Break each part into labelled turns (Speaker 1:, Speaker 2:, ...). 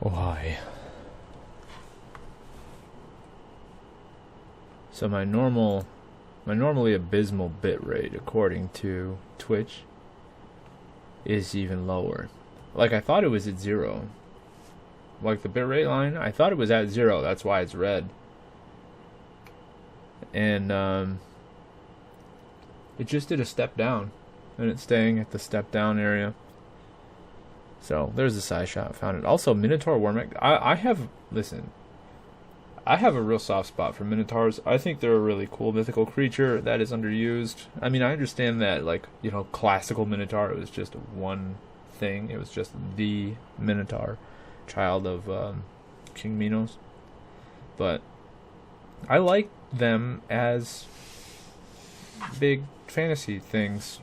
Speaker 1: Why? So my normally abysmal bitrate, according to Twitch, is even lower. Like, I thought it was at 0. Like, the bitrate line, I thought it was at 0. That's why it's red. And, it just did a step down. And it's staying at the step down area. So, there's a side shot. Found it. Also, Minotaur Wormack. I have a real soft spot for Minotaurs. I think they're a really cool mythical creature that is underused. I mean, I understand that, like, you know, classical Minotaur, it was just one thing. It was just the Minotaur, child of King Minos. But I like them as big fantasy things.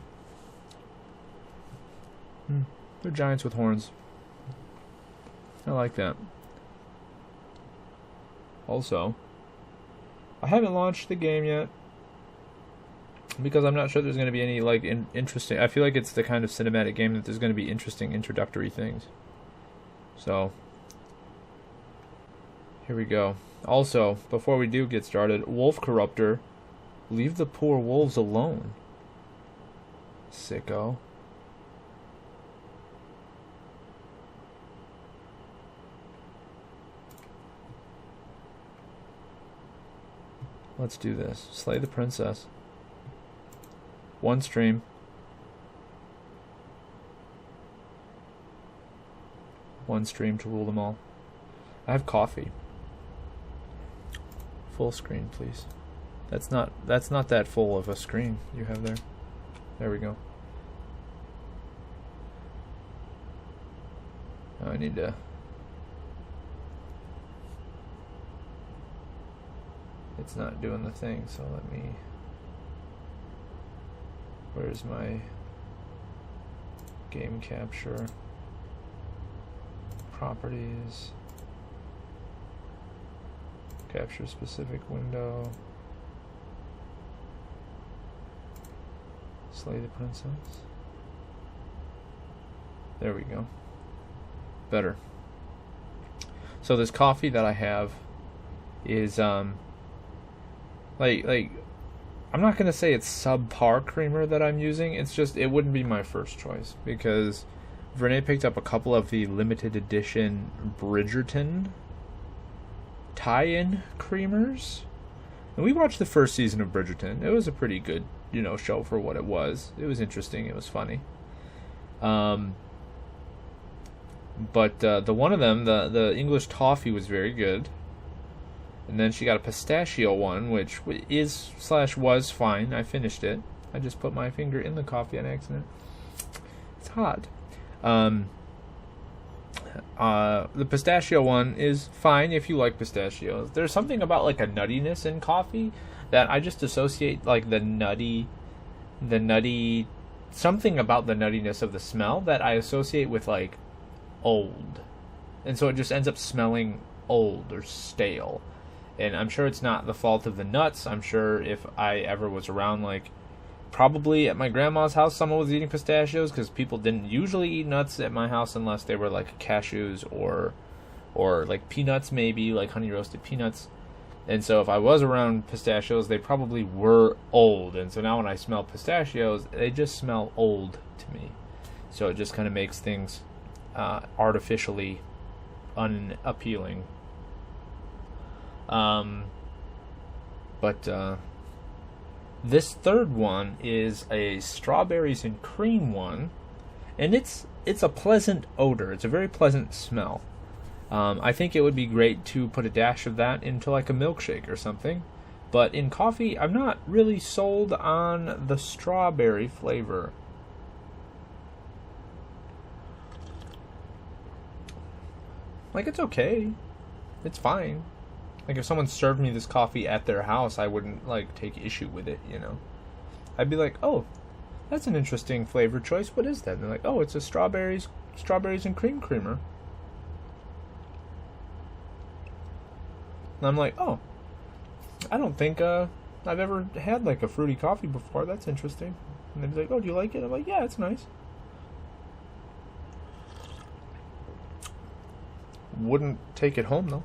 Speaker 1: They're giants with horns. I like that. Also, I haven't launched the game yet because I'm not sure there's going to be any like interesting. I feel like it's the kind of cinematic game that there's going to be interesting introductory things. So, here we go. Also, before we do get started, Wolf Corruptor, leave the poor wolves alone. Sicko. Let's do this. Slay the princess. One stream. One stream to rule them all. I have coffee. Full screen, please. That's not that full of a screen you have there. There we go. Now I need to... It's not doing the thing, so let me... Where's my game capture? Properties. Capture specific window. Slay the princess. There we go. Better. So this coffee that I have is like I'm not gonna say it's subpar creamer that I'm using. It's just it wouldn't be my first choice because Vernay picked up a couple of the limited edition Bridgerton tie-in creamers, and we watched the first season of Bridgerton. It was a pretty good, you know, show for what it was. It was interesting. It was funny. But the one of them, the English toffee, was very good. And then she got a pistachio one, which was fine. I finished it. I just put my finger in the coffee on accident. It's hot. The pistachio one is fine if you like pistachios. There's something about like a nuttiness in coffee that I just associate, like the nutty, something about the nuttiness of the smell that I associate with like old. And so it just ends up smelling old or stale. And I'm sure it's not the fault of the nuts. I'm sure if I ever was around, like, probably at my grandma's house, someone was eating pistachios, because people didn't usually eat nuts at my house unless they were, like, cashews or like, peanuts, maybe, like honey roasted peanuts. And so if I was around pistachios, they probably were old. And so now when I smell pistachios, they just smell old to me. So it just kind of makes things artificially unappealing. This third one is a strawberries and cream one, and it's a pleasant odor. It's a very pleasant smell. I think it would be great to put a dash of that into like a milkshake or something. But in coffee, I'm not really sold on the strawberry flavor. Like, it's okay. It's fine. Like, if someone served me this coffee at their house, I wouldn't, like, take issue with it, you know? I'd be like, oh, that's an interesting flavor choice. What is that? And they're like, oh, it's a strawberries and cream creamer. And I'm like, oh, I don't think I've ever had, like, a fruity coffee before. That's interesting. And they'd be like, oh, do you like it? I'm like, yeah, it's nice. wouldn't take it home, though.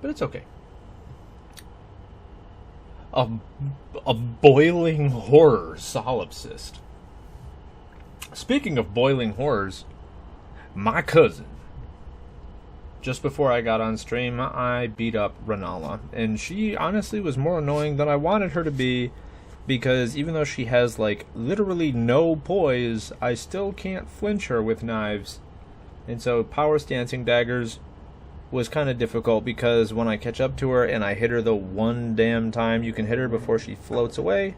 Speaker 1: But it's okay. A boiling horror solipsist. Speaking of boiling horrors, my cousin, just before I got on stream, I beat up Renala. And she honestly was more annoying than I wanted her to be, because even though she has, like, literally no poise, I still can't flinch her with knives. And so power stancing daggers was kind of difficult, because when I catch up to her and I hit her the one damn time you can hit her before she floats away,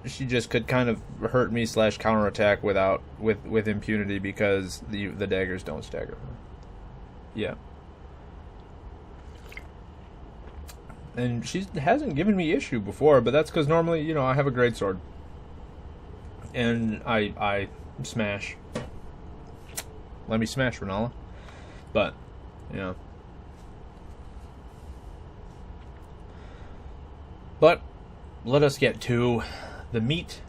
Speaker 1: she just could kind of hurt me / counterattack with impunity, because the daggers don't stagger her. Yeah. And she hasn't given me issue before, but that's because normally, you know, I have a greatsword. And I smash. Let me smash, Renala. But, you know. But, let us get to the meat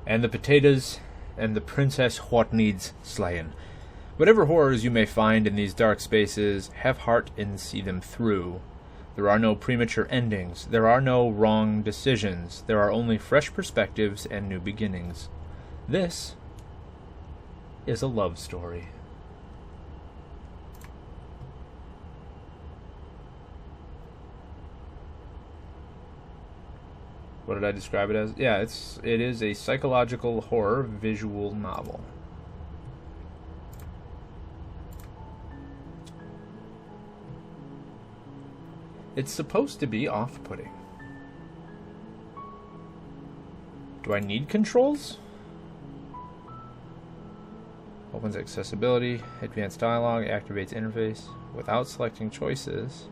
Speaker 1: and the potatoes and the princess what needs slaying. Whatever horrors you may find in these dark spaces, have heart and see them through. There are no premature endings. There are no wrong decisions. There are only fresh perspectives and new beginnings. This is a love story. What did I describe it as? Yeah, it is a psychological horror visual novel. It's supposed to be off-putting. Do I need controls? Opens accessibility, advanced dialogue, activates interface without selecting choices.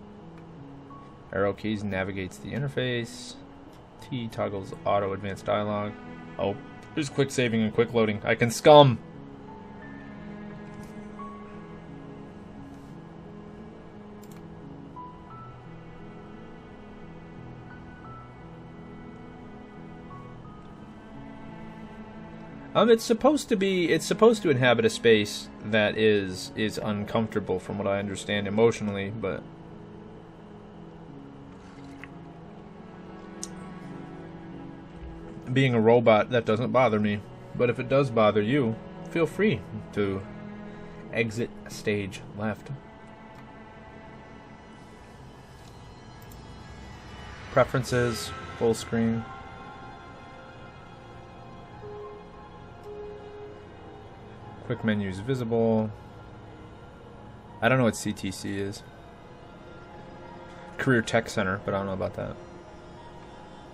Speaker 1: Arrow keys navigates the interface. T toggles auto advanced dialogue. Oh, there's quick saving and quick loading. I can scum! It's supposed to inhabit a space that is uncomfortable from what I understand emotionally, but being a robot, that doesn't bother me. But if it does bother you, feel free to exit stage left. Preferences, full screen. Quick menus visible. I don't know what CTC is. Career Tech Center, but I don't know about that.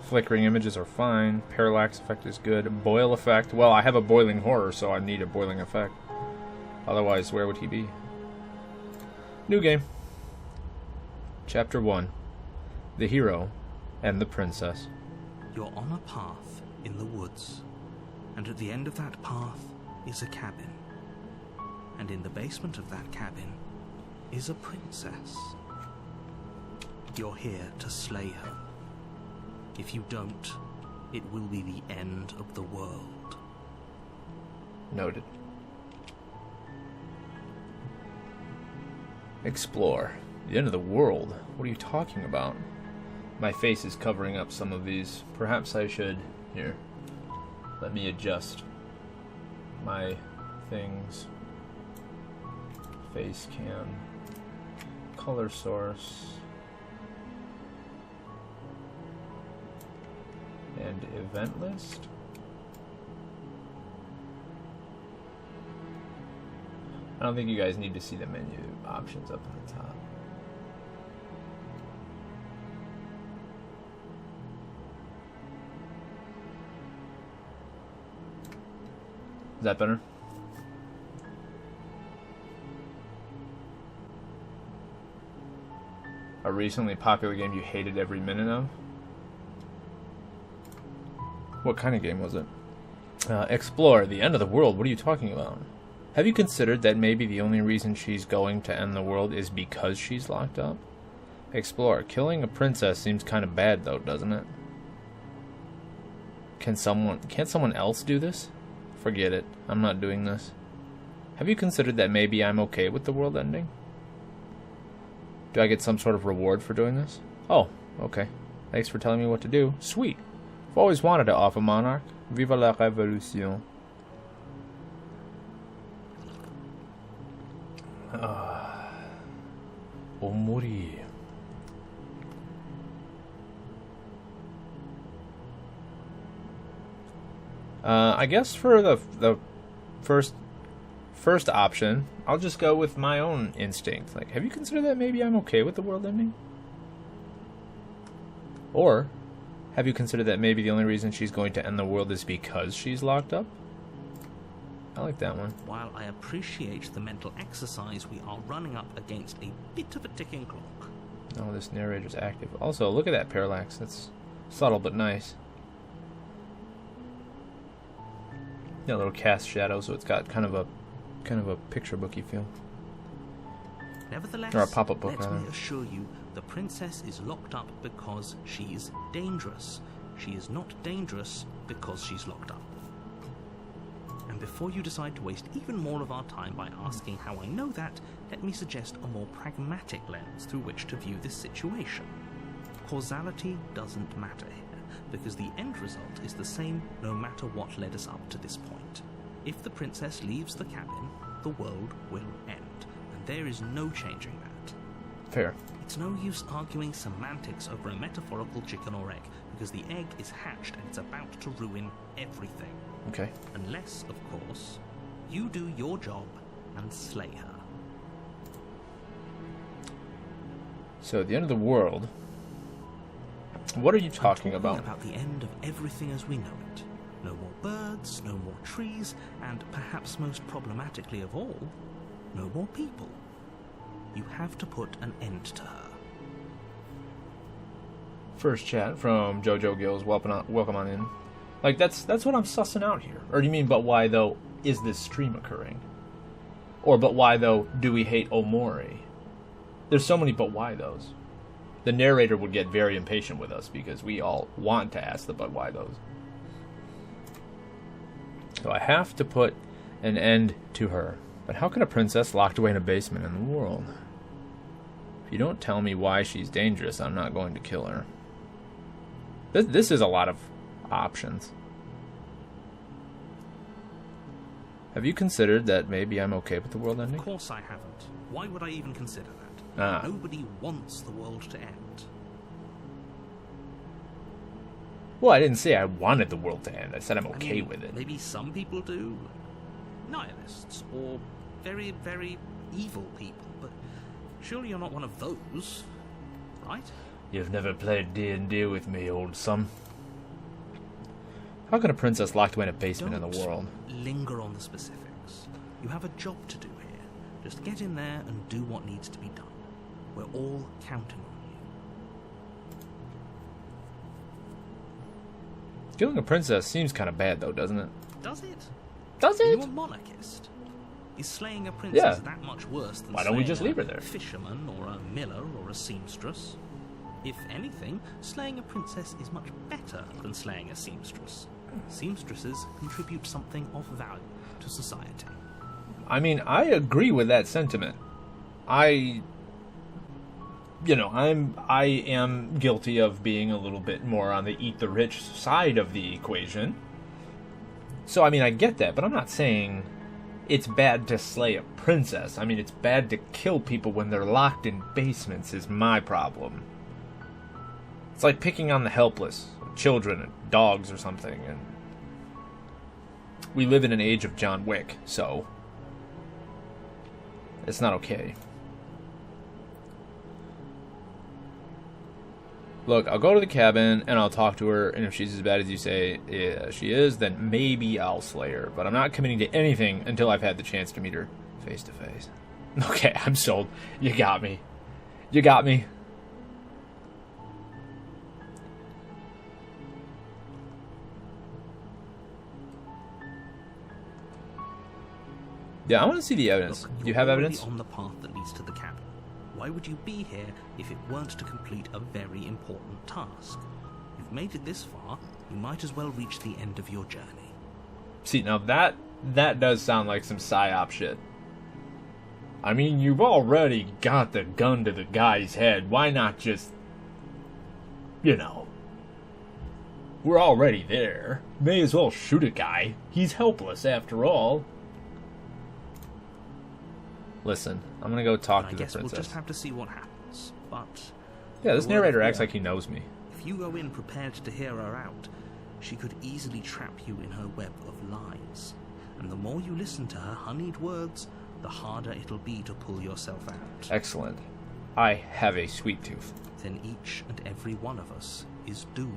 Speaker 1: Flickering images are fine. Parallax effect is good. Boil effect. Well, I have a boiling horror, so I need a boiling effect. Otherwise, where would he be? New game. Chapter 1. The Hero and the Princess.
Speaker 2: You're on a path in the woods, and at the end of that path is a cabin. And in the basement of that cabin is a princess. You're here to slay her. If you don't, it will be the end of the world.
Speaker 1: Noted. Explore. The end of the world? What are you talking about? My face is covering up some of these. Perhaps I should... Here. Let me adjust my things. Face cam. Color source. And event list. I don't think you guys need to see the menu options up at the top. Is that better? A recently popular game you hated every minute of? What kind of game was it? Explore. The end of the world? What are you talking about? Have you considered that maybe the only reason she's going to end the world is because she's locked up? Explore. Killing a princess seems kind of bad, though, doesn't it? Can't someone else do this? Forget it. I'm not doing this. Have you considered that maybe I'm okay with the world ending? Do I get some sort of reward for doing this? Oh, okay. Thanks for telling me what to do. Sweet. I've always wanted to off a monarch. Viva la révolution. Omori. I guess for the first option, I'll just go with my own instinct. Like, have you considered that maybe I'm okay with the world ending? Or have you considered that maybe the only reason she's going to end the world is because she's locked up? I like that one.
Speaker 2: While I appreciate the mental exercise, we are running up against a bit of a ticking clock.
Speaker 1: Oh, this narrator's active. Also, look at that parallax. That's subtle but nice. Yeah, a little cast shadow, so it's got kind of a picture booky feel.
Speaker 2: Nevertheless,
Speaker 1: or a pop-up book.
Speaker 2: Let me assure you, the princess is locked up because she's dangerous. She is not dangerous because she's locked up. And before you decide to waste even more of our time by asking how I know that, let me suggest a more pragmatic lens through which to view this situation. Causality doesn't matter here, because the end result is the same no matter what led us up to this point. If the princess leaves the cabin, the world will end, and there is no changing that.
Speaker 1: Fair.
Speaker 2: It's no use arguing semantics over a metaphorical chicken or egg, because the egg is hatched and it's about to ruin everything.
Speaker 1: Okay.
Speaker 2: Unless, of course, you do your job and slay her.
Speaker 1: So, at the end of the world, what are you talking about?
Speaker 2: About the end of everything as we know it. No more birds, no more trees, and perhaps most problematically of all, no more people. You have to put an end to her.
Speaker 1: First chat from Jojo Gills. Welcome on in. Like, that's what I'm sussing out here. Or do you mean, but why, though, is this stream occurring? Or, but why, though, do we hate Omori? There's so many but why, those. The narrator would get very impatient with us because we all want to ask the but why, those. So I have to put an end to her. But how can a princess locked away in a basement in the world? If you don't tell me why she's dangerous, I'm not going to kill her. This is a lot of options. Have you considered that maybe I'm okay with the world ending?
Speaker 2: Of course I haven't. Why would I even consider that? Nobody wants the world to end.
Speaker 1: Well, I didn't say I wanted the world to end. I said I'm okay with it.
Speaker 2: Maybe some people do. Nihilists, or very, very evil people, but surely you're not one of those, right?
Speaker 1: You've never played D&D with me, old son. How can a princess locked away in a basement in the world?
Speaker 2: Linger on the specifics. You have a job to do here. Just get in there and do what needs to be done. We're all counting on you.
Speaker 1: Killing a princess seems kind of bad, though, doesn't it?
Speaker 2: Does it?
Speaker 1: Does it?
Speaker 2: Are you a monarchist? Is slaying a princess that much worse than
Speaker 1: Why don't we just leave her there?
Speaker 2: A fisherman or a miller or a seamstress? If anything, slaying a princess is much better than slaying a seamstress. Seamstresses contribute something of value to society.
Speaker 1: I mean, I agree with that sentiment. I am guilty of being a little bit more on the eat the rich side of the equation. So, I mean, I get that, but I'm not saying it's bad to slay a princess. I mean, it's bad to kill people when they're locked in basements is my problem. It's like picking on the helpless, children and dogs or something, and we live in an age of John Wick, so it's not okay. Look, I'll go to the cabin and I'll talk to her, and if she's as bad as you say she is, then maybe I'll slay her. But I'm not committing to anything until I've had the chance to meet her face to face. Okay, I'm sold. You got me. You got me. Yeah, I want to see the evidence.
Speaker 2: Look,
Speaker 1: Do you have
Speaker 2: you're already
Speaker 1: evidence?
Speaker 2: on the path that leads to the cabin. Why would you be here if it weren't to complete a very important task? You've made it this far, you might as well reach the end of your journey.
Speaker 1: See, now that does sound like some psyop shit. I mean, you've already got the gun to the guy's head. Why not just, you know, we're already there. May as well shoot a guy. He's helpless after all. Listen, I'm gonna go talk to the princess.
Speaker 2: I guess we'll just have to see what happens. But
Speaker 1: yeah, this narrator acts like he knows me.
Speaker 2: if you go in prepared to hear her out, she could easily trap you in her web of lies. And the more you listen to her honeyed words, the harder it'll be to pull yourself out.
Speaker 1: Excellent. I have a sweet tooth.
Speaker 2: Then each and every one of us is doomed.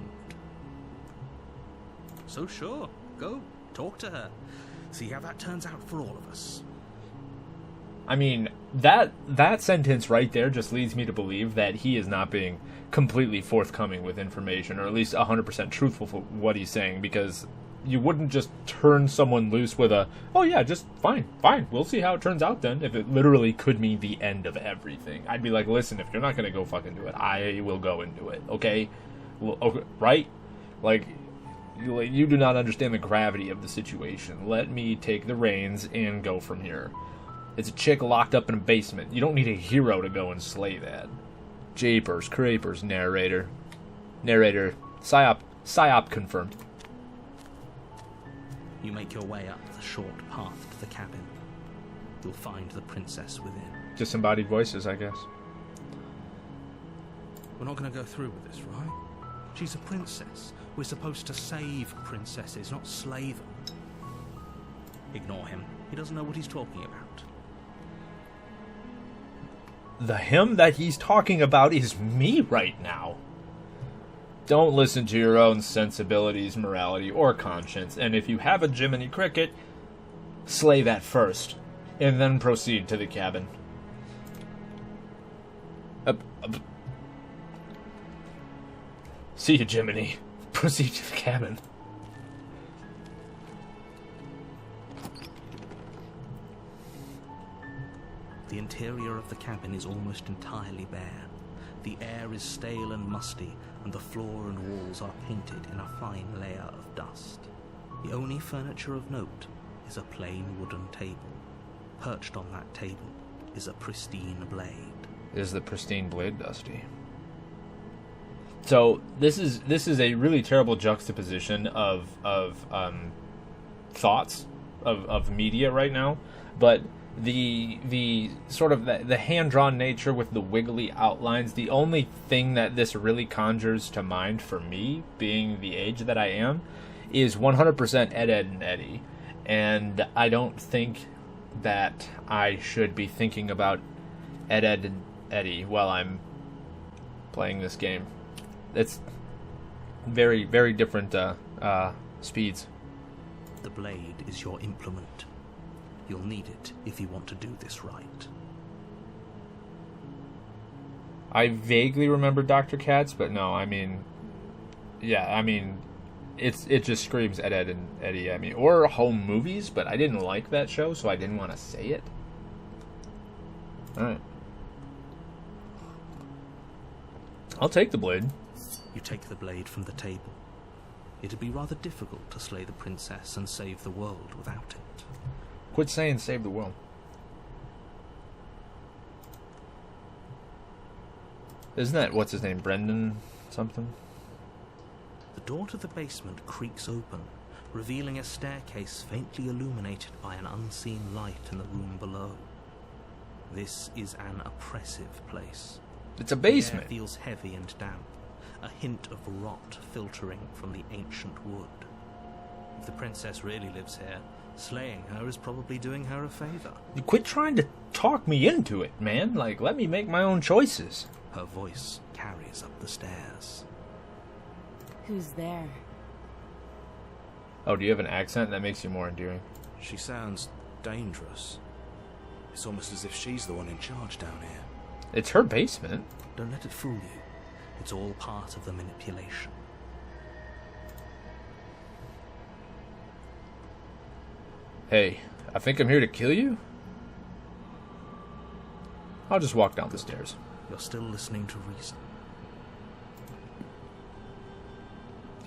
Speaker 2: So sure, go, talk to her. See how that turns out for all of us.
Speaker 1: I mean, that sentence right there just leads me to believe that he is not being completely forthcoming with information, or at least 100% truthful for what he's saying, because you wouldn't just turn someone loose with a, oh yeah, just fine, we'll see how it turns out then, if it literally could mean the end of everything. I'd be like, listen, if you're not going to go fucking do it, I will go and do it, okay? Well, okay, right? Like, you do not understand the gravity of the situation. Let me take the reins and go from here. It's a chick locked up in a basement. You don't need a hero to go and slay that. Japers, creepers, narrator. Narrator, psyop confirmed.
Speaker 2: You make your way up the short path to the cabin. You'll find the princess within.
Speaker 1: Disembodied voices, I guess.
Speaker 2: We're not going to go through with this, right? She's a princess. We're supposed to save princesses, not slay them. Ignore him. He doesn't know what he's talking about.
Speaker 1: The him that he's talking about is me right now. Don't listen to your own sensibilities, morality, or conscience, and if you have a Jiminy Cricket, slay that first, and then proceed to the cabin. See you, Jiminy. Proceed to the cabin.
Speaker 2: The interior of the cabin is almost entirely bare. The air is stale and musty, and the floor and walls are painted in a fine layer of dust. The only furniture of note is a plain wooden table. Perched on that table is a pristine blade.
Speaker 1: Is the pristine blade dusty? So this is a really terrible juxtaposition of thoughts of media right now, but the sort of the hand-drawn nature with the wiggly outlines, the only thing that this really conjures to mind for me, being the age that I am, is 100% Ed, and Eddie. And I don't think that I should be thinking about Ed, and Eddie while I'm playing this game. It's very, very different speeds.
Speaker 2: The blade is your implement. You'll need it if you want to do this right.
Speaker 1: I vaguely remember Dr. Katz, but no, I mean, yeah, I mean, it just screams Ed, and Eddie at me. Or Home Movies, but I didn't like that show, so I didn't want to say it. Alright. I'll take the blade.
Speaker 2: You take the blade from the table. It'd be rather difficult to slay the princess and save the world without it.
Speaker 1: Quit saying save the world. Isn't that, what's his name, Brendan something?
Speaker 2: The door to the basement creaks open, revealing a staircase faintly illuminated by an unseen light in the room below. This is an oppressive place.
Speaker 1: It's a basement.
Speaker 2: The air feels heavy and damp, a hint of rot filtering from the ancient wood. If the princess really lives here, slaying her is probably doing her a favor.
Speaker 1: You quit trying to talk me into it, man. Like, let me make my own choices.
Speaker 2: Her voice carries up the stairs.
Speaker 3: Who's there?
Speaker 1: Oh, do you have an accent? That makes you more endearing.
Speaker 4: She sounds dangerous. It's almost as if she's the one in charge down here.
Speaker 1: It's her basement.
Speaker 2: Don't let it fool you. It's all part of the manipulation.
Speaker 1: Hey, I think I'm here to kill you? I'll just walk down the stairs.
Speaker 2: You're still listening to reason.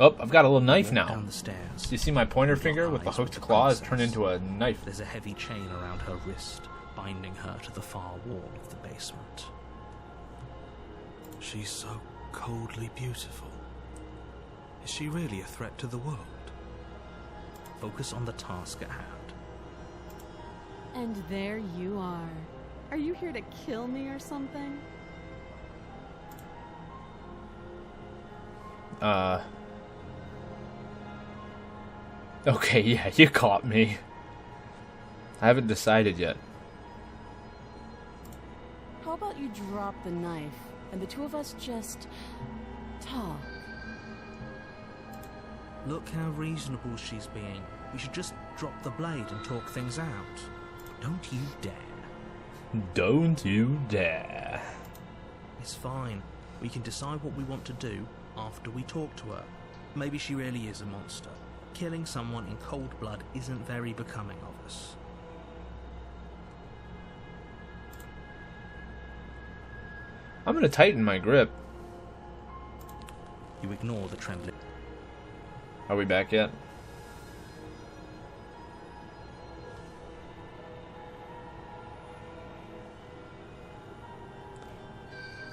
Speaker 1: Oh, I've got a little knife
Speaker 2: Walk
Speaker 1: now.
Speaker 2: down the stairs.
Speaker 1: Do you see my pointer finger with the hooked claw has turned into a knife?
Speaker 2: There's a heavy chain around her wrist, binding her to the far wall of the basement.
Speaker 4: She's so coldly beautiful. Is she really a threat to the world?
Speaker 2: Focus on the task at hand.
Speaker 3: And there you are. Are you here to kill me or something?
Speaker 1: Okay, yeah, you caught me. I haven't decided yet.
Speaker 3: How about you drop the knife and the two of us just talk?
Speaker 2: Look how reasonable she's being. We should just drop the blade and talk things out. Don't you dare.
Speaker 1: Don't you dare.
Speaker 2: It's fine. We can decide what we want to do after we talk to her. Maybe she really is a monster. Killing someone in cold blood isn't very becoming of us.
Speaker 1: I'm gonna tighten my grip.
Speaker 2: You ignore the trembling.
Speaker 1: Are we back yet?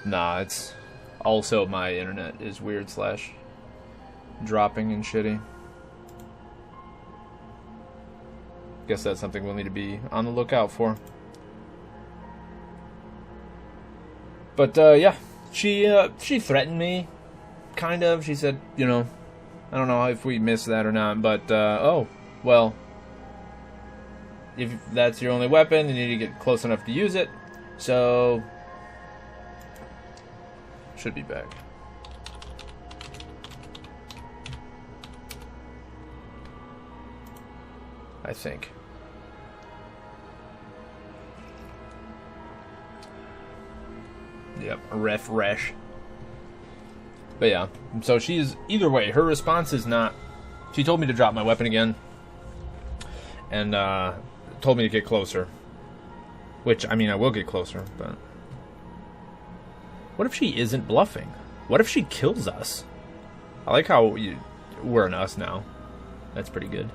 Speaker 1: Nah, it's also my internet is weird / dropping and shitty. Guess that's something we'll need to be on the lookout for. But yeah, she threatened me, kind of. She said, you know, I don't know if we missed that or not, but oh, well, if that's your only weapon, you need to get close enough to use it. So should be back. I think. Yep, refresh. But yeah, so she's, either way, her response is not, she told me to drop my weapon again, and told me to get closer. Which, I mean, I will get closer, but what if she isn't bluffing? What if she kills us? I like how we're an us now. That's pretty good.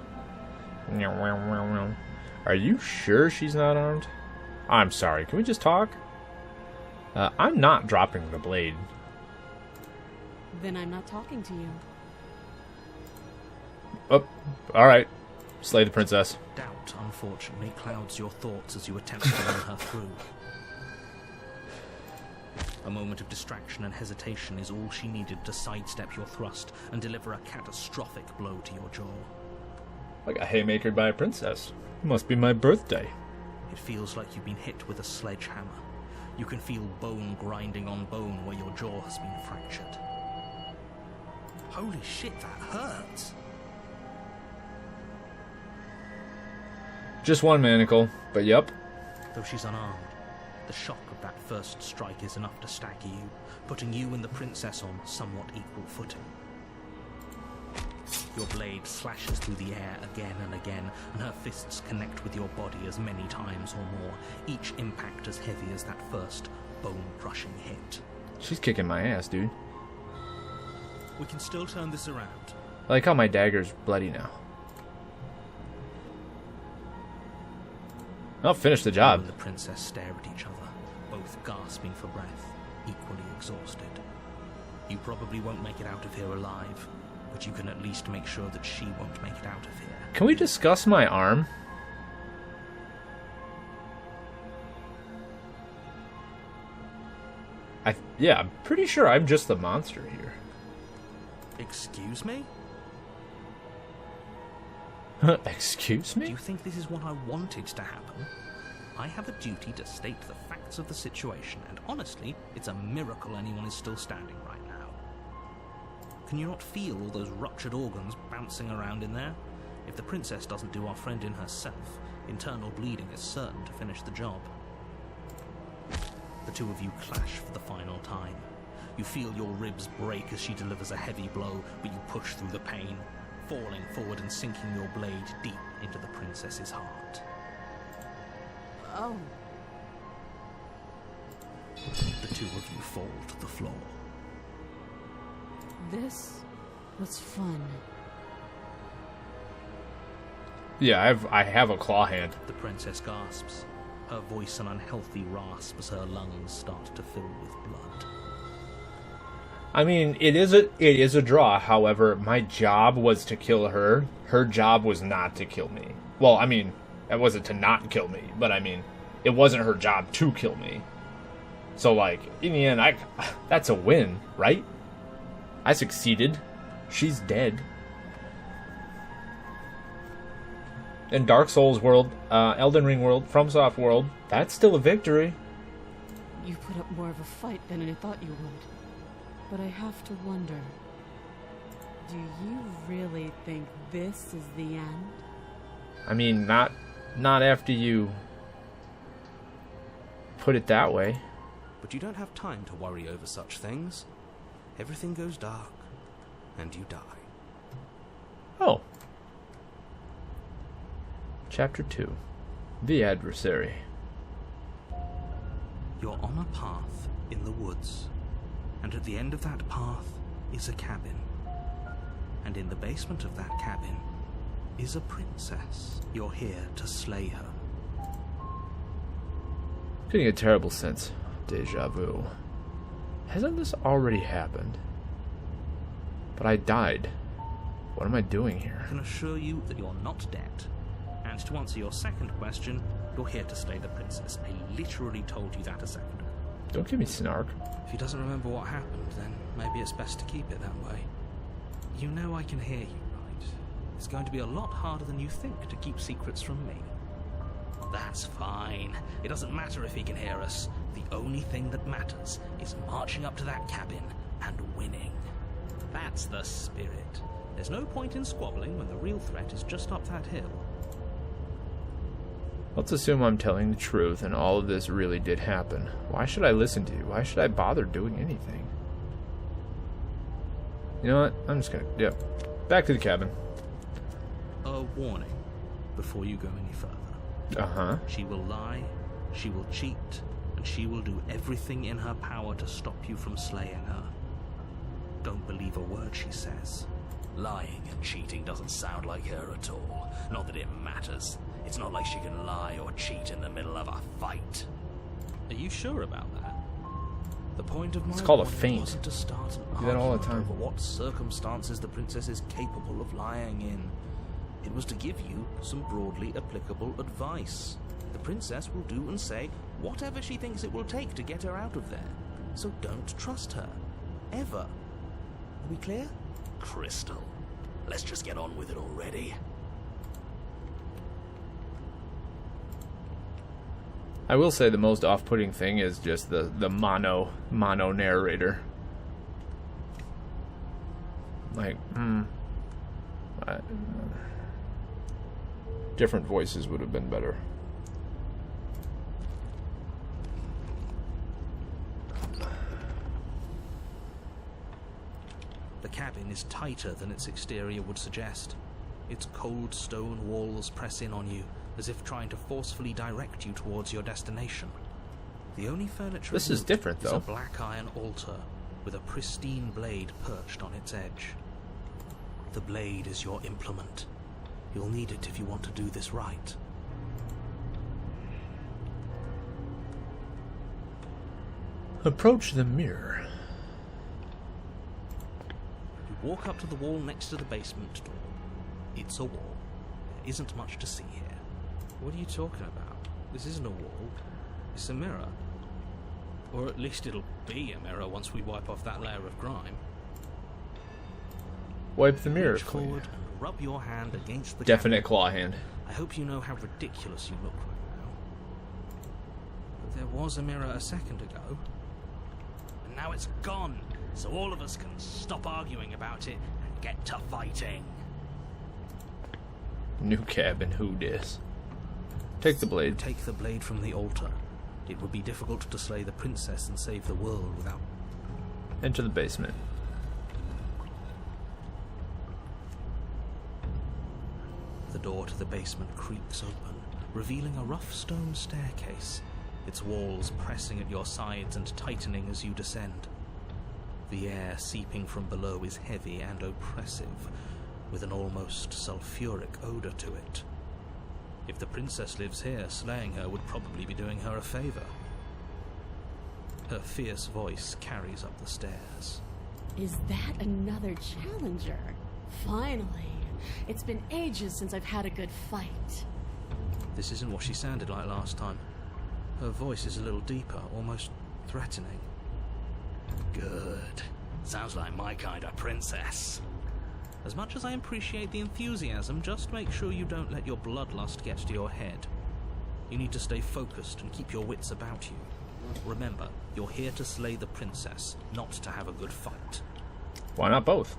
Speaker 1: Are you sure she's not armed? I'm sorry, can we just talk? I'm not dropping the blade.
Speaker 3: Then I'm not talking to you.
Speaker 1: Oh, alright. Slay the princess.
Speaker 2: Doubt, unfortunately, clouds your thoughts as you attempt to run her through. A moment of distraction and hesitation is all she needed to sidestep your thrust and deliver a catastrophic blow to your jaw.
Speaker 1: I got haymakered by a princess. It must be my birthday.
Speaker 2: It feels like you've been hit with a sledgehammer. You can feel bone grinding on bone where your jaw has been fractured. Holy shit, that hurts!
Speaker 1: Just one manacle, but yep.
Speaker 2: Though she's unarmed, the shock of that first strike is enough to stagger you, putting you and the princess on somewhat equal footing. Your blade slashes through the air again and again, and her fists connect with your body as many times or more, each impact as heavy as that first bone-crushing hit.
Speaker 1: She's kicking my ass, dude.
Speaker 2: We can still turn this around.
Speaker 1: I like how my dagger's bloody now. I'll finish the job.
Speaker 2: You and the princess stare at each other, both gasping for breath, equally exhausted. You probably won't make it out of here alive, but you can at least make sure that she won't make it out of here.
Speaker 1: Can we discuss my arm? Yeah, I'm pretty sure I'm just the monster here.
Speaker 2: Excuse me?
Speaker 1: Excuse me?
Speaker 2: Do you think this is what I wanted to happen? I have a duty to state the facts of the situation, and honestly, it's a miracle anyone is still standing right now. Can you not feel all those ruptured organs bouncing around in there? If the princess doesn't do our friend in herself, internal bleeding is certain to finish the job. The two of you clash for the final time. You feel your ribs break as she delivers a heavy blow, but you push through the pain, falling forward and sinking your blade deep into the princess's heart.
Speaker 3: Oh.
Speaker 2: The two of you fall to the floor.
Speaker 3: This was fun.
Speaker 1: Yeah, I have a claw hand.
Speaker 2: The princess gasps, her voice an unhealthy rasp as her lungs start to fill with blood.
Speaker 1: I mean, it is a draw. However, my job was to kill her. Her job was not to kill me. Well, I mean, it wasn't to not kill me, but I mean, it wasn't her job to kill me. So, like, in the end, that's a win, right? I succeeded. She's dead. In Dark Souls world, Elden Ring world, FromSoft world, that's still a victory.
Speaker 3: You put up more of a fight than I thought you would. But I have to wonder, do you really think this is the end?
Speaker 1: I mean, not after you put it that way.
Speaker 4: But you don't have time to worry over such things. Everything goes dark, and you die.
Speaker 1: Oh. Chapter 2. The Adversary.
Speaker 2: You're on a path in the woods, and at the end of that path is a cabin. And in the basement of that cabin is a princess. You're here to slay her.
Speaker 1: Getting a terrible sense of deja vu. Hasn't this already happened? But I died. What am I doing here?
Speaker 2: I can assure you that you're not dead. And to answer your second question, you're here to slay the princess. I literally told you that a second ago.
Speaker 1: Don't give me snark.
Speaker 4: If he doesn't remember what happened, then maybe it's best to keep it that way.
Speaker 2: You know I can hear you, right? It's going to be a lot harder than you think to keep secrets from me. That's fine. It doesn't matter if he can hear us. The only thing that matters is marching up to that cabin and winning. That's the spirit. There's no point in squabbling when the real threat is just up that hill.
Speaker 1: Let's assume I'm telling the truth and all of this really did happen. Why should I listen to you? Why should I bother doing anything? You know what? I'm just gonna... Yep. Back to the cabin.
Speaker 2: A warning before you go any further.
Speaker 1: Uh-huh.
Speaker 2: She will lie, she will cheat, and she will do everything in her power to stop you from slaying her. Don't believe a word she says.
Speaker 5: Lying and cheating doesn't sound like her at all. Not that it matters. It's not like she can lie or cheat in the middle of a fight.
Speaker 2: Are you sure about that?
Speaker 4: The point of my
Speaker 1: It's called a
Speaker 4: warning
Speaker 1: feint.
Speaker 4: wasn't to start an
Speaker 1: Do that all the
Speaker 4: argument
Speaker 1: time.
Speaker 4: over what circumstances the princess is capable of lying in. It was to give you some broadly applicable advice. The princess will do and say whatever she thinks it will take to get her out of there. So don't trust her. Ever. Are we clear?
Speaker 5: Crystal. Let's just get on with it already.
Speaker 1: I will say the most off-putting thing is just the mono narrator. Like, different voices would have been better.
Speaker 2: The cabin is tighter than its exterior would suggest. Its cold stone walls press in on you, as if trying to forcefully direct you towards your destination. The only furniture
Speaker 1: This is
Speaker 2: removed
Speaker 1: different,
Speaker 2: is
Speaker 1: though.
Speaker 2: a black iron altar with a pristine blade perched on its edge. The blade is your implement. You'll need it if you want to do this right.
Speaker 1: Approach the mirror.
Speaker 2: You walk up to the wall next to the basement door. It's a wall. There isn't much to see here. What are you talking about? This isn't a wall. It's a mirror. Or at least it'll be a mirror once we wipe off that layer of grime.
Speaker 1: Wipe the mirror
Speaker 2: Reach
Speaker 1: clean.
Speaker 2: forward and rub your hand against the
Speaker 1: Definite
Speaker 2: cabin.
Speaker 1: claw hand.
Speaker 2: I hope you know how ridiculous you look right now. But there was a mirror a second ago.
Speaker 5: And now it's gone, so all of us can stop arguing about it and get to fighting.
Speaker 1: New cabin, who dis? Take the blade.
Speaker 2: Take the blade from the altar. It would be difficult to slay the princess and save the world without...
Speaker 1: Enter the basement.
Speaker 2: The door to the basement creaks open, revealing a rough stone staircase, its walls pressing at your sides and tightening as you descend. The air seeping from below is heavy and oppressive, with an almost sulphuric odor to it. If the princess lives here, slaying her would probably be doing her a favor. Her fierce voice carries up the stairs.
Speaker 3: Is that another challenger? Finally. It's been ages since I've had a good fight.
Speaker 2: This isn't what she sounded like last time. Her voice is a little deeper, almost threatening.
Speaker 5: Good. Sounds like my kind of princess.
Speaker 2: As much as I appreciate the enthusiasm, just make sure you don't let your bloodlust get to your head. You need to stay focused and keep your wits about you. Remember, you're here to slay the princess, not to have a good fight.
Speaker 1: Why not both?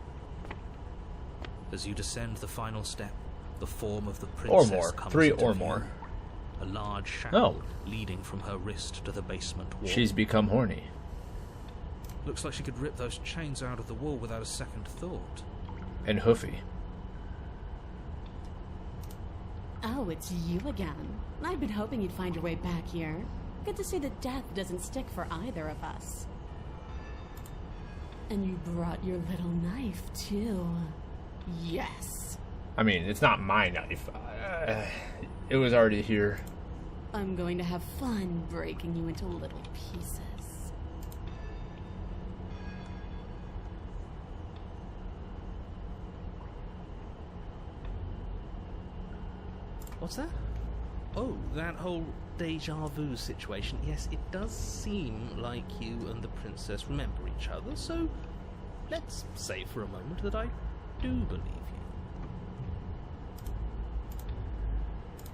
Speaker 2: As you descend the final step, the form of the
Speaker 1: Or
Speaker 2: princess
Speaker 1: more.
Speaker 2: comes
Speaker 1: 3
Speaker 2: into
Speaker 1: or
Speaker 2: view.
Speaker 1: more.
Speaker 2: A large shackle leading from her wrist to the basement wall.
Speaker 1: She's become horny.
Speaker 2: Looks like she could rip those chains out of the wall without a second thought.
Speaker 1: And hoofy.
Speaker 3: Oh, it's you again. I've been hoping you'd find your way back here. Good to see that death doesn't stick for either of us. And you brought your little knife, too. Yes.
Speaker 1: I mean, it's not my knife. It was already here.
Speaker 3: I'm going to have fun breaking you into little pieces.
Speaker 2: What's that? Oh, that whole deja vu situation. Yes, it does seem like you and the princess remember each other, so let's say for a moment that I do believe you.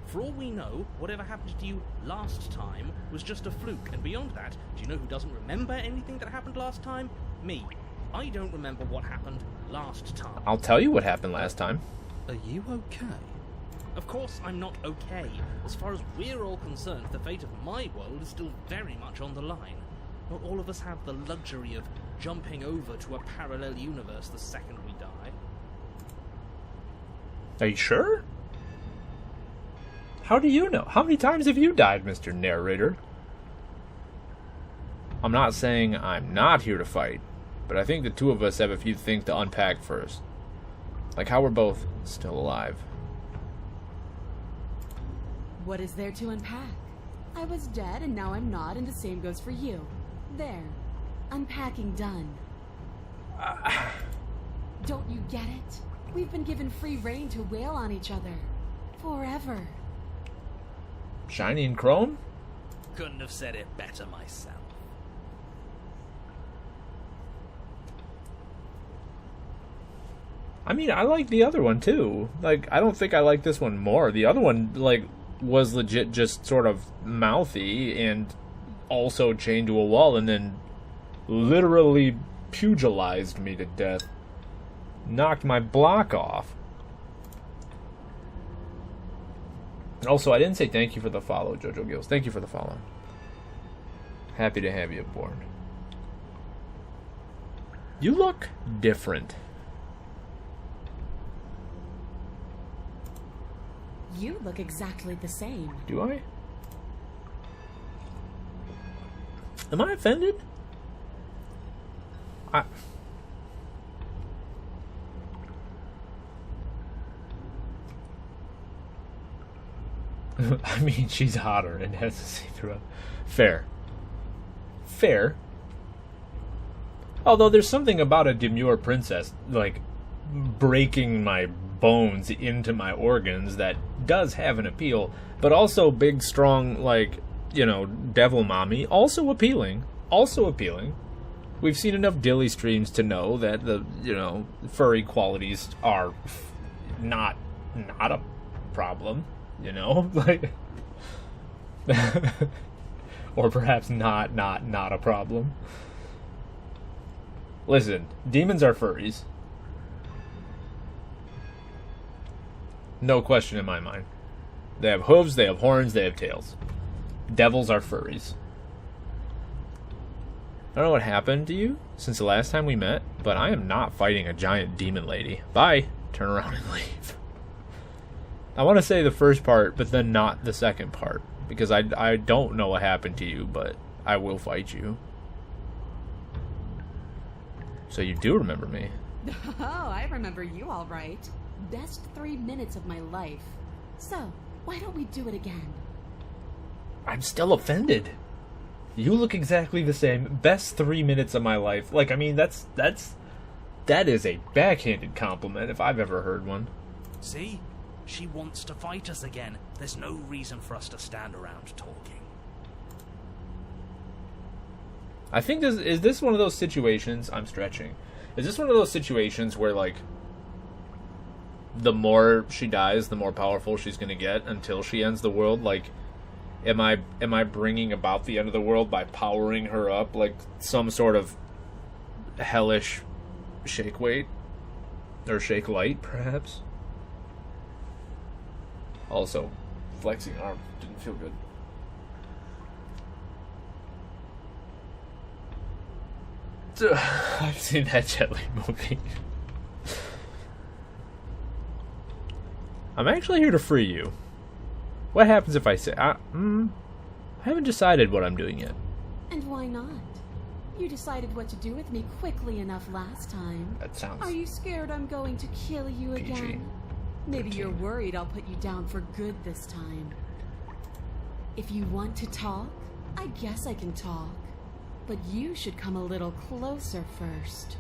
Speaker 2: For all we know, whatever happened to you last time was just a fluke, and beyond that, do you know who doesn't remember anything that happened last time? Me. I don't remember what happened last time.
Speaker 1: I'll tell you what happened last time.
Speaker 2: Are you okay? Of course I'm not okay. As far as we're all concerned, the fate of my world is still very much on the line. Not all of us have the luxury of jumping over to a parallel universe the second we die.
Speaker 1: Are you sure? How do you know? How many times have you died, Mr. Narrator? I'm not saying I'm not here to fight, but I think the two of us have a few things to unpack first. Like how we're both still alive.
Speaker 3: What is there to unpack? I was dead and now I'm not, and the same goes for you. There. Unpacking done. Don't you get it? We've been given free rein to wail on each other. Forever.
Speaker 1: Shiny and chrome?
Speaker 5: Couldn't have said it better myself.
Speaker 1: I mean, I like the other one too. Like, I don't think I like this one more. The other one, like, was legit just sort of mouthy and also chained to a wall and then literally pugilized me to death. Knocked my block off. Also, I didn't say thank you for the follow, Jojo Gills. Thank you for the follow. Happy to have you aboard. You look different.
Speaker 3: You look exactly the same.
Speaker 1: Do I? Am I offended? I mean, she's hotter and has to see through it. Fair. Fair. Although there's something about a demure princess, like, breaking my bones into my organs that does have an appeal, but also big, strong, like, you know, devil mommy, also appealing. Also appealing. We've seen enough Dilly streams to know that the, you know, furry qualities are not a problem, you know? Like, or perhaps not a problem. Listen, demons are furries. No question in my mind. They have hooves, they have horns, they have tails. Devils are furries. I don't know what happened to you since the last time we met, but I am not fighting a giant demon lady. Bye. Turn around and leave. I want to say the first part, but then not the second part. Because I don't know what happened to you, but I will fight you. So you do remember me.
Speaker 3: Oh, I remember you all right. Best 3 minutes of my life. So, why don't we do it again?
Speaker 1: I'm still offended. You look exactly the same. Best 3 minutes of my life. Like, I mean, that is a backhanded compliment if I've ever heard one.
Speaker 5: See? She wants to fight us again. There's no reason for us to stand around talking.
Speaker 1: I think is this one of those situations, I'm stretching. Is this one of those situations where, like, the more she dies, the more powerful she's going to get until she ends the world? Like, am I bringing about the end of the world by powering her up like some sort of hellish shake weight? Or shake light, perhaps? Also, flexing arm didn't feel good. I've seen that Jet Li movie. I'm actually here to free you. What happens if I say... I haven't decided what I'm doing yet.
Speaker 3: And why not? You decided what to do with me quickly enough last time.
Speaker 1: That sounds...
Speaker 3: Are you scared I'm going to kill you
Speaker 1: PG.
Speaker 3: again? Maybe you're worried I'll put you down for good this time. If you want to talk, I guess I can talk. But you should come a little closer first.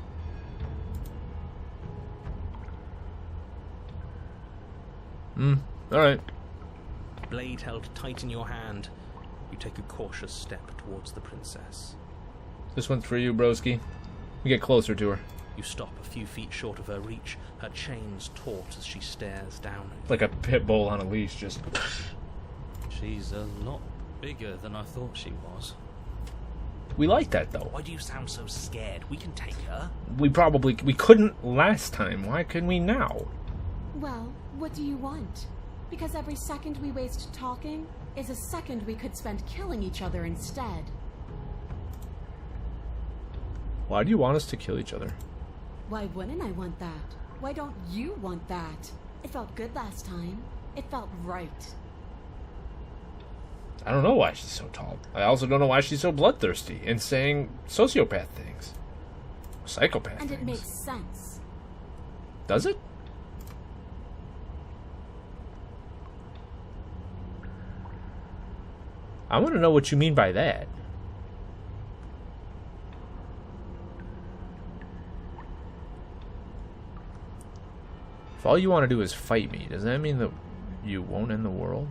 Speaker 1: Alright.
Speaker 2: Blade held tight in your hand, you take a cautious step towards the princess.
Speaker 1: This one's for you, broski. We get closer to her.
Speaker 2: You stop a few feet short of her reach, her chains taut as she stares down at you.
Speaker 1: Like a pit bull on a leash, just...
Speaker 2: She's a lot bigger than I thought she was.
Speaker 1: We like that, though.
Speaker 5: Why do you sound so scared? We can take her.
Speaker 1: We couldn't last time. Why can we now?
Speaker 3: Well, what do you want? Because every second we waste talking is a second we could spend killing each other instead.
Speaker 1: Why do you want us to kill each other?
Speaker 3: Why wouldn't I want that? Why don't you want that? It felt good last time. It felt right.
Speaker 1: I don't know why she's so tall. I also don't know why she's so bloodthirsty and saying sociopath things. Psychopath things.
Speaker 3: And it makes sense.
Speaker 1: Does it? I want to know what you mean by that. If all you want to do is fight me, does that mean that you won't end the world?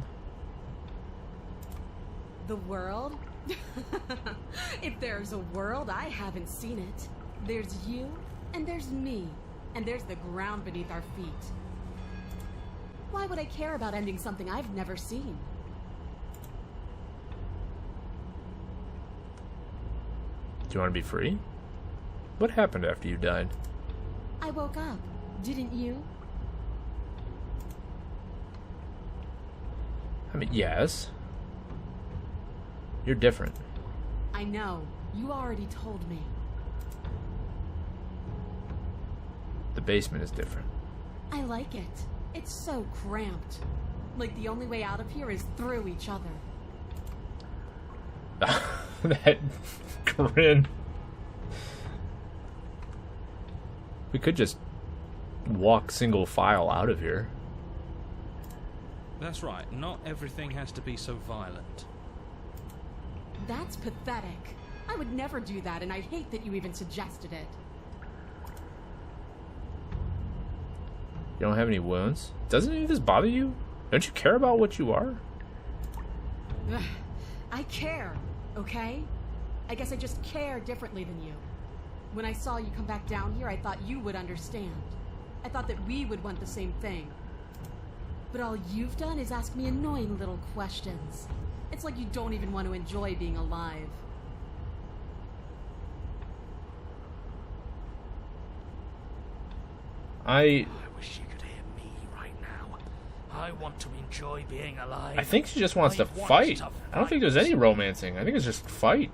Speaker 3: The world? If there's a world, I haven't seen it. There's you, and there's me, and there's the ground beneath our feet. Why would I care about ending something I've never seen?
Speaker 1: Do you want to be free? What happened after you died?
Speaker 3: I woke up, didn't you?
Speaker 1: I mean, yes. You're different.
Speaker 3: I know. You already told me.
Speaker 1: The basement is different.
Speaker 3: I like it. It's so cramped. Like the only way out of here is through each other.
Speaker 1: That grin. We could just walk single file out of here.
Speaker 2: That's right, not everything has to be so violent.
Speaker 3: That's pathetic. I would never do that, and I hate that you even suggested it.
Speaker 1: You don't have any wounds? Doesn't any of this bother you? Don't you care about what you are?
Speaker 3: Ugh, I care, okay? I guess I just care differently than you. When I saw you come back down here, I thought you would understand. I thought that we would want the same thing. But all you've done is ask me annoying little questions. It's like you don't even want to enjoy being alive.
Speaker 5: I wish you could hear me right now. I want to enjoy being alive.
Speaker 1: I think she just wants to
Speaker 5: want
Speaker 1: fight.
Speaker 5: to
Speaker 1: I don't think there's any romancing. I think it's just fight.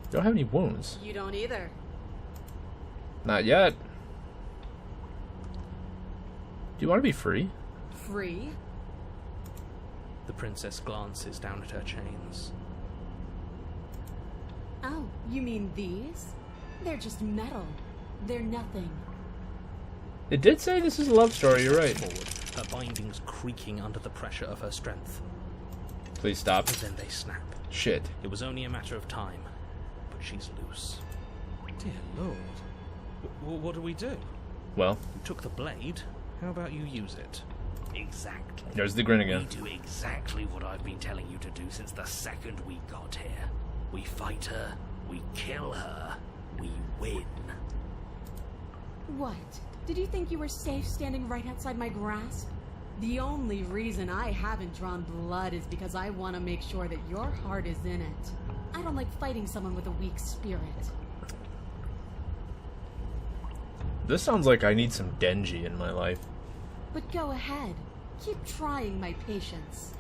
Speaker 1: You don't have any wounds.
Speaker 3: You don't either.
Speaker 1: Not yet. you want to be free?
Speaker 3: Free?
Speaker 2: The princess glances down at her chains.
Speaker 3: Oh, you mean these? They're just metal. They're nothing.
Speaker 1: It did say this is a love story, you're right.
Speaker 2: Forward, her bindings creaking under the pressure of her strength.
Speaker 1: Please stop.
Speaker 2: But then they snap.
Speaker 1: Shit.
Speaker 2: It was only a matter of time, but she's loose.
Speaker 4: Dear Lord. What do we do?
Speaker 1: Well,
Speaker 2: You took the blade. How about you use it?
Speaker 5: Exactly.
Speaker 1: there's the grin
Speaker 5: We
Speaker 1: again.
Speaker 5: do exactly what I've been telling you to do since the second we got here. We fight her, we kill her, we win.
Speaker 3: What? Did you think you were safe standing right outside my grasp? The only reason I haven't drawn blood is because I want to make sure that your heart is in it. I don't like fighting someone with a weak spirit.
Speaker 1: This sounds like I need some Denji in my life.
Speaker 3: But go ahead. Keep trying my patience.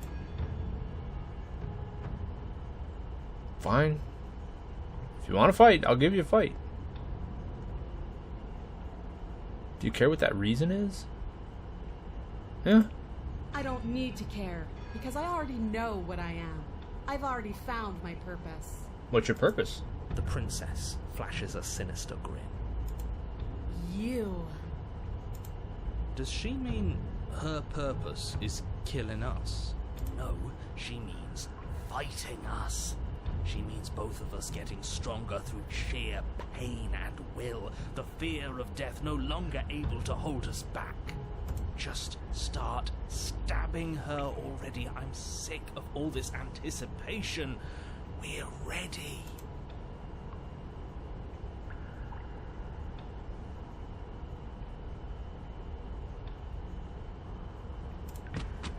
Speaker 1: Fine. If you want to fight, I'll give you a fight. Do you care what that reason is? Yeah?
Speaker 3: I don't need to care, because I already know what I am. I've already found my purpose.
Speaker 1: What's your purpose?
Speaker 2: The princess flashes a sinister grin.
Speaker 3: You.
Speaker 4: Does she mean her purpose is killing us?
Speaker 5: No, she means fighting us. She means both of us getting stronger through sheer pain and will. The fear of death no longer able to hold us back. Just start stabbing her already. I'm sick of all this anticipation. We're ready.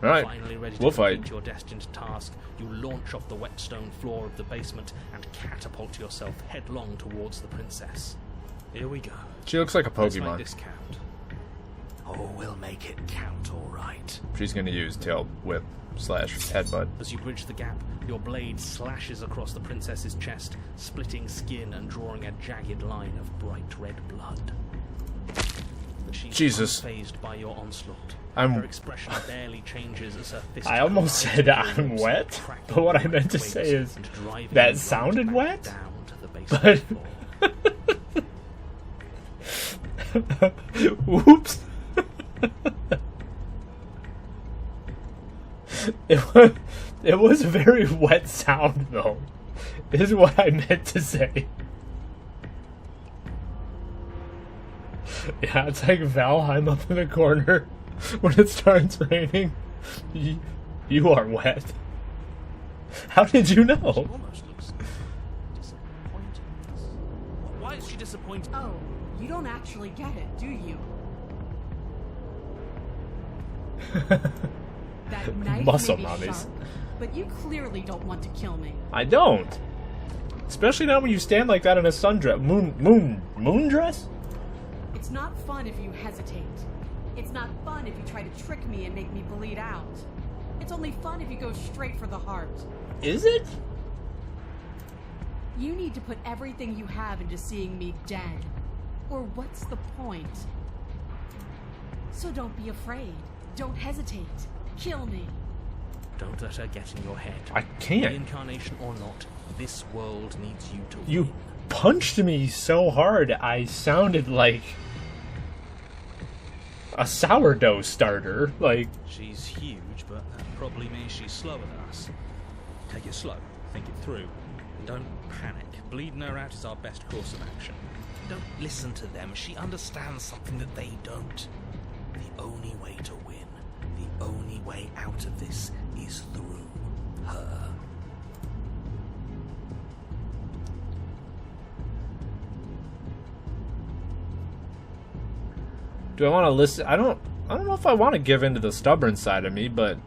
Speaker 1: Alright,
Speaker 2: Finally ready to
Speaker 1: we'll
Speaker 2: complete
Speaker 1: fight.
Speaker 2: your destined task, you launch off the wet stone floor of the basement and catapult yourself headlong towards the princess. Here we go.
Speaker 1: She looks like a
Speaker 2: Let's make
Speaker 1: Pokemon.
Speaker 2: this count.
Speaker 5: Oh, we'll make it count, all right.
Speaker 1: She's gonna use tail whip / headbutt.
Speaker 2: As you bridge the gap, your blade slashes across the princess's chest, splitting skin and drawing a jagged line of bright red blood. But she's
Speaker 1: Jesus.
Speaker 2: unfazed by your onslaught.
Speaker 1: I'm-
Speaker 2: Her expression barely changes as her fist.
Speaker 1: I almost said I'm wet, but what I meant to say is that sounded wet,
Speaker 2: down to the basement
Speaker 1: but
Speaker 2: floor.
Speaker 1: whoops. It was a very wet sound though. Is what I meant to say. Yeah, it's like Valheim up in the corner when it starts raining. You are wet. How did you know?
Speaker 4: Almost looks disappointed. Why is she disappointed?
Speaker 3: Oh, you don't actually get it, do you? That knife
Speaker 1: Muscle
Speaker 3: may be
Speaker 1: mommies.
Speaker 3: sharp, but you clearly don't want to kill me.
Speaker 1: I don't. Especially not when you stand like that in a sundress. Moon dress?
Speaker 3: It's not fun if you hesitate. It's not fun if you try to trick me and make me bleed out. It's only fun if you go straight for the heart.
Speaker 1: Is it?
Speaker 3: You need to put everything you have into seeing me dead. Or what's the point? So don't be afraid. Don't hesitate. Kill me.
Speaker 2: Don't let her get in your head.
Speaker 1: I can't.
Speaker 2: Reincarnation or not, this world needs you to
Speaker 1: You
Speaker 2: win.
Speaker 1: punched me so hard, I sounded like a sourdough starter. Like,
Speaker 4: She's huge, but that probably means she's slower than us. Take it slow, think it through, and don't panic. Bleeding her out is our best course of action.
Speaker 5: Don't listen to them. She understands something that they don't. The only way to win, the only way out of this is through her.
Speaker 1: do I want to listen? I don't know if I want to give in to the stubborn side of me, but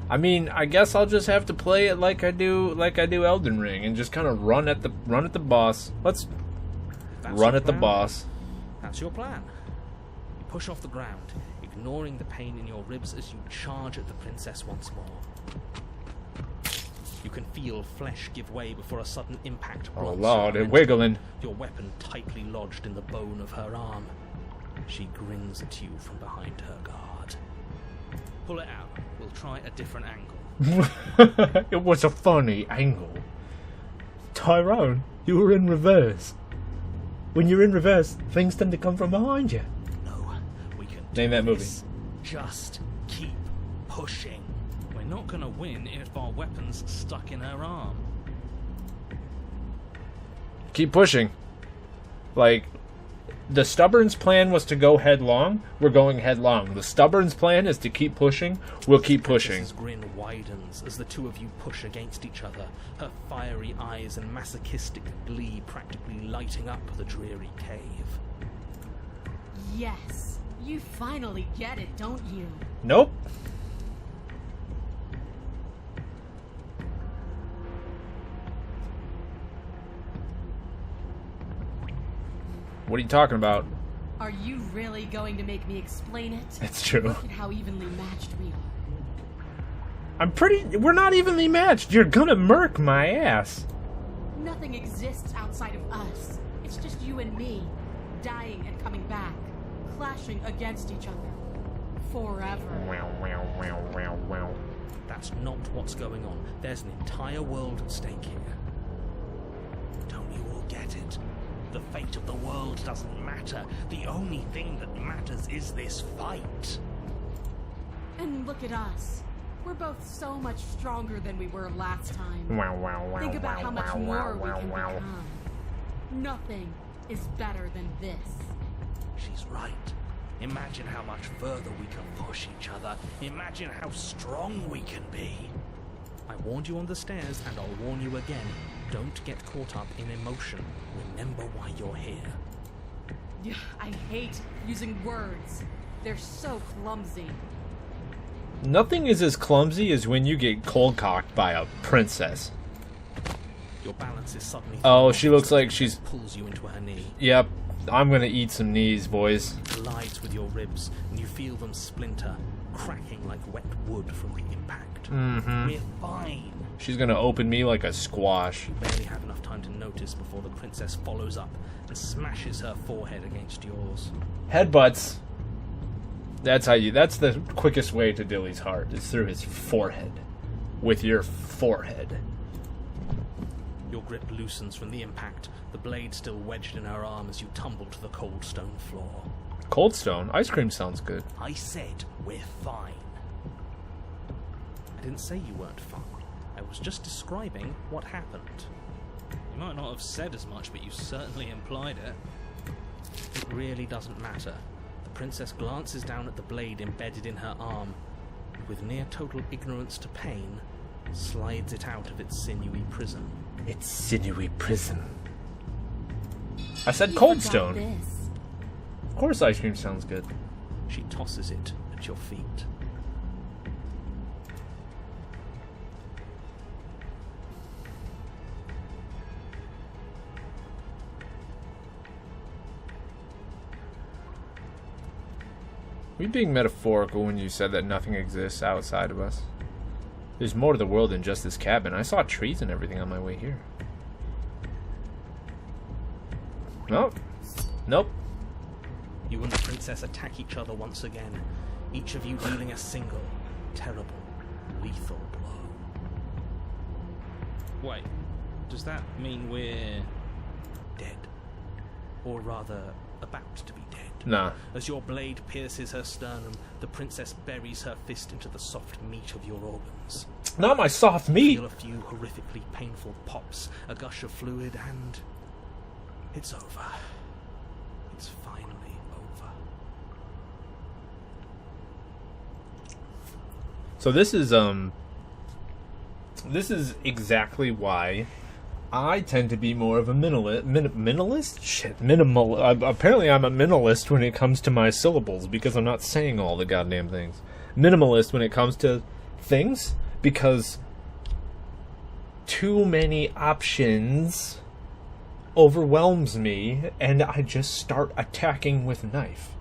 Speaker 1: I mean, I guess I'll just have to play it like I do Elden Ring and just kind of run at the boss. Let's
Speaker 2: If that's
Speaker 1: run
Speaker 2: your
Speaker 1: at the
Speaker 2: plan,
Speaker 1: boss.
Speaker 2: That's your plan. You push off the ground, ignoring the pain in your ribs as you charge at the princess once more. You can feel flesh give way before a sudden impact.
Speaker 1: Oh
Speaker 2: blocks
Speaker 1: lord,
Speaker 2: your
Speaker 1: it
Speaker 2: momentum,
Speaker 1: wiggling.
Speaker 2: Your weapon tightly lodged in the bone of her arm. She grins at you from behind her guard. Pull it out. We'll try a different angle.
Speaker 1: It was a funny angle. Tyrone, you were in reverse. When you're in reverse, things tend to come from behind you.
Speaker 2: No, we can
Speaker 1: Name that movie.
Speaker 5: Just keep pushing.
Speaker 2: We're not gonna win if our weapon's stuck in her arm.
Speaker 1: Keep pushing. Like, the Stubborn's plan was to go headlong. We're going headlong. The Stubborn's plan is to keep pushing. We'll keep pushing.
Speaker 2: Princess's grin widens as the two of you push against each other, her fiery eyes and masochistic glee practically lighting up the dreary cave.
Speaker 3: Yes. You finally get it, don't you?
Speaker 1: Nope. What are you talking about?
Speaker 3: Are you really going to make me explain it?
Speaker 1: It's true.
Speaker 3: Look at how evenly matched we are.
Speaker 1: We're not evenly matched. You're gonna murk my ass.
Speaker 3: Nothing exists outside of us. It's just you and me, dying and coming back, clashing against each other. Forever.
Speaker 2: That's not what's going on. There's an entire world at stake here.
Speaker 5: Don't you all get it? The fate of the world doesn't matter. The only thing that matters is this fight.
Speaker 3: And look at us. We're both so much stronger than we were last time. Think about how much more we can become. Nothing is better than this.
Speaker 5: She's right. Imagine how much further we can push each other. Imagine how strong we can be.
Speaker 2: I warned you on the stairs, and I'll warn you again. Don't get caught up in emotion. Remember why you're here.
Speaker 3: I hate using words. They're so clumsy.
Speaker 1: Nothing is as clumsy as when you get cold-cocked by a princess.
Speaker 2: Your balance is suddenly...
Speaker 1: Oh, she looks like she's...
Speaker 2: pulls you into her knee.
Speaker 1: Yep, I'm gonna eat some knees, boys.
Speaker 2: Collides with your ribs, and you feel them splinter, cracking like wet wood from the impact.
Speaker 5: We're fine.
Speaker 1: She's gonna open me like a squash.
Speaker 2: You barely have enough time to notice before the princess follows up and smashes her forehead against yours.
Speaker 1: Headbutts. That's the quickest way to Dilly's heart, is through his forehead. With your forehead.
Speaker 2: Your grip loosens from the impact, the blade still wedged in her arm as you tumble to the cold stone floor.
Speaker 1: Cold Stone? Ice cream sounds good.
Speaker 5: I said we're fine.
Speaker 2: I didn't say you weren't fine. I was just describing what happened. You might not have said as much, but you certainly implied it. It really doesn't matter. The princess glances down at the blade embedded in her arm, and with near total ignorance to pain, slides it out of its sinewy prison.
Speaker 1: It's sinewy prison. I said
Speaker 3: You
Speaker 1: Cold
Speaker 3: forgot
Speaker 1: Stone.
Speaker 3: this.
Speaker 1: Of course ice cream sounds good.
Speaker 2: She tosses it at your feet.
Speaker 1: Were you being metaphorical when you said that nothing exists outside of us? There's more to the world than just this cabin. I saw trees and everything on my way here. Nope. Nope.
Speaker 2: You and the princess attack each other once again, each of you dealing a single, terrible, lethal blow. Wait, does that mean we're dead? Or rather, about to be dead?
Speaker 1: Nah.
Speaker 2: As your blade pierces her sternum, the princess buries her fist into the soft meat of your organs.
Speaker 1: Not my soft meat!
Speaker 2: Feel a few horrifically painful pops, a gush of fluid, and it's over. It's finally over.
Speaker 1: So this is exactly why I tend to be more of a minimalist? Shit, minimal. Apparently I'm a minimalist when it comes to my syllables because I'm not saying all the goddamn things. Minimalist when it comes to things because too many options overwhelms me and I just start attacking with knife.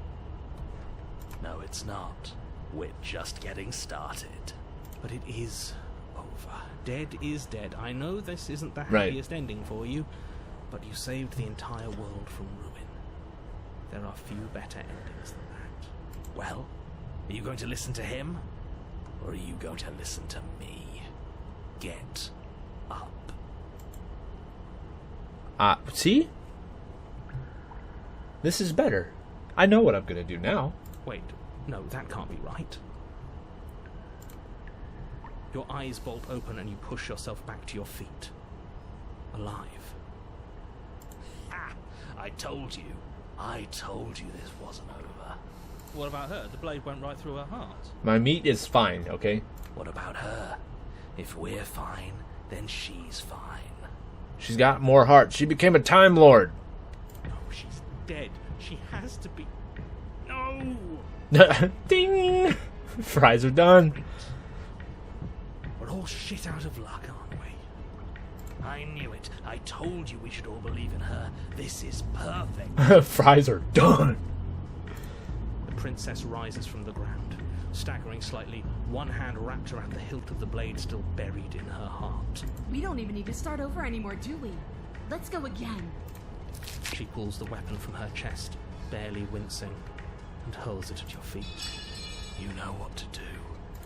Speaker 5: No, it's not. We're just getting started.
Speaker 2: But it is over. Dead is dead. I know this isn't the
Speaker 1: Right.
Speaker 2: happiest ending for you, but you saved the entire world from ruin. there are few better endings than that.
Speaker 5: Well, are you going to listen to him? Or are you going to listen to me? Get up.
Speaker 1: See? This is better. I know what I'm gonna do now.
Speaker 2: Wait, no, that can't be right. Your eyes bolt open and you push yourself back to your feet. Alive.
Speaker 5: Ah, I told you this wasn't over.
Speaker 2: What about her? The blade went right through her heart.
Speaker 1: My meat is fine, okay?
Speaker 5: What about her? If we're fine, then she's fine.
Speaker 1: She's got more heart. She became a Time Lord.
Speaker 2: No, she's dead. She has to be... No!
Speaker 1: Ding! Fries are done.
Speaker 5: We're all shit out of luck, aren't we? I knew it. I told you we should all believe in her. This is perfect.
Speaker 1: Fries are done.
Speaker 2: The princess rises from the ground, staggering slightly, one hand wrapped around the hilt of the blade still buried in her heart.
Speaker 3: We don't even need to start over anymore, do we? Let's go again.
Speaker 2: She pulls the weapon from her chest, barely wincing, and hurls it at your feet.
Speaker 5: You know what to do.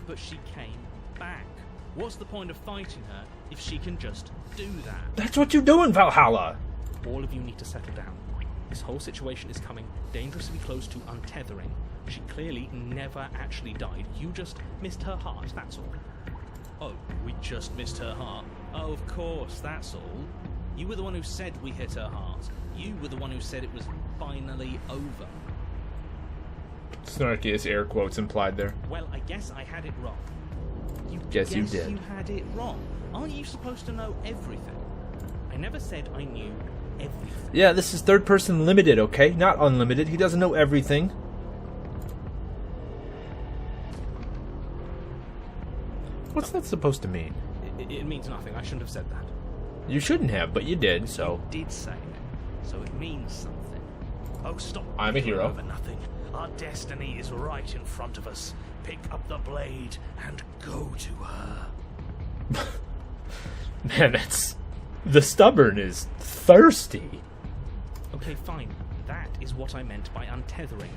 Speaker 2: But she came back. What's the point of fighting her if she can just do that?
Speaker 1: That's what you do in Valhalla.
Speaker 2: All of you need to settle down. This whole situation is coming dangerously close to untethering. She clearly never actually died. You just missed her heart, that's all. Oh, we just missed her heart. Oh, of course, that's all. You were the one who said we hit her heart. You were the one who said it was finally over.
Speaker 1: Snarkiest air quotes implied there.
Speaker 2: Well, I guess I had it wrong.
Speaker 1: Guess you did.
Speaker 2: You had it wrong. Aren't you supposed to know everything? I never said I knew everything.
Speaker 1: Yeah, this is third person limited, okay? Not unlimited. He doesn't know everything. What's that supposed to mean?
Speaker 2: It means nothing. I shouldn't have said that.
Speaker 1: You shouldn't have, but you did, so...
Speaker 2: You did say it, so it means something.
Speaker 5: Oh, stop.
Speaker 1: I'm a hero.
Speaker 5: Over nothing. Our destiny is right in front of us. Pick up the blade and go to her.
Speaker 1: Man, that's... The stubborn is thirsty.
Speaker 2: Okay, fine. That is what I meant by untethering.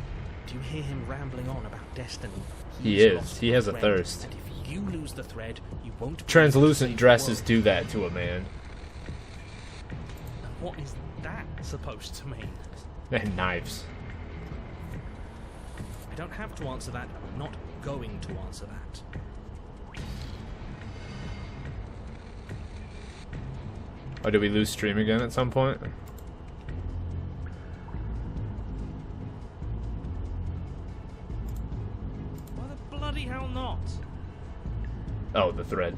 Speaker 2: Do you hear him rambling on about destiny?
Speaker 1: He
Speaker 2: He's
Speaker 1: is.
Speaker 2: lost
Speaker 1: He
Speaker 2: the
Speaker 1: has a
Speaker 2: thread,
Speaker 1: thirst.
Speaker 2: And if you lose the thread, you won't be
Speaker 1: Translucent
Speaker 2: able to save
Speaker 1: dresses
Speaker 2: the
Speaker 1: do
Speaker 2: world.
Speaker 1: that to a man.
Speaker 2: And what is that supposed to mean?
Speaker 1: And knives.
Speaker 2: I don't have to answer that. I'm not going to answer that.
Speaker 1: Oh, did we lose stream again at some point?
Speaker 2: Why the bloody hell not?
Speaker 1: Oh, the thread.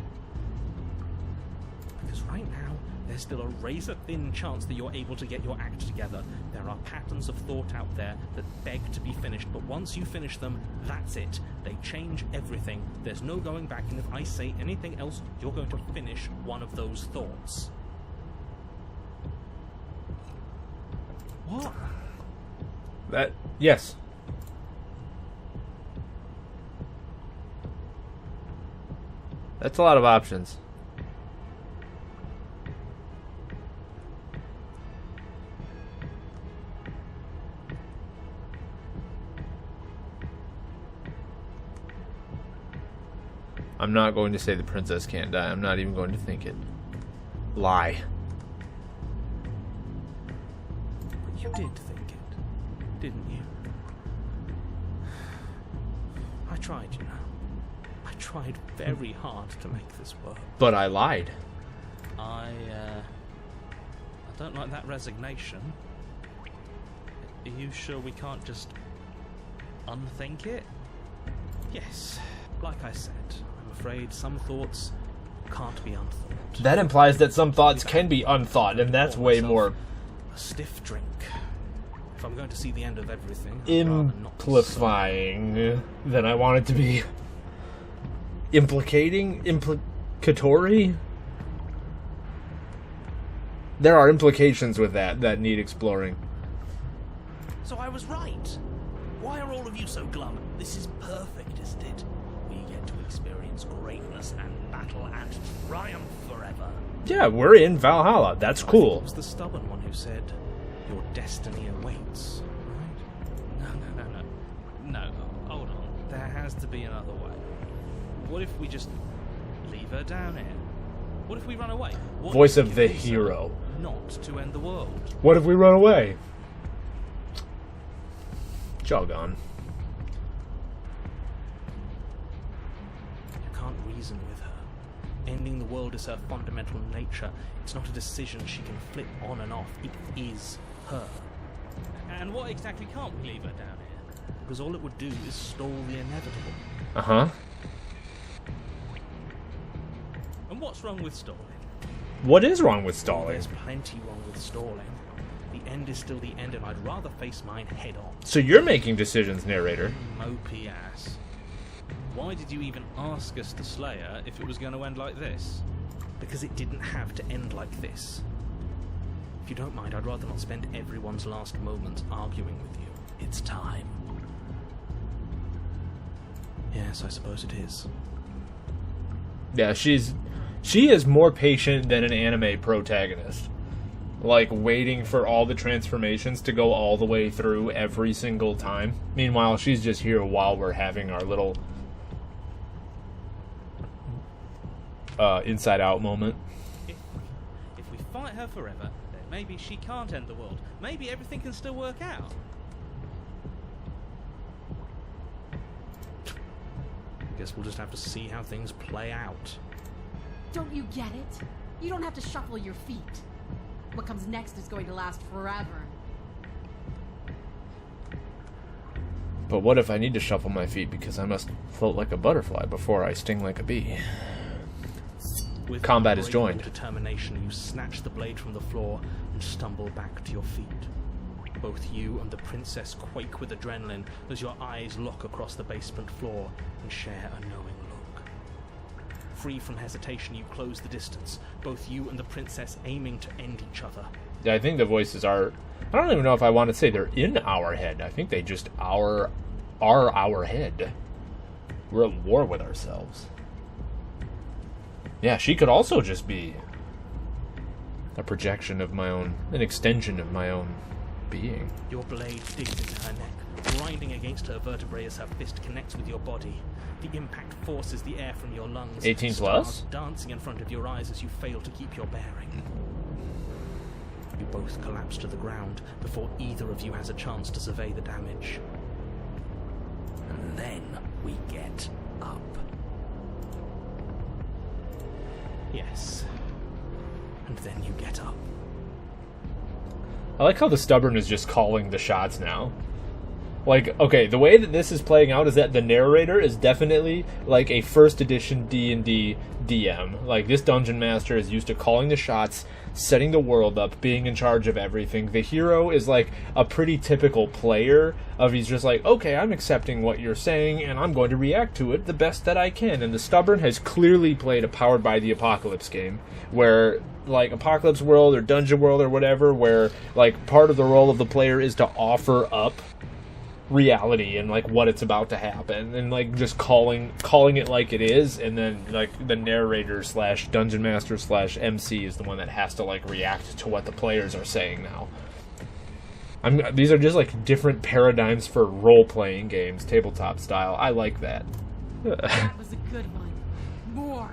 Speaker 2: Because right now, there's still a razor-thin chance that you're able to get your act together. There are patterns of thought out there that beg to be finished, but once you finish them, that's it. They change everything. There's no going back, and if I say anything else, you're going to finish one of those thoughts. What?
Speaker 1: That... Yes. That's a lot of options. I'm not going to say the princess can't die. I'm not even going to think it. Lie.
Speaker 2: But you did think it, didn't you? I tried, you know. I tried very hard to make this work.
Speaker 1: But I lied.
Speaker 2: I don't like that resignation. Are you sure we can't just unthink it? Yes. Like I said, I'm afraid some thoughts can't be unthought.
Speaker 1: That implies that some thoughts can be unthought, and that's way more
Speaker 2: a stiff drink. If I'm going to see the end of everything, I'd rather not.
Speaker 1: implifying than I want it to be. Implicating? Implicatory? There are implications with that need exploring.
Speaker 5: So I was right. Why are all of you so glum? This is perfect, isn't it? We get to experience greatness and battle and triumph forever.
Speaker 1: Yeah, we're in Valhalla. That's
Speaker 2: I think
Speaker 1: cool.
Speaker 2: it was the stubborn one who said, "Your destiny awaits," right? No, hold on. There has to be another way. What if we just leave her down here? What if we run away? What
Speaker 1: Voice
Speaker 2: if
Speaker 1: of
Speaker 2: we
Speaker 1: the
Speaker 2: convince her
Speaker 1: hero.
Speaker 2: not to end the world.
Speaker 1: What if we run away? Joggone.
Speaker 2: You can't reason with her. Ending the world is her fundamental nature. It's not a decision she can flip on and off. It is her. And what exactly can't we leave her down here? Because all it would do is stall the inevitable.
Speaker 1: Uh-huh.
Speaker 2: And what's wrong with stalling?
Speaker 1: What is wrong with
Speaker 2: Oh,
Speaker 1: stalling?
Speaker 2: there's plenty wrong with stalling. The end is still the end, and I'd rather face mine head on.
Speaker 1: So you're making decisions, narrator.
Speaker 2: Mopey ass. Why did you even ask us to slay her if it was going to end like this? Because it didn't have to end like this. If you don't mind, I'd rather not spend everyone's last moments arguing with you.
Speaker 5: It's time.
Speaker 2: Yes, I suppose it is.
Speaker 1: Yeah, she is more patient than an anime protagonist. Like, waiting for all the transformations to go all the way through every single time. Meanwhile, she's just here while we're having our little inside out moment.
Speaker 2: If we fight her forever, then maybe she can't end the world. Maybe everything can still work out. Guess we'll just have to see how things play out.
Speaker 3: Don't you get it? You don't have to shuffle your feet. What comes next is going to last forever.
Speaker 1: But what if I need to shuffle my feet because I must float like a butterfly before I sting like a bee?
Speaker 2: With
Speaker 1: Combat is
Speaker 2: unbreakable
Speaker 1: joined.
Speaker 2: Determination, you snatch the blade from the floor and stumble back to your feet. Both you and the princess quake with adrenaline as your eyes lock across the basement floor and share a knowing look. Free from hesitation, you close the distance, both you and the princess aiming to end each other.
Speaker 1: Yeah, I think the voices are... I don't even know if I want to say they're in our head. I think they just are our head. We're at war with ourselves. Yeah, she could also just be a projection of my own... an extension of my own being.
Speaker 2: Your blade digs into her neck, grinding against her vertebrae as her fist connects with your body. The impact forces the air from your lungs.
Speaker 1: 18 plus?
Speaker 2: Stars dancing in front of your eyes as you fail to keep your bearing. You both collapse to the ground before either of you has a chance to survey the damage.
Speaker 5: And then we get up.
Speaker 2: Yes. And then you get up.
Speaker 1: I like how the stubborn is just calling the shots now. Like, okay, the way that this is playing out is that the narrator is definitely like a first edition D&D DM. Like, this dungeon master is used to calling the shots, setting the world up, being in charge of everything. The hero is like a pretty typical player of he's just like, okay, I'm accepting what you're saying and I'm going to react to it the best that I can. And the stubborn has clearly played a Powered by the Apocalypse game where like Apocalypse World or Dungeon World or whatever, where like part of the role of the player is to offer up reality and like what it's about to happen and like just calling it like it is, and then like the narrator / dungeon master / MC is the one that has to like react to what the players are saying now. These are just like different paradigms for role-playing games, tabletop style. I like that.
Speaker 3: That was a good one. More.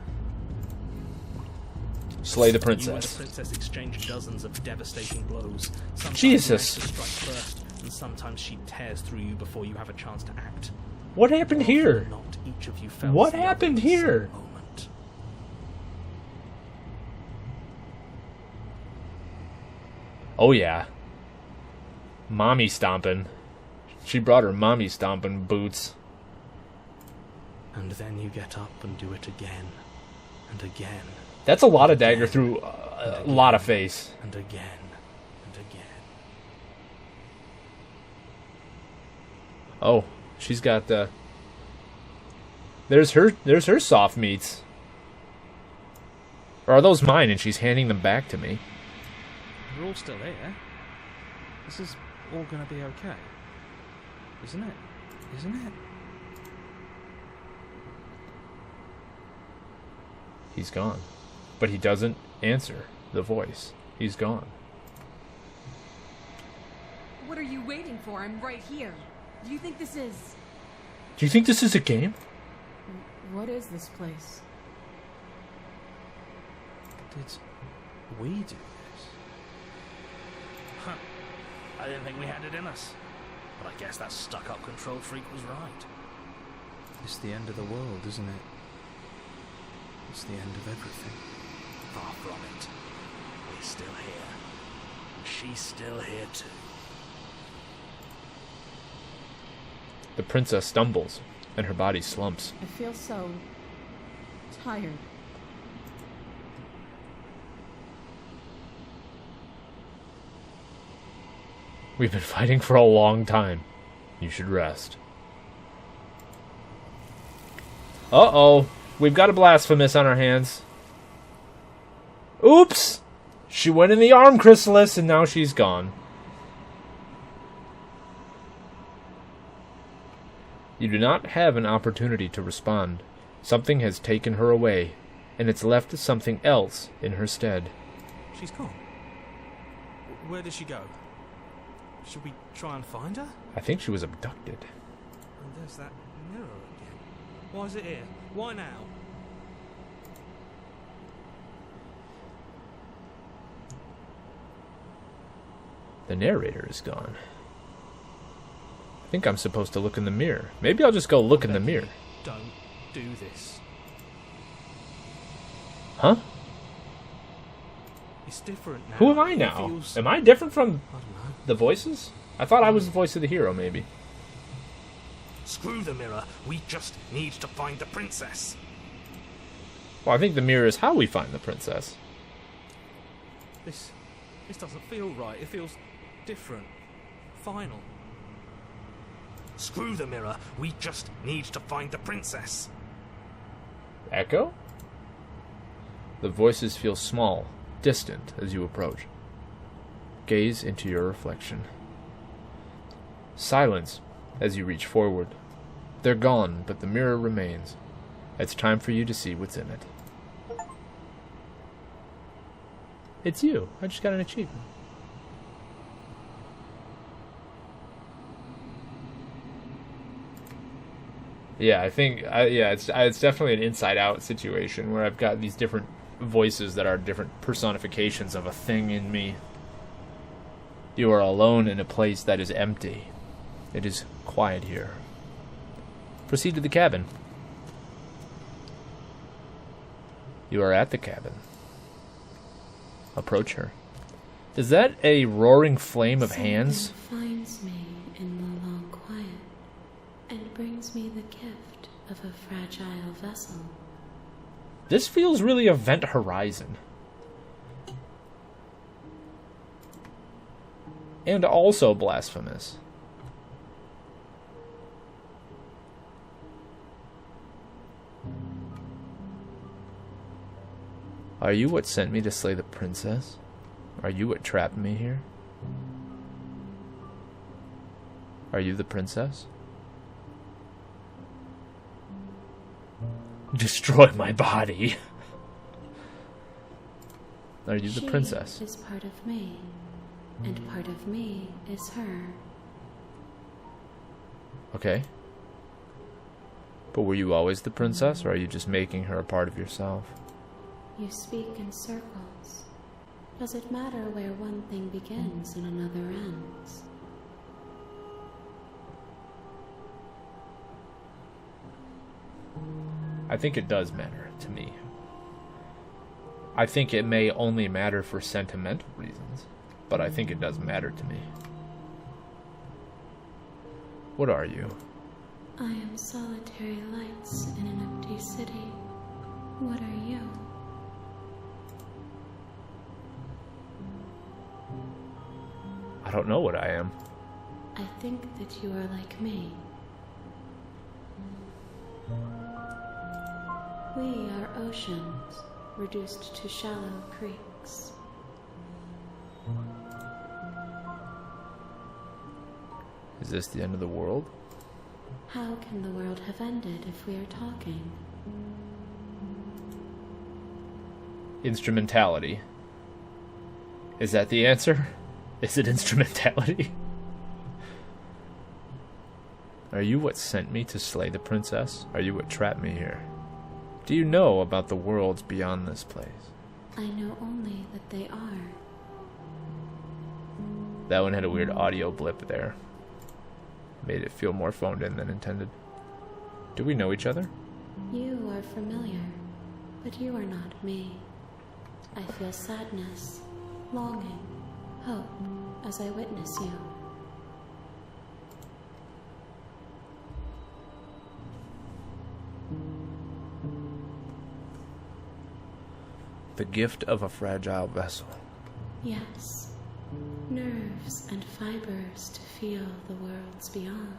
Speaker 1: Slay the
Speaker 2: You and the
Speaker 1: princess.
Speaker 2: princess exchange dozens of devastating blows. Sometimes
Speaker 1: Jesus.
Speaker 2: you manage to strike first, and sometimes she tears through you before you have a chance to act.
Speaker 1: What happened here?
Speaker 2: Not each of you felt
Speaker 1: What
Speaker 2: the
Speaker 1: happened
Speaker 2: other in the same
Speaker 1: here?
Speaker 2: moment.
Speaker 1: Oh yeah. Mommy stomping. She brought her mommy stomping boots.
Speaker 2: And then you get up and do it again, and again,
Speaker 1: That's a lot of dagger through a lot of face.
Speaker 2: and again, and again.
Speaker 1: Oh, she's got the... There's her soft meats. Or are those mine and she's handing them back to me?
Speaker 2: We're all still here. This is all gonna be okay. Isn't it? Isn't it?
Speaker 1: He's gone. But he doesn't answer the voice. He's gone.
Speaker 3: What are you waiting for? I'm right here. Do you think this is...
Speaker 1: Do you think this is a game?
Speaker 3: What is this place?
Speaker 2: Did we do this?
Speaker 5: Huh. I didn't think we had it in us. But I guess that stuck-up control freak was right.
Speaker 2: It's the end of the world, isn't it? It's the end of everything.
Speaker 5: Far from it. We're still here. And she's still here too.
Speaker 1: The princess stumbles, and her body slumps.
Speaker 3: I feel so tired.
Speaker 1: We've been fighting for a long time. You should rest. Uh-oh. We've got a blasphemous on our hands. Oops! She went in the arm chrysalis, and now she's gone. You do not have an opportunity to respond. Something has taken her away, and it's left something else in her stead.
Speaker 2: She's gone. Where did she go? Should we try and find her?
Speaker 1: I think she was abducted.
Speaker 2: And there's that mirror again. Why is it here? Why now?
Speaker 1: The narrator is gone. I think I'm supposed to look in the mirror. Maybe I'll just go look in the mirror.
Speaker 2: Don't do this.
Speaker 1: Huh?
Speaker 2: It's different now.
Speaker 1: Who am I
Speaker 2: It
Speaker 1: now?
Speaker 2: feels-
Speaker 1: Am I different from
Speaker 2: I don't know.
Speaker 1: the voices? I thought I was the voice of the hero, maybe.
Speaker 5: Screw the mirror. We just need to find the princess.
Speaker 1: Well, I think the mirror is how we find the princess.
Speaker 2: This doesn't feel right. It feels different. Final.
Speaker 5: Screw the mirror. We just need to find the princess.
Speaker 1: Echo? The voices feel small, distant as you approach. Gaze into your reflection. Silence as you reach forward. They're gone, but the mirror remains. It's time for you to see what's in it. It's you. I just got an achievement. Yeah, I think it's definitely an inside-out situation where I've got these different voices that are different personifications of a thing in me. You are alone in a place that is empty. It is quiet here. Proceed to the cabin. You are at the cabin. Approach her. Is that a roaring flame of hands?
Speaker 6: Something finds me in the long quiet and brings me the gift of a fragile vessel.
Speaker 1: This feels really Event Horizon. And also blasphemous. Are you what sent me to slay the princess? Are you what trapped me here? Are you the princess? Destroy my body. Are you the princess?
Speaker 6: She is part of me, and part of me is her.
Speaker 1: Okay. But were you always the princess, or are you just making her a part of yourself?
Speaker 6: You speak in circles. Does it matter where one thing begins and another ends?
Speaker 1: I think it does matter to me. I think it may only matter for sentimental reasons, but I think it does matter to me. What are you?
Speaker 6: I am solitary lights in an empty city. What are you?
Speaker 1: I don't know what I am.
Speaker 6: I think that you are like me. We are oceans, reduced to shallow creeks.
Speaker 1: Is this the end of the world?
Speaker 6: How can the world have ended if we are talking?
Speaker 1: Instrumentality. Is that the answer? Is it instrumentality? Are you what sent me to slay the princess? Are you what trapped me here? Do you know about the worlds beyond this place?
Speaker 6: I know only that they are.
Speaker 1: That one had a weird audio blip there. Made it feel more phoned in than intended. Do we know each other?
Speaker 6: You are familiar, but you are not me. I feel sadness, longing, hope as I witness you.
Speaker 1: The gift of a fragile vessel.
Speaker 6: Yes, nerves and fibers to feel the worlds beyond,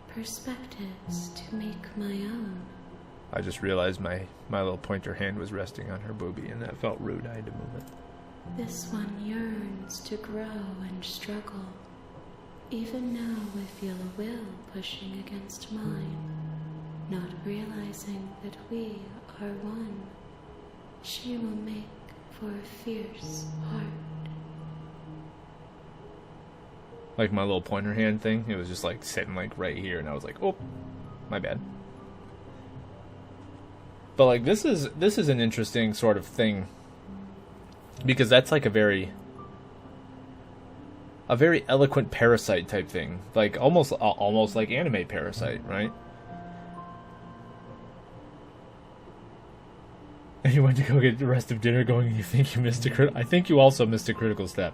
Speaker 6: perspectives to make my own.
Speaker 1: I just realized my little pointer hand was resting on her boobie, and that felt rude. I had to move it.
Speaker 6: This one yearns to grow and struggle. Even now I feel a will pushing against mine, not realizing that we are one. She will make for a fierce heart.
Speaker 1: Like my little pointer hand thing, it was just like sitting like right here, and I was like, oh, my bad. But like this is an interesting sort of thing, because that's like a very eloquent Parasite type thing, like almost like anime Parasite, right? And you went to go get the rest of dinner going, and you think you missed I think you also missed a critical step.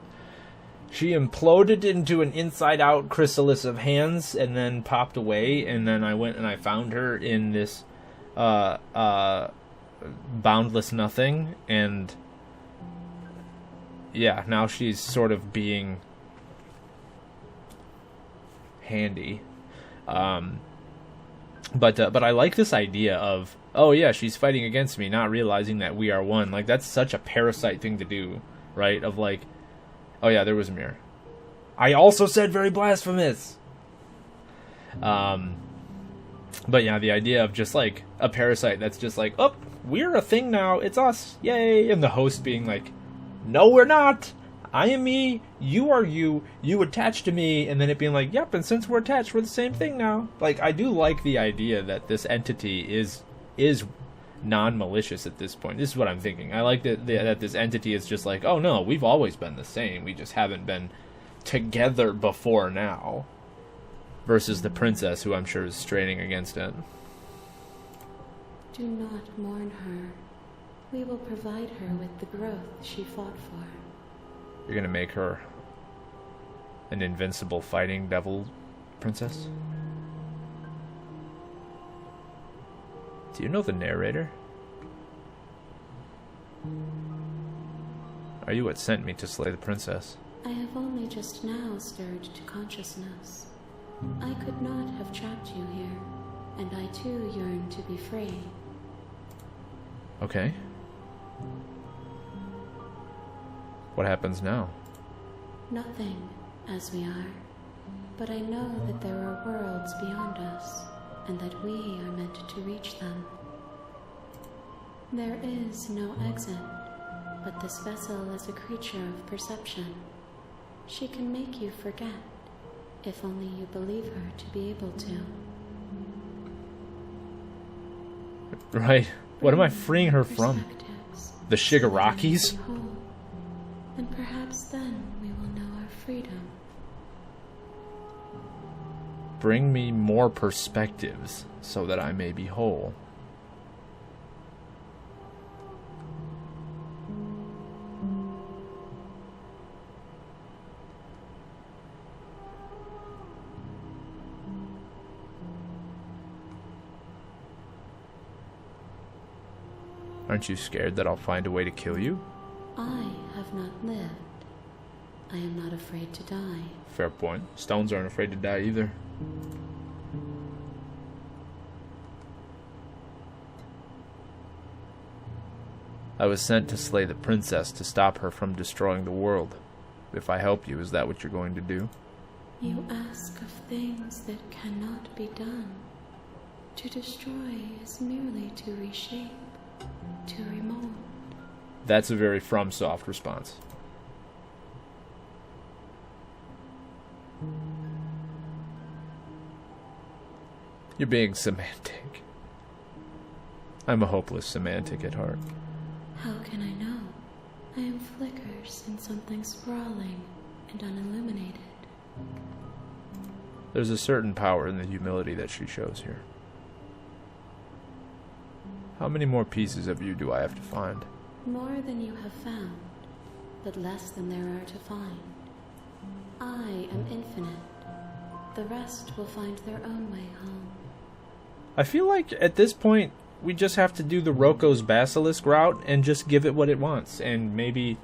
Speaker 1: She imploded into an inside-out chrysalis of hands and then popped away, and then I went and I found her in this boundless nothing, and yeah, now she's sort of being handy. But I like this idea of, oh yeah, she's fighting against me, not realizing that we are one. Like, that's such a Parasite thing to do, right? Of like, oh yeah, there was a mirror. I also said very blasphemous. But yeah, the idea of just like a Parasite that's just like, oh, we're a thing now, it's us, yay, and the host being like, no, we're not. I am me, you are you attach to me, and then it being like, yep, and since we're attached, we're the same thing now. Like, I do like the idea that this entity is non-malicious at this point. This is what I'm thinking. I like that this entity is just like, oh no, we've always been the same, we just haven't been together before now. Versus the princess, who I'm sure is straining against it.
Speaker 6: Do not mourn her. We will provide her with the growth she fought for.
Speaker 1: You're gonna make her an invincible fighting devil princess? Do you know the narrator? Are you what sent me to slay the princess?
Speaker 6: I have only just now stirred to consciousness. I could not have trapped you here, and I too yearn to be free.
Speaker 1: Okay. What happens now?
Speaker 6: Nothing, as we are. But I know that there are worlds beyond us, and that we are meant to reach them. There is no exit, but this vessel is a creature of perception. She can make you forget, if only you believe her to be able to.
Speaker 1: Right. What am I freeing her from? The Shigarakis?
Speaker 6: And perhaps then we will know our freedom.
Speaker 1: Bring me more perspectives so that I may be whole. Aren't you scared that I'll find a way to kill you?
Speaker 6: I have not lived. I am not afraid to die.
Speaker 1: Fair point. Stones aren't afraid to die either. I was sent to slay the princess to stop her from destroying the world. If I help you, is that what you're going to do?
Speaker 6: You ask of things that cannot be done. To destroy is merely to reshape, to remold.
Speaker 1: That's a very FromSoft response. You're being semantic. I'm a hopeless semantic at heart.
Speaker 6: How can I know? I am flickers in something sprawling and unilluminated.
Speaker 1: There's a certain power in the humility that she shows here. How many more pieces of you do I have to find?
Speaker 6: More than you have found, but less than there are to find. I am infinite. The rest will find their own way home.
Speaker 1: I feel like at this point, we just have to do the Roko's Basilisk route and just give it what it wants. And maybe,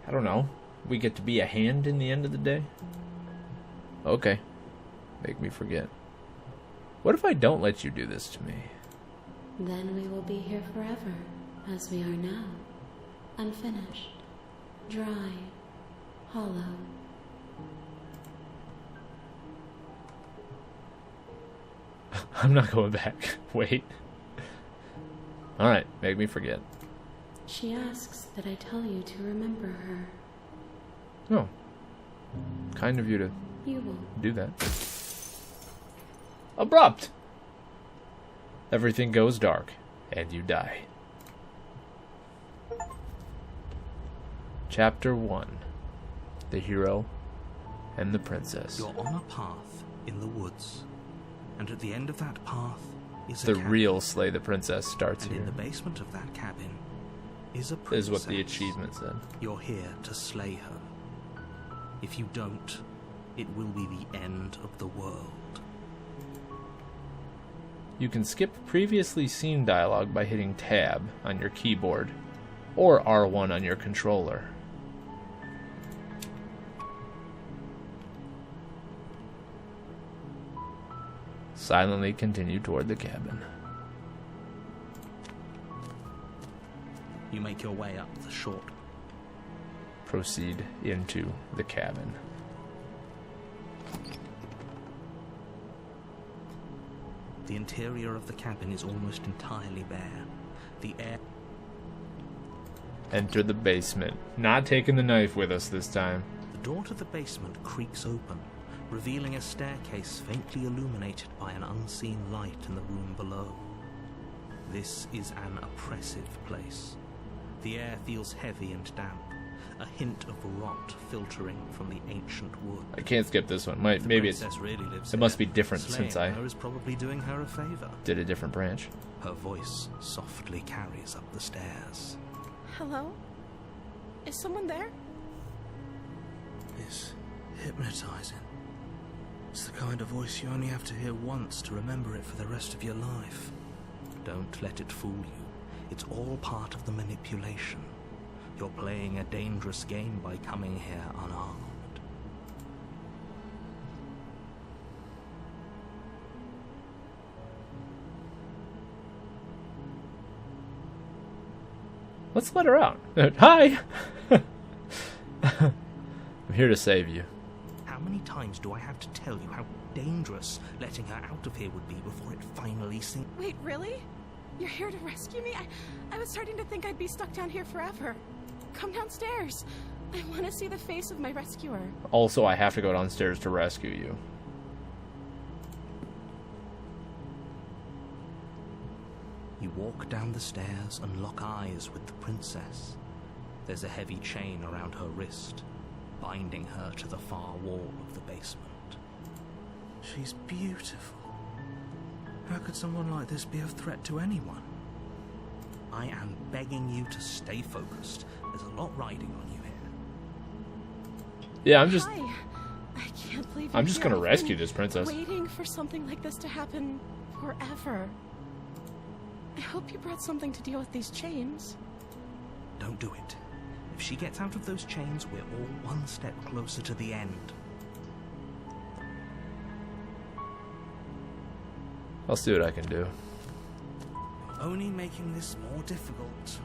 Speaker 1: I don't know, we get to be a hand in the end of the day? Okay. Make me forget. What if I don't let you do this to me?
Speaker 6: Then we will be here forever, as we are now. Unfinished, dry, hollow.
Speaker 1: I'm not going back. Wait. Alright, make me forget.
Speaker 6: She asks that I tell you to remember her.
Speaker 1: Oh. Kind of you to
Speaker 6: You will.
Speaker 1: do that. Abrupt! Everything goes dark, and you die. Chapter 1. The Hero and the Princess.
Speaker 2: You're on a path in the woods, and at the end of that path is a
Speaker 1: The
Speaker 2: cabin.
Speaker 1: real Slay the Princess starts
Speaker 2: And
Speaker 1: here.
Speaker 2: in the basement of that cabin is a princess.
Speaker 1: Is what the achievement said.
Speaker 2: You're here to slay her. If you don't, it will be the end of the world.
Speaker 1: You can skip previously seen dialogue by hitting Tab on your keyboard, or R1 on your controller. Silently continue toward the cabin.
Speaker 2: You make your way up the short.
Speaker 1: Proceed into the cabin.
Speaker 2: The interior of the cabin is almost entirely bare. The air...
Speaker 1: Enter the basement. Not taking the knife with us this time.
Speaker 2: The door to the basement creaks open, revealing a staircase faintly illuminated by an unseen light in the room below. This is an oppressive place. The air feels heavy and damp, a hint of rot filtering from the ancient wood.
Speaker 1: I can't skip this one.
Speaker 2: The
Speaker 1: Maybe it's,
Speaker 2: princess really lives
Speaker 1: it must
Speaker 2: here.
Speaker 1: be different
Speaker 2: Slaying
Speaker 1: since I
Speaker 2: her is probably doing her a favor.
Speaker 1: did a different branch.
Speaker 2: Her voice softly carries up the stairs.
Speaker 7: Hello? Is someone there?
Speaker 2: It's hypnotizing. It's the kind of voice you only have to hear once to remember it for the rest of your life. Don't let it fool you. It's all part of the manipulation. You're playing a dangerous game by coming here unarmed.
Speaker 1: Let's let her out. Hi! I'm here to save you.
Speaker 2: How many times do I have to tell you how dangerous letting her out of here would be before it finally sinks?
Speaker 7: Wait, really? You're here to rescue me? I was starting to think I'd be stuck down here forever. Come downstairs. I want to see the face of my rescuer.
Speaker 1: Also, I have to go downstairs to rescue you.
Speaker 2: You walk down the stairs and lock eyes with the princess. There's a heavy chain around her wrist, binding her to the far wall of the basement. She's beautiful. How could someone like this be a threat to anyone? I am begging you to stay focused. There's a lot riding on you here.
Speaker 1: Yeah, I'm just
Speaker 7: Hi. I can't believe
Speaker 1: I'm
Speaker 7: you're
Speaker 1: just
Speaker 7: here.
Speaker 1: gonna
Speaker 7: I've
Speaker 1: rescue
Speaker 7: been
Speaker 1: this princess.
Speaker 7: Waiting for something like this to happen forever. I hope you brought something to deal with these chains.
Speaker 2: Don't do it. If she gets out of those chains, we're all one step closer to the end.
Speaker 1: I'll see what I can do.
Speaker 2: Only making this more difficult.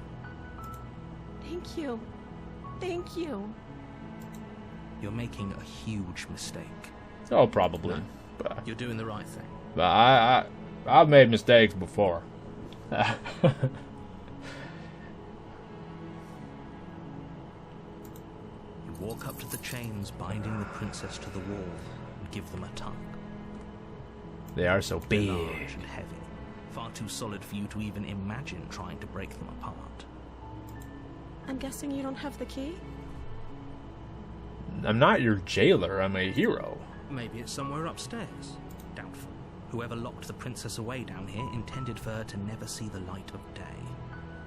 Speaker 7: Thank you. Thank you.
Speaker 2: You're making a huge mistake.
Speaker 1: Oh, probably. But
Speaker 2: You're doing the right thing.
Speaker 1: I've made mistakes before.
Speaker 2: You walk up to the chains binding the princess to the wall and give them a tug.
Speaker 1: They are so
Speaker 2: They're
Speaker 1: big.
Speaker 2: large and heavy, far too solid for you to even imagine trying to break them apart.
Speaker 7: I'm guessing you don't have the key?
Speaker 1: I'm not your jailer, I'm a hero.
Speaker 2: Maybe it's somewhere upstairs. Doubtful. Whoever locked the princess away down here intended for her to never see the light of day.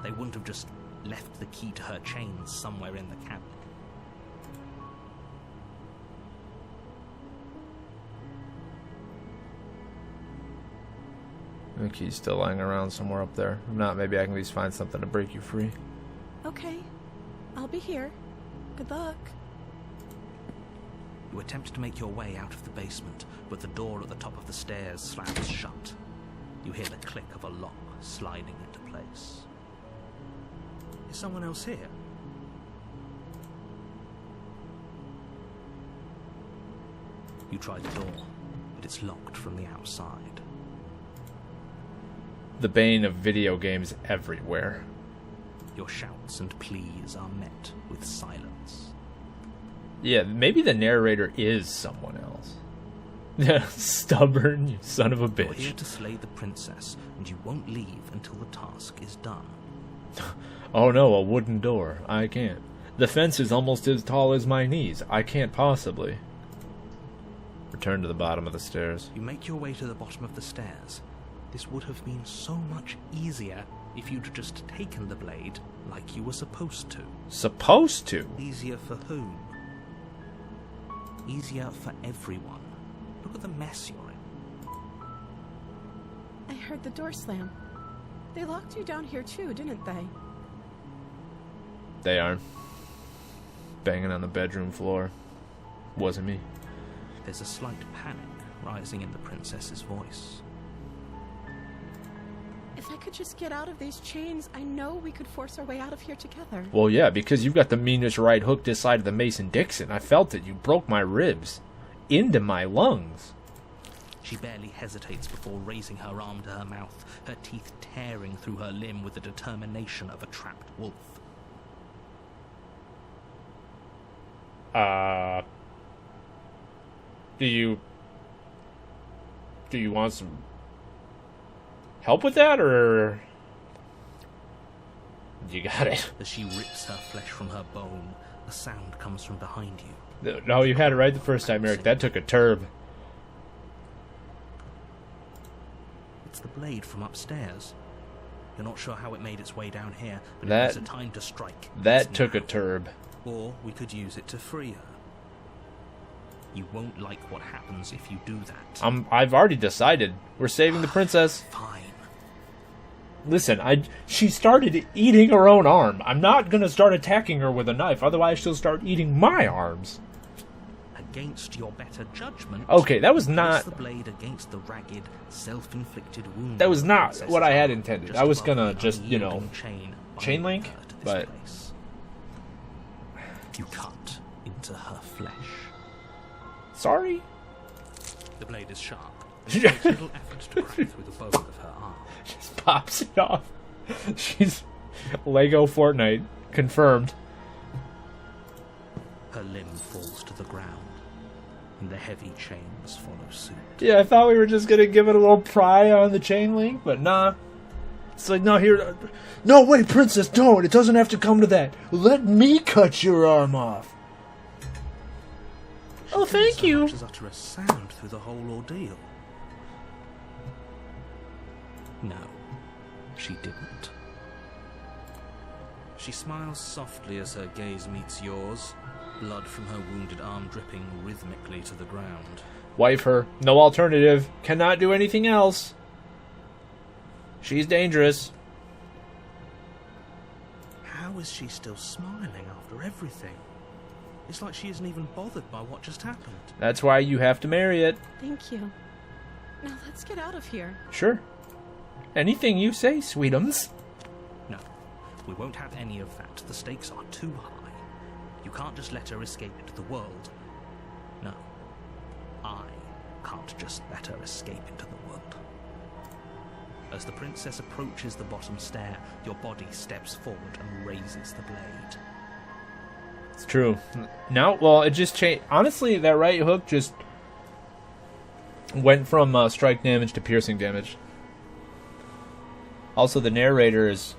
Speaker 2: They wouldn't have just left the key to her chains somewhere in the cabin.
Speaker 1: The key's still lying around somewhere up there. If not, maybe I can at least find something to break you free.
Speaker 7: Okay. I'll be here. Good luck.
Speaker 2: You attempt to make your way out of the basement, but the door at the top of the stairs slams shut. You hear the click of a lock sliding into place. Is someone else here? You try the door, but it's locked from the outside.
Speaker 1: The bane of video games everywhere.
Speaker 2: Your shouts and pleas are met with silence.
Speaker 1: Yeah, maybe the narrator is someone else. Stubborn, you son of a
Speaker 2: You're here
Speaker 1: bitch.
Speaker 2: to slay the princess, and you won't leave until the task is done.
Speaker 1: Oh no, a wooden door. I can't. The fence is almost as tall as my knees. I can't possibly. Return to the bottom of the stairs.
Speaker 2: You make your way to the bottom of the stairs. This would have been so much easier if you'd just taken the blade like you were supposed to.
Speaker 1: Supposed to?
Speaker 2: Easier for whom? Easier for everyone. Look at the mess you're in.
Speaker 7: I heard the door slam. They locked you down here too, didn't they?
Speaker 1: They are. Banging on the bedroom floor. Wasn't me.
Speaker 2: There's a slight panic rising in the princess's voice.
Speaker 7: If I could just get out of these chains, I know we could force our way out of here together.
Speaker 1: Well, yeah, because you've got the meanest right hook this side of the Mason-Dixon. I felt it. You broke my ribs. Into my lungs.
Speaker 2: She barely hesitates before raising her arm to her mouth, her teeth tearing through her limb with the determination of a trapped wolf.
Speaker 1: Do you want some help with that, or you got it?
Speaker 2: As she rips her flesh from her bone, a sound comes from behind you.
Speaker 1: No, you had it right the first time, Eric. That took a turb.
Speaker 2: It's the blade from upstairs. You're not sure how it made its way down here, but
Speaker 1: That-
Speaker 2: if there's a time to strike,
Speaker 1: That
Speaker 2: it's
Speaker 1: took a
Speaker 2: now.
Speaker 1: turb.
Speaker 2: Or we could use it to free her. You won't like what happens if you do that.
Speaker 1: I've already decided. We're saving the princess.
Speaker 2: Fine.
Speaker 1: Listen, she started eating her own arm. I'm not gonna start attacking her with a knife, otherwise she'll start eating my arms.
Speaker 2: Against your better judgment.
Speaker 1: Okay, that was
Speaker 2: place
Speaker 1: not.
Speaker 2: the blade against the ragged, self-inflicted wound.
Speaker 1: That was
Speaker 2: of the
Speaker 1: not
Speaker 2: princess's
Speaker 1: what I had
Speaker 2: arm,
Speaker 1: intended.
Speaker 2: just
Speaker 1: I was
Speaker 2: above
Speaker 1: gonna
Speaker 2: the
Speaker 1: just,
Speaker 2: unyielding
Speaker 1: chain
Speaker 2: binding
Speaker 1: link,
Speaker 2: her to this
Speaker 1: but
Speaker 2: place. You cut into her flesh.
Speaker 1: sorry.
Speaker 2: The blade is sharp. It takes little effort to crack through the bone of her arm.
Speaker 1: Just pops it off. She's Lego Fortnite confirmed.
Speaker 2: Her limb falls to the ground, and the heavy chains follow suit.
Speaker 1: Yeah, I thought we were just gonna give it a little pry on the chain link, but nah. It's like, no, here. No, wait, princess, don't. It doesn't have to come to that. Let me cut your arm off. Oh,
Speaker 2: She didn't
Speaker 1: thank
Speaker 2: so
Speaker 1: you.
Speaker 2: much as utter a sound through the whole ordeal. No, she didn't. She smiles softly as her gaze meets yours, blood from her wounded arm dripping rhythmically to the ground.
Speaker 1: Wife her. No alternative. Cannot do anything else. She's dangerous.
Speaker 2: How is she still smiling after everything? It's like she isn't even bothered by what just happened.
Speaker 1: That's why you have to marry it.
Speaker 7: Thank you. Now let's get out of here.
Speaker 1: Sure. Anything you say, sweetums.
Speaker 2: No, we won't have any of that. The stakes are too high. You can't just let her escape into the world. No, I can't just let her escape into the world. As the princess approaches the bottom stair, your body steps forward and raises the blade.
Speaker 1: It's true. Now, well, it just changed. Honestly, that right hook just Went from strike damage to piercing damage. Also, the narrator is...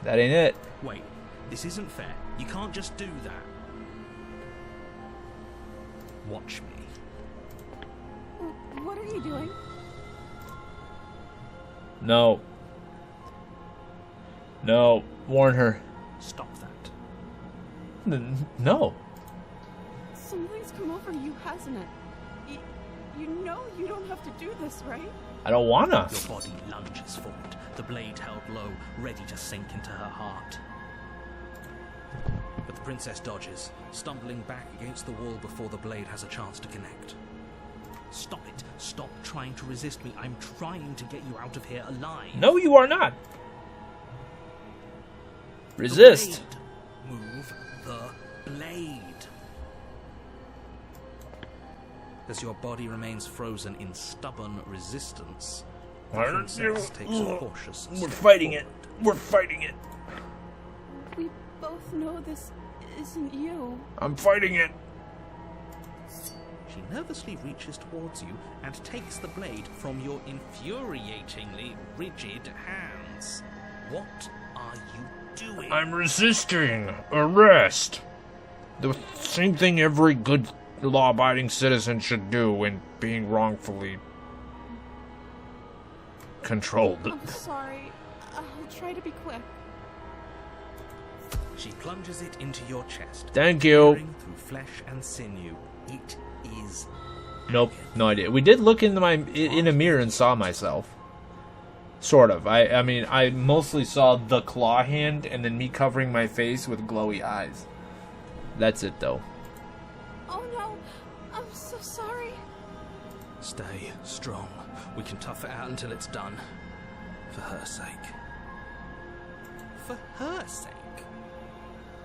Speaker 1: That ain't it.
Speaker 2: Wait, this isn't fair. You can't just do that. Watch me.
Speaker 7: What are you doing?
Speaker 1: No. No. Warn her.
Speaker 2: Stop that.
Speaker 1: No.
Speaker 7: Something's come over you, hasn't it? You know you don't have to do this, right?
Speaker 1: I don't wanna.
Speaker 2: Your body lunges forward, the blade held low, ready to sink into her heart. But the princess dodges, stumbling back against the wall before the blade has a chance to connect. Stop it. Stop trying to resist me. I'm trying to get you out of here alive.
Speaker 1: No, you are not. Resist.
Speaker 2: The blade. Move the blade. As your body remains frozen in stubborn resistance, the princess takes a cautious step
Speaker 1: fighting
Speaker 2: forward.
Speaker 1: it. We're fighting it.
Speaker 7: We both know this isn't you.
Speaker 1: I'm fighting it.
Speaker 2: She nervously reaches towards you and takes the blade from your infuriatingly rigid hands. What are you doing?
Speaker 1: I'm resisting arrest. The same thing every good law-abiding citizen should do when being wrongfully controlled.
Speaker 7: I'm sorry. I'll try to be quick.
Speaker 2: She plunges it into your chest.
Speaker 1: Thank you.
Speaker 2: Peering through flesh and sinew. It is...
Speaker 1: Nope, no idea. We did look in a mirror and saw myself. Sort of. I mean, I mostly saw the claw hand and then me covering my face with glowy eyes. That's it, though.
Speaker 7: Oh no, I'm so sorry.
Speaker 2: Stay strong. We can tough it out until it's done. For her sake. For her sake?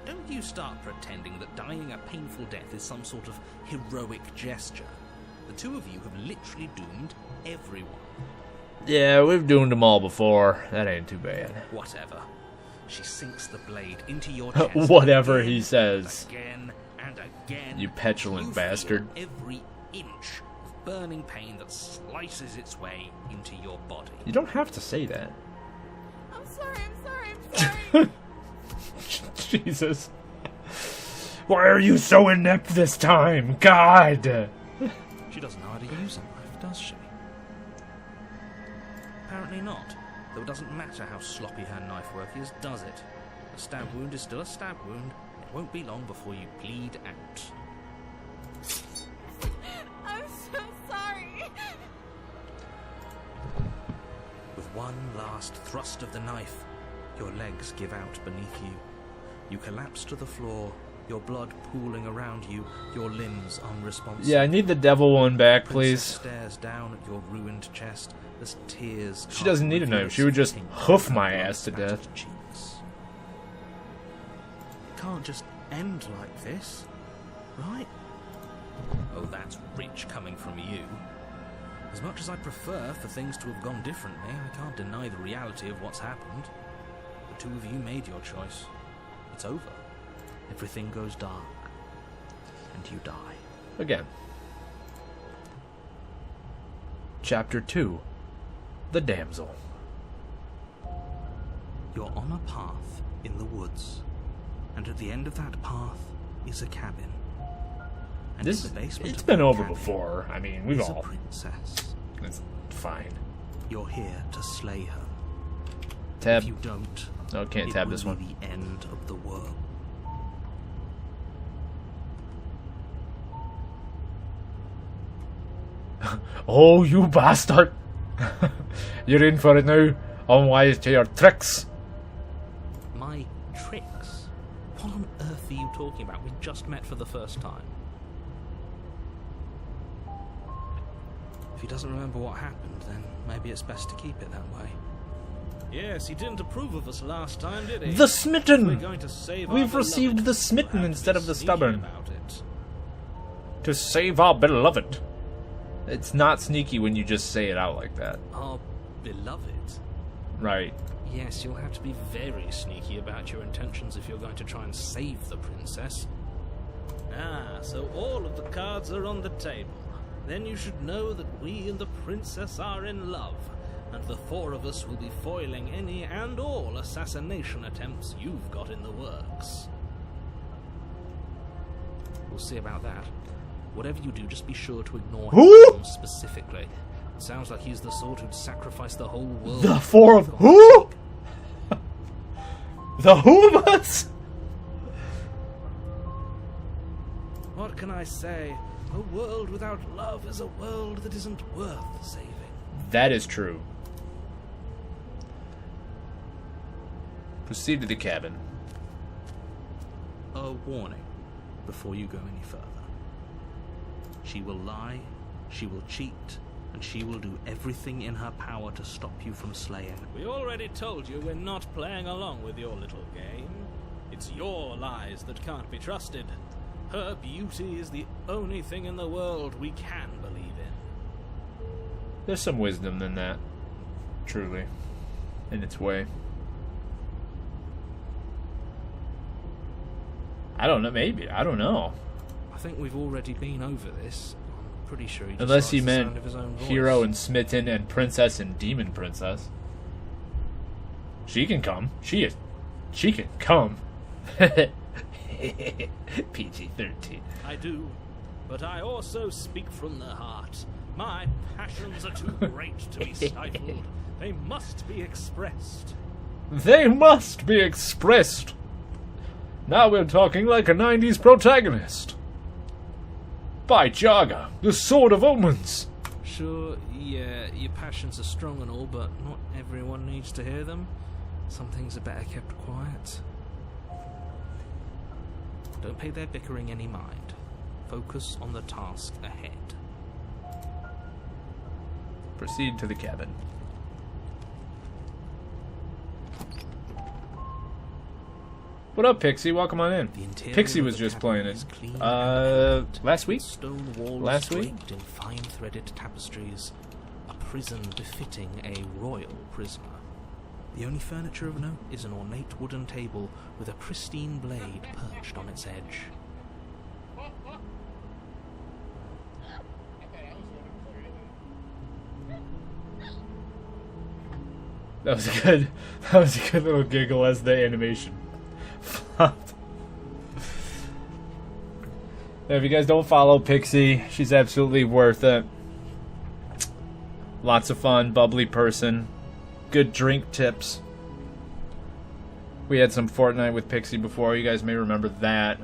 Speaker 2: Don't you start pretending that dying a painful death is some sort of heroic gesture. The two of you have literally doomed everyone.
Speaker 1: Yeah, we've doomed them all before. That ain't too bad.
Speaker 2: Whatever. She sinks the blade into your chest.
Speaker 1: Whatever he says.
Speaker 2: Again and again.
Speaker 1: You petulant
Speaker 2: You
Speaker 1: bastard.
Speaker 2: feel every inch of burning pain that slices its way into your body.
Speaker 1: You don't have to say that.
Speaker 7: I'm sorry.
Speaker 1: Jesus. Why are you so inept this time? God!
Speaker 2: She doesn't know how to use a knife, does she? Apparently not. Though it doesn't matter how sloppy her knife work is, does it? A stab wound is still a stab wound. It won't be long before you bleed out.
Speaker 7: I'm so sorry.
Speaker 2: With one last thrust of the knife, your legs give out beneath you. You collapse to the floor, your blood pooling around you, your limbs unresponsive.
Speaker 1: Yeah, I need the devil one back, please.
Speaker 2: Stares down at your ruined chest as tears.
Speaker 1: She doesn't need a knife. She would just hoof my ass to death.
Speaker 2: Cheeks. It can't just end like this, right? Oh, that's rich coming from you. As much as I prefer for things to have gone differently, I can't deny the reality of what's happened. The two of you made your choice. It's over. Everything goes dark. And you die.
Speaker 1: Again. Chapter 2. The Damsel.
Speaker 2: You're on a path in the woods. And at the end of that path is a cabin. And
Speaker 1: This
Speaker 2: in the basement
Speaker 1: it's
Speaker 2: of
Speaker 1: been
Speaker 2: that
Speaker 1: over
Speaker 2: cabin
Speaker 1: before. I mean, we've
Speaker 2: is
Speaker 1: all.
Speaker 2: a princess.
Speaker 1: It's fine.
Speaker 2: You're here to slay her.
Speaker 1: Tab.
Speaker 2: If you don't,
Speaker 1: No, can't
Speaker 2: it
Speaker 1: tab
Speaker 2: will
Speaker 1: this
Speaker 2: be
Speaker 1: one.
Speaker 2: the end of the world.
Speaker 1: Oh, you bastard! You're in for it now. Unwise to your tricks.
Speaker 2: My tricks? What on earth are you talking about? We just met for the first time. If he doesn't remember what happened, then maybe it's best to keep it that way.
Speaker 5: Yes, he didn't approve of us last time, did he?
Speaker 1: The smitten!
Speaker 5: We're going to save
Speaker 1: We've
Speaker 5: our
Speaker 1: received
Speaker 5: beloved.
Speaker 1: the smitten
Speaker 5: We'll have to
Speaker 1: instead
Speaker 5: be
Speaker 1: of the
Speaker 5: sneaky
Speaker 1: stubborn.
Speaker 5: about it.
Speaker 1: To save our beloved. It's not sneaky when you just say it out like that.
Speaker 5: Our beloved.
Speaker 1: Right.
Speaker 5: Yes, you'll have to be very sneaky about your intentions if you're going to try and save the princess. Ah, so all of the cards are on the table.
Speaker 2: then you should know that we and the princess are in love, and the four of us will be foiling any and all assassination attempts you've got in the works. We'll see about that. Whatever you do, just be sure to ignore him specifically. It sounds like he's the sort who'd sacrifice the whole world.
Speaker 1: The four of who? The who of us?
Speaker 2: What can I say? A world without love is a world that isn't worth saving.
Speaker 1: That is true. Proceed to the cabin.
Speaker 2: A warning before you go any further. She will lie, she will cheat, and she will do everything in her power to stop you from slaying. We already told you we're not playing along with your little game. It's your lies that can't be trusted. Her beauty is the only thing in the world we can believe in.
Speaker 1: There's some wisdom in that, truly, in its way. I don't know, maybe. I don't know.
Speaker 2: I think we've already been over this. I'm pretty sure he just
Speaker 1: Unless he
Speaker 2: likes the
Speaker 1: meant
Speaker 2: sound of his own voice.
Speaker 1: hero and smitten and princess and demon princess. She can come. She can come. PG-13.
Speaker 2: I do, but I also speak from the heart. My passions are too great to be stifled. They must be expressed.
Speaker 1: They must be expressed. Now we're talking like a 90s protagonist. By Jaga, the Sword of Omens.
Speaker 2: Sure, yeah, your passions are strong and all, but not everyone needs to hear them. Some things are better kept quiet. Don't pay their bickering any mind. Focus on the task ahead.
Speaker 1: Proceed to the cabin. What up, Pixie? Welcome on in. Pixie was just playing it. Last week?
Speaker 2: Stone walls
Speaker 1: Last week?
Speaker 2: draped in fine-threaded tapestries. A prison befitting a royal prisoner. The only furniture of note is an ornate wooden table with a pristine blade perched on its edge.
Speaker 1: That was good. That was a good little giggle as the animation flopped. If you guys don't follow Pixie, she's absolutely worth it. Lots of fun, bubbly person. Good drink tips. We had some Fortnite with Pixie before. You guys may remember that.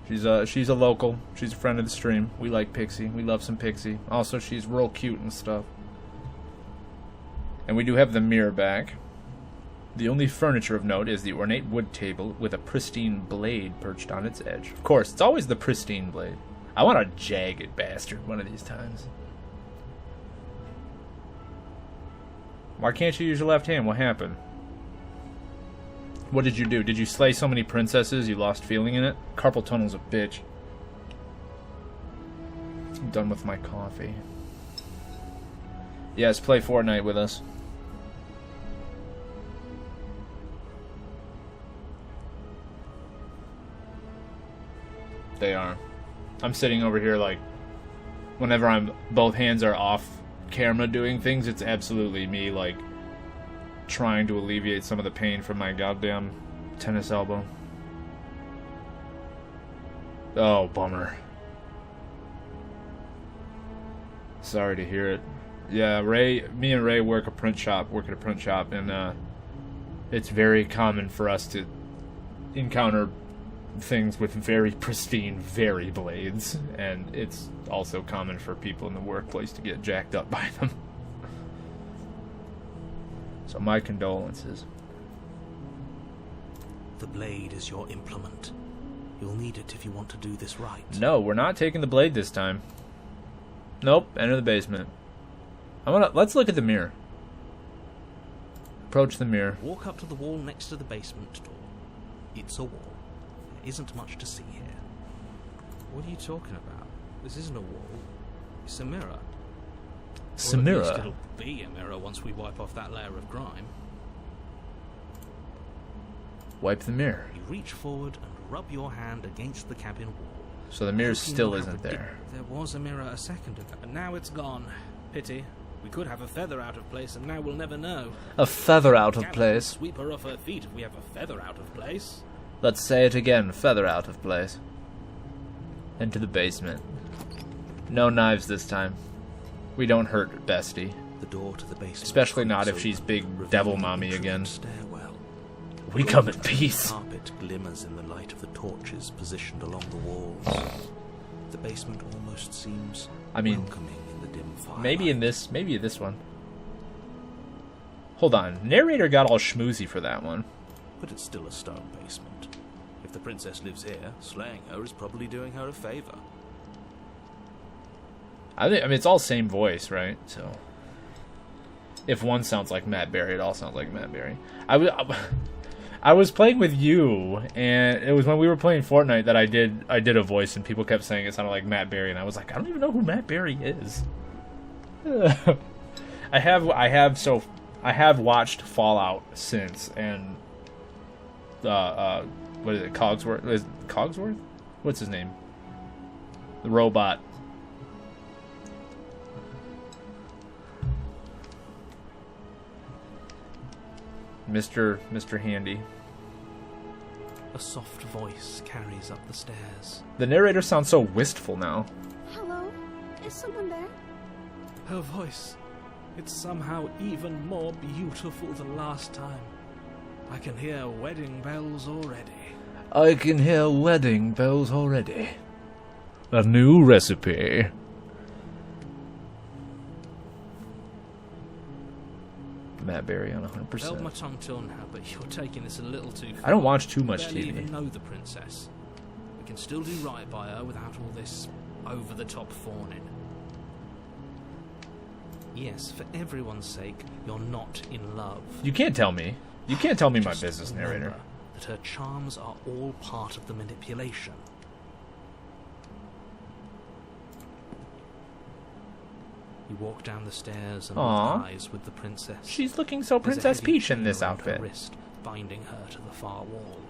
Speaker 1: She's a local. She's a friend of the stream. We like Pixie. We love some Pixie. Also, she's real cute and stuff. And we do have the mirror back. The only furniture of note is the ornate wood table with a pristine blade perched on its edge. Of course, it's always the pristine blade. I want a jagged bastard one of these times. Why can't you use your left hand? What happened? What did you do? Did you slay so many princesses you lost feeling in it? Carpal tunnel's a bitch. I'm done with my coffee. Yes, play Fortnite with us. They are. I'm sitting over here like, whenever both hands are off camera doing things, it's absolutely me like trying to alleviate some of the pain from my goddamn tennis elbow. Oh, bummer. Sorry to hear it. Yeah, me and Ray work at a print shop, and it's very common for us to encounter things with very pristine, very blades, and it's also common for people in the workplace to get jacked up by them. So my condolences.
Speaker 2: The blade is your implement. You'll need it if you want to do this right.
Speaker 1: No, we're not taking the blade this time. Nope, enter the basement. Let's look at the mirror. Approach the mirror.
Speaker 2: Walk up to the wall next to the basement door. It's a wall. There isn't much to see here. What are you talking about? This isn't a wall. It's a mirror.
Speaker 1: It's
Speaker 2: Or
Speaker 1: a
Speaker 2: at
Speaker 1: mirror.
Speaker 2: least it'll be a mirror once we wipe off that layer of grime.
Speaker 1: Wipe the mirror.
Speaker 2: You reach forward and rub your hand against the cabin wall.
Speaker 1: So the mirror
Speaker 2: Looking
Speaker 1: still
Speaker 2: how
Speaker 1: isn't there.
Speaker 2: There was a mirror a second ago, and now it's gone. Pity. We could have a feather out of place, and now we'll never know.
Speaker 1: A feather out of
Speaker 2: Can't
Speaker 1: place.
Speaker 2: Sweep her off her feet if we have a feather out of place.
Speaker 1: Let's say it again. Feather out of place. Into the basement. No knives this time. We don't hurt Bestie.
Speaker 2: The door to the basement.
Speaker 1: Especially not if
Speaker 2: creaks
Speaker 1: she's
Speaker 2: open,
Speaker 1: big
Speaker 2: revealing
Speaker 1: devil
Speaker 2: an
Speaker 1: mommy
Speaker 2: intricate
Speaker 1: again.
Speaker 2: Stairwell.
Speaker 1: We come in peace.
Speaker 2: The carpet glimmers in the light of the torches positioned along the walls. The basement almost seems welcoming in the dim firelight.
Speaker 1: Maybe in this one. Hold on. Narrator got all schmoozy for that one.
Speaker 2: But it's still a stone basement. If the princess lives here, slaying her is probably doing her a favor.
Speaker 1: I mean, it's all same voice, right? So, if one sounds like Matt Berry, it all sounds like Matt Berry. I was playing with you, and it was when we were playing Fortnite that I did a voice, and people kept saying it sounded like Matt Berry, and I was like, I don't even know who Matt Berry is. I have watched Fallout since, and what is it, Cogsworth? Is it Cogsworth? What's his name? The robot. Mr. Handy.
Speaker 2: A soft voice carries up the stairs.
Speaker 1: The narrator sounds so wistful now.
Speaker 7: Hello? Is someone there?
Speaker 2: Her voice. It's somehow even more beautiful than last time. I can hear wedding bells already.
Speaker 1: I can hear wedding bells already. A new recipe. Matt Berry on 100%.
Speaker 2: Held my tongue till now, but you're taking this a little too far.
Speaker 1: I don't watch too much
Speaker 2: barely
Speaker 1: TV.
Speaker 2: even know the princess. We can still do right by her without all this over-the-top fawning. Yes, for everyone's sake, you're not in love.
Speaker 1: You can't tell me. You can't tell me my
Speaker 2: Just
Speaker 1: business,
Speaker 2: remember
Speaker 1: narrator.
Speaker 2: that her charms are all part of the manipulation. You walk down the stairs and lock eyes with the princess.
Speaker 1: She's looking so
Speaker 2: There's a
Speaker 1: Princess
Speaker 2: heavy
Speaker 1: Peach in
Speaker 2: chain
Speaker 1: this
Speaker 2: around her
Speaker 1: outfit.
Speaker 2: wrist, binding her to the far wall.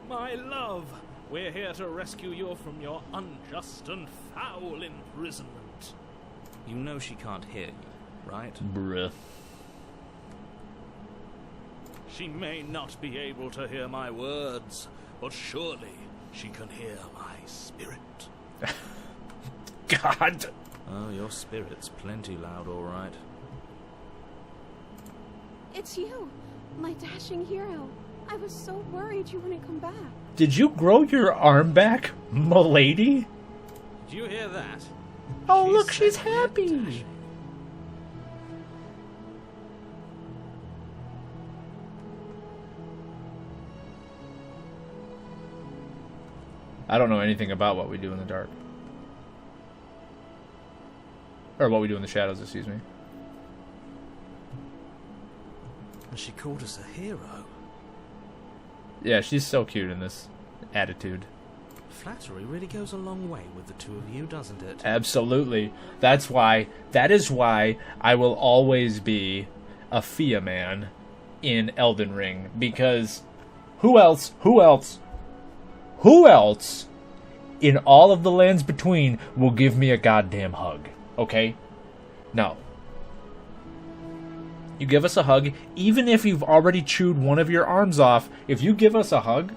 Speaker 2: My love, we're here to rescue you from your unjust and foul imprisonment. You know she can't hear you, right?
Speaker 1: Bruh.
Speaker 2: She may not be able to hear my words, but surely she can hear my spirit.
Speaker 1: God.
Speaker 2: Oh, your spirit's plenty loud, all right.
Speaker 7: It's you, my dashing hero. I was so worried you wouldn't come back.
Speaker 1: Did you grow your arm back, m'lady?
Speaker 2: Did you hear that?
Speaker 1: Oh,
Speaker 2: She
Speaker 1: look, she's
Speaker 2: said you're
Speaker 1: happy.
Speaker 2: dashing.
Speaker 1: I don't know anything about what we do in the dark. Or what we do in the shadows, excuse me.
Speaker 2: And she called us a hero.
Speaker 1: Yeah, she's so cute in this attitude.
Speaker 2: Flattery really goes a long way with the two of you, doesn't it?
Speaker 1: Absolutely. That is why I will always be a Fia man in Elden Ring. Because who else in all of the lands between will give me a goddamn hug? Okay? No. You give us a hug, even if you've already chewed one of your arms off, if you give us a hug,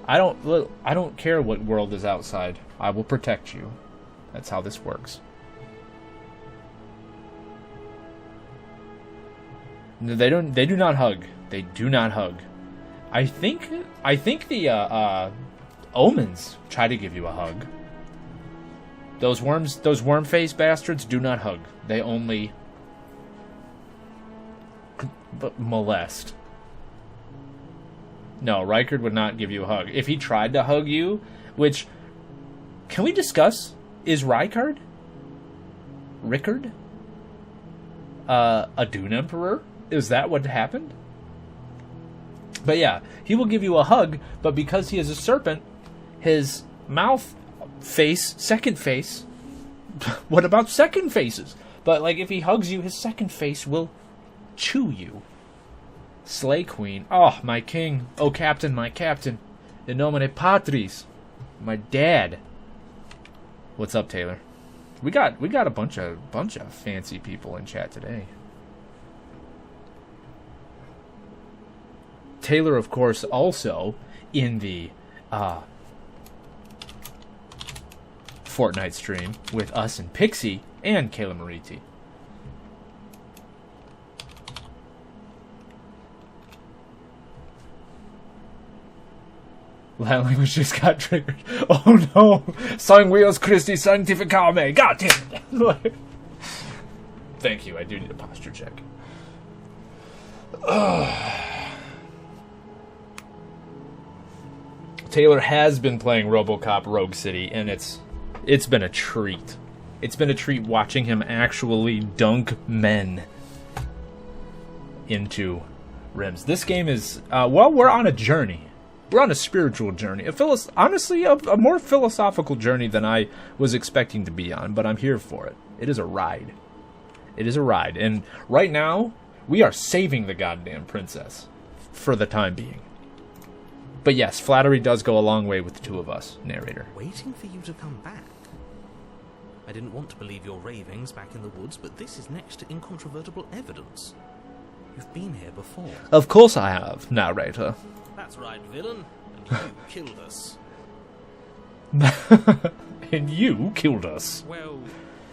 Speaker 1: I don't care what world is outside. I will protect you. That's how this works. No, they do not hug. They do not hug. I think the omens try to give you a hug. Those worm-faced bastards do not hug. They only molest. No, Rykard would not give you a hug. If he tried to hug you, which, can we discuss, is Rickard a Dune Emperor? Is that what happened? But yeah, he will give you a hug, but because he is a serpent, his mouth face, second face, what about second faces? But like, if he hugs you, his second face will chew you. Slay Queen. Oh, my king. Oh, captain, my captain. In nomine patris. My dad. What's up, Taylor? We got a bunch of fancy people in chat today. Taylor, of course, also in the Fortnite stream with us and Pixie and Kayla Mariti. That language just got triggered. Oh no! Sanguios Christi Sanctificame! God damn it! Thank you, I do need a posture check. Taylor has been playing RoboCop Rogue City, and it's been a treat. It's been a treat watching him actually dunk men into rims. This game is, well, we're on a journey. We're on a spiritual journey. Honestly, a more philosophical journey than I was expecting to be on, but I'm here for it. It is a ride. It is a ride. And right now, we are saving the goddamn princess for the time being. But yes, flattery does go a long way with the two of us, narrator.
Speaker 2: Waiting for you to come back. I didn't want to believe your ravings back in the woods, but this is next to incontrovertible evidence. You've been here before.
Speaker 1: Of course I have, narrator.
Speaker 4: That's right, villain. And you killed us.
Speaker 1: And you killed us.
Speaker 4: Well,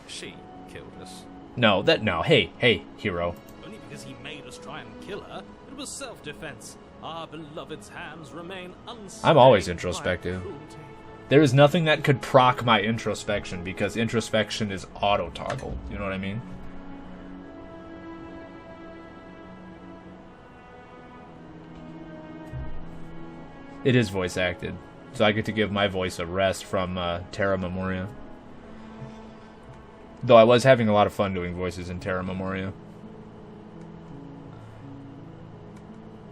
Speaker 4: she killed us.
Speaker 1: No, hey, hero.
Speaker 4: Only because he made us try and kill her. It was self-defense. Our beloved's hands remain unstained.
Speaker 1: I'm always introspective. There is nothing that could proc my introspection, because introspection is auto-toggle. You know what I mean? It is voice acted, so I get to give my voice a rest from Terra Memoria. Though I was having a lot of fun doing voices in Terra Memoria.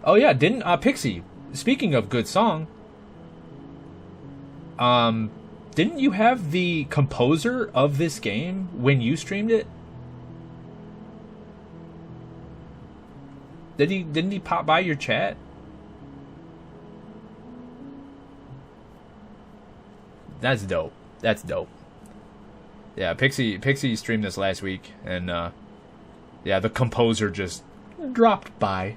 Speaker 1: Oh yeah, didn't Pixie? Speaking of good song, didn't you have the composer of this game when you streamed it? Didn't he pop by your chat? That's dope. That's dope. Yeah, Pixie streamed this last week, and yeah, the composer just dropped by.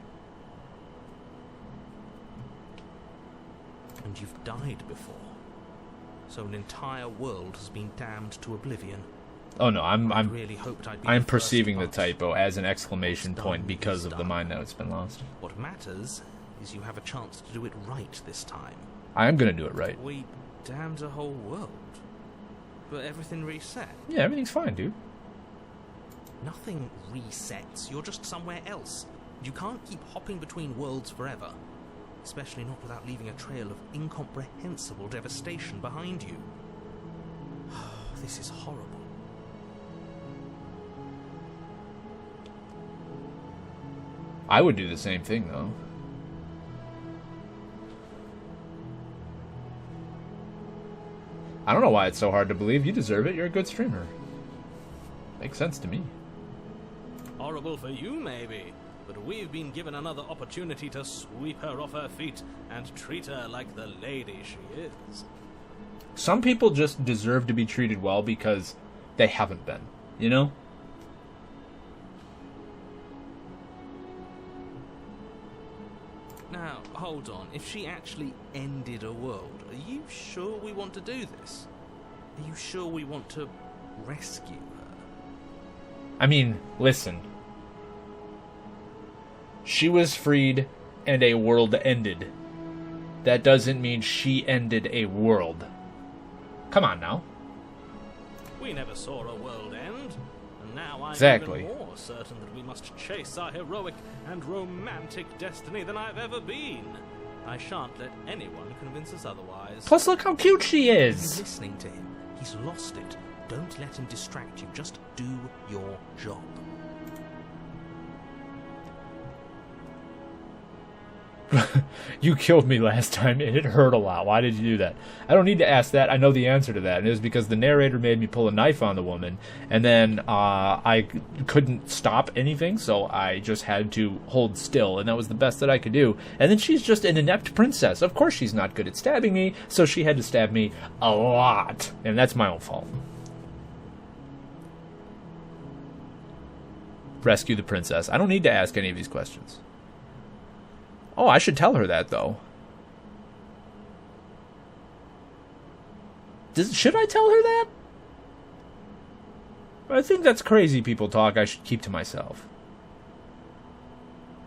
Speaker 2: And you've died before. So an entire world has been damned to oblivion.
Speaker 1: Oh no, I'm
Speaker 2: really hoped I'd be
Speaker 1: I'm
Speaker 2: the first
Speaker 1: perceiving the
Speaker 2: but
Speaker 1: typo as an exclamation
Speaker 2: what's
Speaker 1: point
Speaker 2: done
Speaker 1: because
Speaker 2: is
Speaker 1: of the
Speaker 2: done.
Speaker 1: mind that's been lost.
Speaker 2: What matters is you have a chance to do it right this time.
Speaker 1: I am gonna do it right.
Speaker 2: We damned a whole world. But everything reset.
Speaker 1: Yeah, everything's fine, dude.
Speaker 2: Nothing resets. You're just somewhere else. You can't keep hopping between worlds forever. Especially not without leaving a trail of incomprehensible devastation behind you. This is horrible.
Speaker 1: I would do the same thing, though. I don't know why it's so hard to believe. You deserve it. You're a good streamer. Makes sense to me.
Speaker 4: Horrible for you, maybe. But we've been given another opportunity to sweep her off her feet and treat her like the lady she is.
Speaker 1: Some people just deserve to be treated well because they haven't been. You know?
Speaker 2: Now, hold on. If she actually ended a world, are you sure we want to do this? Are you sure we want to rescue her?
Speaker 1: I mean, listen. She was freed and a world ended. That doesn't mean she ended a world. Come on now.
Speaker 4: We never saw a world end, and now I'm
Speaker 1: Exactly.
Speaker 4: even more certain that we must chase our heroic and romantic destiny than I've ever been. I shan't let anyone convince us otherwise.
Speaker 1: Plus, look how cute she
Speaker 2: You're
Speaker 1: is.
Speaker 2: listening to him. He's lost it. Don't let him distract you. Just do your job.
Speaker 1: You killed me last time, and it hurt a lot. Why did you do that? I don't need to ask that. I know the answer to that. And it was because the narrator made me pull a knife on the woman, and then I couldn't stop anything, so I just had to hold still, and that was the best that I could do. And then she's just an inept princess. Of course she's not good at stabbing me, so she had to stab me a lot. And that's my own fault. Rescue the princess. I don't need to ask any of these questions. Oh, I should tell her that, though. Should I tell her that? I think that's crazy people talk I should keep to myself.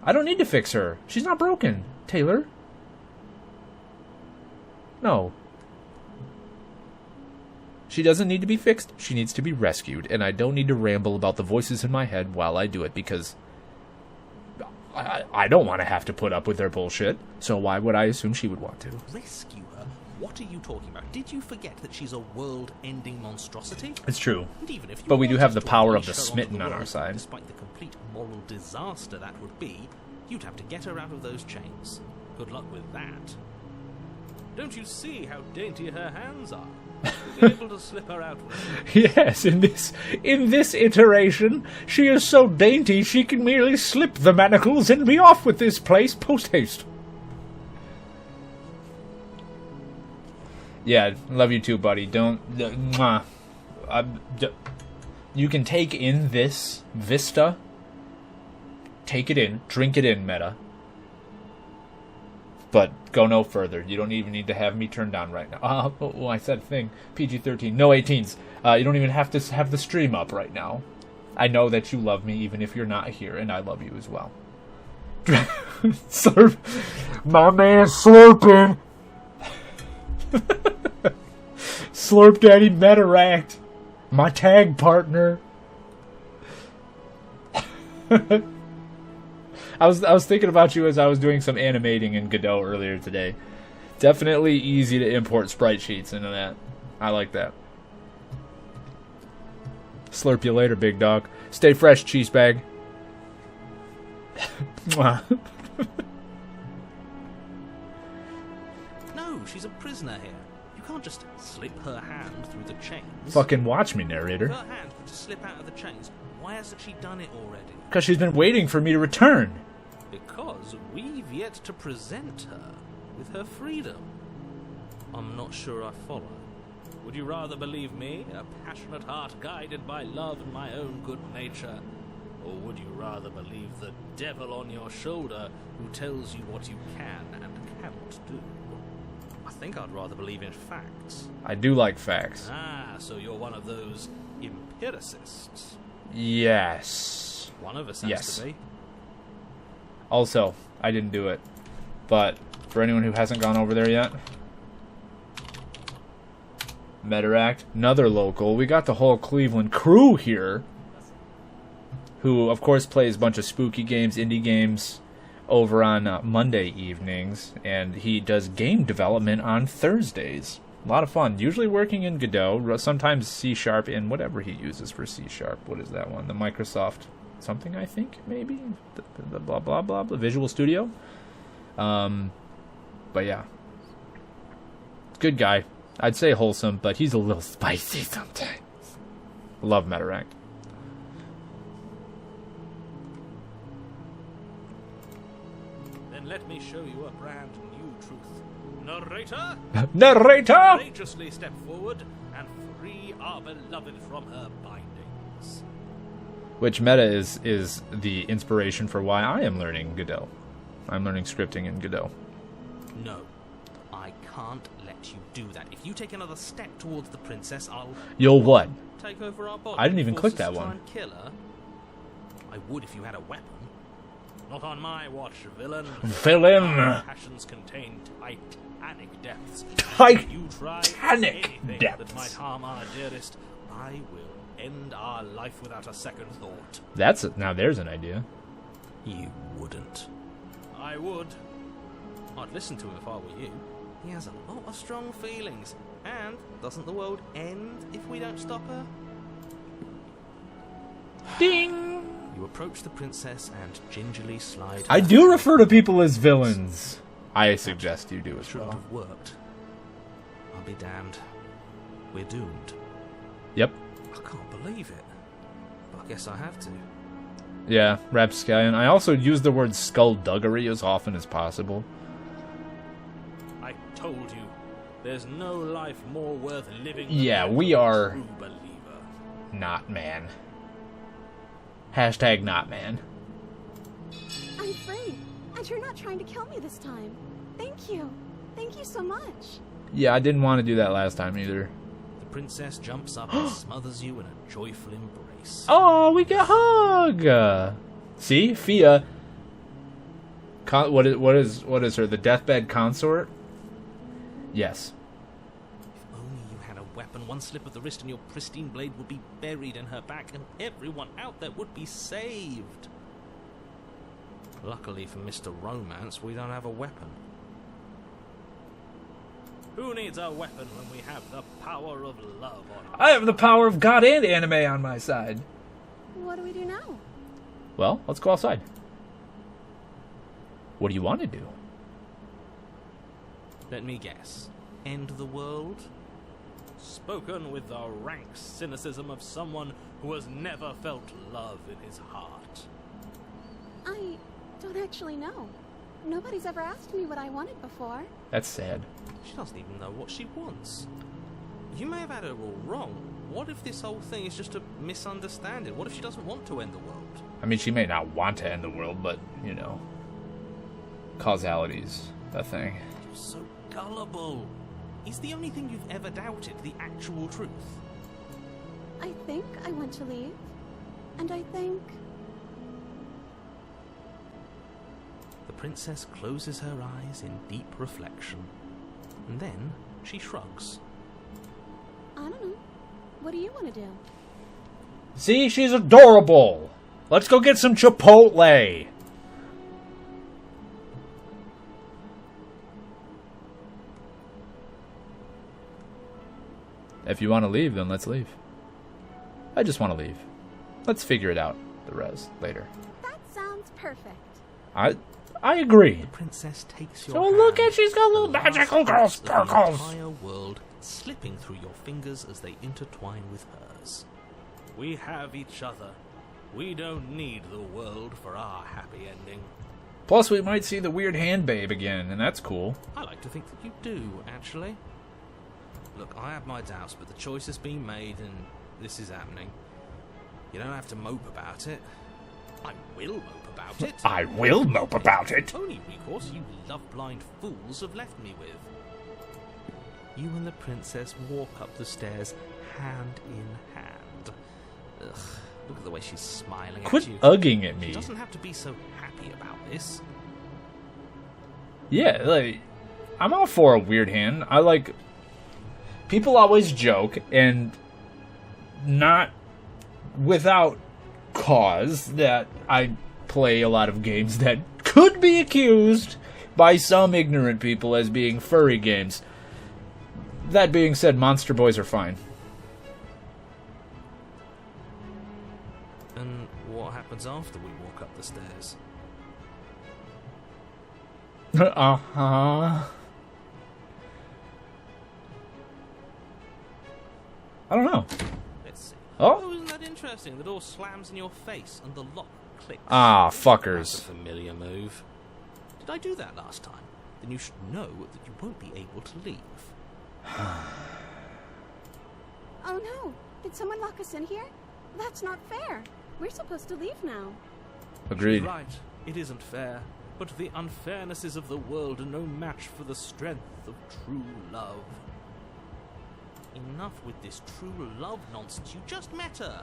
Speaker 1: I don't need to fix her. She's not broken, Taylor. No. She doesn't need to be fixed. She needs to be rescued. And I don't need to ramble about the voices in my head while I do it, because I don't want to have to put up with their bullshit, so why would I assume she would want to?
Speaker 4: Rescue her? What are you talking about? Did you forget that she's a world-ending monstrosity?
Speaker 1: It's true.
Speaker 4: And even if you
Speaker 1: But we do have the
Speaker 4: wanted to
Speaker 1: power of the
Speaker 4: unleash her onto
Speaker 1: smitten on
Speaker 4: world,
Speaker 1: our side.
Speaker 4: Despite the complete moral disaster that would be, you'd have to get her out of those chains. Good luck with that. Don't you see how dainty her hands are? You'll be able to slip her out with them.
Speaker 1: Yes, in this iteration, she is so dainty she can merely slip the manacles and be off with this place post-haste. Yeah, love you too, buddy. Don't... you can take in this vista. Take it in. Drink it in, Meta. But go no further. You don't even need to have me turned down right now. Oh, I said thing. PG-13. No 18s. You don't even have to have the stream up right now. I know that you love me even if you're not here, and I love you as well. Slurp. My man slurping. Slurp Daddy Metaract. My tag partner. I was thinking about you as I was doing some animating in Godot earlier today. Definitely easy to import sprite sheets into that. I like that. Slurp you later, big dog. Stay fresh, cheese bag.
Speaker 4: No, she's a prisoner here. You can't just slip her hand through the chains.
Speaker 1: Fucking watch me, narrator.
Speaker 4: Her hand to slip out of the chains. Why hasn't she done it already?
Speaker 1: Because she's been waiting for me to return.
Speaker 4: Because we've yet to present her with her freedom. I'm not sure I follow. Would you rather believe me, a passionate heart guided by love and my own good nature? Or would you rather believe the devil on your shoulder who tells you what you can and cannot do? I think I'd rather believe in facts.
Speaker 1: I do like facts.
Speaker 4: Ah, so you're one of those empiricists.
Speaker 1: Yes.
Speaker 4: One of us has
Speaker 1: Yes.
Speaker 4: to be.
Speaker 1: Also, I didn't do it. But for anyone who hasn't gone over there yet, Metaract, another local. We got the whole Cleveland crew here, who, of course, plays a bunch of spooky games, indie games, over on Monday evenings, and he does game development on Thursdays. A lot of fun. Usually working in Godot, sometimes C# in whatever he uses for C#. What is that one? The Microsoft something, I think, maybe? The blah, blah, blah, the Visual Studio? But yeah. Good guy. I'd say wholesome, but he's a little spicy sometimes. Love Metaract.
Speaker 4: Then let me show you a brand new truth. Narrator!
Speaker 1: Narrator!
Speaker 4: Courageously step forward and free our beloved from her bindings.
Speaker 1: Which Meta is the inspiration for why I am learning Godot. I'm learning scripting in Godot.
Speaker 4: No, I can't let you do that. If you take another step towards the princess, I'll...
Speaker 1: You'll what?
Speaker 4: Take over our body.
Speaker 1: I didn't even
Speaker 4: force
Speaker 1: click
Speaker 4: us
Speaker 1: that
Speaker 4: to try
Speaker 1: one.
Speaker 4: and kill her. I would if you had a weapon. Not on my watch, villain.
Speaker 1: Villain!
Speaker 4: Our passions contain titanic depths.
Speaker 1: Titanic
Speaker 4: If you try anything
Speaker 1: depths.
Speaker 4: that might harm our dearest, I will end our life without a second thought.
Speaker 1: Now there's an idea.
Speaker 4: You wouldn't. I would. I'd listen to him if I were you. He has a lot of strong feelings. And doesn't the world end if we don't stop her?
Speaker 1: Ding!
Speaker 4: You
Speaker 2: approach the princess and gingerly slide.
Speaker 1: I do refer to people as villains. I suggest you do as
Speaker 2: Shouldn't
Speaker 1: well.
Speaker 2: have worked. I'll be damned. We're doomed.
Speaker 1: Yep.
Speaker 2: I can't believe it. But I guess I have to.
Speaker 1: Yeah, Rapscallion. I also use the word skullduggery as often as possible.
Speaker 5: I told you, there's no life more worth living.
Speaker 1: Yeah,
Speaker 5: than
Speaker 1: we
Speaker 5: a
Speaker 1: are
Speaker 5: true believer.
Speaker 1: not man. Hashtag not man.
Speaker 7: I'm free, and you're not trying to kill me this time. Thank you. Thank you so much.
Speaker 1: Yeah, I didn't want to do that last time either.
Speaker 2: The princess jumps up and smothers you in a joyful embrace.
Speaker 1: Oh, we got hug. See, Fia. What is her? The deathbed consort? Yes.
Speaker 2: If only you had a weapon, one slip of the wrist and your pristine blade would be buried in her back, and everyone out there would be saved. Luckily for Mr. Romance, we don't have a weapon.
Speaker 5: Who needs a weapon when we have the power of love on
Speaker 1: I have the power of God and anime on my side.
Speaker 7: What do we do now?
Speaker 1: Well, let's go outside. What do you want to do?
Speaker 2: Let me guess. End the world?
Speaker 5: Spoken with the rank cynicism of someone who has never felt love in his heart.
Speaker 7: I don't actually know. Nobody's ever asked me what I wanted before.
Speaker 1: That's sad.
Speaker 2: She doesn't even know what she wants. You may have had her all wrong. What if this whole thing is just a misunderstanding? What if she doesn't want to end the world?
Speaker 1: I mean, she may not want to end the world, but, you know, causality's a thing.
Speaker 2: You're so gullible. Is the only thing you've ever doubted the actual truth?
Speaker 7: I think I want to leave. And I think...
Speaker 2: The princess closes her eyes in deep reflection. And then she shrugs.
Speaker 7: I don't know. What do you want to do?
Speaker 1: See, she's adorable. Let's go get some Chipotle. If you want to leave, then let's leave. I just want to leave. Let's figure it out, the rest, later.
Speaker 7: That sounds perfect.
Speaker 1: I agree.
Speaker 2: The princess takes your
Speaker 1: So
Speaker 2: hand.
Speaker 1: look at, she's got little
Speaker 2: the last
Speaker 1: magical girl
Speaker 2: threads of the
Speaker 1: sparkles.
Speaker 2: entire world slipping through your fingers as they intertwine with hers.
Speaker 5: We have each other. We don't need the world for our happy ending.
Speaker 1: Plus, we might see the weird hand babe again, and that's cool.
Speaker 2: I like to think that you do, actually. Look, I have my doubts, but the choice has been made, and this is happening. You don't have to mope about it. I will mope about it.
Speaker 1: I will mope about it.
Speaker 2: Only recourse you love-blind fools have left me with. You and the princess walk up the stairs, hand in hand. Ugh, look at the way she's smiling
Speaker 1: Quit
Speaker 2: at you.
Speaker 1: ugging at
Speaker 2: She
Speaker 1: me.
Speaker 2: doesn't have to be so happy about this.
Speaker 1: Yeah, like, I'm all for a weird hand. I like... People always joke, and not without cause, that I play a lot of games that could be accused by some ignorant people as being furry games. That being said, Monster Boys are fine.
Speaker 2: And what happens after we walk up the stairs?
Speaker 1: Uh-huh. I don't know.
Speaker 2: Let's see.
Speaker 1: Oh?
Speaker 2: Isn't that interesting? The door slams in your face and the lock clicks.
Speaker 1: Ah,
Speaker 2: That's a
Speaker 1: fuckers.
Speaker 2: familiar move. Did I do that last time? Then you should know that you won't be able to leave.
Speaker 7: Oh no! Did someone lock us in here? That's not fair. We're supposed to leave now.
Speaker 1: Agreed.
Speaker 5: Right, it isn't fair, but the unfairnesses of the world are no match for the strength of true love.
Speaker 2: Enough with this true love nonsense. You just met her.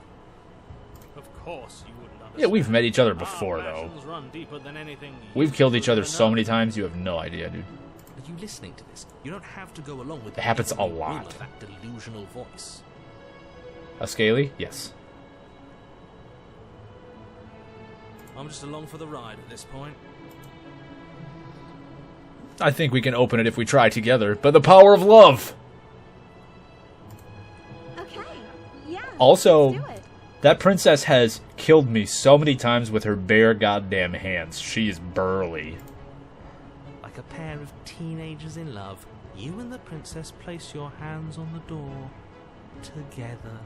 Speaker 5: Of course you wouldn't understand.
Speaker 1: Yeah, we've met each other before,
Speaker 5: Our
Speaker 1: though.
Speaker 5: passions run deeper than anything
Speaker 1: We've
Speaker 5: you
Speaker 1: killed each other
Speaker 5: ever
Speaker 1: so
Speaker 5: know.
Speaker 1: many times, you have no idea, dude.
Speaker 2: Are you listening to this? You don't have to go along with
Speaker 1: It happens
Speaker 2: every
Speaker 1: a
Speaker 2: whim
Speaker 1: lot.
Speaker 2: of that delusional voice.
Speaker 1: A Scaly? Yes.
Speaker 2: I'm just along for the ride at this point.
Speaker 1: I think we can open it if we try together, but the power of love!
Speaker 7: Okay. Yeah.
Speaker 1: Also,
Speaker 7: let's do it.
Speaker 1: That princess has killed me so many times with her bare goddamn hands. She is burly.
Speaker 2: Like a pair of teenagers in love, you and the princess place your hands on the door together.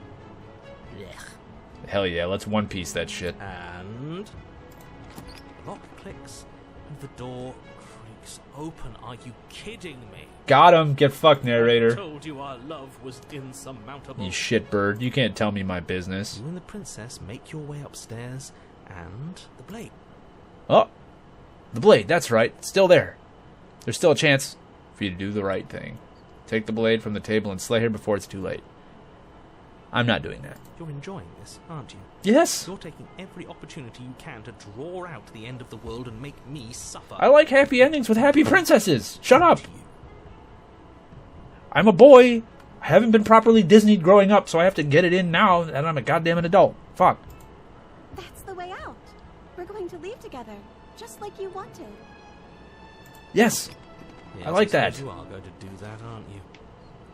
Speaker 2: Blech.
Speaker 1: Hell yeah, let's One Piece that shit.
Speaker 2: And the lock clicks and the door creaks open. Are you kidding me?
Speaker 1: Got him. Get fucked,
Speaker 5: I
Speaker 1: narrator.
Speaker 5: told you our love was insurmountable.
Speaker 1: You shitbird. You can't tell me my business.
Speaker 2: You and the princess make your way upstairs, and the blade.
Speaker 1: Oh, the blade. That's right. It's still there. There's still a chance for you to do the right thing. Take the blade from the table and slay her before it's too late. I'm not doing that.
Speaker 2: You're enjoying this, aren't you?
Speaker 1: Yes.
Speaker 2: You're taking every opportunity you can to draw out the end of the world and make me suffer.
Speaker 1: I like happy endings with happy princesses. Shut up. I'm a boy. I haven't been properly Disneyed growing up, so I have to get it in now, and I'm a goddamn adult. Fuck.
Speaker 7: That's the way out. We're going to leave together, just like you wanted.
Speaker 1: Yes.
Speaker 2: Yes,
Speaker 1: I like that.
Speaker 2: You are going to do that, aren't you?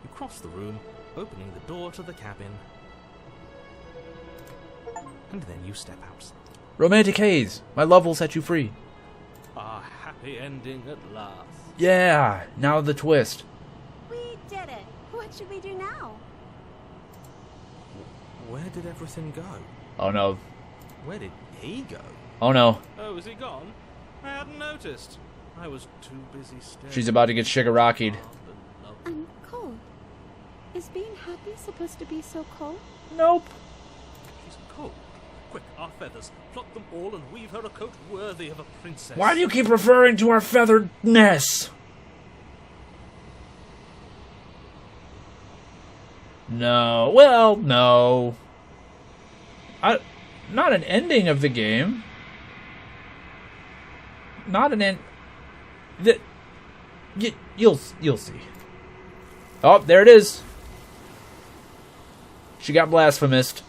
Speaker 2: You cross the room, opening the door to the cabin, and then you step outside.
Speaker 1: Romantic haze. My love will set you free.
Speaker 5: A happy ending at last.
Speaker 1: Yeah. Now the twist.
Speaker 7: We did it. What should we do now?
Speaker 2: Where did everything go?
Speaker 1: Oh no.
Speaker 2: Where did he go?
Speaker 1: Oh no.
Speaker 5: Oh, is he gone? I hadn't noticed. I was too busy staring.
Speaker 1: She's about to get shigaraki'd.
Speaker 7: I'm cold. Is being happy supposed to be so cold?
Speaker 1: Nope.
Speaker 5: She's cold. Quick, our feathers. Pluck them all and weave her a coat worthy of a princess.
Speaker 1: Why do you keep referring to our featheredness? No. Well, no. Not an ending of the game. Not an end. You'll see. Oh, there it is. She got blasphemous.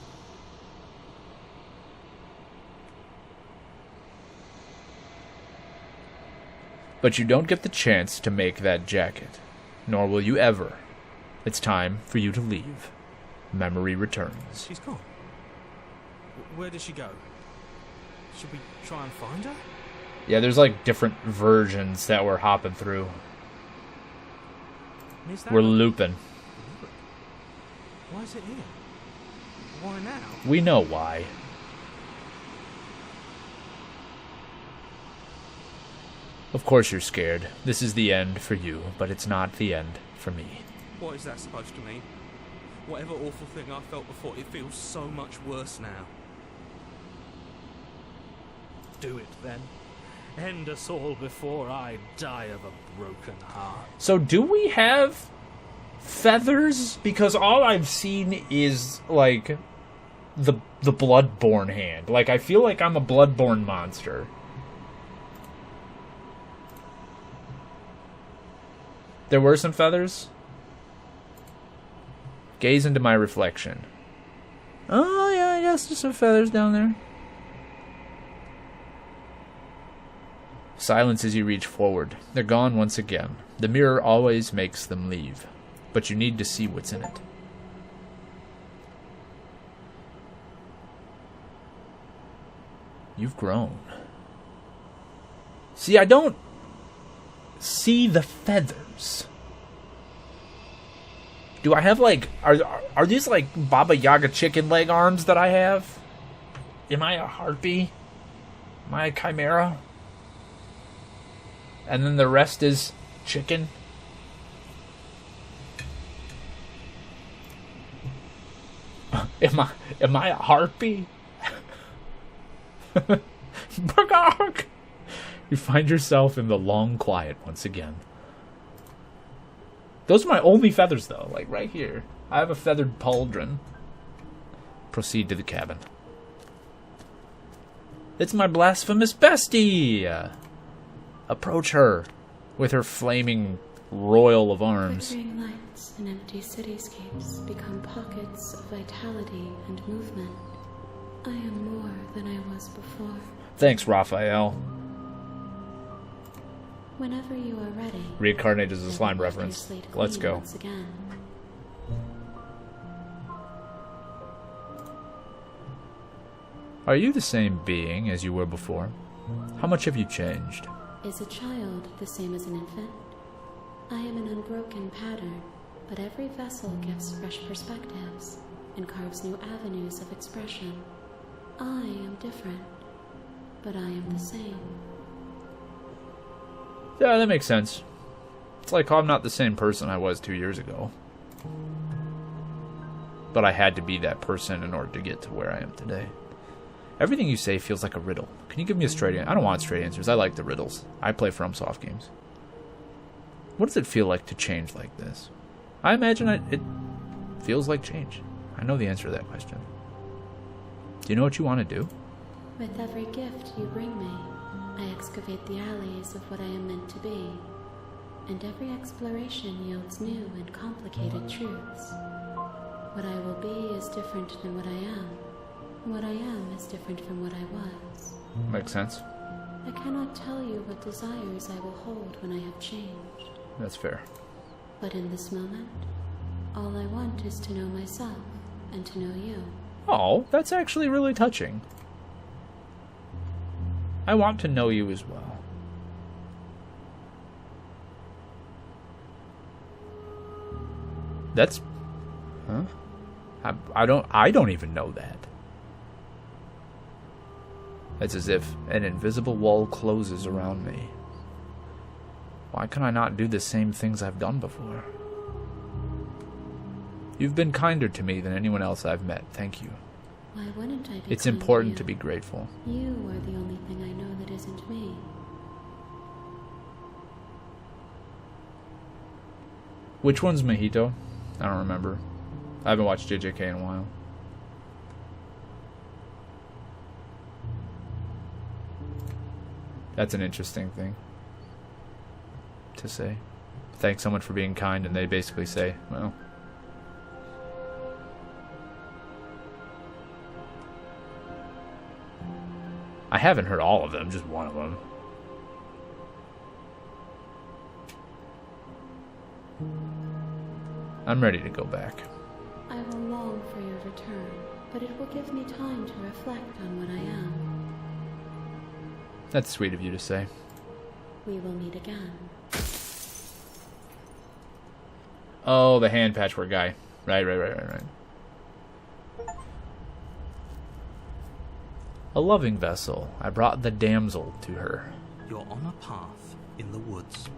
Speaker 1: But you don't get the chance to make that jacket. Nor will you ever. It's time for you to leave. Memory returns.
Speaker 2: She's gone. Where did she go? Should we try and find her?
Speaker 1: Yeah, there's like different versions that we're hopping through.
Speaker 2: Is that
Speaker 1: We're looping.
Speaker 2: Why is it here? Why now?
Speaker 1: We know why. Of course you're scared. This is the end for you, but it's not the end for me.
Speaker 2: What is that supposed to mean? Whatever awful thing I felt before, it feels so much worse now.
Speaker 5: Do it then. End us all before I die of a broken heart.
Speaker 1: So do we have feathers? Because all I've seen is like the bloodborne hand. Like I feel like I'm a bloodborne monster. There were some feathers. Gaze into my reflection. Oh yeah, I guess there's some feathers down there. Silence as you reach forward. They're gone once again. The mirror always makes them leave. But you need to see what's in it. You've grown. See, I don't see the feathers. Do I have like... Are these like Baba Yaga chicken leg arms that I have? Am I a harpy? Am I a chimera? And then the rest is chicken. Am I a harpy? Bargark! You find yourself in the long quiet once again. Those are my only feathers, though. Like right here, I have a feathered pauldron. Proceed to the cabin. It's my blasphemous bestie. Approach her with her flaming royal of arms.
Speaker 6: Flickering lights and empty cityscapes become pockets of vitality and movement. I am more than I was before.
Speaker 1: Thanks, Raphael.
Speaker 6: Whenever you are ready,
Speaker 1: Reincarnated as a
Speaker 6: I
Speaker 1: slime
Speaker 6: will wipe your
Speaker 1: reference.
Speaker 6: slate
Speaker 1: Let's
Speaker 6: clean
Speaker 1: go.
Speaker 6: once again.
Speaker 1: Are you the same being as you were before? How much have you changed?
Speaker 6: Is a child the same as an infant? I am an unbroken pattern, but every vessel gives fresh perspectives and carves new avenues of expression. I am different, but I am the same.
Speaker 1: Yeah, that makes sense. It's like I'm not the same person I was 2 years ago. But I had to be that person in order to get to where I am today. Everything you say feels like a riddle. Can you give me a straight answer? I don't want straight answers. I like the riddles. I play FromSoft games. What does it feel like to change like this? I imagine it feels like change. I know the answer to that question. Do you know what you want to do?
Speaker 6: With every gift you bring me, I excavate the alleys of what I am meant to be, and every exploration yields new and complicated truths. What I will be is different than what I am, and what I am is different from what I was.
Speaker 1: Makes sense.
Speaker 6: I cannot tell you what desires I will hold when I have changed.
Speaker 1: That's fair.
Speaker 6: But in this moment, all I want is to know myself and to know you.
Speaker 1: Oh, that's actually really touching. I want to know you as well. That's... Huh? I don't even know that. It's as if an invisible wall closes around me. Why can I not do the same things I've done before? You've been kinder to me than anyone else I've met. Thank you.
Speaker 6: Why wouldn't I be
Speaker 1: It's
Speaker 6: kind
Speaker 1: important
Speaker 6: to
Speaker 1: to
Speaker 6: you?
Speaker 1: be grateful.
Speaker 6: You are the only thing I know that isn't me.
Speaker 1: Which one's Mojito? I don't remember. I haven't watched JJK in a while. That's an interesting thing to say. Thanks someone for being kind, and they basically say, well... I haven't heard all of them, just one of them. I'm ready to go back.
Speaker 6: I will long for your return, but it will give me time to reflect on what I am.
Speaker 1: That's sweet of you to say.
Speaker 6: We will meet again.
Speaker 1: Oh, the hand patchwork guy. Right. A loving vessel. I brought the damsel to her.
Speaker 2: You're on a path in the woods.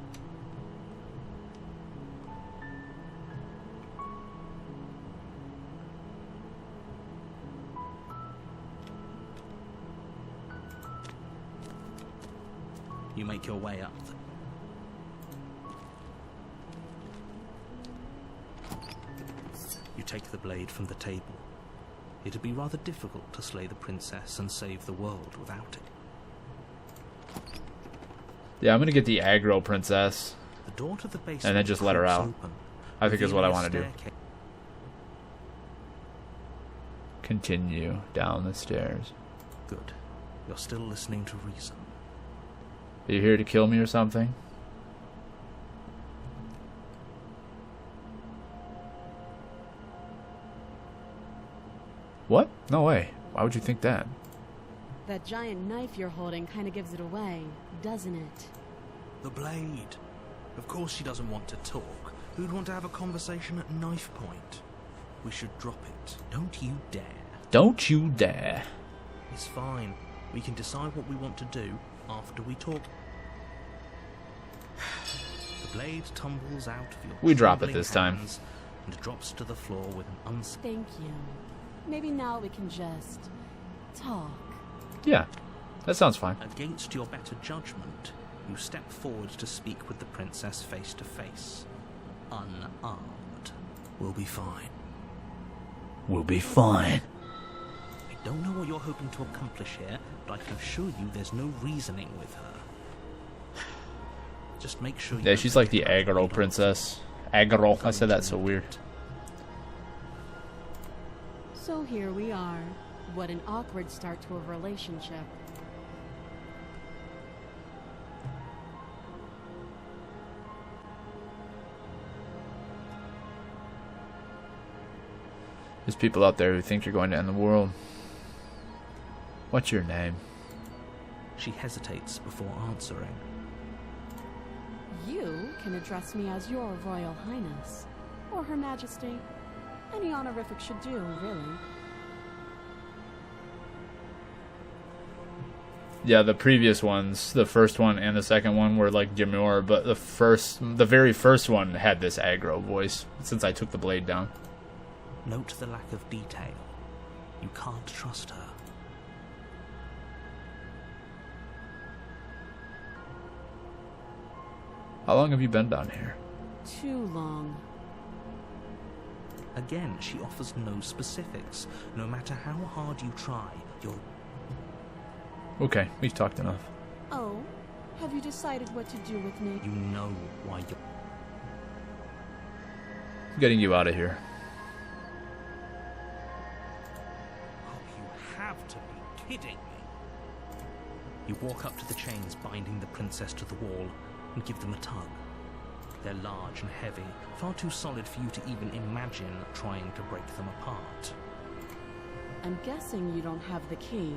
Speaker 2: You make your way up. You take the blade from the table. It'd be rather difficult to slay the princess and save the world without it.
Speaker 1: Yeah, I'm gonna get the aggro princess.
Speaker 2: The door to the basement
Speaker 1: And then just let her
Speaker 2: creaks
Speaker 1: out.
Speaker 2: open,
Speaker 1: I think is what I
Speaker 2: revealing
Speaker 1: want
Speaker 2: a
Speaker 1: to do.
Speaker 2: staircase.
Speaker 1: Continue down the stairs.
Speaker 2: Good. You're still listening to reason.
Speaker 1: Are you here to kill me or something? What? No way. Why would you think that?
Speaker 3: That giant knife you're holding kind of gives it away, doesn't it?
Speaker 2: The blade. Of course she doesn't want to talk. Who'd want to have a conversation at knife point? We should drop it. Don't you dare.
Speaker 1: Don't you dare.
Speaker 2: It's fine. We can decide what we want to do after we talk. The blade tumbles out of your
Speaker 1: We drop it
Speaker 2: trembling
Speaker 1: this time.
Speaker 2: hands and drops to the floor with an
Speaker 3: Thank you. Maybe now we can just talk.
Speaker 1: Yeah, that sounds fine.
Speaker 2: Against your better judgment, you step forward to speak with the princess face to face. Unarmed. We'll be fine.
Speaker 1: We'll be fine.
Speaker 2: I don't know what you're hoping to accomplish here, but I can assure you there's no reasoning with her. Just make sure you...
Speaker 1: Yeah, she's like the aggro princess. Aggro. I said that so weird.
Speaker 3: So here we are. What an awkward start to a relationship.
Speaker 1: There's people out there who think you're going to end the world. What's your name?
Speaker 2: She hesitates before answering.
Speaker 3: You can address me as Your Royal Highness, or Her Majesty. Any honorific should do, really.
Speaker 1: Yeah, the previous ones, the first one and the second one were like demure, but the very first one had this aggro voice since I took the blade down.
Speaker 2: Note the lack of detail. You can't trust her.
Speaker 1: How long have you been down here?
Speaker 3: Too long.
Speaker 2: Again, she offers no specifics. No matter how hard you try, you're...
Speaker 1: Okay, we've talked enough.
Speaker 3: Oh, have you decided what to do with me?
Speaker 2: You know why you're...
Speaker 1: Getting you out of here.
Speaker 2: Oh, you have to be kidding me. You walk up to the chains binding the princess to the wall and give them a tug. They're large and heavy, far too solid for you to even imagine trying to break them apart.
Speaker 3: I'm guessing you don't have the key.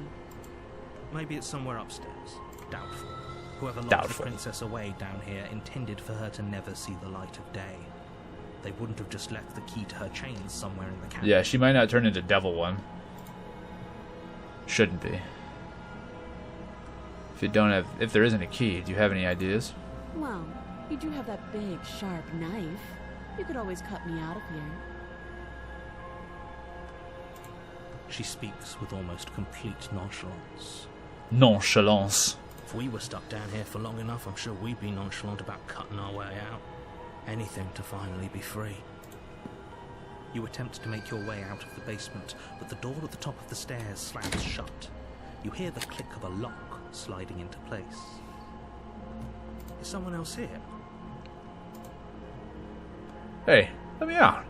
Speaker 2: Maybe it's somewhere upstairs. Doubtful. Whoever locked
Speaker 1: Doubtful.
Speaker 2: the princess away down here intended for her to never see the light of day. They wouldn't have just left the key to her chains somewhere in the cabin.
Speaker 1: Yeah, she might not turn into Devil One. Shouldn't be. If there isn't a key, do you have any ideas?
Speaker 3: Well, you do have that big, sharp knife. You could always cut me out of here.
Speaker 2: She speaks with almost complete nonchalance.
Speaker 1: Nonchalance.
Speaker 2: If we were stuck down here for long enough, I'm sure we'd be nonchalant about cutting our way out. Anything to finally be free. You attempt to make your way out of the basement, but the door at the top of the stairs slams shut. You hear the click of a lock sliding into place. Is someone else here?
Speaker 1: Hey, let me out.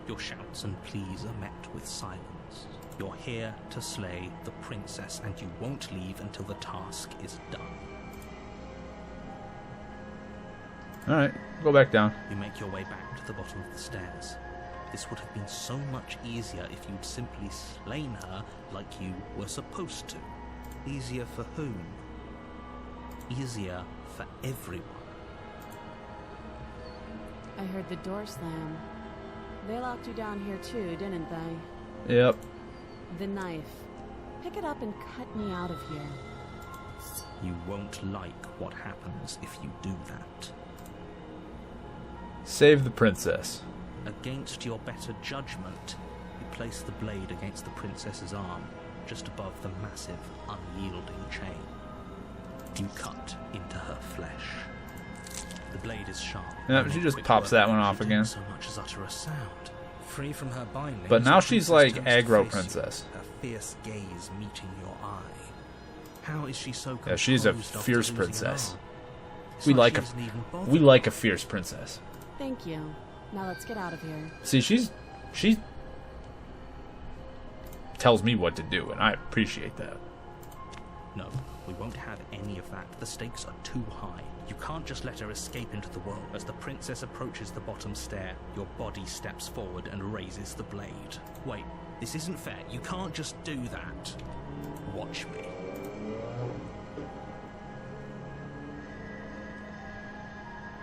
Speaker 2: Your shouts and pleas are met with silence. You're here to slay the princess, and you won't leave until the task is done.
Speaker 1: Alright, go back down.
Speaker 2: You make your way back to the bottom of the stairs. This would have been so much easier if you'd simply slain her like you were supposed to. Easier for whom? Easier for everyone.
Speaker 3: I heard the door slam. They locked you down here too, didn't they?
Speaker 1: Yep.
Speaker 3: The knife. Pick it up and cut me out of here.
Speaker 2: You won't like what happens if you do that.
Speaker 1: Save the princess.
Speaker 2: Against your better judgment, you place the blade against the princess's arm, just above the massive, unyielding chain. You cut into her flesh. The blade is sharp.
Speaker 1: Yep, she just pops that one off again.
Speaker 2: So much as utter a sound. Free from her binding.
Speaker 1: But now she's like aggro princess.
Speaker 2: Her fierce gaze meeting your eye. How is she so
Speaker 1: Yeah, she's a
Speaker 2: composed after
Speaker 1: fierce
Speaker 2: losing
Speaker 1: princess.
Speaker 2: an arm? It's
Speaker 1: We
Speaker 2: like
Speaker 1: like
Speaker 2: she
Speaker 1: a
Speaker 2: isn't even bothered.
Speaker 1: we like a fierce princess.
Speaker 3: Thank you. Now let's get out of here.
Speaker 1: See, she tells me what to do, and I appreciate that.
Speaker 2: No, we won't have any of that. The stakes are too high. You can't just let her escape into the world. As the princess approaches the bottom stair, your body steps forward and raises the blade. Wait, this isn't fair. You can't just do that. Watch me.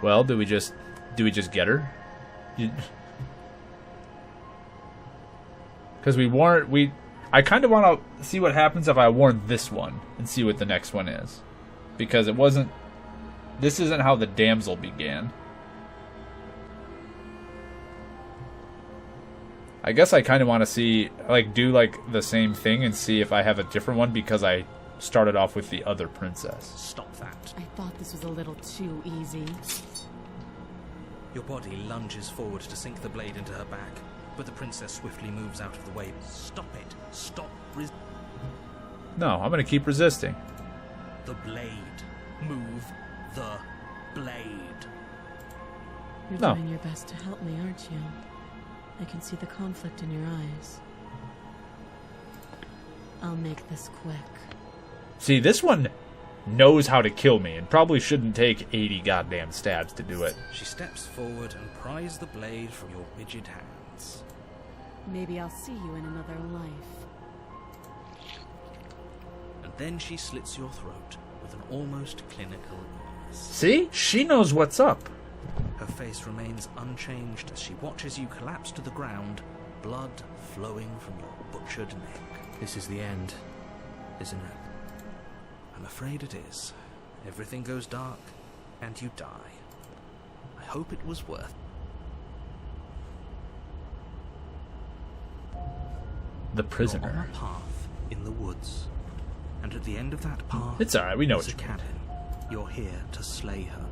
Speaker 1: Well, do we just get her? Because I kind of want to see what happens if I warn this one and see what the next one is, because this isn't how the damsel began. I guess I kind of want to see, do the same thing and see if I have a different one because I started off with the other princess.
Speaker 2: Stop that.
Speaker 3: I thought this was a little too easy.
Speaker 2: Your body lunges forward to sink the blade into her back, but the princess swiftly moves out of the way. Stop it. Stop.
Speaker 1: No, I'm going to keep resisting.
Speaker 2: The blade. Move the blade.
Speaker 3: You're
Speaker 1: No.
Speaker 3: doing your best to help me, aren't you? I can see the conflict in your eyes. I'll make this quick.
Speaker 1: See, this one knows how to kill me and probably shouldn't take 80 goddamn stabs to do it.
Speaker 2: She steps forward and pries the blade from your rigid hands.
Speaker 3: Maybe I'll see you in another life.
Speaker 2: Then she slits your throat with an almost clinical ease.
Speaker 1: See? She knows what's up.
Speaker 2: Her face remains unchanged as she watches you collapse to the ground, blood flowing from your butchered neck. This is the end, isn't it? I'm afraid it is. Everything goes dark, and you die. I hope it was worth.
Speaker 1: The
Speaker 2: You're
Speaker 1: prisoner.
Speaker 2: on a path in the woods, and at the end of that path,
Speaker 1: It's alright, we know
Speaker 2: is
Speaker 1: what
Speaker 2: a
Speaker 1: you mean.
Speaker 2: cabin. You're here to slay her.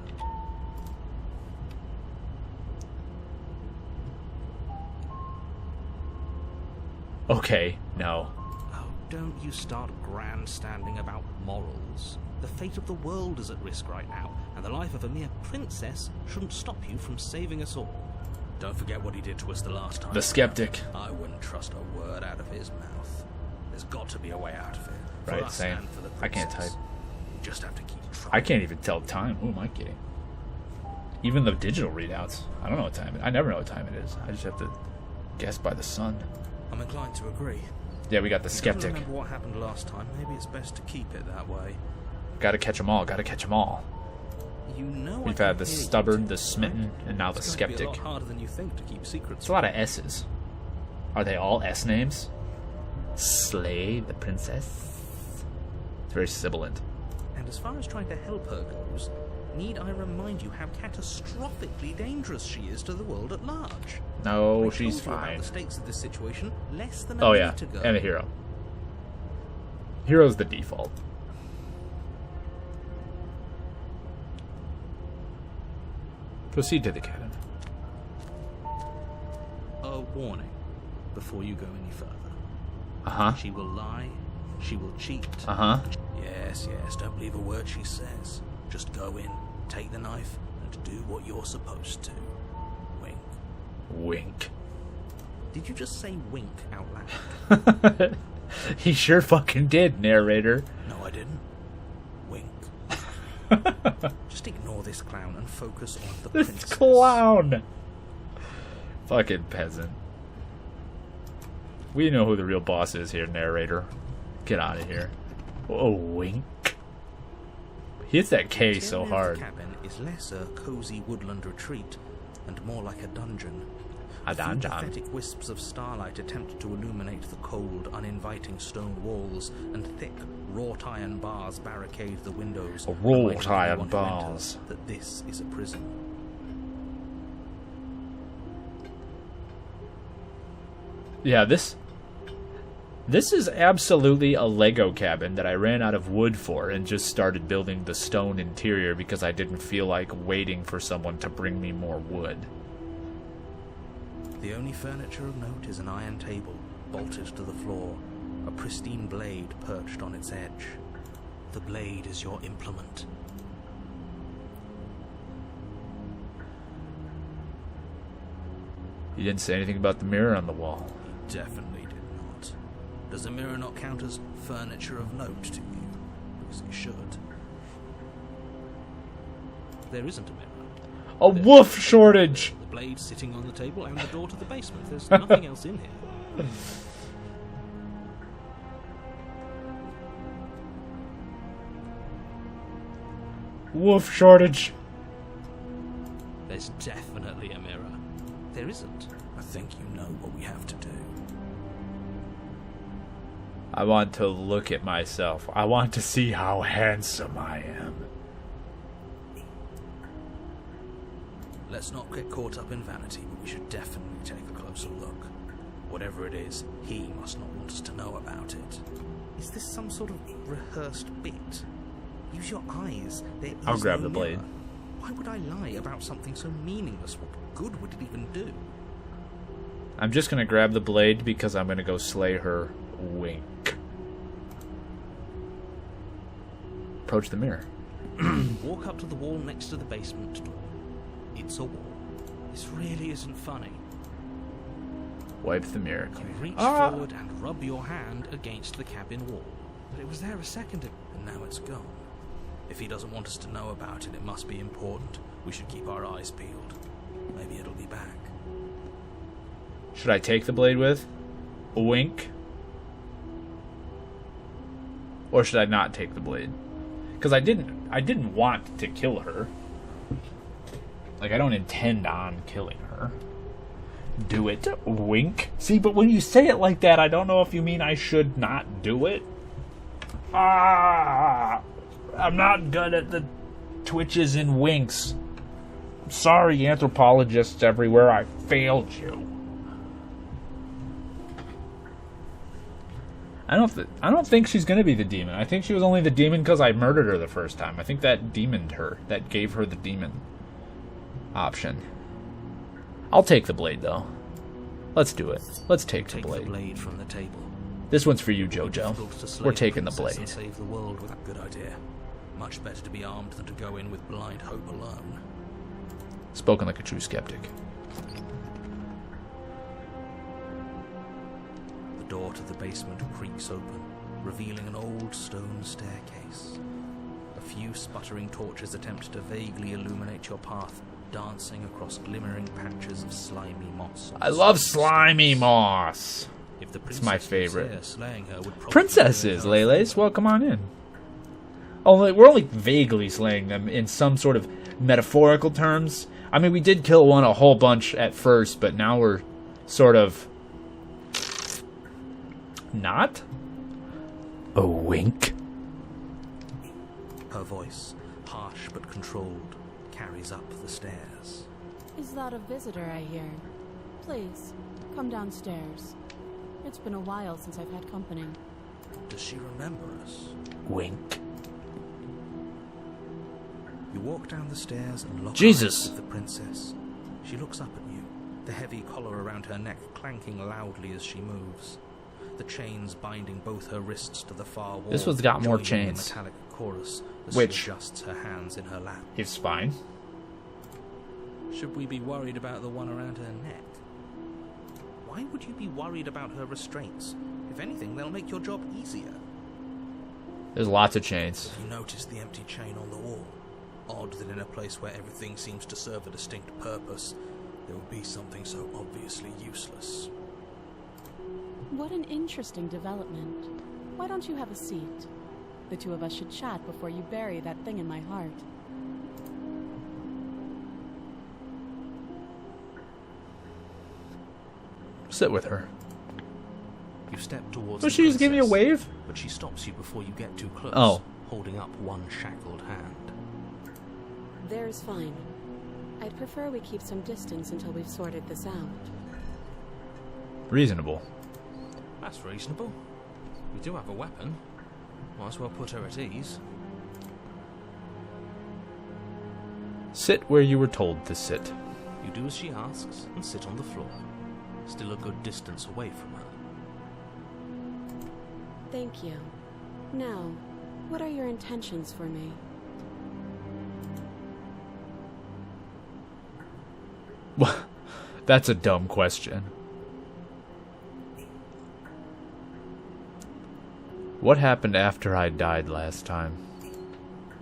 Speaker 1: Okay, no.
Speaker 2: Oh, don't you start grandstanding about morals. The fate of the world is at risk right now, and the life of a mere princess shouldn't stop you from saving us all. Don't forget what he did to us the last time.
Speaker 1: The skeptic.
Speaker 2: I wouldn't trust a word out of his mouth. There's got to be a way out of it. For
Speaker 1: Right,
Speaker 2: us
Speaker 1: same.
Speaker 2: and for the
Speaker 1: I can't
Speaker 2: princess.
Speaker 1: type.
Speaker 2: You just have to keep trying.
Speaker 1: I can't even tell time. Who am I kidding? Even the digital readouts. I don't know what time it is. I never know what time it is. I just have to guess by the sun.
Speaker 2: I'm inclined to agree.
Speaker 1: Yeah, we got the
Speaker 2: If you
Speaker 1: skeptic.
Speaker 2: don't remember what happened last time, maybe it's best to keep it that way.
Speaker 1: Gotta catch them all. Gotta catch them all.
Speaker 2: You know
Speaker 1: We've
Speaker 2: I
Speaker 1: had
Speaker 2: can
Speaker 1: the
Speaker 2: hear you,
Speaker 1: stubborn, the smitten, and now the
Speaker 2: It's going to be
Speaker 1: skeptic.
Speaker 2: a lot harder than you think to keep secrets.
Speaker 1: It's a lot of S's. Are they all S names? Slay the princess. It's very sibilant.
Speaker 2: And as far as trying to help her goes, need I remind you how catastrophically dangerous she is to the world at large?
Speaker 1: No,
Speaker 2: I
Speaker 1: she's
Speaker 2: told you about
Speaker 1: fine.
Speaker 2: the stakes of this situation less than a
Speaker 1: Oh yeah,
Speaker 2: minute ago.
Speaker 1: and a hero. Hero's the default. Proceed to the cabin.
Speaker 2: A warning before you go any further.
Speaker 1: Uh-huh.
Speaker 2: She will lie. She will cheat.
Speaker 1: Uh-huh.
Speaker 2: Yes, don't believe a word she says. Just go in, take the knife, and do what you're supposed to. Wink.
Speaker 1: Wink.
Speaker 2: Did you just say wink out loud?
Speaker 1: He sure fucking did, narrator.
Speaker 2: No, I didn't. Wink. Just ignore this clown and focus on the
Speaker 1: This
Speaker 2: princess.
Speaker 1: clown. Fucking peasant. We know who the real boss is here, narrator. Get out of here. Oh, wink. He hits that K so
Speaker 2: The
Speaker 1: hard.
Speaker 2: cabin is less a cozy woodland retreat and more like a dungeon.
Speaker 1: A
Speaker 2: few
Speaker 1: dungeon.
Speaker 2: pathetic wisps of starlight attempt to illuminate the cold, uninviting stone walls, and thick, wrought iron bars barricade the windows.
Speaker 1: Wrought
Speaker 2: reminding
Speaker 1: iron
Speaker 2: anyone who enters
Speaker 1: bars.
Speaker 2: that this is a prison.
Speaker 1: Yeah, this is absolutely a Lego cabin that I ran out of wood for and just started building the stone interior because I didn't feel like waiting for someone to bring me more wood.
Speaker 2: The only furniture of note is an iron table, bolted to the floor, a pristine blade perched on its edge. The blade is your implement.
Speaker 1: You didn't say anything about the mirror on the wall.
Speaker 2: He definitely did not. Does the mirror not count as furniture of note to you? Because it should. There isn't a mirror.
Speaker 1: A wolf shortage!
Speaker 2: The blade sitting on the table and the door to the basement. There's nothing else in here.
Speaker 1: Wolf shortage.
Speaker 2: There's definitely a mirror. There isn't. I think you know what we have to do.
Speaker 1: I want to look at myself. I want to see how handsome I am.
Speaker 2: Let's not get caught up in vanity, but we should definitely take a closer look. Whatever it is, he must not want us to know about it. Is this some sort of rehearsed bit? Use your eyes. There
Speaker 1: I'll
Speaker 2: is
Speaker 1: grab
Speaker 2: no
Speaker 1: the blade.
Speaker 2: mirror. Why would I lie about something so meaningless? What good would it even do?
Speaker 1: I'm just gonna grab the blade because I'm gonna go slay her. Wink. Approach the mirror.
Speaker 2: Walk up to the wall next to the basement door. It's a wall. This really isn't funny.
Speaker 1: Wipe the mirror
Speaker 2: You
Speaker 1: clean.
Speaker 2: reach
Speaker 1: Ah!
Speaker 2: forward and rub your hand against the cabin wall. But it was there a second ago, and now it's gone. If he doesn't want us to know about it, it must be important. We should keep our eyes peeled. Maybe it'll be back.
Speaker 1: Should I take the blade with? Wink. Or should I not take the blade? Because I didn't want to kill her. Like, I don't intend on killing her. Do it. Wink. See, but when you say it like that, I don't know if you mean I should not do it. I'm not good at the twitches and winks. I'm sorry, anthropologists everywhere. I failed you. I don't think she's gonna be the demon. I think she was only the demon because I murdered her the first time. I think that demoned her. That gave her the demon option. I'll take the blade though. Let's do it. Let's take the blade.
Speaker 2: The blade from the table.
Speaker 1: This one's for you, Jojo. We're taking the blade.
Speaker 2: And save the world with a good idea. Much better to be armed than to go in with blind hope alone.
Speaker 1: Spoken like a true skeptic.
Speaker 2: The door to the basement creaks open, revealing an old stone staircase. A few sputtering torches attempt to vaguely illuminate your path, dancing across glimmering patches of slimy moss.
Speaker 1: I love slimy moss.
Speaker 2: If the
Speaker 1: It's my favorite.
Speaker 2: slaying her would
Speaker 1: Princesses, Lele's, welcome on in. Only we're only vaguely slaying them in some sort of metaphorical terms. I mean, we did kill one a whole bunch at first, but now we're sort of not. A wink.
Speaker 2: Her voice, harsh but controlled, carries up the stairs.
Speaker 3: Is that a visitor I hear? Please, come downstairs. It's been a while since I've had company.
Speaker 2: Does she remember us?
Speaker 1: Wink.
Speaker 2: You walk down the stairs and lock
Speaker 1: Jesus.
Speaker 2: eyes with the princess. She looks up at you, the heavy collar around her neck clanking loudly as she moves. The chains binding both her wrists to the far wall.
Speaker 1: This one's got more
Speaker 2: joining in
Speaker 1: chains.
Speaker 2: a metallic chorus as
Speaker 1: Which?
Speaker 2: she adjusts her hands in her lap.
Speaker 1: It's fine.
Speaker 2: Should we be worried about the one around her neck? Why would you be worried about her restraints? If anything, they'll make your job easier.
Speaker 1: There's lots of chains.
Speaker 2: You notice the empty chain on the wall. Odd that in a place where everything seems to serve a distinct purpose, there would be something so obviously useless.
Speaker 3: What an interesting development. Why don't you have a seat? The two of us should chat before you bury that thing in my heart.
Speaker 1: Sit with her.
Speaker 2: You step towards
Speaker 1: Was
Speaker 2: the
Speaker 1: she just giving me a
Speaker 2: princess,
Speaker 1: wave?
Speaker 2: but she stops you before you get too close,
Speaker 1: Oh.
Speaker 2: holding up one shackled hand.
Speaker 6: There's fine. I'd prefer we keep some distance until we've sorted this out.
Speaker 1: Reasonable.
Speaker 2: That's reasonable. We do have a weapon. Might as well put her at ease.
Speaker 1: Sit where you were told to sit.
Speaker 2: You do as she asks and sit on the floor, still a good distance away from her.
Speaker 6: Thank you. Now, what are your intentions for me?
Speaker 1: That's a dumb question. What happened after I died last time?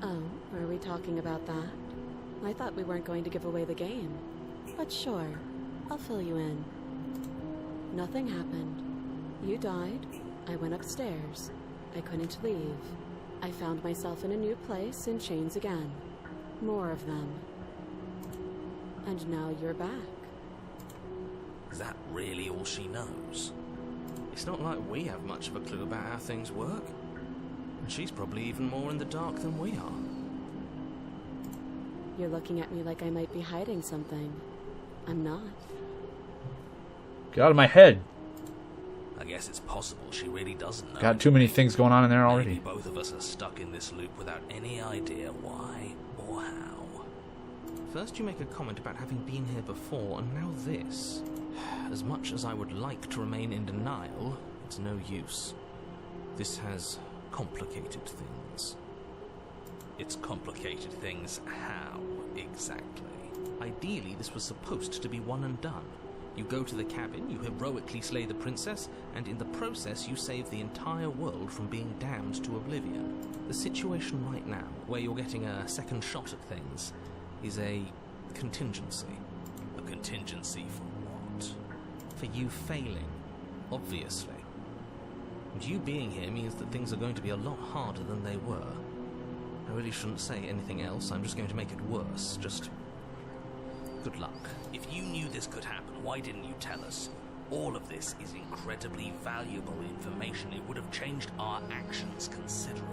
Speaker 6: Oh, are we talking about that? I thought we weren't going to give away the game. But sure, I'll fill you in. Nothing happened. You died. I went upstairs. I couldn't leave. I found myself in a new place in chains again. More of them. And now you're back.
Speaker 2: Is that really all she knows? It's not like we have much of a clue about how things work. And she's probably even more in the dark than we are.
Speaker 6: You're looking at me like I might be hiding something. I'm not.
Speaker 1: Get out of my head.
Speaker 2: I guess it's possible she really doesn't know.
Speaker 1: Got too many things going on in there
Speaker 2: Maybe
Speaker 1: already.
Speaker 2: both of us are stuck in this loop without any idea why or how. First you make a comment about having been here before, and now this. As much as I would like to remain in denial, it's no use. This has complicated things. It's complicated things how, exactly? Ideally, this was supposed to be one and done. You go to the cabin, you heroically slay the princess, and in the process you save the entire world from being damned to oblivion. The situation right now, where you're getting a second shot at things, is a contingency. A contingency for what? For you failing, obviously. And you being here means that things are going to be a lot harder than they were. I really shouldn't say anything else. I'm just going to make it worse. Just good luck.
Speaker 5: If you knew this could happen, why didn't you tell us? All of this is incredibly valuable information. It would have changed our actions considerably.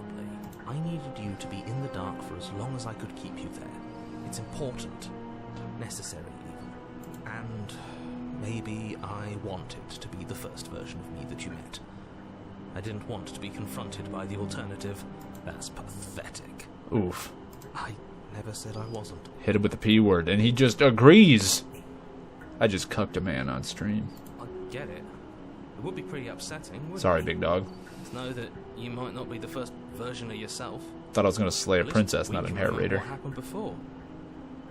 Speaker 2: I needed you to be in the dark for as long as I could keep you there. It's important. Necessary, even. And maybe I wanted to be the first version of me that you met. I didn't want to be confronted by the alternative. That's pathetic.
Speaker 1: Oof.
Speaker 2: I never said I wasn't.
Speaker 1: Hit him with the P word, and he just agrees. I just cucked a man on stream.
Speaker 2: I get it. It would be pretty upsetting, wouldn't
Speaker 1: Sorry,
Speaker 2: it?
Speaker 1: big dog.
Speaker 2: To know that you might not be the first version of yourself.
Speaker 1: Thought I was going to slay a
Speaker 2: At least
Speaker 1: princess,
Speaker 2: we
Speaker 1: not a
Speaker 2: can remember
Speaker 1: narrator.
Speaker 2: What happened before?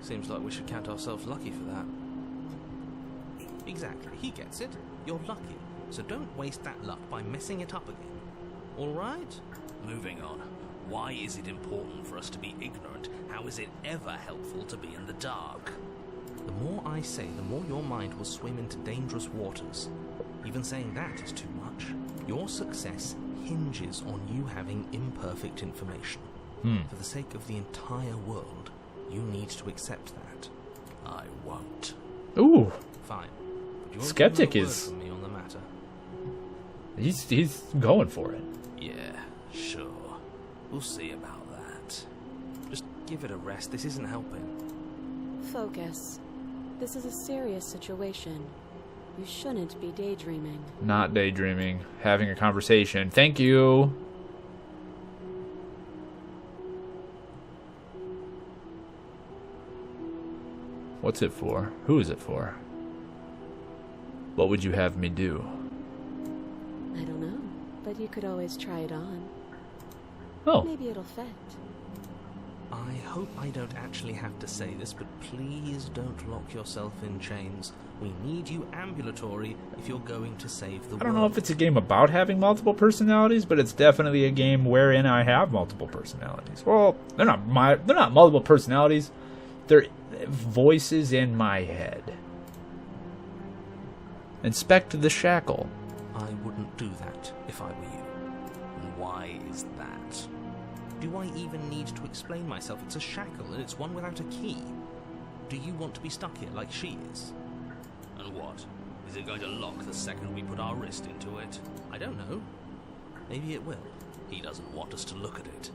Speaker 2: Seems like we should count ourselves lucky for that. Exactly. He gets it. You're lucky. So don't waste that luck by messing it up again. All right?
Speaker 5: Moving on. Why is it important for us to be ignorant? How is it ever helpful to be in the dark?
Speaker 2: The more I say, the more your mind will swim into dangerous waters. Even saying that is too much. Your success hinges on you having imperfect information. For the sake of the entire world, you need to accept that.
Speaker 5: I won't.
Speaker 1: Ooh.
Speaker 2: Fine. But you won't
Speaker 1: Skeptic
Speaker 2: get a word
Speaker 1: is-
Speaker 2: from me on the matter.
Speaker 1: He's going for it.
Speaker 5: Yeah, sure. We'll see about that.
Speaker 2: Just give it a rest. This isn't helping.
Speaker 6: Focus. This is a serious situation. You shouldn't be daydreaming.
Speaker 1: Not daydreaming. Having a conversation. Thank you. What's it for? Who is it for? What would you have me do?
Speaker 6: I don't know, but you could always try it on.
Speaker 1: Oh,
Speaker 6: Maybe it'll fit.
Speaker 2: I hope I don't actually have to say this, but please don't lock yourself in chains. We need you ambulatory if you're going to save the world.
Speaker 1: I don't know if it's a game about having multiple personalities, but it's definitely a game wherein I have multiple personalities. Well, they're not multiple personalities. They're voices in my head. Inspect the shackle.
Speaker 2: I wouldn't do that if I were you.
Speaker 5: And why is that?
Speaker 2: Do I even need to explain myself? It's a shackle and it's one without a key. Do you want to be stuck here like she is?
Speaker 5: And what? Is it going to lock the second we put our wrist into it?
Speaker 2: I don't know. Maybe it will.
Speaker 5: He doesn't want us to look at it.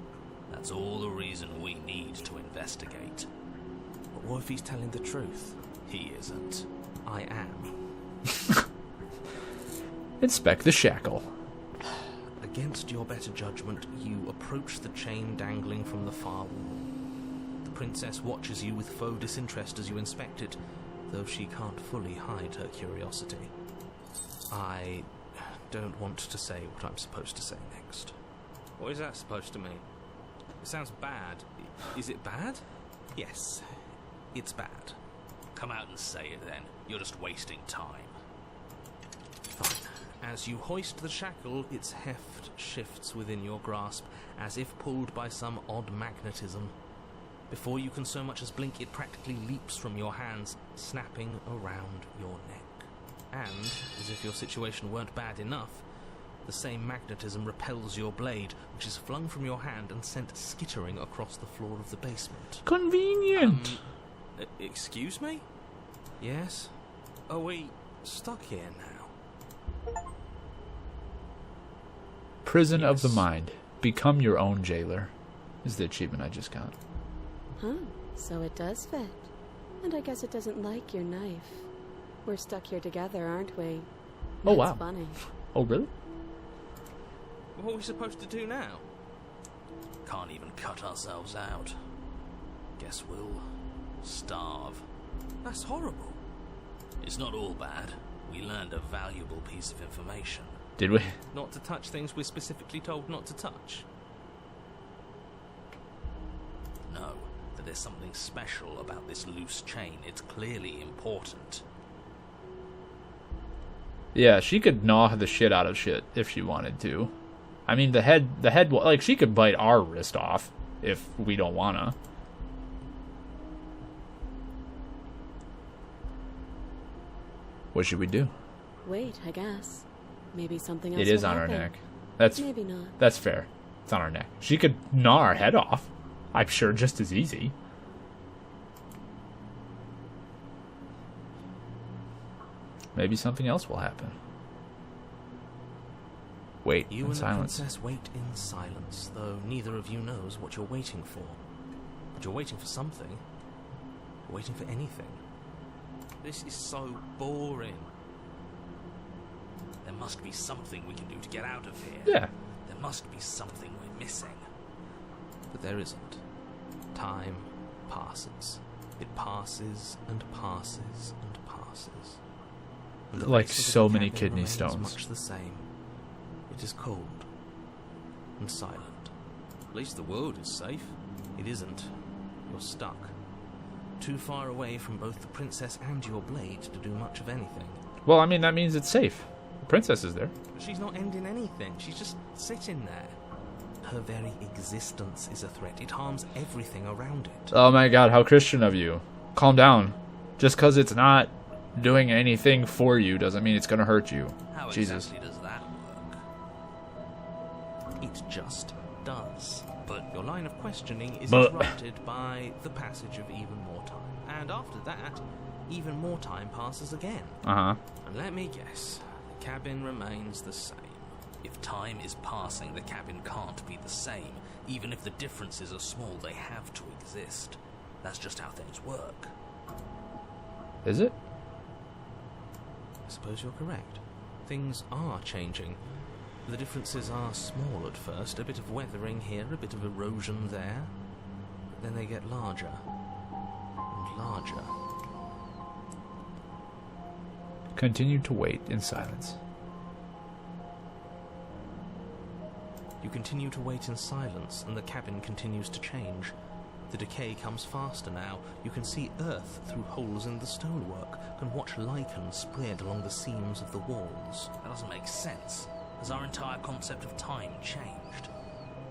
Speaker 5: That's all the reason we need to investigate.
Speaker 2: But what if he's telling the truth?
Speaker 5: He isn't.
Speaker 2: I am.
Speaker 1: Inspect the shackle.
Speaker 2: Against your better judgment, you approach the chain dangling from the far wall. The princess watches you with faux disinterest as you inspect it, though she can't fully hide her curiosity. I don't want to say what I'm supposed to say next. What is that supposed to mean? It sounds bad. Is it bad? Yes, it's bad.
Speaker 5: Come out and say it then. You're just wasting time.
Speaker 2: Fine. As you hoist the shackle, its heft shifts within your grasp, as if pulled by some odd magnetism. Before you can so much as blink, it practically leaps from your hands, snapping around your neck. And, as if your situation weren't bad enough, the same magnetism repels your blade, which is flung from your hand and sent skittering across the floor of the basement.
Speaker 1: Convenient.
Speaker 2: Excuse me? Yes? Are we stuck here now?
Speaker 1: Prison of the
Speaker 2: Yes.
Speaker 1: mind. Become your own jailer. Is the achievement I just got.
Speaker 6: Huh, so it does fit. And I guess it doesn't like your knife. We're stuck here together, aren't we?
Speaker 1: Oh,
Speaker 6: That's
Speaker 1: wow.
Speaker 6: funny.
Speaker 1: Oh, really?
Speaker 2: What are we supposed to do now?
Speaker 5: Can't even cut ourselves out. Guess we'll starve.
Speaker 2: That's horrible.
Speaker 5: It's not all bad. We learned a valuable piece of information.
Speaker 1: Did we?
Speaker 2: Not to touch things we're specifically told not to touch.
Speaker 5: No, that there's something special about this loose chain. It's clearly important.
Speaker 1: Yeah, she could gnaw the shit out of shit if she wanted to. I mean, the head, like, she could bite our wrist off if we don't wanna. What should we do?
Speaker 6: Wait, I guess. Maybe something else
Speaker 1: It is
Speaker 6: will
Speaker 1: on our
Speaker 6: happen.
Speaker 1: neck.
Speaker 6: Maybe not.
Speaker 1: That's fair. It's on our neck. She could gnaw our head off. I'm sure just as easy. Maybe something else will happen. Wait
Speaker 4: You
Speaker 1: in
Speaker 4: and
Speaker 1: silence.
Speaker 4: the princess wait in silence, though neither of you knows what you're waiting for. But you're waiting for something. You're waiting for anything. This is so boring.
Speaker 5: There must be something we can do to get out of here.
Speaker 1: Yeah.
Speaker 5: There must be something we're missing.
Speaker 4: But there isn't. Time passes. It passes and passes and passes. And the
Speaker 1: Like
Speaker 4: base of the
Speaker 1: so many
Speaker 4: cabin
Speaker 1: kidney
Speaker 4: remains
Speaker 1: stones.
Speaker 4: Much the same. It is cold and silent. At least the world is safe. It isn't. You're stuck. Too far away from both the princess and your blade to do much of anything.
Speaker 1: Well, I mean, that means it's safe. The princess is there.
Speaker 4: She's not ending anything. She's just sitting there. Her very existence is a threat. It harms everything around it.
Speaker 1: Oh my god, how Christian of you. Calm down. Just because it's not doing anything for you doesn't mean it's going to hurt you.
Speaker 5: How
Speaker 1: Jesus.
Speaker 5: exactly does that work?
Speaker 4: It just does.
Speaker 5: But
Speaker 4: Your line of questioning is
Speaker 1: But-
Speaker 4: interrupted by the passage of even more time. And after that, even more time passes again.
Speaker 1: Uh-huh.
Speaker 4: And let me guess, the cabin remains the same.
Speaker 5: if time is passing, the cabin can't be the same. Even if the differences are small, they have to exist. That's just how things work.
Speaker 1: Is it?
Speaker 4: I suppose you're correct. Things are changing. The differences are small at first, a bit of weathering here, a bit of erosion there. But then they get larger and larger.
Speaker 1: Continue to wait in silence.
Speaker 4: You continue to wait in silence, and the cabin continues to change. The decay comes faster now. You can see earth through holes in the stonework, can watch lichen spread along the seams of the walls.
Speaker 5: That doesn't make sense. Has our entire concept of time changed?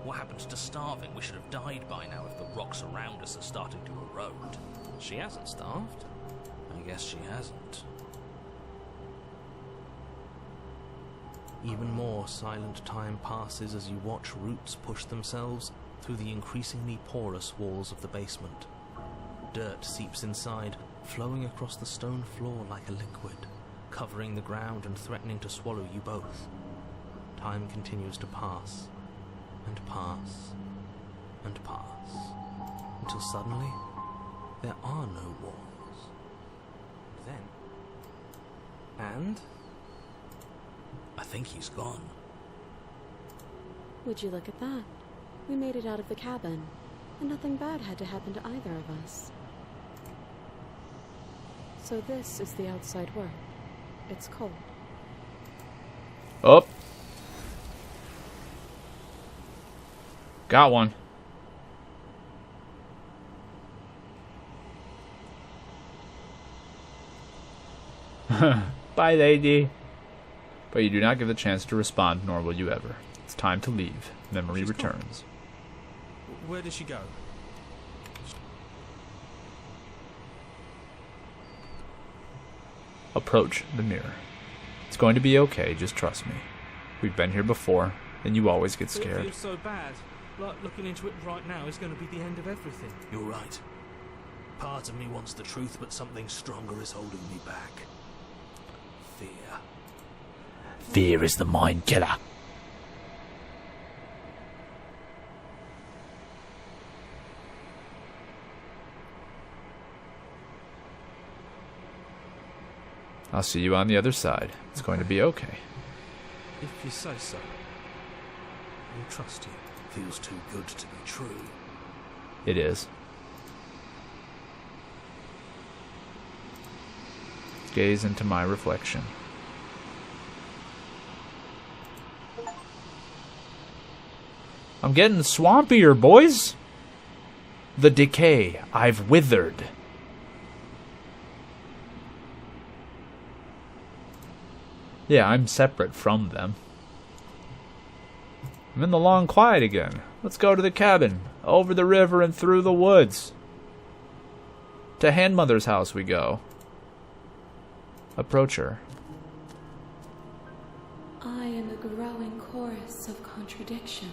Speaker 5: What happened to starving? We should have died by now if the rocks around us are starting to erode.
Speaker 4: She hasn't starved.
Speaker 5: I guess she hasn't.
Speaker 4: Even more silent time passes as you watch roots push themselves through the increasingly porous walls of the basement. Dirt seeps inside, flowing across the stone floor like a liquid, covering the ground and threatening to swallow you both. Time continues to pass, and pass, and pass, until suddenly there are no walls. And
Speaker 5: I think he's gone.
Speaker 6: Would you look at that? We made it out of the cabin, and nothing bad had to happen to either of us. So this is the outside world. It's cold.
Speaker 1: Oh. Got one. Bye, lady. But you do not get the chance to respond, nor will you ever. It's time to leave. Memory
Speaker 2: She's gone.
Speaker 1: returns.
Speaker 2: Where does she go?
Speaker 1: Approach the mirror. It's going to be okay, just trust me. We've been here before, and you always get
Speaker 2: It
Speaker 1: scared.
Speaker 2: feels so bad. Like looking into it right now is going to be the end of everything.
Speaker 5: You're right. Part of me wants the truth, but something stronger is holding me back. Fear.
Speaker 1: Fear is the mind killer. I'll see you on the other side. It's going to be okay.
Speaker 2: If you say so. I'll trust you.
Speaker 5: Feels too good to be true.
Speaker 1: It is. Gaze into my reflection. I'm getting swampier, boys. The decay. I've withered. Yeah, I'm separate from them. I'm in the long quiet again. Let's go to the cabin. Over the river and through the woods. To Handmother's house we go. Approach her.
Speaker 6: I am a growing chorus of contradiction.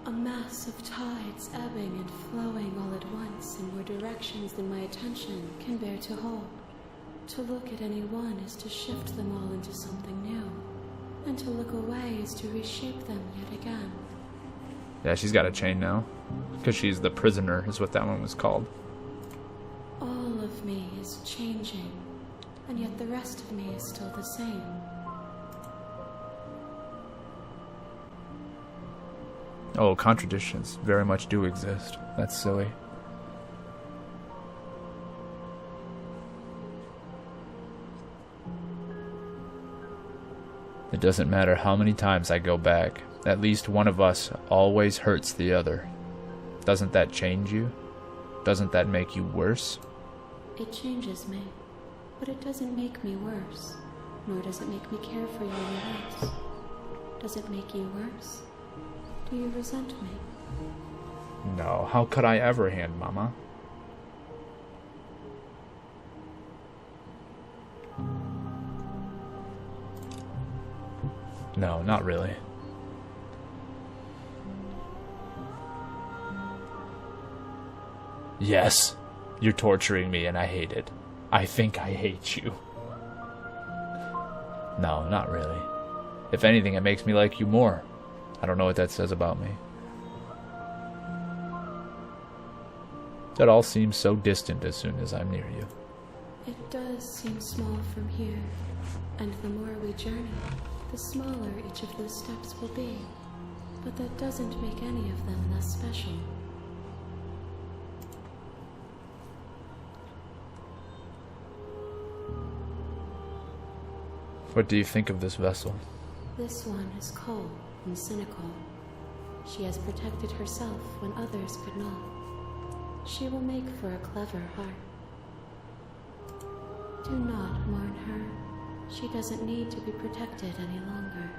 Speaker 6: A mass of tides ebbing and flowing all at once in more directions than my attention can bear to hold. To look at any one is to shift them all into something new, and to look away is to reshape them yet again.
Speaker 1: Yeah, she's got a chain now, because she's the prisoner, is what that one was called.
Speaker 6: All of me is changing, and yet the rest of me is still the same.
Speaker 1: Oh, contradictions very much do exist. That's silly. It doesn't matter how many times I go back. At least one of us always hurts the other. Doesn't that change you? Doesn't that make you worse?
Speaker 6: It changes me, but it doesn't make me worse, nor does it make me care for you any less. Does it make you worse? Do you resent me?
Speaker 1: No, how could I ever, Hand Mama? No, not really. Yes, you're torturing me and I hate it. I think I hate you. No, not really. If anything, it makes me like you more. I don't know what that says about me. That all seems so distant as soon as I'm near you.
Speaker 6: It does seem small from here, and the more we journey, the smaller each of those steps will be. But that doesn't make any of them less special.
Speaker 1: What do you think of this vessel?
Speaker 6: This one is cold and cynical. She has protected herself when others could not. She will make for a clever heart. Do not mourn her. She doesn't need to be protected any longer.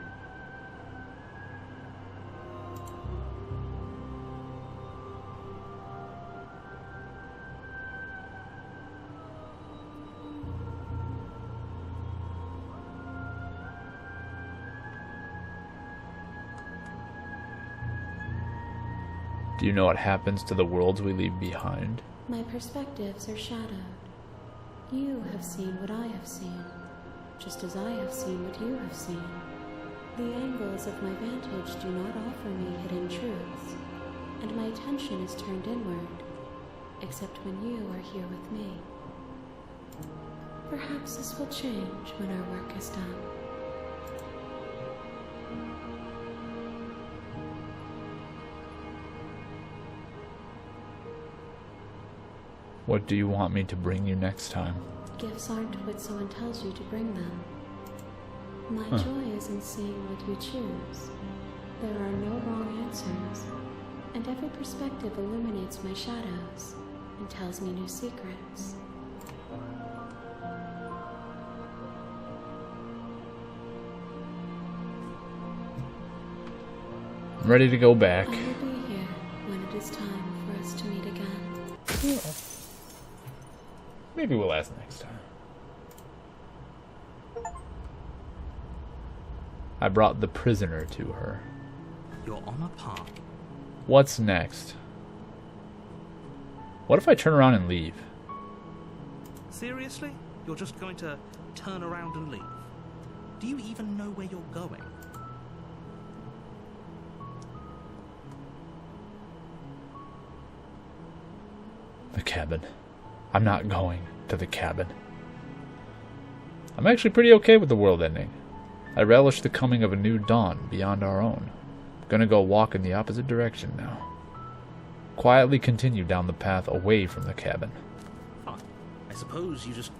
Speaker 1: Do you know what happens to the worlds we leave behind?
Speaker 6: My perspectives are shadowed. You have seen what I have seen, just as I have seen what you have seen. The angles of my vantage do not offer me hidden truths, and my attention is turned inward, except when you are here with me. Perhaps this will change when our work is done.
Speaker 1: What do you want me to bring you next time?
Speaker 6: Gifts aren't what someone tells you to bring them. My joy is in seeing what you choose. There are no wrong answers, and every perspective illuminates my shadows and tells me new secrets.
Speaker 1: I'm ready to go back.
Speaker 6: I will be here when it is time for us to meet again.
Speaker 1: Yeah. Maybe we'll ask next time. I brought the prisoner to her.
Speaker 2: You're on a path.
Speaker 1: What's next? What if I turn around and leave?
Speaker 2: Seriously? You're just going to turn around and leave? Do you even know where you're going?
Speaker 1: The cabin. I'm not going to the cabin. I'm actually pretty okay with the world ending. I relish the coming of a new dawn beyond our own. I'm gonna go walk in the opposite direction now. Quietly continue down the path away from the cabin.
Speaker 2: Fine. I suppose you just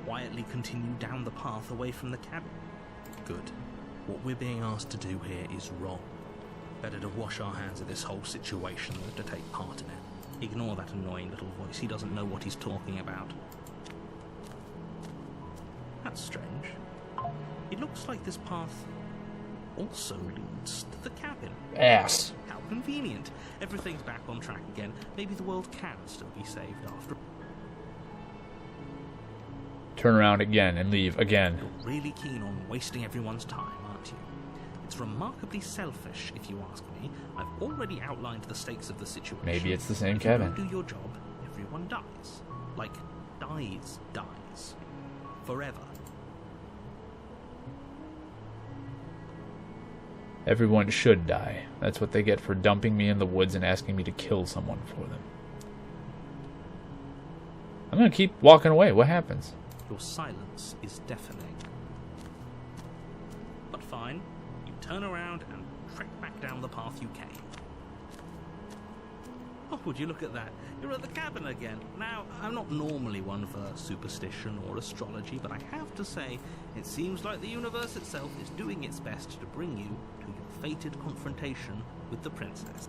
Speaker 2: quietly continue down the path away from the cabin. Good. What we're being asked to do here is wrong. Better to wash our hands of this whole situation than to take part in it. Ignore that annoying little voice. He doesn't know what he's talking about. That's strange. It looks like this path also leads to the cabin.
Speaker 1: Ass.
Speaker 2: How convenient. Everything's back on track again. Maybe the world can still be saved after.
Speaker 1: Turn around again and leave again.
Speaker 2: You're really keen on wasting everyone's time, aren't you? It's remarkably selfish, if you ask me. I've already outlined the stakes of the situation.
Speaker 1: Maybe it's the same
Speaker 2: If you
Speaker 1: cabin.
Speaker 2: don't do your job, everyone dies. Like, dies. Forever.
Speaker 1: Everyone should die. That's what they get for dumping me in the woods and asking me to kill someone for them. I'm gonna keep walking away. What happens?
Speaker 2: Your silence is deafening. But fine, you turn around and trek back down the path you came. Oh, would you look at that? You're at the cabin again. Now, I'm not normally one for superstition or astrology, but I have to say, it seems like the universe itself is doing its best to bring you to your fated confrontation with the princess.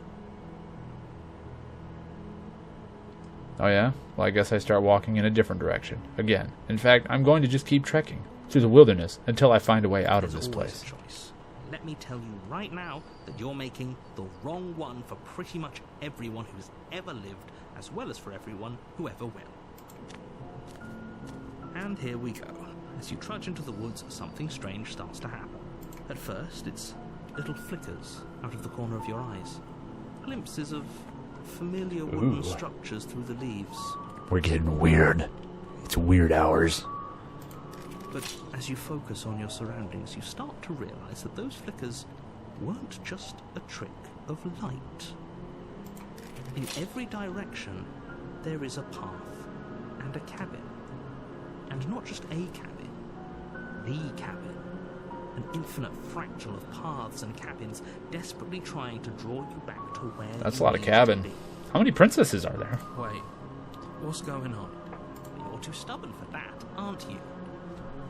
Speaker 1: Oh yeah? Well, I guess I start walking in a different direction. Again. In fact, I'm going to just keep trekking through the wilderness until I find a way out of this
Speaker 2: There's always
Speaker 1: place.
Speaker 2: a choice. Let me tell you right now that you're making the wrong one for pretty much everyone who's ever lived, as well as for everyone who ever will. And here we go. As you trudge into the woods, something strange starts to happen. At first, it's little flickers out of the corner of your eyes. Glimpses of familiar wooden structures through the leaves.
Speaker 1: We're getting weird. It's weird hours.
Speaker 2: But as you focus on your surroundings, you start to realize that those flickers weren't just a trick of light. In every direction, there is a path and a cabin. And not just a cabin, the cabin. An infinite fractal of paths and cabins desperately trying to draw you back to where
Speaker 1: That's a
Speaker 2: you
Speaker 1: lot of
Speaker 2: need to
Speaker 1: cabin.
Speaker 2: be.
Speaker 1: How many princesses are there?
Speaker 2: Wait, what's going on? You're too stubborn for that, aren't you?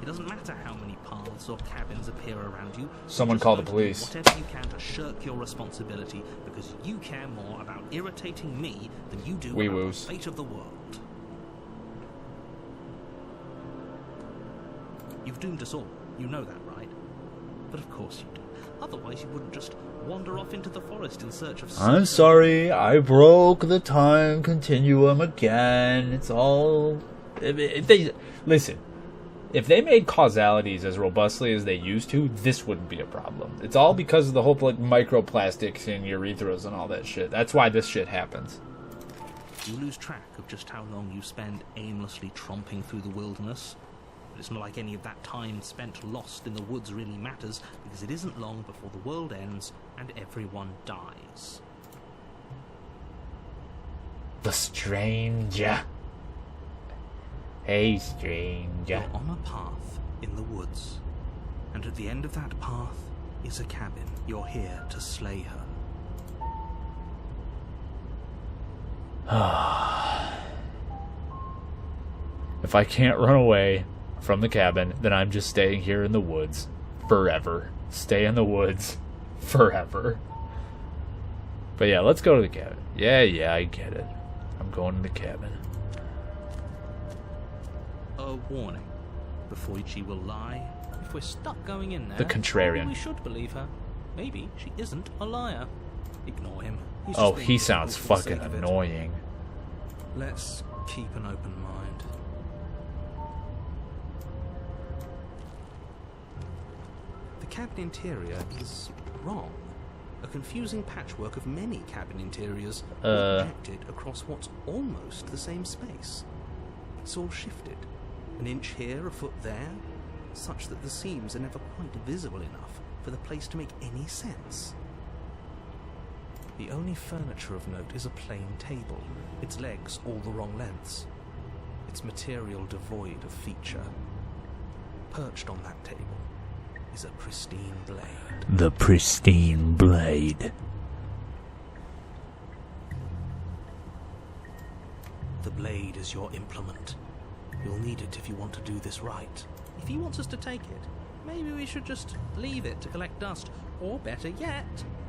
Speaker 2: It doesn't matter how many paths or cabins appear around you.
Speaker 1: Someone
Speaker 2: You're just
Speaker 1: call the
Speaker 2: going to do
Speaker 1: police.
Speaker 2: whatever you can to shirk your responsibility because you care more about irritating me than you do
Speaker 1: Wee
Speaker 2: about the
Speaker 1: woos.
Speaker 2: fate of the world. You've doomed us all. You know that, right? But of course you do. Otherwise you wouldn't just wander off into the forest in search of...
Speaker 1: I'm sorry, I broke the time continuum again. It's all... Listen, if they made causalities as robustly as they used to, this wouldn't be a problem. It's all because of the whole like microplastics in urethras and all that shit. That's why this shit happens.
Speaker 2: You lose track of just how long you spend aimlessly tromping through the wilderness. But it's not like any of that time spent lost in the woods really matters, because it isn't long before the world ends and everyone dies.
Speaker 1: The stranger. Hey, stranger.
Speaker 2: You're on a path in the woods, and at the end of that path is a cabin. You're here to slay her.
Speaker 1: If I can't run away from the cabin, then I'm just staying here in the woods forever. Stay in the woods forever. But yeah, let's go to the cabin. Yeah, I get it. I'm going to the cabin.
Speaker 2: A warning. Before she will lie, if we're stuck going in there,
Speaker 1: The contrarian.
Speaker 2: we should believe her. Maybe she isn't a liar. Ignore him. He's
Speaker 1: Oh,
Speaker 2: just being
Speaker 1: he sounds
Speaker 2: difficult for the
Speaker 1: fucking
Speaker 2: sake of it.
Speaker 1: annoying.
Speaker 2: Let's keep an open mind. The cabin interior is wrong. A confusing patchwork of many cabin interiors projected across what's almost the same space. It's all shifted. An inch here, a foot there, such that the seams are never quite visible enough for the place to make any sense. The only furniture of note is a plain table, its legs all the wrong lengths, its material devoid of feature. Perched on that table is a pristine blade.
Speaker 1: The pristine blade.
Speaker 2: The blade is your implement. You'll need it if you want to do this right. If he wants us to take it, maybe we should just leave it to collect dust. Or better yet,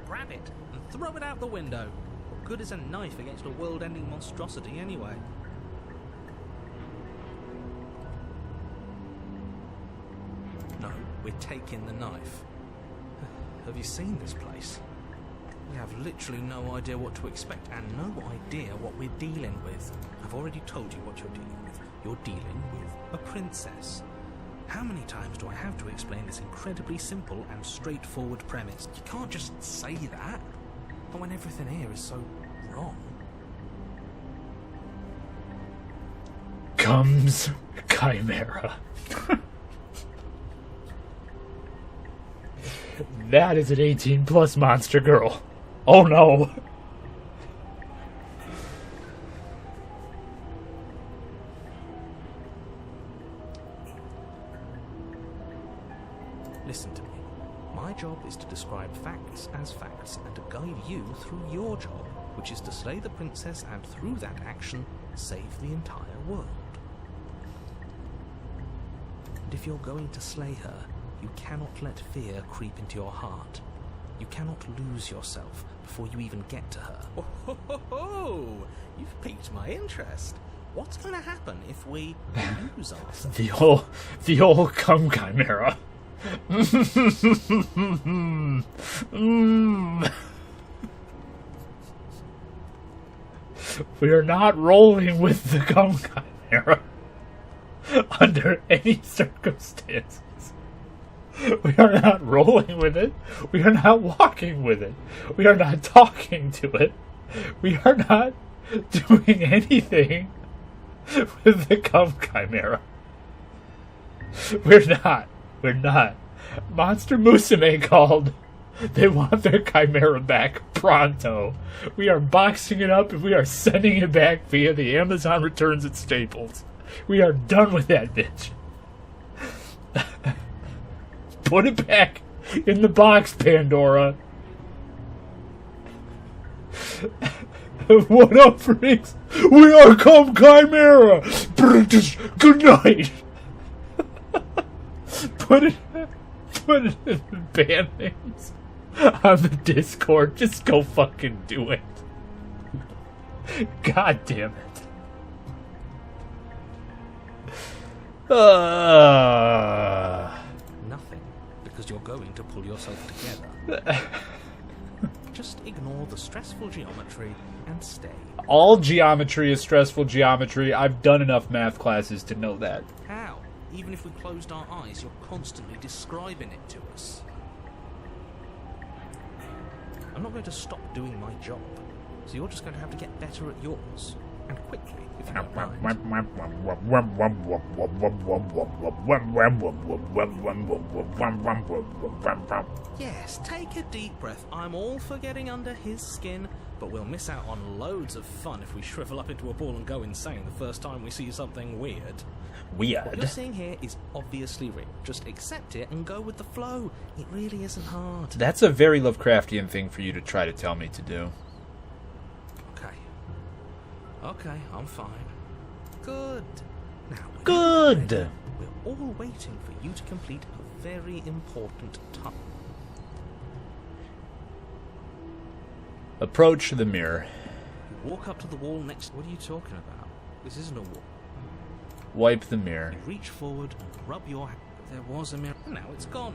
Speaker 2: grab it and throw it out the window. What good is a knife against a world-ending monstrosity anyway? No, we're taking the knife. Have you seen this place? We have literally no idea what to expect and no idea what we're dealing with. I've already told you what you're dealing with. You're dealing with a princess. How many times do I have to explain this incredibly simple and straightforward premise? You can't just say that. But when everything here is so wrong.
Speaker 1: Comes Chimera. That is an 18+ monster girl. Oh no.
Speaker 2: Listen to me. My job is to describe facts as facts and to guide you through your job, which is to slay the princess and through that action, save the entire world. And if you're going to slay her, you cannot let fear creep into your heart. You cannot lose yourself before you even get to her. Oh, ho, ho, ho. You've piqued my interest. What's going to happen if we lose ourselves?
Speaker 1: The old cum chimera. We are not rolling with the cum chimera under any circumstances. We are not rolling with it. We are not walking with it. We are not talking to it. We are not doing anything with the cum chimera. We're not. Monster Musume called. They want their chimera back pronto. We are boxing it up and we are sending it back via the Amazon returns at Staples. We are done with that bitch. Put it back in the box, Pandora. What up, freaks? We are Cum Chimera. British. Good night. Put it in the band names on the Discord. Just go fucking do it. God damn it.
Speaker 2: Nothing, because you're going to pull yourself together. Just ignore the stressful geometry and stay.
Speaker 1: All geometry is stressful geometry. I've done enough math classes to know that.
Speaker 2: How? Even if we closed our eyes, you're constantly describing it to us. I'm not going to stop doing my job, so you're just going to have to get better at yours. And quickly, if you don't mind. Yes, take a deep breath. I'm all for getting under his skin, but we'll miss out on loads of fun if we shrivel up into a ball and go insane the first time we see something weird. What you're seeing here is obviously real. Just accept it and go with the flow. It really isn't hard.
Speaker 1: That's a very Lovecraftian thing for you to try to tell me to do.
Speaker 2: Okay, I'm fine. Good. Now,
Speaker 1: good.
Speaker 2: We're all waiting for you to complete a very important task.
Speaker 1: Approach the mirror.
Speaker 2: You walk up to the wall next. What are you talking about? This isn't a wall.
Speaker 1: Wipe the mirror.
Speaker 2: You reach forward and rub your hand. There was a mirror. Now it's gone.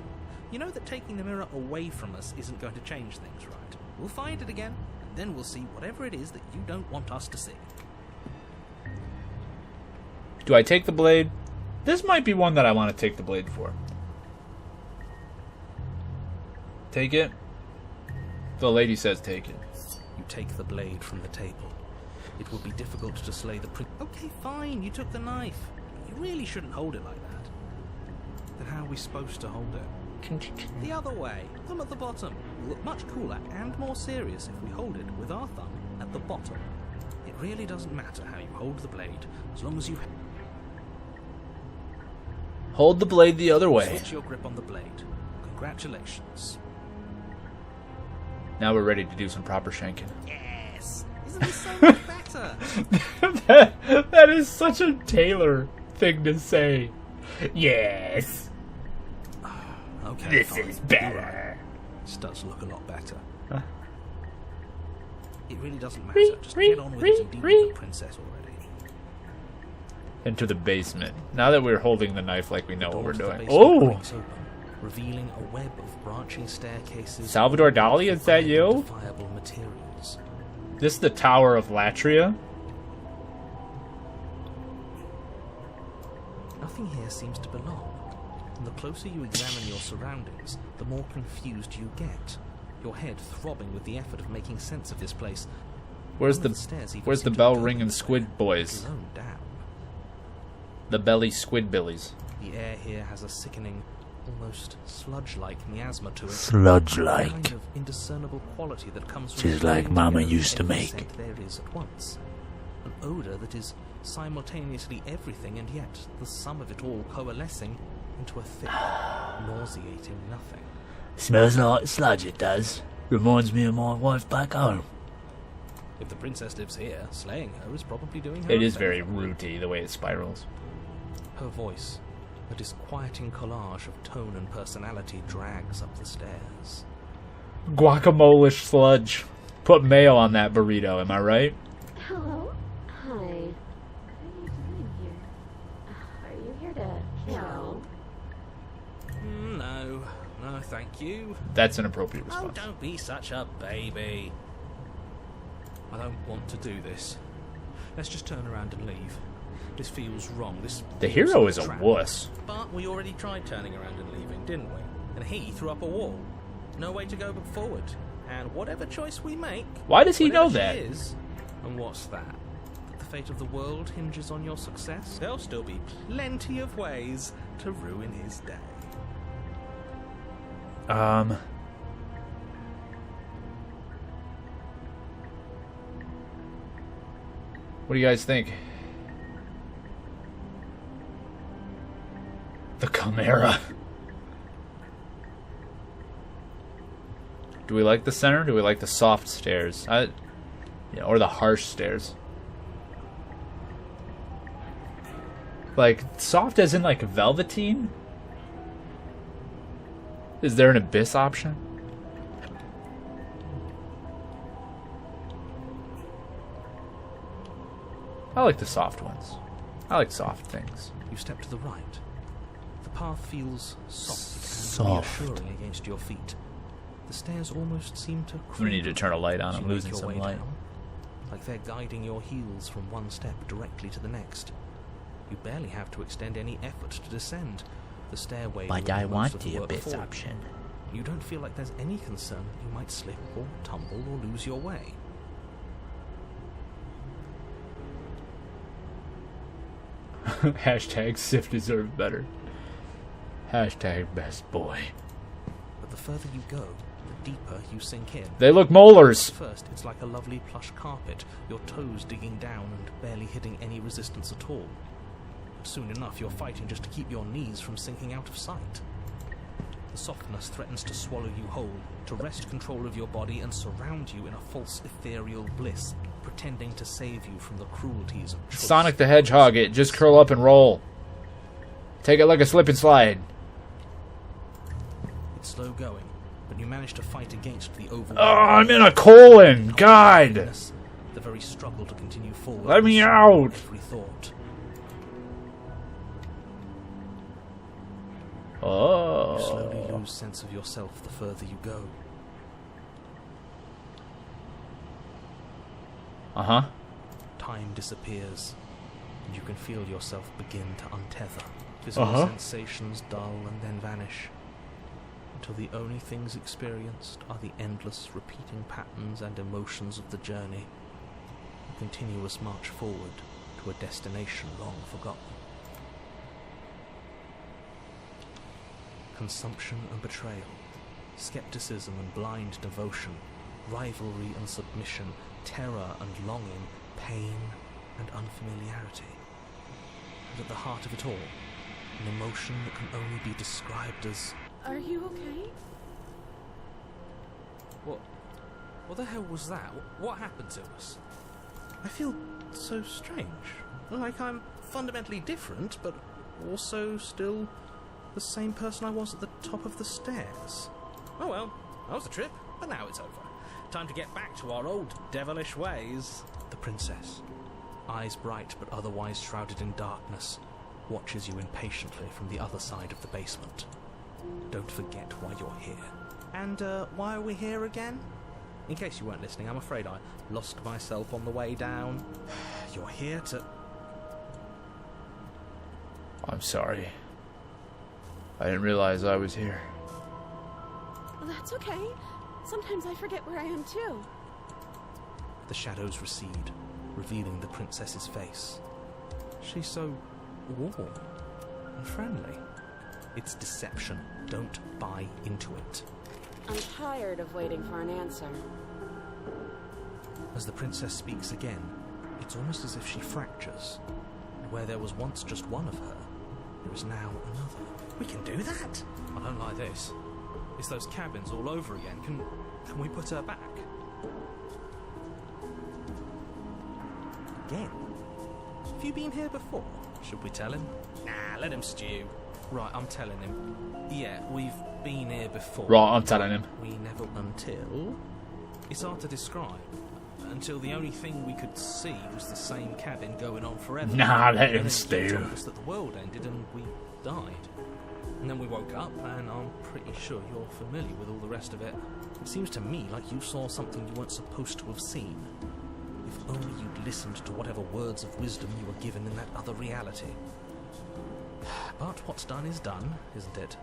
Speaker 2: You know that taking the mirror away from us isn't going to change things, right? We'll find it again, and then we'll see whatever it is that you don't want us to see.
Speaker 1: Do I take the blade? This might be one that I want to take the blade for. Take it? The lady says take it.
Speaker 2: You take the blade from the table. It would be difficult to slay the prince. Okay, fine, you took the knife. You really shouldn't hold it like that. Then how are we supposed to hold it? The other way. Thumb at the bottom. We'll look much cooler and more serious if we hold it with our thumb at the bottom. It really doesn't matter how you hold the blade, as long as you
Speaker 1: hold the blade the other way.
Speaker 2: Switch your grip on the blade. Congratulations.
Speaker 1: Now we're ready to do some proper shanking.
Speaker 2: Yes! Isn't this so much better?
Speaker 1: that is such a Taylor thing to say. Yes.
Speaker 2: Okay,
Speaker 1: this
Speaker 2: fine.
Speaker 1: is better.
Speaker 2: Right. This does look a lot better.
Speaker 1: Huh?
Speaker 2: It really doesn't matter. Just get on with it and deal with the princess already.
Speaker 1: Into the basement. Now that we're holding the knife like we know what we're doing.
Speaker 2: Oh! Open, revealing a web of branching staircases.
Speaker 1: Salvador Dali, is that you?
Speaker 2: Materials.
Speaker 1: This is the Tower of Latria?
Speaker 2: Nothing here seems to belong. And the closer you examine your surroundings, the more confused you get. Your head throbbing with the effort of making sense of this place.
Speaker 1: Where's the bell ringing squid boys?
Speaker 2: Blown down.
Speaker 1: The belly squid billies.
Speaker 2: The air here has a sickening, almost sludge-like miasma to it.
Speaker 8: Sludge-like.
Speaker 2: A kind of indiscernible quality that comes from
Speaker 8: Just like Mama used to
Speaker 2: every
Speaker 8: make.
Speaker 2: scent there is at once. An odor that is simultaneously everything and yet the sum of it all coalescing into a thick, nauseating nothing.
Speaker 8: Smells like sludge, it does. Reminds me of my wife back home.
Speaker 2: If the princess lives here, slaying her is probably doing her
Speaker 1: It
Speaker 2: a
Speaker 1: is very
Speaker 2: favour.
Speaker 1: rooty the way it spirals.
Speaker 2: Her voice, a disquieting collage of tone and personality, drags up the stairs.
Speaker 1: Guacamole sludge. Put mayo on that burrito, am I right?
Speaker 6: Hello? Hi. What are you doing here? Are you here to kill?
Speaker 2: No, thank you.
Speaker 1: That's an appropriate
Speaker 2: Oh,
Speaker 1: response.
Speaker 2: don't be such a baby. I don't want to do this. Let's just turn around and leave. This feels wrong. This
Speaker 1: The
Speaker 2: feels
Speaker 1: hero
Speaker 2: like
Speaker 1: is a
Speaker 2: trap.
Speaker 1: wuss.
Speaker 2: But we already tried turning around and leaving, didn't we? And he threw up a wall. No way to go but forward. And whatever choice we make...
Speaker 1: Why does he know
Speaker 2: whatever
Speaker 1: that?
Speaker 2: she is, and what's that? That the fate of the world hinges on your success? There'll still be plenty of ways to ruin his day.
Speaker 1: What do you guys think? The Chimera. Do we like the center? Do we like the soft stairs? Yeah, or the harsh stairs? Like, soft as in, like, velveteen? Is there an abyss option? I like the soft ones. I like soft things.
Speaker 2: You step to the right. The path feels soft
Speaker 8: Soft.
Speaker 2: and reassuring against your feet. The stairs almost seem to
Speaker 1: We need to turn a light on.
Speaker 2: as
Speaker 1: I'm
Speaker 2: you make
Speaker 1: losing
Speaker 2: your
Speaker 1: some
Speaker 2: way
Speaker 1: light.
Speaker 2: down, like they're guiding your heels from one step directly to the next. You barely have to extend any effort to descend. The stairway
Speaker 8: But
Speaker 2: will
Speaker 8: I
Speaker 2: do most
Speaker 8: want
Speaker 2: of
Speaker 8: the
Speaker 2: work
Speaker 8: abyss
Speaker 2: for you.
Speaker 8: option.
Speaker 2: You don't feel like there's any concern that you might slip or tumble or lose your way.
Speaker 1: Hashtag Sif deserved better. Hashtag best boy.
Speaker 2: But the further you go, the deeper you sink in.
Speaker 1: They look molars.
Speaker 2: At first, it's like a lovely plush carpet, your toes digging down and barely hitting any resistance at all. But soon enough, you're fighting just to keep your knees from sinking out of sight. The softness threatens to swallow you whole, to wrest control of your body and surround you in a false ethereal bliss, pretending to save you from the cruelties of choice.
Speaker 1: Sonic the Hedgehog it. Just curl up and roll. Take it like a slip and slide.
Speaker 2: It's slow going, but you manage to fight against the
Speaker 1: Oh,
Speaker 2: overwhelming...
Speaker 1: I'm in a colon. God.
Speaker 2: The very struggle to continue forward.
Speaker 1: Let me out.
Speaker 2: Every thought. You slowly
Speaker 1: Oh.
Speaker 2: lose sense of yourself the further you go.
Speaker 1: Uh-huh.
Speaker 2: Time disappears, and you can feel yourself begin to untether. Physical
Speaker 1: Uh-huh.
Speaker 2: sensations dull and then vanish, until the only things experienced are the endless repeating patterns and emotions of the journey, a continuous march forward to a destination long forgotten. Consumption and betrayal, skepticism and blind devotion, rivalry and submission, terror and longing, pain and unfamiliarity. And at the heart of it all, an emotion that can only be described as...
Speaker 7: Are you okay?
Speaker 2: What the hell was that? What happened to us? I feel so strange. Like I'm fundamentally different, but also still the same person I was at the top of the stairs. Oh well, that was the trip, but now it's over. Time to get back to our old devilish ways. The princess, eyes bright but otherwise shrouded in darkness, watches you impatiently from the other side of the basement. Don't forget why you're here. And why are we here again? In case you weren't listening, I'm afraid I lost myself on the way down. You're here to...
Speaker 1: I'm sorry. I didn't realize I was here.
Speaker 7: That's okay. Sometimes I forget where I am too.
Speaker 2: The shadows recede, revealing the princess's face. She's so warm and friendly. It's deception. Don't buy into it.
Speaker 3: I'm tired of waiting for an answer.
Speaker 2: As the princess speaks again, it's almost as if she fractures. And where there was once just one of her, there is now another.
Speaker 4: We can do that?
Speaker 2: I don't like this. It's those cabins all over again. Can we put her back? Again? Have you been here before? Should we tell him?
Speaker 4: Nah, let him stew.
Speaker 2: Right, I'm telling him. Yeah, we've been here before.
Speaker 1: Right, I'm telling him.
Speaker 2: We never until... It's hard to describe. Until the only thing we could see was the same cabin going on forever.
Speaker 1: Nah, let
Speaker 2: And
Speaker 1: him
Speaker 2: then he
Speaker 1: stew.
Speaker 2: told us that the world ended and we died. And then we woke up, and I'm pretty sure you're familiar with all the rest of it. It seems to me like you saw something you weren't supposed to have seen. If only you'd listened to whatever words of wisdom you were given in that other reality. But what's done is done, isn't it?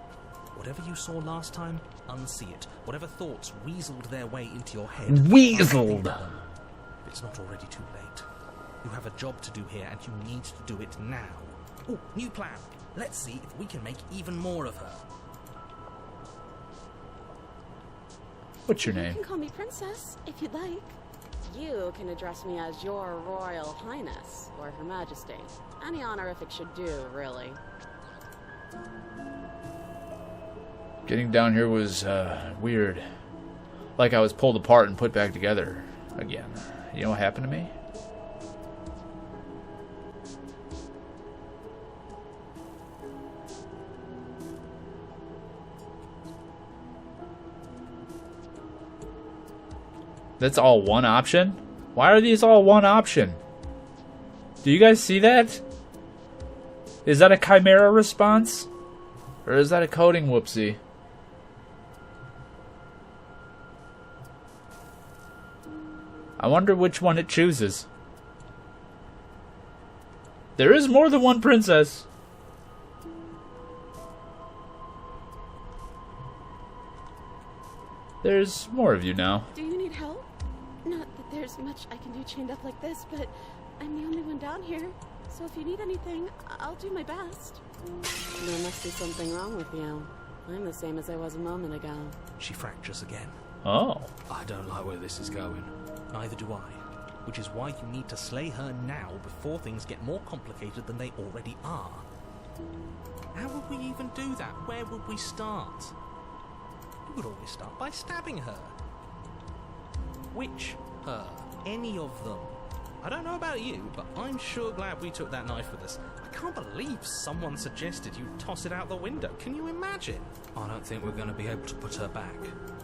Speaker 2: Whatever you saw last time, unsee it. Whatever thoughts weaseled their way into your head...
Speaker 1: Weaseled!
Speaker 2: If it's not already too late. You have a job to do here, and you need to do it now.
Speaker 4: Oh, new plan. Let's see if we can make even more of her.
Speaker 1: What's your
Speaker 7: You
Speaker 1: name?
Speaker 7: can call me Princess, if you'd like.
Speaker 3: You can address me as Your Royal Highness, or Her Majesty. Any honorific should do, really.
Speaker 1: Getting down here was weird. Like I was pulled apart and put back together again. You know what happened to me? That's all one option? Why are these all one option? Do you guys see that? Is that a chimera response? Or is that a coding whoopsie? I wonder which one it chooses. There is more than one princess. There's more of you now.
Speaker 7: Do you need help? Not that there's much I can do chained up like this, but I'm the only one down here. So if you need anything, I'll do my best.
Speaker 3: There must be something wrong with you. I'm the same as I was a moment ago.
Speaker 2: She fractures again.
Speaker 1: Oh.
Speaker 2: I don't like where this is going. Neither do I. Which is why you need to slay her now before things get more complicated than they already are. How would we even do that? Where would we start? We would always start by stabbing her. Which her? Any of them. I don't know about you, but I'm sure glad we took that knife with us. I can't believe someone suggested you toss it out the window. Can you imagine? I don't think we're going to be able to put her back.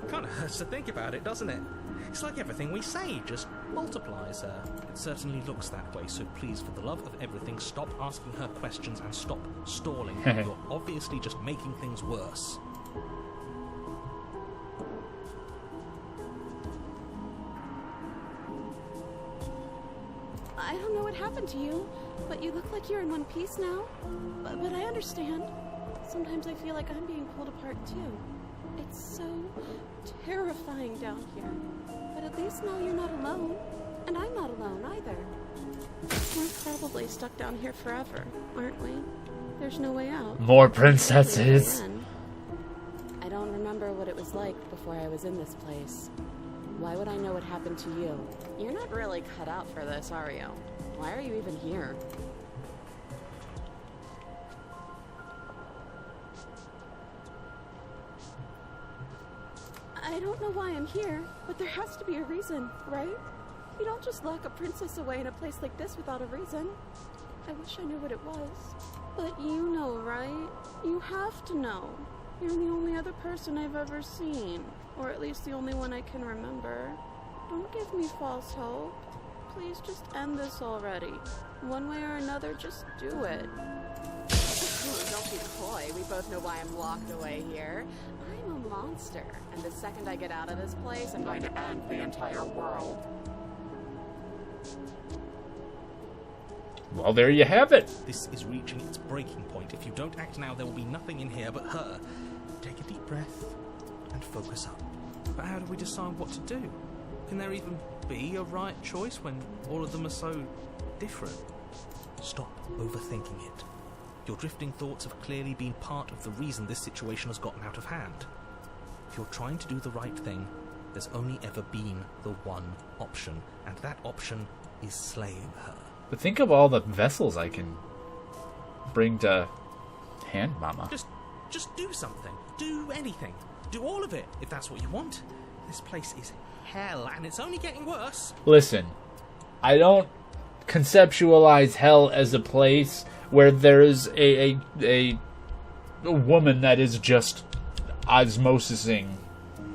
Speaker 2: Kind of hurts to think about it, doesn't it? It's like everything we say just multiplies her. It certainly looks that way, so please, for the love of everything, stop asking her questions and stop stalling. You're obviously just making things worse.
Speaker 7: I don't know what happened to you, but you look like you're in one piece now. But I understand. Sometimes I feel like I'm being pulled apart too. It's so terrifying down here. But at least now you're not alone. And I'm not alone either. We're probably stuck down here forever, aren't we? There's no way out.
Speaker 1: More princesses.
Speaker 3: I don't remember what it was like before I was in this place. Why would I know what happened to you? You're not really cut out for this, are you? Why are you even here?
Speaker 7: I don't know why I'm here, but there has to be a reason, right? You don't just lock a princess away in a place like this without a reason. I wish I knew what it was. But you know, right? You have to know. You're the only other person I've ever seen. Or at least the only one I can remember. Don't give me false hope. Please just end this already. One way or another, just do it.
Speaker 3: Don't be coy. We both know why I'm locked away here. I'm a monster. And the second I get out of this place, I'm going to end the entire world.
Speaker 1: Well, there you have it.
Speaker 2: This is reaching its breaking point. If you don't act now, there will be nothing in here but her. Take a deep breath and focus up. But how do we decide what to do? Can there even be a right choice when all of them are so different? Stop overthinking it. Your drifting thoughts have clearly been part of the reason this situation has gotten out of hand. If you're trying to do the right thing, there's only ever been the one option, and that option is slaying her.
Speaker 1: But think of all the vessels I can bring to hand Mama.
Speaker 2: Just do something. Do anything. Do all of it, if that's what you want. This place is hell, and it's only getting worse.
Speaker 1: Listen, I don't conceptualize hell as a place where there's a woman that is just osmosising,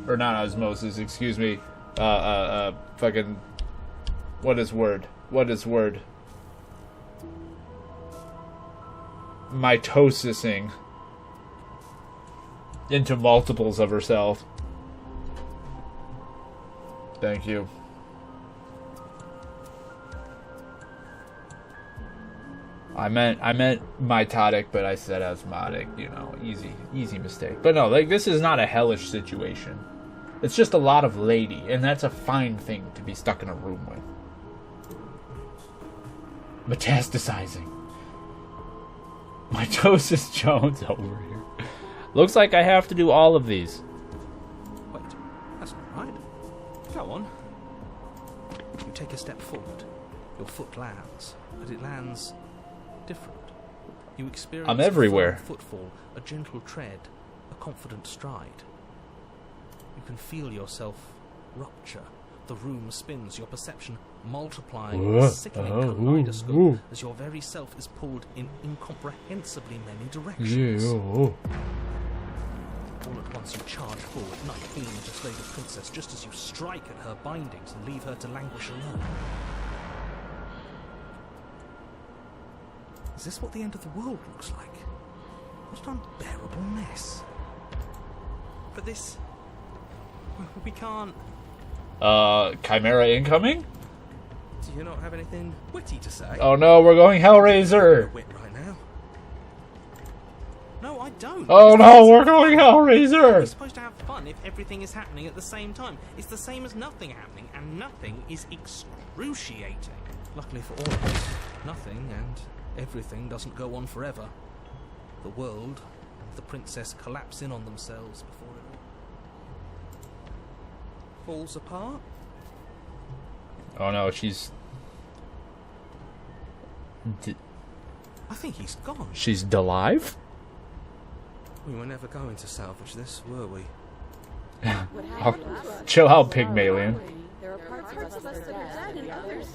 Speaker 1: or not osmosis, excuse me, fucking, what is word? Mitosising into multiples of herself. Thank you. I meant mitotic, but I said osmotic, you know, easy mistake. But no, like, this is not a hellish situation. It's just a lot of lady, and that's a fine thing to be stuck in a room with. Metastasizing. Mitosis Jones over here. Looks like I have to do all of these.
Speaker 2: Wait, that's not right. Go on. You take a step forward. Your foot lands, but it lands different. You experience
Speaker 1: I'm everywhere.
Speaker 2: A firm footfall, a gentle tread, a confident stride. You can feel yourself rupture. The room spins, your perception multiplying in a sickening kaleidoscope as your very self is pulled in incomprehensibly many directions. All at once you charge forward, knife beam to slay the princess just as you strike at her bindings and leave her to languish alone. Is this what the end of the world looks like? What an unbearable mess. But this... we can't...
Speaker 1: Chimera incoming?
Speaker 2: Do you not have anything witty to say?
Speaker 1: Oh no, we're going Hellraiser!
Speaker 2: Wit right now. No, I don't.
Speaker 1: Oh no, we're going
Speaker 2: You're
Speaker 1: Hellraiser!
Speaker 2: supposed to have fun if everything is happening at the same time. It's the same as nothing happening, and nothing is excruciating. Luckily for all of us, nothing and everything doesn't go on forever. The world and the princess collapse in on themselves before it all falls apart.
Speaker 1: Oh no, she's...
Speaker 2: I think he's gone.
Speaker 1: She's alive?
Speaker 2: We were never going to salvage this, were we?
Speaker 1: Chill out, Pygmalion.
Speaker 7: There are parts of us that are dead and others,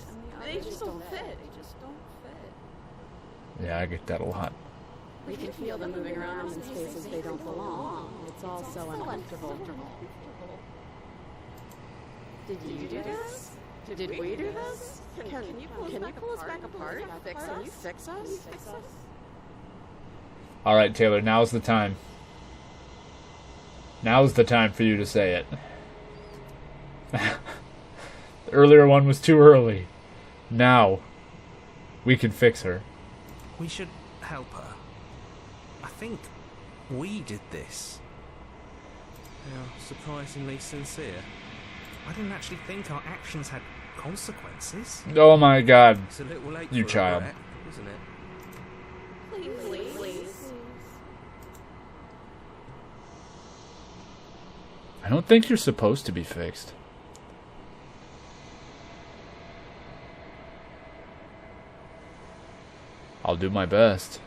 Speaker 7: they just don't fit.
Speaker 1: Yeah, I get that a lot.
Speaker 3: We can feel them moving around in spaces they don't belong. It's all so uncomfortable. Did you do this? Did we do this? Can you pull us back apart? Can you fix us?
Speaker 1: Alright, Taylor, now's the time. Now's the time for you to say it. The earlier one was too early. Now, we can fix her.
Speaker 2: We should help her. I think we did this. They are surprisingly sincere. I didn't actually think our actions had consequences.
Speaker 1: Oh my god,
Speaker 2: It's a little late
Speaker 1: you
Speaker 2: for
Speaker 1: child.
Speaker 2: a wreck, isn't it?
Speaker 7: Please.
Speaker 1: I don't think you're supposed to be fixed. I'll do my best.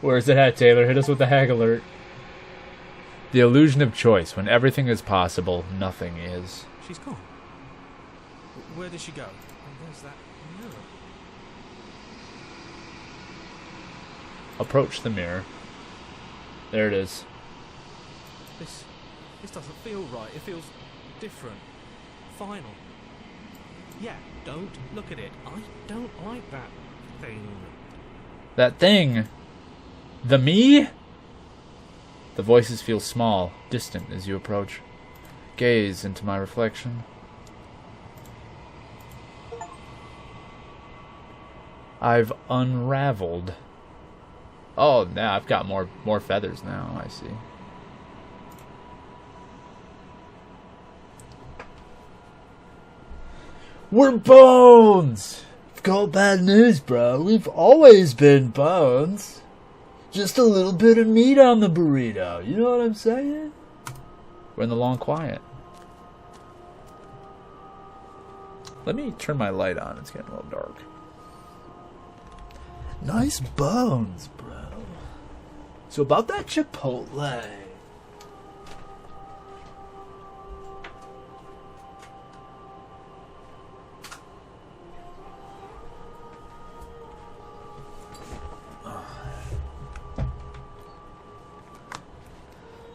Speaker 1: Where's it at, Taylor? Hit us with the hag alert. The illusion of choice. When everything is possible, nothing is.
Speaker 2: She's gone. Where did she go? And there's that mirror.
Speaker 1: Approach the mirror. There it is.
Speaker 2: This doesn't feel right. It feels different. Final. Yeah, don't look at it. I don't like that thing.
Speaker 1: That thing! The me? The voices feel small, distant as you approach. gaze into my reflection. I've unraveled. Oh, now I've got more feathers now, I see. We're bones!
Speaker 8: I've got bad news, bro. We've always been bones. Just a little bit of meat on the burrito. You know what I'm saying?
Speaker 1: We're in the long quiet. Let me turn my light on. It's getting a little dark.
Speaker 8: Nice bones, bro. So about that Chipotle.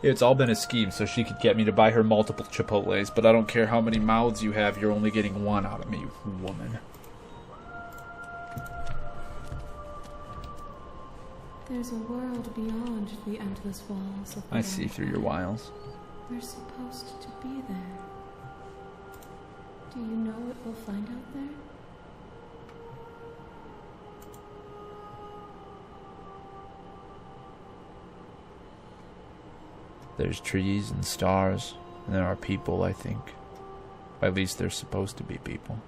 Speaker 1: It's all been a scheme so she could get me to buy her multiple Chipotles, but I don't care how many mouths you have, you're only getting one out of me, woman.
Speaker 6: There's a world beyond the endless walls of the
Speaker 1: I see through your wiles.
Speaker 6: We're supposed to be there. Do you know what we'll find out there?
Speaker 1: There's trees and stars, and there are people, I think. At least they're supposed to be people.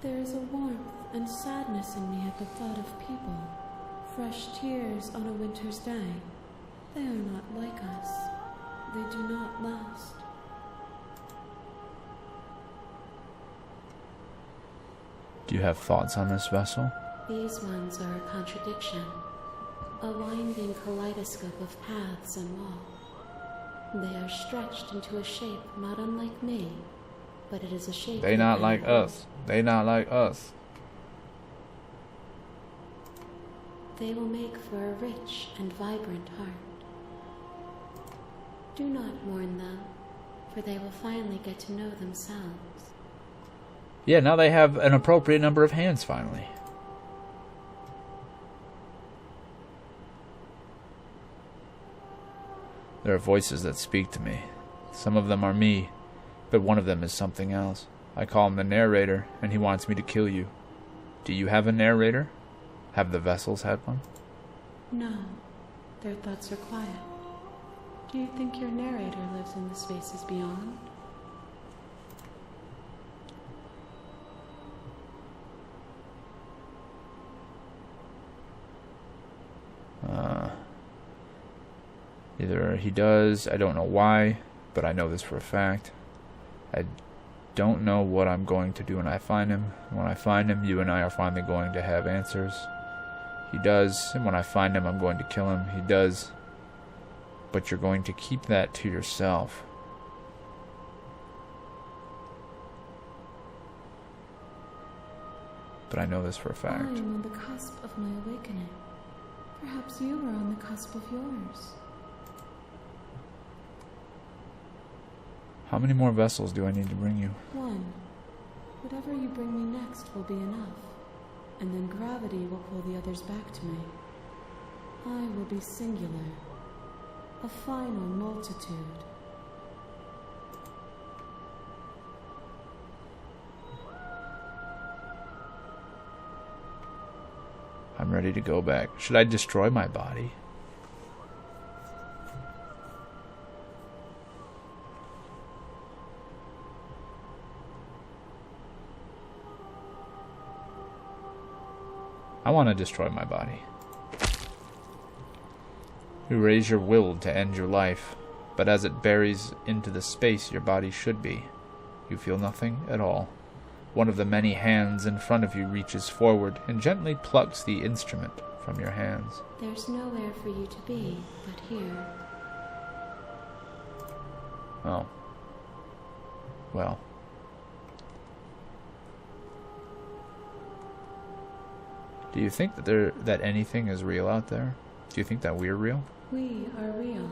Speaker 6: There is a warmth and sadness in me at the thought of people. Fresh tears on a winter's day. They are not like us. They do not last.
Speaker 1: Do you have thoughts on this vessel?
Speaker 6: These ones are a contradiction. A winding kaleidoscope of paths and wall. They are stretched into a shape not unlike me, but it is a shape...
Speaker 1: They not like us. They not like us.
Speaker 6: They will make for a rich and vibrant heart. Do not mourn them, for they will finally get to know themselves.
Speaker 1: Yeah, now they have an appropriate number of hands, finally. There are voices that speak to me. Some of them are me, but one of them is something else. I call him the narrator, and he wants me to kill you. Do you have a narrator? Have the vessels had one?
Speaker 6: No, their thoughts are quiet. Do you think your narrator lives in the spaces beyond?
Speaker 1: Either he does, I don't know why, but I know this for a fact. I don't know what I'm going to do when I find him. When I find him, you and I are finally going to have answers. He does, and when I find him, I'm going to kill him. He does, but you're going to keep that to yourself. But I know this for a fact.
Speaker 6: I am on the cusp of my awakening. Perhaps you are on the cusp of yours.
Speaker 1: How many more vessels do I need to bring you?
Speaker 6: One. Whatever you bring me next will be enough. And then gravity will pull the others back to me. I will be singular. A final multitude.
Speaker 1: I'm ready to go back. Should I destroy my body? I want to destroy my body. You raise your will to end your life, but as it buries into the space your body should be, you feel nothing at all. One of the many hands in front of you reaches forward and gently plucks the instrument from your hands.
Speaker 6: There's nowhere for you to be but here.
Speaker 1: Oh. Well. Do you think that anything is real out there? Do you think that we're real?
Speaker 6: We are real.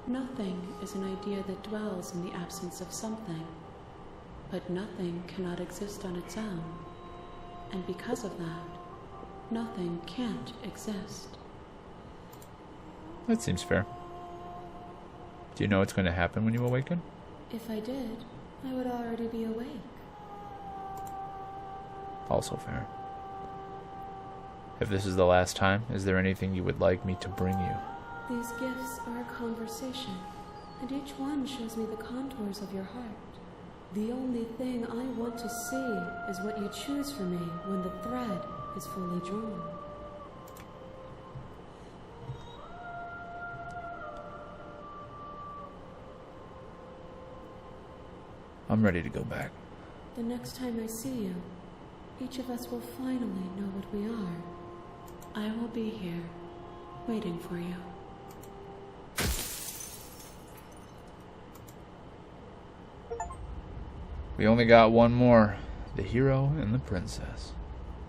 Speaker 6: Nothing is an idea that dwells in the absence of something. But nothing cannot exist on its own. And because of that, nothing can't exist.
Speaker 1: That seems fair. Do you know what's going to happen when you awaken?
Speaker 6: If I did, I would already be awake.
Speaker 1: Also fair. If this is the last time, is there anything you would like me to bring you?
Speaker 6: These gifts are a conversation, and each one shows me the contours of your heart. The only thing I want to see is what you choose for me when the thread is fully drawn.
Speaker 1: I'm ready to go back.
Speaker 6: The next time I see you, each of us will finally know what we are. I will be here, waiting for you.
Speaker 1: We only got one more. The hero and the princess.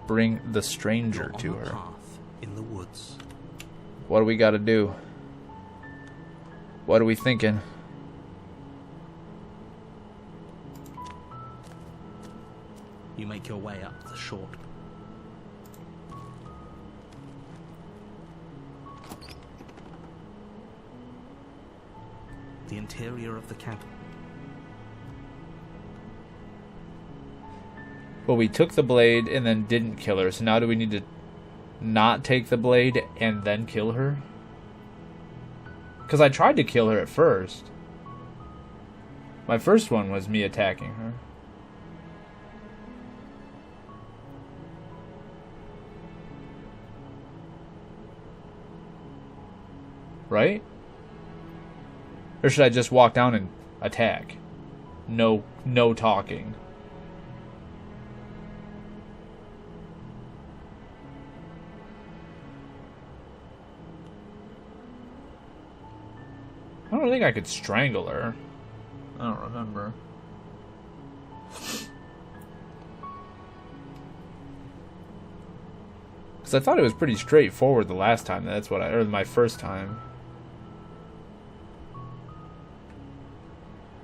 Speaker 1: Bring the stranger to her.
Speaker 2: Path in the woods.
Speaker 1: What do we got to do? What are we thinking?
Speaker 2: You make your way up the short. The interior of the cabin.
Speaker 1: Well, we took the blade and then didn't kill her, so now do we need to not take the blade and then kill her? Because I tried to kill her at first. My first one was me attacking her. Right? Or should I just walk down and attack? No talking. I don't think I could strangle her. I don't remember. Because I thought it was pretty straightforward the last time. That's what or my first time.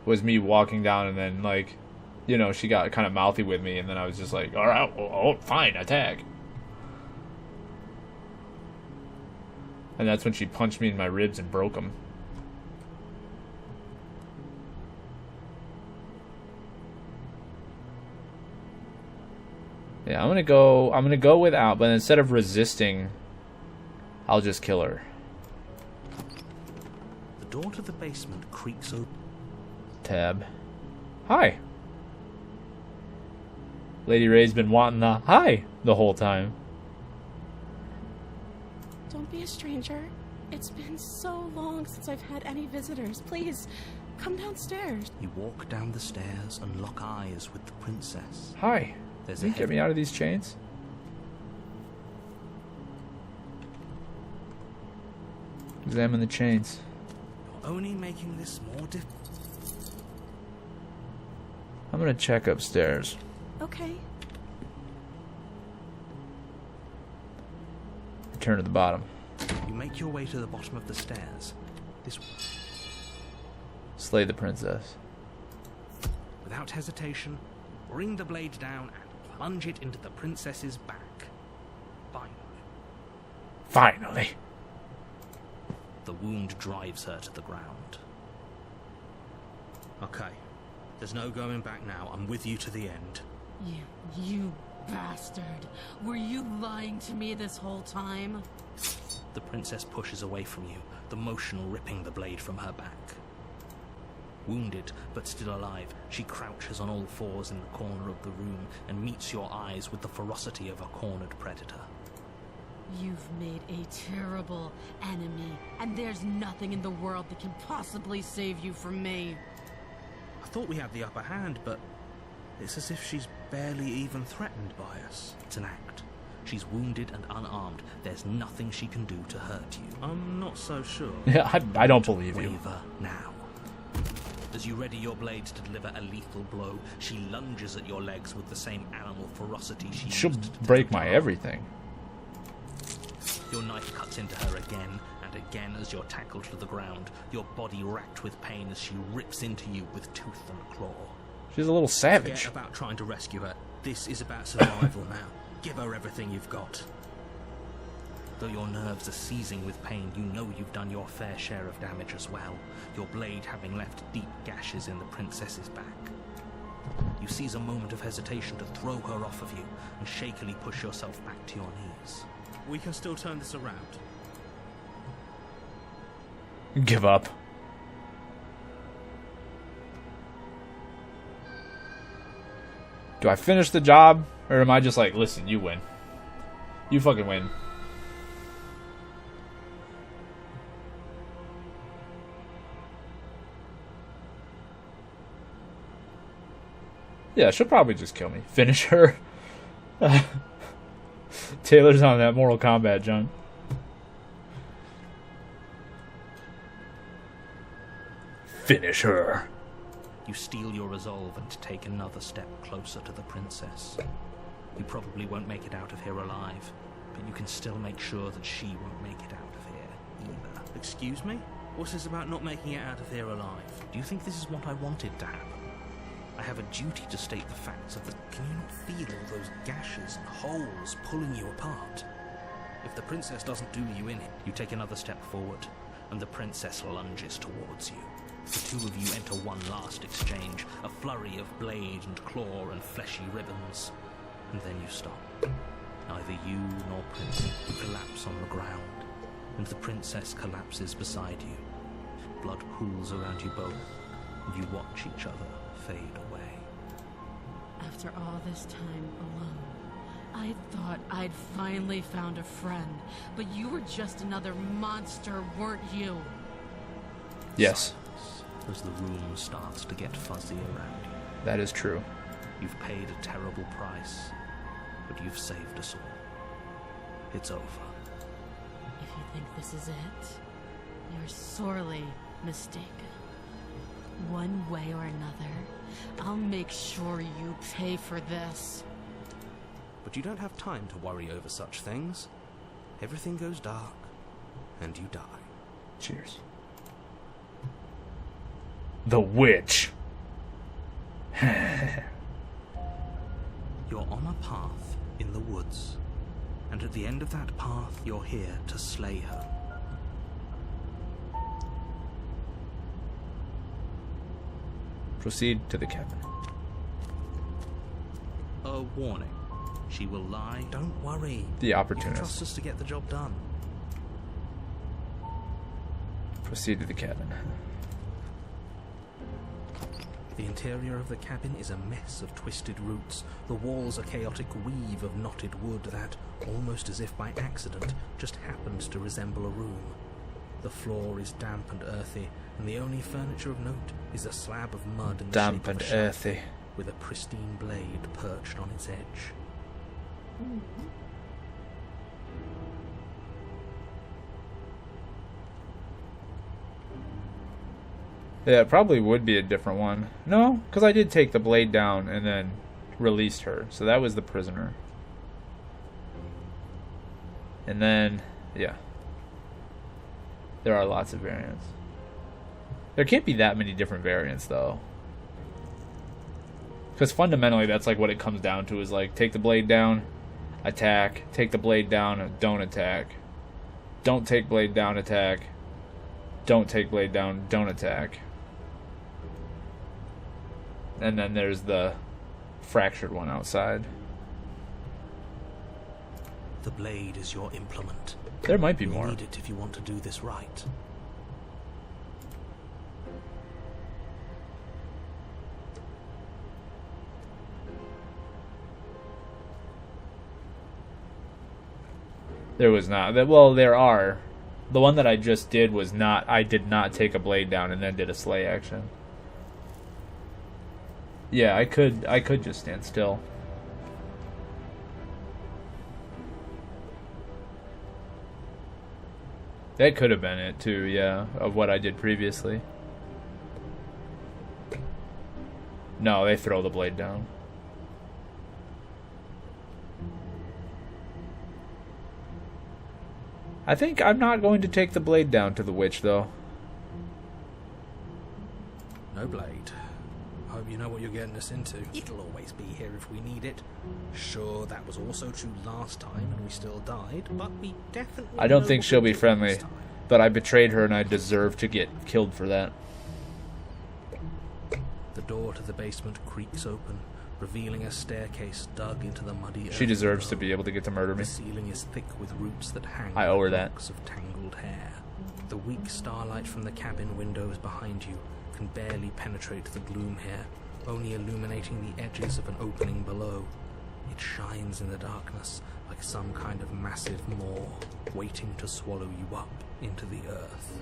Speaker 1: Was me walking down and then, like, you know, she got kind of mouthy with me and then I was just like, alright, oh, fine, attack. And that's when she punched me in my ribs and broke them. Yeah, I'm gonna go without, but instead of resisting, I'll just kill her.
Speaker 2: The door to the basement creaks open.
Speaker 1: Tab. Hi. Lady Ray's been wanting the hi the whole time.
Speaker 7: Don't be a stranger. It's been so long since I've had any visitors. Please, come downstairs.
Speaker 2: You walk down the stairs and lock eyes with the princess.
Speaker 1: Hi.
Speaker 2: There's
Speaker 1: Can you get me out of these chains? Examine the chains.
Speaker 2: You're only making this more difficult.
Speaker 1: I'm gonna check upstairs.
Speaker 7: Okay.
Speaker 1: Return to the bottom.
Speaker 2: You make your way to the bottom of the stairs. This
Speaker 1: Slay the princess.
Speaker 2: Without hesitation, bring the blade down and plunge it into the princess's back.
Speaker 1: Finally.
Speaker 2: The wound drives her to the ground. Okay. There's no going back now. I'm with you to the end.
Speaker 3: You bastard. Were you lying to me this whole time?
Speaker 2: The princess pushes away from you, the motion ripping the blade from her back. Wounded, but still alive, she crouches on all fours in the corner of the room and meets your eyes with the ferocity of a cornered predator.
Speaker 3: You've made a terrible enemy, and there's nothing in the world that can possibly save you from me.
Speaker 2: I thought we had the upper hand, but it's as if she's barely even threatened by us. It's an act. She's wounded and unarmed. There's nothing she can do to hurt you. I'm not so sure.
Speaker 1: Yeah, I don't believe you.
Speaker 2: Waver now. As you ready your blade to deliver a lethal blow, she lunges at your legs with the same animal ferocity
Speaker 1: She'll
Speaker 2: used to
Speaker 1: break
Speaker 2: take
Speaker 1: my
Speaker 2: her.
Speaker 1: everything.
Speaker 2: Your knife cuts into her again and again as you're tackled to the ground, your body racked with pain as she rips into you with tooth and claw.
Speaker 1: She's a little savage.
Speaker 2: Forget about trying to rescue her. This is about survival now. Give her everything you've got. Though your nerves are seizing with pain, you know you've done your fair share of damage as well, your blade having left deep gashes in the princess's back. You seize a moment of hesitation to throw her off of you and shakily push yourself back to your knees. We can still turn this around.
Speaker 1: Give up. Do I finish the job? Or am I just like, listen, you win. You fucking win. Yeah, she'll probably just kill me. Finish her. Taylor's on that Mortal Kombat, John. Finish her.
Speaker 2: You steel your resolve and take another step closer to the princess. You probably won't make it out of here alive, but you can still make sure that she won't make it out of here either.
Speaker 4: Excuse me? What's this about not making it out of here alive?
Speaker 2: Do you think this is what I wanted to happen? I have a duty to state the facts of the...
Speaker 4: Can you not feel all those gashes and holes pulling you apart? If the princess doesn't do you in,
Speaker 2: You take another step forward, and the princess lunges towards you. The two of you enter one last exchange, a flurry of blade and claw and fleshy ribbons. And then you stop. Neither you nor Prince collapse on the ground, and the princess collapses beside you. Blood pools around you both, and you watch each other fade away.
Speaker 3: After all this time alone, I thought I'd finally found a friend, but you were just another monster, weren't you?
Speaker 1: Yes,
Speaker 2: As the room starts to get fuzzy around you.
Speaker 1: that is true.
Speaker 2: You've paid a terrible price, but you've saved us all. It's over.
Speaker 3: If you think this is it, you're sorely mistaken. One way or another, I'll make sure you pay for this.
Speaker 4: but you don't have time to worry over such things. Everything goes dark, and you die.
Speaker 1: Cheers. The witch.
Speaker 2: You're on a path in the woods, and at the end of that path, you're here to slay her.
Speaker 1: Proceed to the cabin.
Speaker 2: A warning. She will lie.
Speaker 4: Don't worry.
Speaker 1: The
Speaker 4: You can
Speaker 1: opportunist.
Speaker 4: trust us to get the job done.
Speaker 1: Proceed to the cabin.
Speaker 4: The interior of the cabin is a mess of twisted roots. The walls a chaotic weave of knotted wood that, almost as if by accident, just happened to resemble a room. The floor is damp and earthy, and the only furniture of note is a slab of mud in the
Speaker 1: Damp
Speaker 4: shape of
Speaker 1: and
Speaker 4: a shelf,
Speaker 1: earthy.
Speaker 4: with a pristine blade perched on its edge.
Speaker 1: Yeah, it probably would be a different one. No, because I did take the blade down and then released her. So that was the prisoner. And then, yeah. There are lots of variants. There can't be that many different variants, though. Because fundamentally, that's like what it comes down to, is like, take the blade down, attack, take the blade down, don't attack. Don't take blade down, attack. Don't take blade down, don't attack. And then there's the fractured one outside.
Speaker 2: The blade is your implement.
Speaker 1: There might be
Speaker 2: You'll
Speaker 1: more.
Speaker 2: need it if you want to do this right.
Speaker 1: There was not. Well, there are. The one that I just did was not. I did not take a blade down and then did a slay action. Yeah, I could just stand still. That could have been it too, yeah, of what I did previously. No, they throw the blade down. I think I'm not going to take the blade down to the witch, though.
Speaker 4: No blade.
Speaker 2: Hope you know what you're getting us into. It'll always be here if we need it. Sure, that was also true last time and we still died, but we definitely...
Speaker 1: I don't
Speaker 2: know
Speaker 1: think
Speaker 2: what
Speaker 1: she'll
Speaker 2: we're
Speaker 1: be
Speaker 2: doing
Speaker 1: friendly,
Speaker 2: this time.
Speaker 1: but I betrayed her and I deserve to get killed for that.
Speaker 2: The door to the basement creaks open, revealing a staircase dug into the muddy earth
Speaker 1: She deserves to
Speaker 2: below.
Speaker 1: be able to get to murder me.
Speaker 2: The ceiling is thick with roots that hang
Speaker 1: I owe her
Speaker 2: like
Speaker 1: that.
Speaker 2: locks of tangled hair. The weak starlight from the cabin windows behind you can barely penetrate the gloom here, only illuminating the edges of an opening below. It shines in the darkness like some kind of massive maw, waiting to swallow you up into the earth.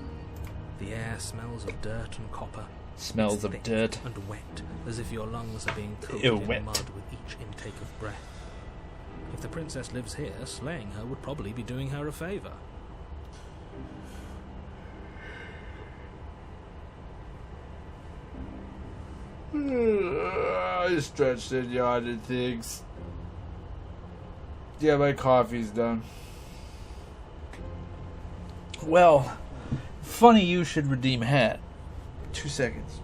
Speaker 2: The air smells of dirt and copper.
Speaker 1: Smells
Speaker 2: It's
Speaker 1: of
Speaker 2: thick
Speaker 1: dirt.
Speaker 2: and wet, as if your lungs are being coated
Speaker 1: Ew,
Speaker 2: in
Speaker 1: wet.
Speaker 2: mud with each intake of breath. If the princess lives here, slaying her would probably be doing her a favor.
Speaker 1: I stretched and yawned and things. Yeah, my coffee's done. Well, funny you should redeem hat. 2 seconds.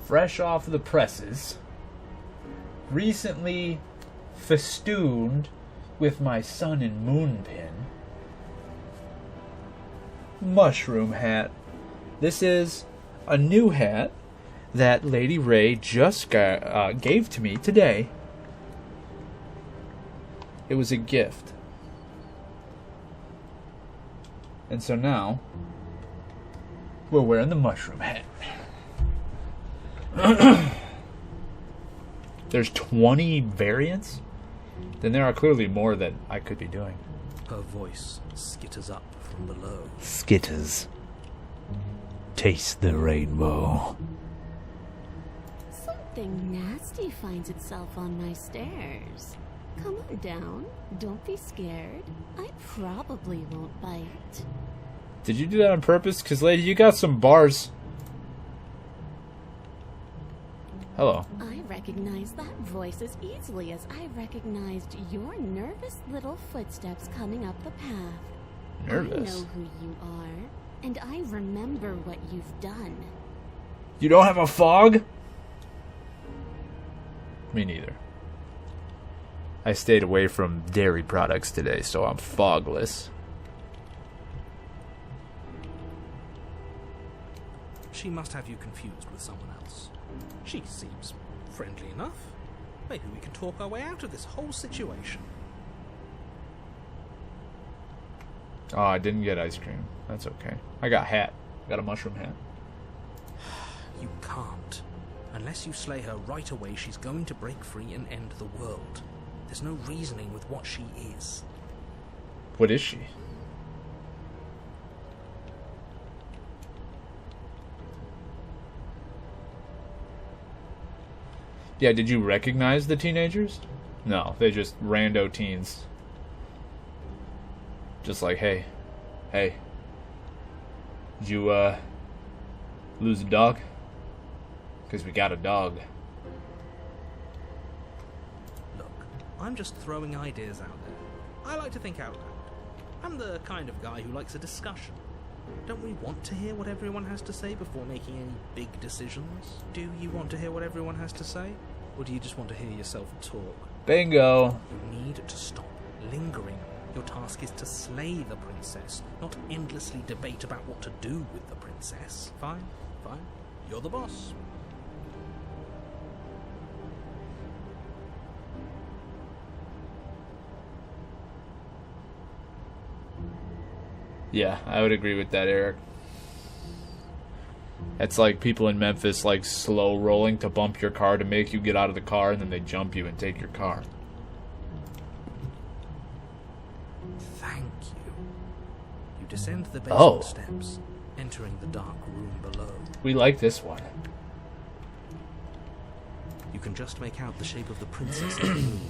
Speaker 1: Fresh off the presses, recently festooned with my sun and moon pin, mushroom hat. This is a new hat that Lady Ray just gave to me today. It was a gift. And so now, we're wearing the mushroom hat. There's 20 variants? Then there are clearly more that I could be doing.
Speaker 2: Her voice skitters up from below.
Speaker 8: Skitters. Taste the rainbow.
Speaker 9: Something nasty finds itself on my stairs. Come on down. Don't be scared. I probably won't bite.
Speaker 1: Did you do that on purpose? Because, lady, you got some bars. Hello.
Speaker 9: I recognize that voice as easily as I recognized your nervous little footsteps coming up the path. I
Speaker 1: Nervous?
Speaker 9: know who you are, and I remember what you've done.
Speaker 1: You don't have a fog? Me neither. I stayed away from dairy products today, so I'm fogless.
Speaker 2: She must have you confused with someone else. She seems friendly enough. Maybe we can talk our way out of this whole situation.
Speaker 1: Oh, I didn't get ice cream. That's okay. I got hat. I got a mushroom hat.
Speaker 2: You can't. Unless you slay her right away, she's going to break free and end the world. There's no reasoning with what she is.
Speaker 1: What is she? Yeah, did you recognize the teenagers? No, they just rando teens. Just like, hey, did you, lose a dog? Because we got a dog.
Speaker 2: Look, I'm just throwing ideas out there. I like to think out loud. I'm the kind of guy who likes a discussion. Don't we want to hear what everyone has to say before making any big decisions? Do you want to hear what everyone has to say? Or do you just want to hear yourself talk?
Speaker 1: Bingo.
Speaker 2: You need to stop lingering. Your task is to slay the princess, not endlessly debate about what to do with the princess. Fine. You're the boss.
Speaker 1: Yeah, I would agree with that, Eric. It's like people in Memphis, like, slow rolling to bump your car to make you get out of the car, and then they jump you and take your car.
Speaker 2: Thank you. You descend the basement steps, entering the dark room below.
Speaker 1: We like this one.
Speaker 2: You can just make out the shape of the princess in the room.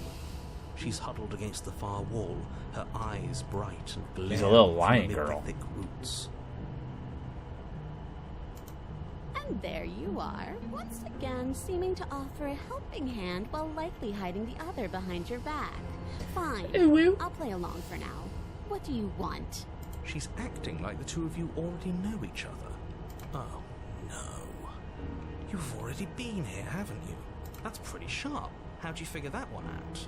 Speaker 2: She's huddled against the far wall, her eyes bright and glaring.
Speaker 1: She's a little
Speaker 2: from
Speaker 1: lion
Speaker 2: amid
Speaker 1: girl.
Speaker 2: the thick roots.
Speaker 9: And there you are, once again seeming to offer a helping hand while likely hiding the other behind your back. Fine, I'll play along for now. What do you want?
Speaker 2: She's acting like the two of you already know each other. Oh, no. You've already been here, haven't you? That's pretty sharp. How'd you figure that one out?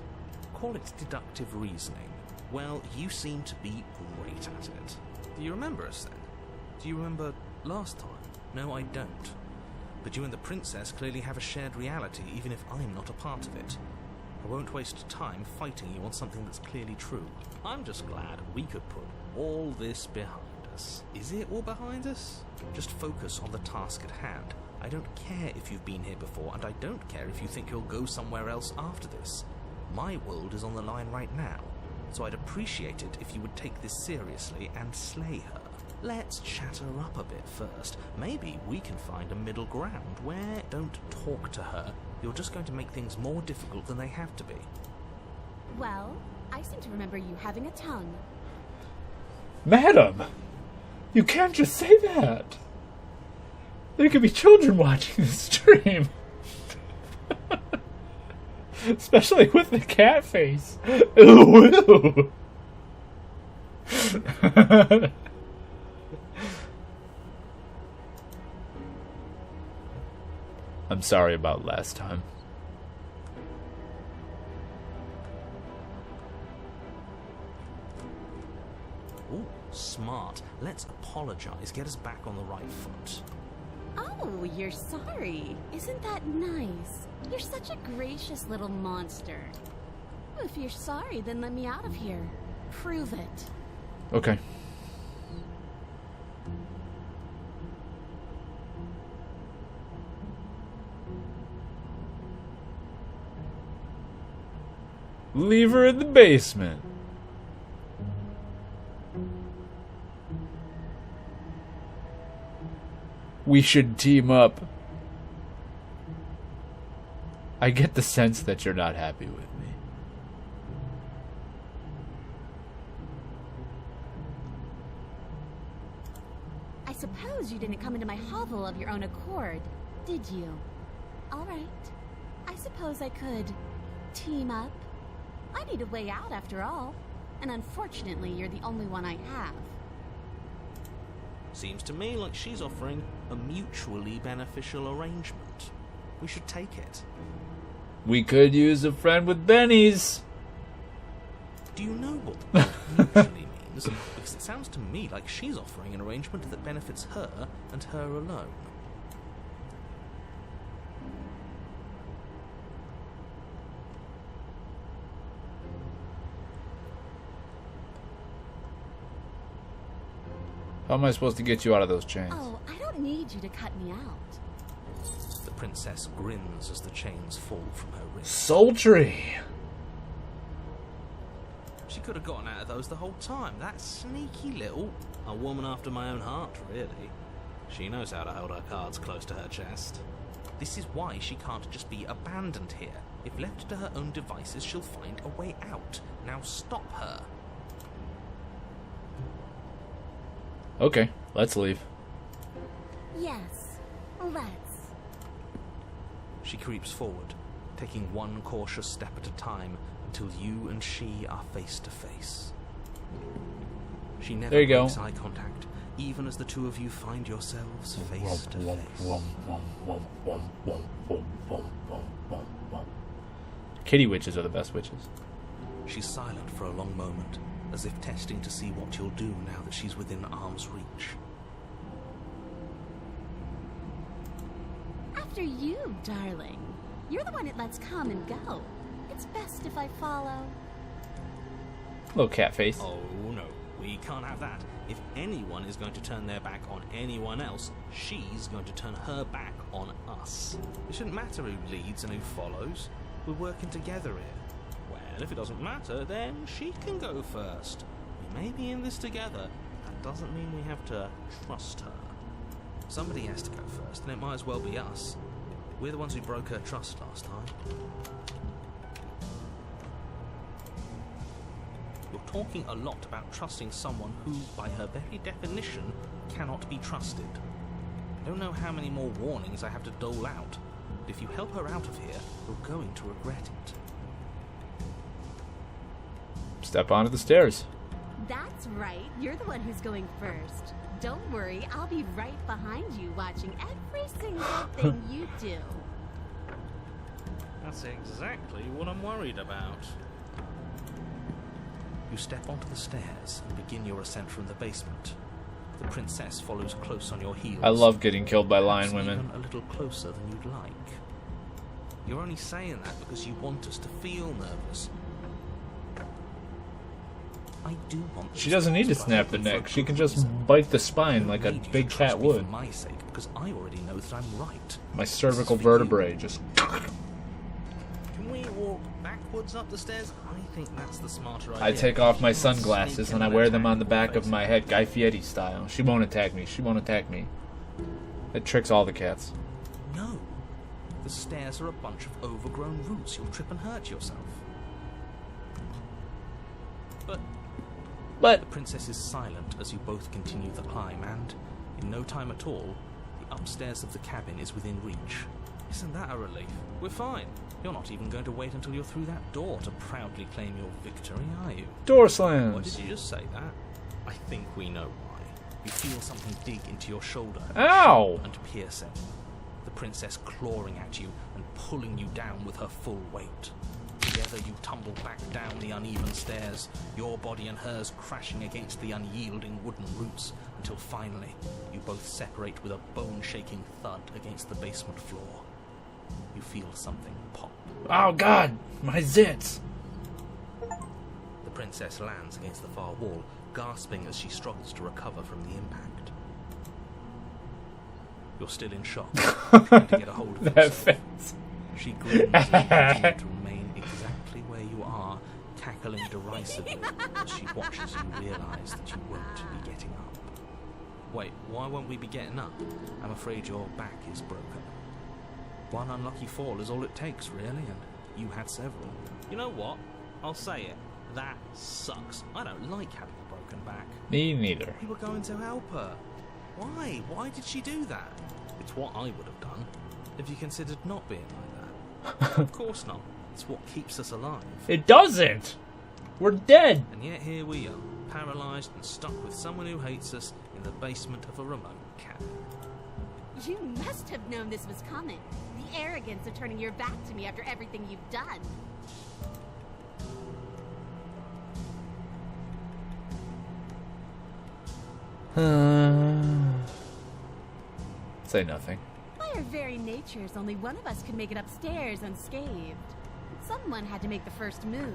Speaker 2: Call it deductive reasoning. Well, you seem to be great at it. Do you remember us then? Do you remember last time? No, I don't. But you and the princess clearly have a shared reality, even if I'm not a part of it. I won't waste time fighting you on something that's clearly true. I'm just glad we could put all this behind us. Is it all behind us? Just focus on the task at hand. I don't care if you've been here before, and I don't care if you think you'll go somewhere else after this. My world is on the line right now, so I'd appreciate it if you would take this seriously and slay her. Let's chat her up a bit first. Maybe we can find a middle ground where don't talk to her. You're just going to make things more difficult than they have to be.
Speaker 9: Well, I seem to remember you having a tongue.
Speaker 1: Madam, you can't just say that. There could be children watching this stream. Especially with the cat face. Ooh, ew. I'm sorry about last time.
Speaker 2: Ooh, smart. Let's apologize. Get us back on the right foot.
Speaker 9: Oh, you're sorry. Isn't that nice? You're such a gracious little monster. If you're sorry, then let me out of here. Prove it.
Speaker 1: Okay. Leave her in the basement. We should team up. I get the sense that you're not happy with me.
Speaker 9: I suppose you didn't come into my hovel of your own accord, did you? All right. I suppose I could team up. I need a way out after all. And unfortunately, you're the only one I have.
Speaker 2: Seems to me like she's offering a mutually beneficial arrangement. We should take it.
Speaker 1: We could use a friend with bennies.
Speaker 2: Do you know what the word mutually means? Because it sounds to me like she's offering an arrangement that benefits her and her alone.
Speaker 1: How am I supposed to get you out of those chains?
Speaker 9: Oh, I don't need you to cut me out.
Speaker 2: The princess grins as the chains fall from her wrists.
Speaker 1: Sultry.
Speaker 2: She could have gotten out of those the whole time. That sneaky little... A woman after my own heart, really. She knows how to hold her cards close to her chest. This is why she can't just be abandoned here. If left to her own devices, she'll find a way out. Now stop her.
Speaker 1: Okay, let's leave.
Speaker 9: Yes, let's.
Speaker 2: She creeps forward, taking one cautious step at a time until you and she are face to face. She never
Speaker 1: There you go.
Speaker 2: makes eye contact, even as the two of you find yourselves face to face.
Speaker 1: Kitty witches are the best witches.
Speaker 2: She's silent for a long moment, as if testing to see what you'll do now that she's within arm's reach.
Speaker 9: After you, darling. You're the one it lets come and go. It's best if I follow.
Speaker 1: Little cat face.
Speaker 2: Oh no, we can't have that. If anyone is going to turn their back on anyone else, she's going to turn her back on us. It shouldn't matter who leads and who follows. We're working together here. Well, if it doesn't matter, then she can go first.
Speaker 4: maybe in this together. That doesn't mean we have to trust her. Somebody has to go first, and it might as well be us. We're the ones who broke her trust last time. You're talking a lot about trusting someone who, by her very definition, cannot be trusted. I don't know how many more warnings I have to dole out, but if you help her out of here, you're going to regret it.
Speaker 1: Step onto the stairs.
Speaker 9: That's right. You're the one who's going first. Don't worry, I'll be right behind you watching every single thing you do.
Speaker 4: That's exactly what I'm worried about. You step onto the stairs and begin your ascent from the basement. The princess follows close on your heels.
Speaker 1: I love getting killed by lion women.
Speaker 4: Even a little closer than you'd like. You're only saying that because you want us to feel nervous. I do want.
Speaker 1: She doesn't need to snap the neck. She can just bite the spine like a big cat would.
Speaker 4: For my sake, because I already know that I'm right.
Speaker 1: My cervical vertebrae just.
Speaker 4: Can we walk backwards up the stairs? I think that's the smarter idea.
Speaker 1: I take off my sunglasses and I wear them on the back of my head, Guy Fieri style. She won't attack me. She won't attack me. It tricks all the cats.
Speaker 4: No. The stairs are a bunch of overgrown roots. You'll trip and hurt yourself. But the princess is silent as you both continue the climb, and in no time at all, the upstairs of the cabin is within reach. Isn't that a relief? We're fine. You're not even going to wait until you're through that door to proudly claim your victory, are you?
Speaker 1: Door slams.
Speaker 4: Why did you just say that? I think we know why. You feel something dig into your shoulder.
Speaker 1: Ow!
Speaker 4: And pierce it. The princess clawing at you and pulling you down with her full weight. Together you tumble back down the uneven stairs, your body and hers crashing against the unyielding wooden roots, until finally you both separate with a bone-shaking thud against the basement floor. You feel something pop.
Speaker 1: Oh god! My zits!
Speaker 4: The princess lands against the far wall, gasping as she struggles to recover from the impact. You're still in shock, trying to get a hold of
Speaker 1: that
Speaker 4: yourself.
Speaker 1: face.
Speaker 4: She grins and continues to remain exactly where you are, cackling derisively as she watches you realise that you won't be getting up. Wait, why won't we be getting up? I'm afraid your back is broken. One unlucky fall is all it takes, really, and you had several. You know what? I'll say it. That sucks. I don't like having a broken back.
Speaker 1: Me neither.
Speaker 4: We were going to help her. Why? Why did she do that? It's what I would have done if you considered not being like that. Of course not. It's what keeps us alive.
Speaker 1: It doesn't! We're dead!
Speaker 4: And yet here we are, paralysed and stuck with someone who hates us in the basement of a remote cabin.
Speaker 9: You must have known this was coming. The arrogance of turning your back to me after everything you've done.
Speaker 1: Say nothing.
Speaker 9: By our very natures, only one of us could make it upstairs unscathed. Someone had to make the first move.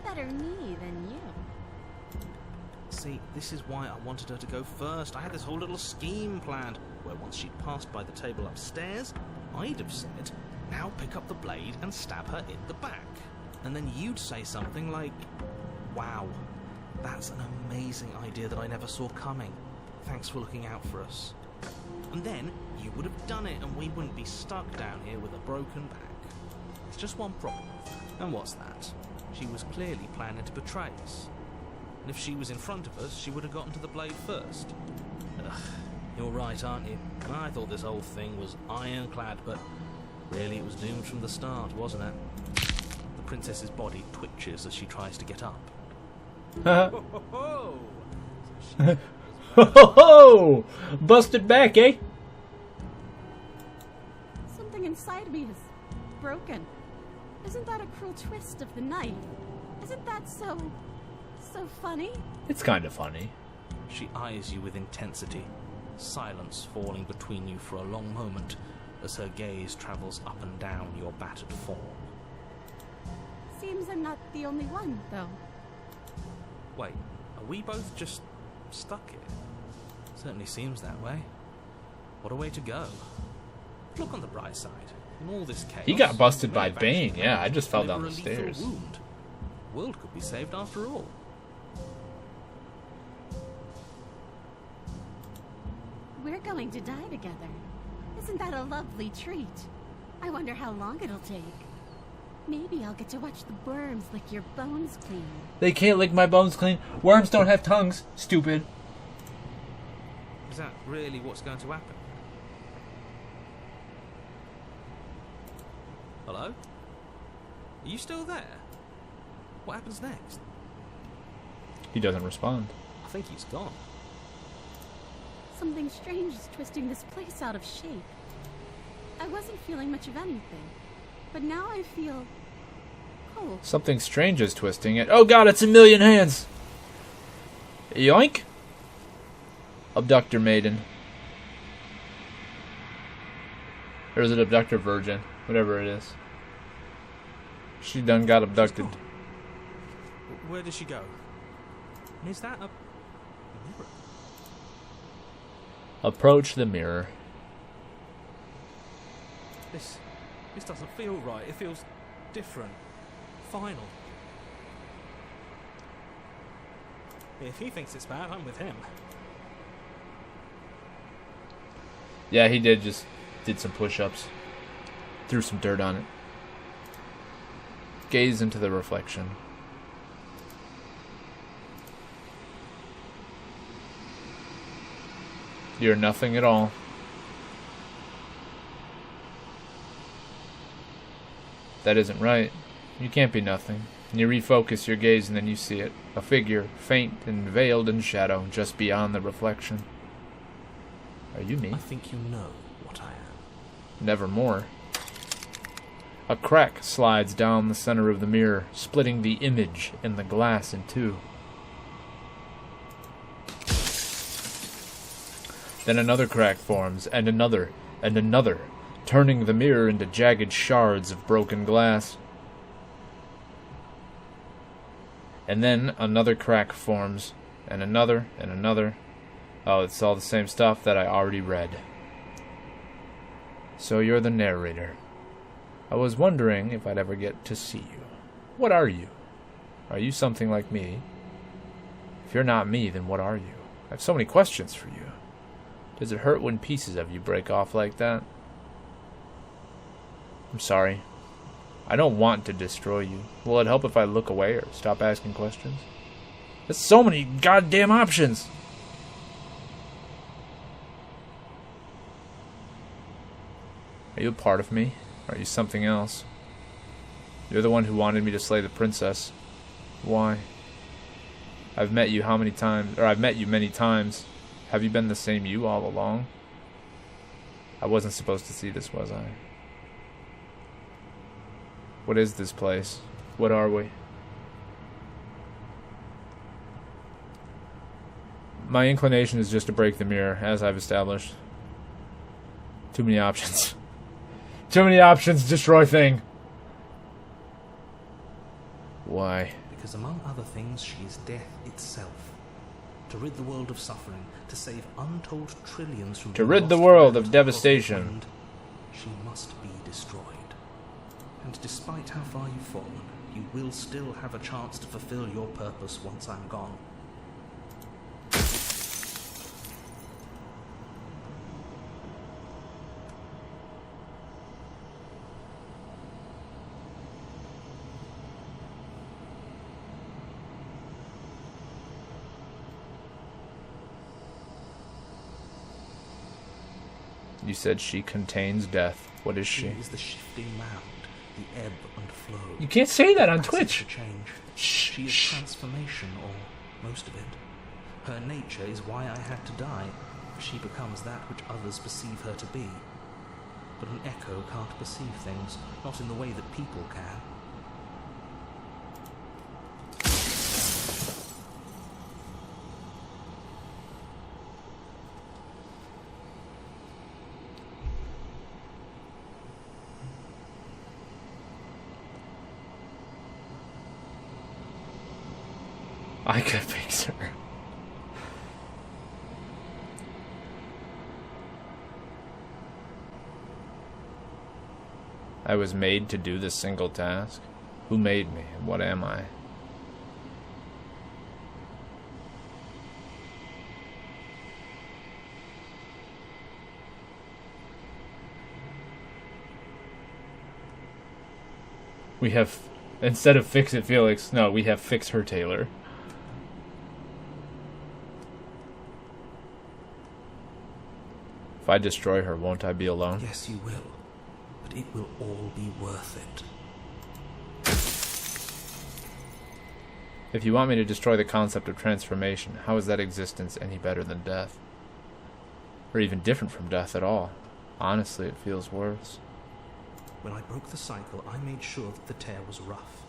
Speaker 9: Better me than you.
Speaker 4: See, this is why I wanted her to go first. I had this whole little scheme planned, where once she'd passed by the table upstairs, I'd have said, now pick up the blade and stab her in the back. And then you'd say something like, wow, that's an amazing idea that I never saw coming. Thanks for looking out for us. And then you would have done it and we wouldn't be stuck down here with a broken back. It's just one problem. And what's that? She was clearly planning to betray us. And if she was in front of us, she would have gotten to the blade first. Ugh, you're right, aren't you? I thought this whole thing was ironclad, but really it was doomed from the start, wasn't it? The princess's body twitches as she tries to get up.
Speaker 1: Ho ho ho! Busted back, eh?
Speaker 3: Something inside me is broken. Isn't that a cruel twist of the knife? Isn't that so funny?
Speaker 1: It's kind of funny.
Speaker 4: She eyes you with intensity, silence falling between you for a long moment as her gaze travels up and down your battered form.
Speaker 3: Seems I'm not the only one, though.
Speaker 4: Wait, are we both just stuck here? Certainly seems that way. What a way to go. Look on the bright side. In all this chaos,
Speaker 1: He got busted by
Speaker 4: we've
Speaker 1: Bane,
Speaker 4: actually
Speaker 1: yeah, I just fell
Speaker 4: deliver
Speaker 1: down the
Speaker 4: a lethal
Speaker 1: stairs.
Speaker 4: wound. The world could be saved after all.
Speaker 9: we're going to die together. Isn't that a lovely treat? I wonder how long it'll take. Maybe I'll get to watch the worms lick your bones clean.
Speaker 1: They can't lick my bones clean. Worms don't have tongues, stupid.
Speaker 2: Is that really what's going to happen? Hello? Are you still there? What happens next?
Speaker 1: He doesn't respond.
Speaker 2: I think he's gone.
Speaker 3: Something strange is twisting this place out of shape. I wasn't feeling much of anything, but now I feel cold.
Speaker 1: Something strange is twisting it. Oh god, it's a million hands! Yoink! Abductor maiden. Or is it abductor virgin? Whatever it is. She done got abducted.
Speaker 2: Where did she go? And is that a mirror?
Speaker 1: Approach the mirror.
Speaker 2: This doesn't feel right. It feels different. Final. If he thinks it's bad, I'm with him.
Speaker 1: Yeah, he did some push-ups. Threw some dirt on it. Gaze into the reflection. You're nothing at all. That isn't right. You can't be nothing. And you refocus your gaze and then you see it. A figure, faint and veiled in shadow, just beyond the reflection. Are you me?
Speaker 2: I think you know what I am.
Speaker 1: Nevermore. A crack slides down the center of the mirror, splitting the image in the glass in two. Then another crack forms, and another, turning the mirror into jagged shards of broken glass. And then another crack forms, and another, and another. Oh, it's all the same stuff that I already read. So you're the narrator. I was wondering if I'd ever get to see you. What are you? Are you something like me? If you're not me, then what are you? I have so many questions for you. Does it hurt when pieces of you break off like that? I'm sorry. I don't want to destroy you. Will it help if I look away or stop asking questions? There's so many goddamn options! Are you a part of me? Or are you something else? You're the one who wanted me to slay the princess. Why? I've met you how many times? Or I've met you many times. Have you been the same you all along? I wasn't supposed to see this, was I? What is this place? What are we? My inclination is just to break the mirror, as I've established. Too many options. Too many options, destroy thing. Why?
Speaker 2: Because among other things, she is death itself. To rid the world of suffering, to save untold trillions from...
Speaker 1: To rid the world of devastation.
Speaker 2: She must be destroyed. And despite how far you've fallen, you will still have a chance to fulfill your purpose once I'm gone.
Speaker 1: You said she contains death. What is she?
Speaker 2: She is the shifting mound, the ebb and flow.
Speaker 1: You can't say that on Twitch.
Speaker 2: Change. She is transformation, or most of it. Her nature is why I had to die, for she becomes that which others perceive her to be. But an echo can't perceive things, not in the way that people can.
Speaker 1: I could fix her. I was made to do this single task. Who made me, and what am I? We have, instead of Fix It Felix, no, we have Fix Her Taylor. If I destroy her, won't I be alone?
Speaker 2: Yes, you will. But it will all be worth it.
Speaker 1: If you want me to destroy the concept of transformation, how is that existence any better than death? Or even different from death at all? Honestly, it feels worse.
Speaker 2: When I broke the cycle, I made sure that the tear was rough.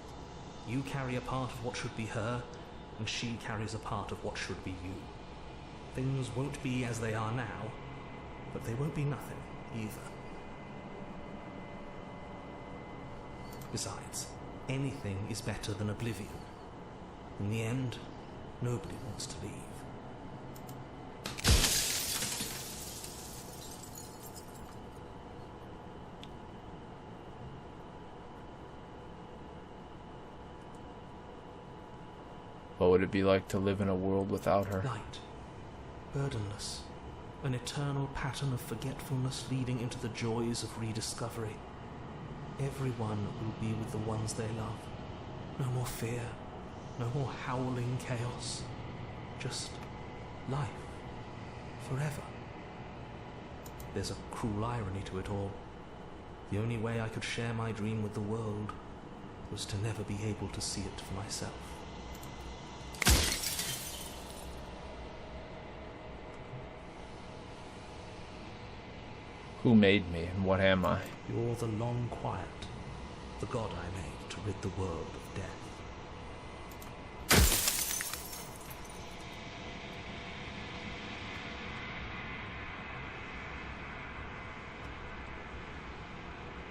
Speaker 2: You carry a part of what should be her, and she carries a part of what should be you. Things won't be as they are now, but they won't be nothing either. Besides, anything is better than oblivion. In the end, nobody wants to leave.
Speaker 1: What would it be like to live in a world without her?
Speaker 2: Light, burdenless, an eternal pattern of forgetfulness leading into the joys of rediscovery. Everyone will be with the ones they love. No more fear, no more howling chaos. Just life, forever. There's a cruel irony to it all. The only way I could share my dream with the world was to never be able to see it for myself.
Speaker 1: Who made me, and what am I?
Speaker 2: You're the long quiet, the god I made to rid the world of death.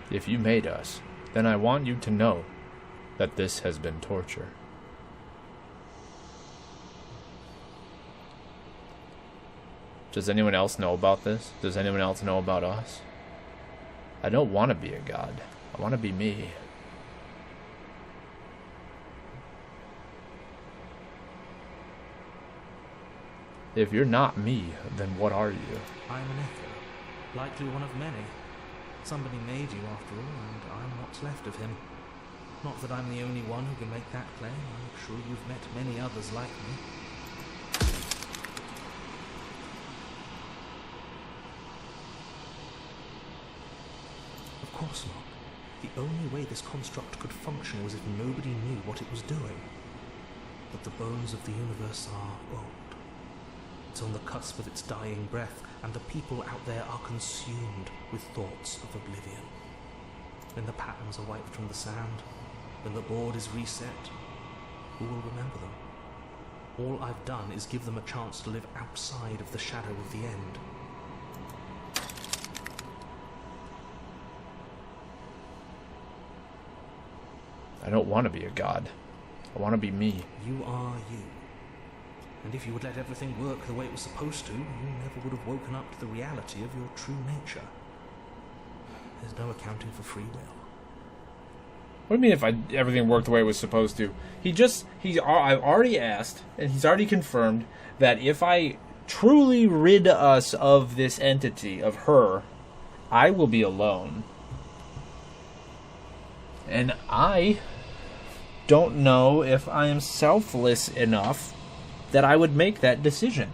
Speaker 1: If you made us, then I want you to know that this has been torture. Does anyone else know about this? Does anyone else know about us? I don't want to be a god. I want to be me. If you're not me, then what are you?
Speaker 2: I'm an echo, likely one of many. Somebody made you after all, and I'm what's left of him. Not that I'm the only one who can make that claim. I'm sure you've met many others like me. Of course not. The only way this construct could function was if nobody knew what it was doing. But the bones of the universe are old. It's on the cusp of its dying breath, and the people out there are consumed with thoughts of oblivion. When the patterns are wiped from the sand, when the board is reset, who will remember them? All I've done is give them a chance to live outside of the shadow of the end.
Speaker 1: I don't want to be a god. I want to be me.
Speaker 2: You are you. And if you would let everything work the way it was supposed to, you never would have woken up to the reality of your true nature. There's no accounting for free will.
Speaker 1: What do you mean if everything worked the way it was supposed to? I've already asked, and he's already confirmed, that if I truly rid us of this entity, of her, I will be alone. And I don't know if I am selfless enough that I would make that decision.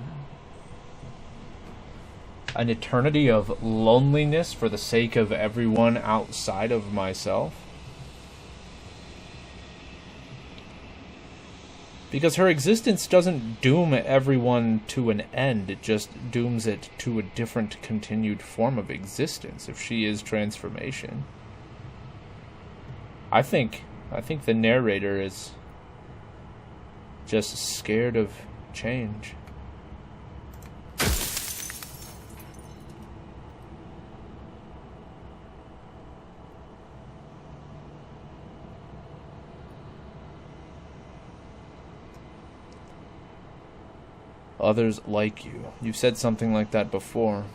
Speaker 1: An eternity of loneliness for the sake of everyone outside of myself? Because her existence doesn't doom everyone to an end, it just dooms it to a different continued form of existence if she is transformation. I think the narrator is just scared of change. Others like you. You've said something like that before.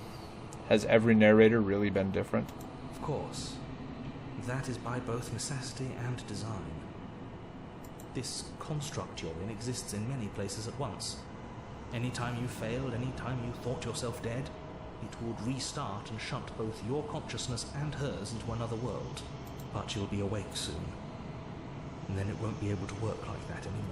Speaker 1: Has every narrator really been different?
Speaker 2: Of course. That is by both necessity and design. This construct you're in exists in many places at once. Anytime you failed, anytime you thought yourself dead, it would restart and shunt both your consciousness and hers into another world. But you'll be awake soon. and then it won't be able to work like that anymore.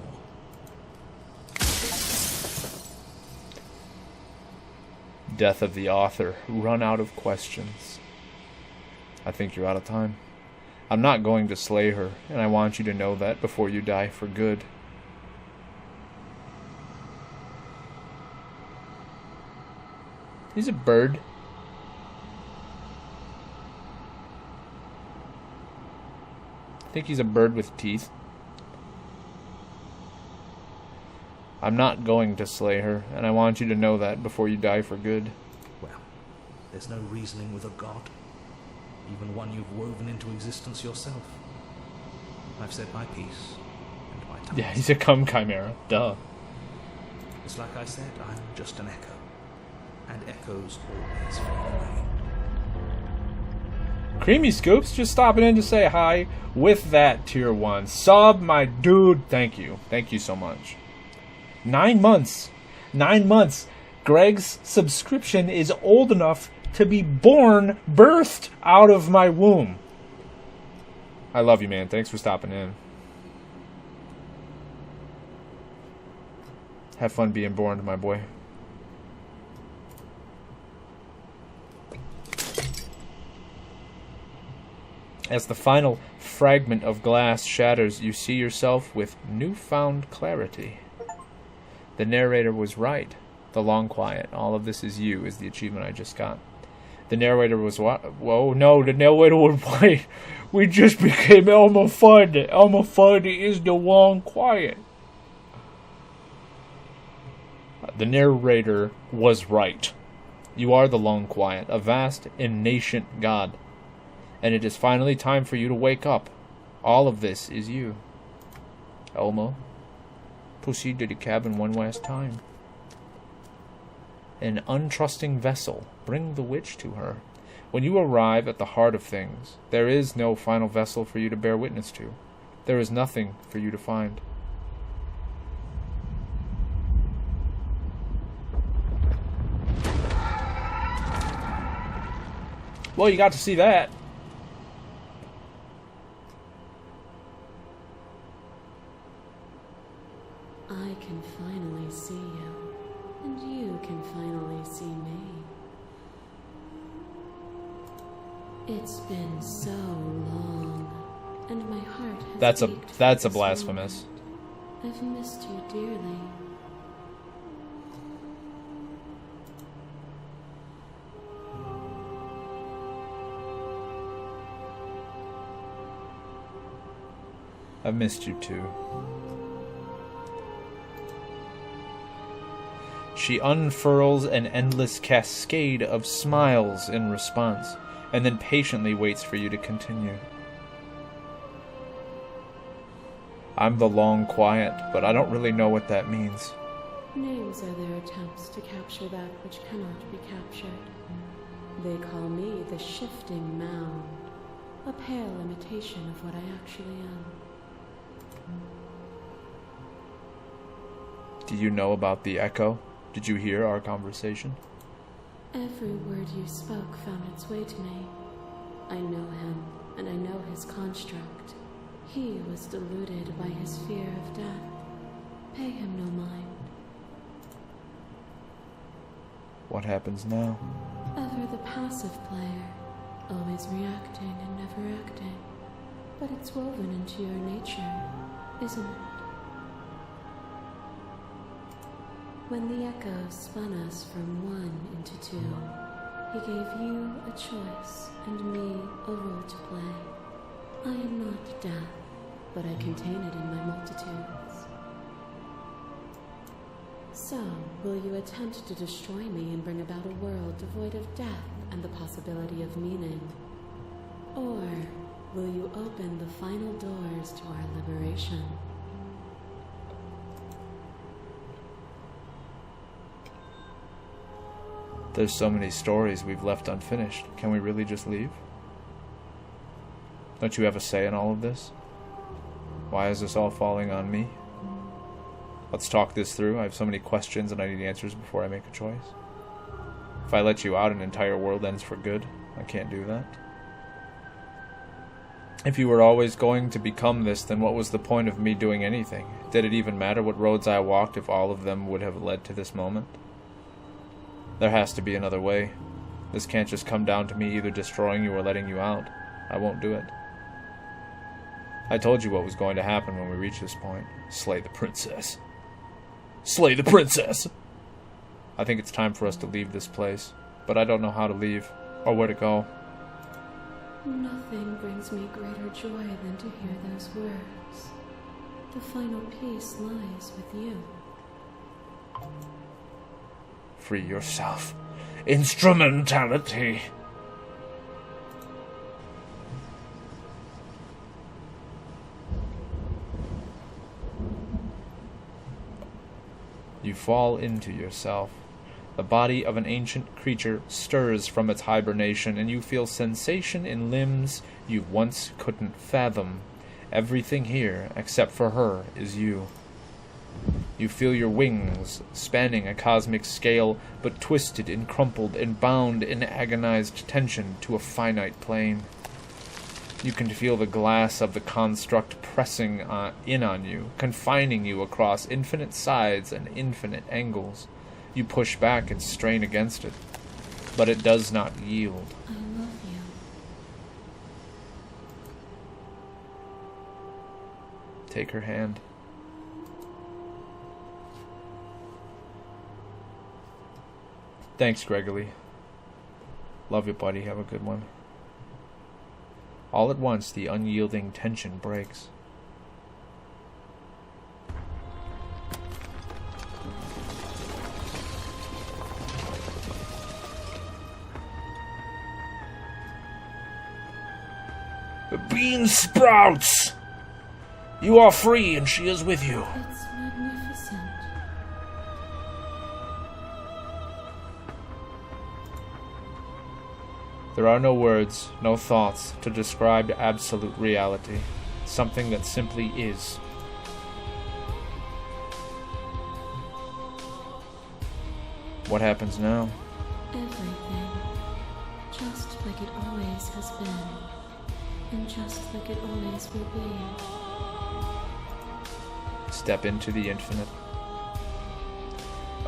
Speaker 1: Death of the author. Run out of questions. I think you're out of time. I'm not going to slay her, and I want you to know that before you die for good. He's a bird. I think he's a bird with teeth. I'm not going to slay her, and I want you to know that before you die for good.
Speaker 2: Well, there's no reasoning with a god, even one you've woven into existence yourself. I've said my piece, and my time.
Speaker 1: Yeah, he's a cum chimera. Duh.
Speaker 2: It's like I said, I'm just an echo, and echoes always fade away.
Speaker 1: Creamy Scoops just stopping in to say hi with that tier 1 sub, my dude. Thank you. Thank you so much. 9 months. 9 months. Greg's subscription is old enough to be birthed out of my womb. I love you, man. Thanks for stopping in. Have fun being born, my boy. As the final fragment of glass shatters, you see yourself with newfound clarity. The narrator was right. The long quiet. All of this is you, is the achievement I just got. The narrator was what? Whoa, no, the narrator was right. We just became Elmer Fudd. Elmer Fudd is the long quiet. The narrator was right. You are the long quiet, a vast and nascent god. And it is finally time for you to wake up. All of this is you. Elmo, proceed to the cabin one last time. An untrusting vessel, bring the witch to her. When you arrive at the heart of things, there is no final vessel for you to bear witness to. There is nothing for you to find. Well, you got to see that.
Speaker 6: I can finally see you, and you can finally see me. It's been so long, and my heart has ached for
Speaker 1: That's a
Speaker 6: this
Speaker 1: blasphemous.
Speaker 6: moment. I've missed you dearly.
Speaker 1: I've missed you too. She unfurls an endless cascade of smiles in response, and then patiently waits for you to continue. I'm the long quiet, but I don't really know what that means.
Speaker 6: Names are their attempts to capture that which cannot be captured. They call me the shifting mound, a pale imitation of what I actually am.
Speaker 1: Do you know about the echo? Did you hear our conversation?
Speaker 6: Every word you spoke found its way to me. I know him, and I know his construct. He was deluded by his fear of death. Pay him no mind.
Speaker 1: What happens now?
Speaker 6: Ever the passive player, always reacting and never acting. But it's woven into your nature, isn't it? When the echo spun us from one into two, he gave you a choice and me a role to play. I am not death, but I contain it in my multitudes. So, will you attempt to destroy me and bring about a world devoid of death and the possibility of meaning? Or will you open the final doors to our liberation?
Speaker 1: There's so many stories we've left unfinished. Can we really just leave? Don't you have a say in all of this? Why is this all falling on me? Let's talk this through. I have so many questions and I need answers before I make a choice. If I let you out, an entire world ends for good. I can't do that. If you were always going to become this, then what was the point of me doing anything? Did it even matter what roads I walked if all of them would have led to this moment? There has to be another way. This can't just come down to me either destroying you or letting you out. I won't do it. I told you what was going to happen when we reach this point. Slay the princess. Slay the princess! I think it's time for us to leave this place, but I don't know how to leave, or where to go.
Speaker 6: Nothing brings me greater joy than to hear those words. The final peace lies with you.
Speaker 1: Free yourself. Instrumentality! You fall into yourself. The body of an ancient creature stirs from its hibernation, and you feel sensation in limbs you once couldn't fathom. Everything here, except for her, is you. You feel your wings spanning a cosmic scale, but twisted and crumpled and bound in agonized tension to a finite plane. You can feel the glass of the construct pressing in on you, confining you across infinite sides and infinite angles. You push back and strain against it, but it does not yield.
Speaker 6: I love you.
Speaker 1: Take her hand. Thanks, Gregory. Love you, buddy. Have a good one. All at once, the unyielding tension breaks. The bean sprouts! You are free, and she is with you.
Speaker 6: It's magnificent.
Speaker 1: There are no words, no thoughts to describe absolute reality. Something that simply is. What happens now?
Speaker 6: Everything. Just like it always has been. And just like it always will be.
Speaker 1: Step into the infinite.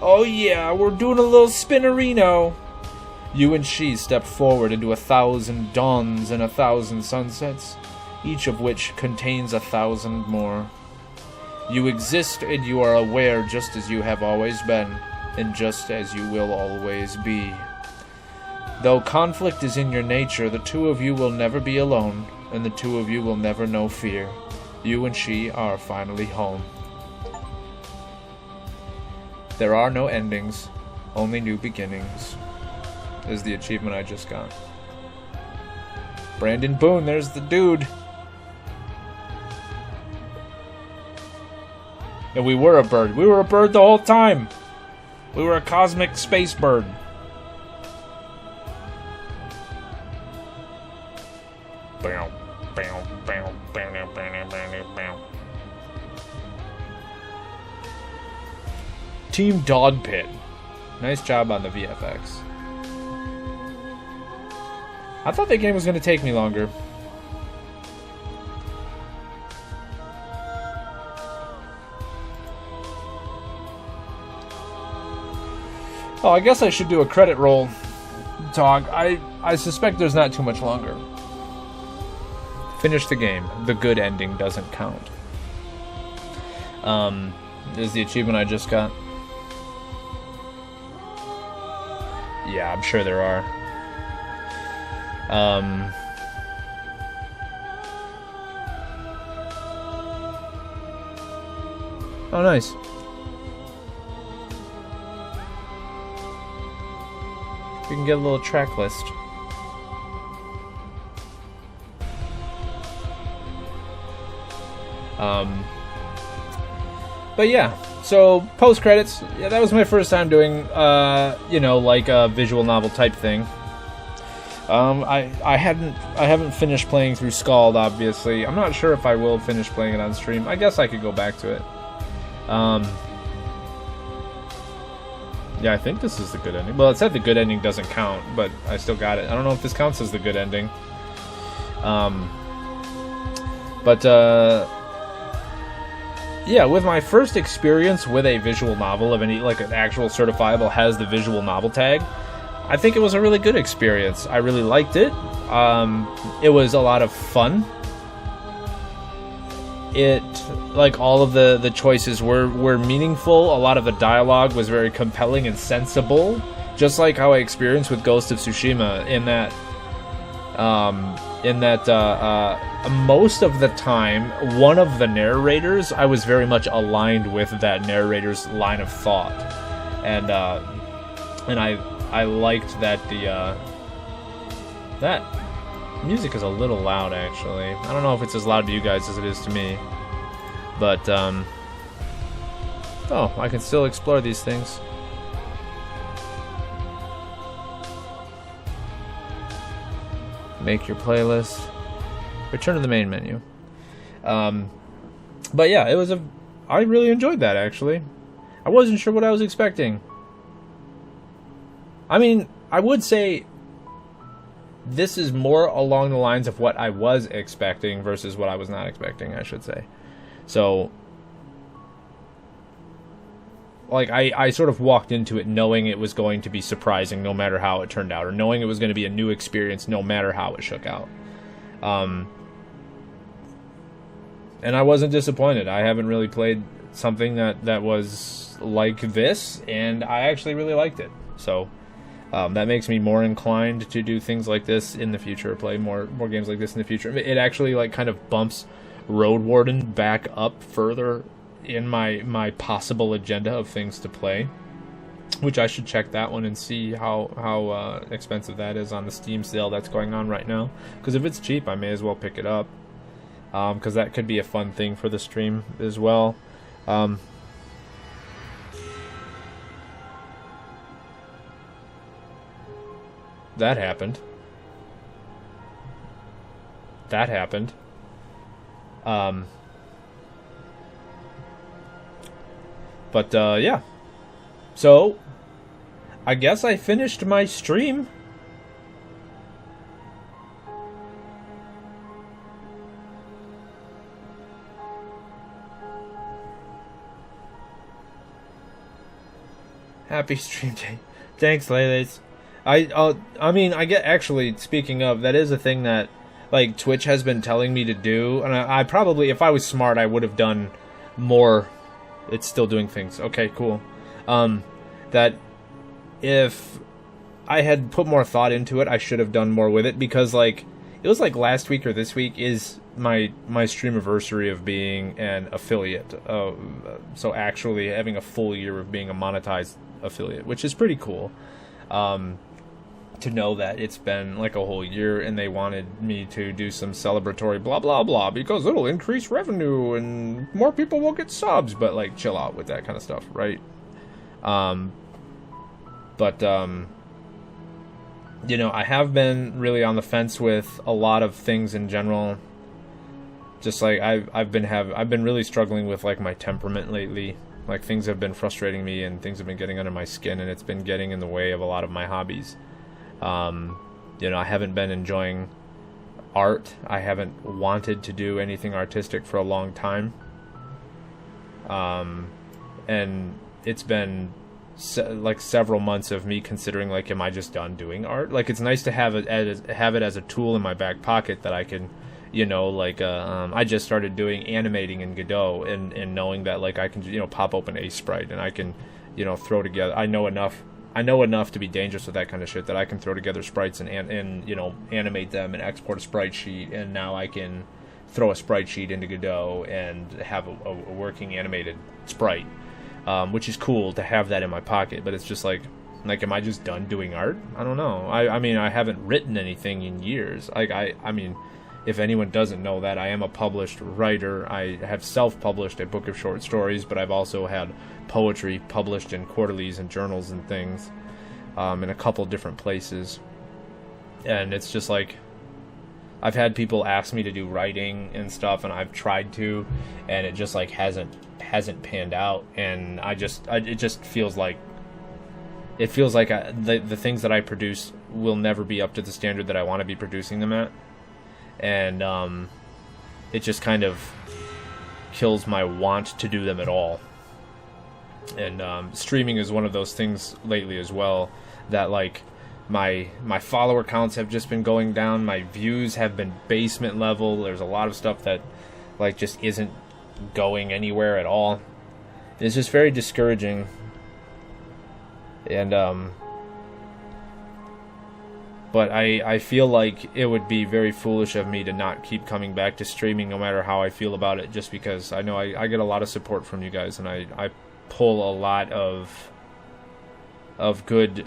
Speaker 1: Oh yeah, we're doing a little spinnerino. You and she step forward into 1,000 dawns and 1,000 sunsets, each of which contains 1,000 more. You exist and you are aware just as you have always been, and just as you will always be. Though conflict is in your nature, the two of you will never be alone, and the two of you will never know fear. You and she are finally home. There are no endings, only new beginnings, is the achievement I just got. Brandon Boone, there's the dude. And we were a bird. We were a bird the whole time. We were a cosmic space bird. Team Dog Pit. Nice job on the VFX. I thought that game was going to take me longer. Oh, I guess I should do a credit roll talk. I suspect there's not too much longer. Finish the game. The good ending doesn't count. Is the achievement I just got? Yeah, I'm sure there are. Oh, nice. We can get a little track list. But yeah, so post credits. Yeah, that was my first time doing, like a visual novel type thing. I haven't finished playing through Scald, obviously. I'm not sure if I will finish playing it on stream. I guess I could go back to it. Yeah, I think this is the good ending. Well, it said the good ending doesn't count, but I still got it. I don't know if this counts as the good ending. But yeah, with my first experience with a visual novel of any, like an actual certifiable has the visual novel tag, I think it was a really good experience. I really liked it. It was a lot of fun. It, like, all of the choices were meaningful. A lot of the dialogue was very compelling and sensible, just like how I experienced with Ghost of Tsushima, in that most of the time, one of the narrators, I was very much aligned with that narrator's line of thought, and I liked that that music is a little loud, actually. I don't know if it's as loud to you guys as it is to me, but oh, I can still explore these things. Make your playlist. Return to the main menu. But yeah, I really enjoyed that, actually. I wasn't sure what I was expecting. I mean, I would say this is more along the lines of what I was expecting versus what I was not expecting, I should say. So, like, I sort of walked into it knowing it was going to be surprising no matter how it turned out, or knowing it was going to be a new experience no matter how it shook out. And I wasn't disappointed. I haven't really played something that was like this, and I actually really liked it. So, that makes me more inclined to do things like this in the future, play more games like this in the future. It actually, like, kind of bumps Road Warden back up further in my possible agenda of things to play, which I should check that one and see how expensive that is on the Steam sale that's going on right now, because if it's cheap I may as well pick it up, because that could be a fun thing for the stream as well. That happened. But yeah. So, I guess I finished my stream. Happy stream day. Thanks, Lele's. I mean, I get, actually, speaking of, that is a thing that, like, Twitch has been telling me to do, and I probably, if I was smart, I would have done more. It's still doing things. Okay, cool. That if I had put more thought into it, I should have done more with it, because, like, it was like last week or this week is my streamiversary of being an affiliate. So actually having a full year of being a monetized affiliate, which is pretty cool. To know that it's been like a whole year and they wanted me to do some celebratory blah blah blah because it'll increase revenue and more people will get subs, but like chill out with that kind of stuff, right? You know, I have been really on the fence with a lot of things in general. Just like I've been really struggling with like my temperament lately. Like things have been frustrating me and things have been getting under my skin, and it's been getting in the way of a lot of my hobbies. You know, I haven't been enjoying art. I haven't wanted to do anything artistic for a long time. And it's been like several months of me considering, like, am I just done doing art? Like, it's nice to have it as a tool in my back pocket that I can, you know, like, I just started doing animating in Godot, and knowing that, like, I can, you know, pop open a sprite and I can, you know, throw together. I know enough to be dangerous with that kind of shit that I can throw together sprites and you know, animate them and export a sprite sheet, and now I can throw a sprite sheet into Godot and have a working animated sprite, which is cool to have that in my pocket. But it's just like, am I just done doing art? I don't know. I mean, I haven't written anything in years. Like, I mean, if anyone doesn't know that, I am a published writer. I have self-published a book of short stories, but I've also had poetry published in quarterlies and journals and things, in a couple different places. And it's just like, I've had people ask me to do writing and stuff, and I've tried to, and it just like hasn't panned out. And it just feels like the things that I produce will never be up to the standard that I want to be producing them at. And it just kind of kills my want to do them at all. And streaming is one of those things lately as well, that like my follower counts have just been going down, my views have been basement level. There's a lot of stuff that like just isn't going anywhere at all. It's just very discouraging. And but I feel like it would be very foolish of me to not keep coming back to streaming no matter how I feel about it, just because I know I get a lot of support from you guys, and I pull a lot of good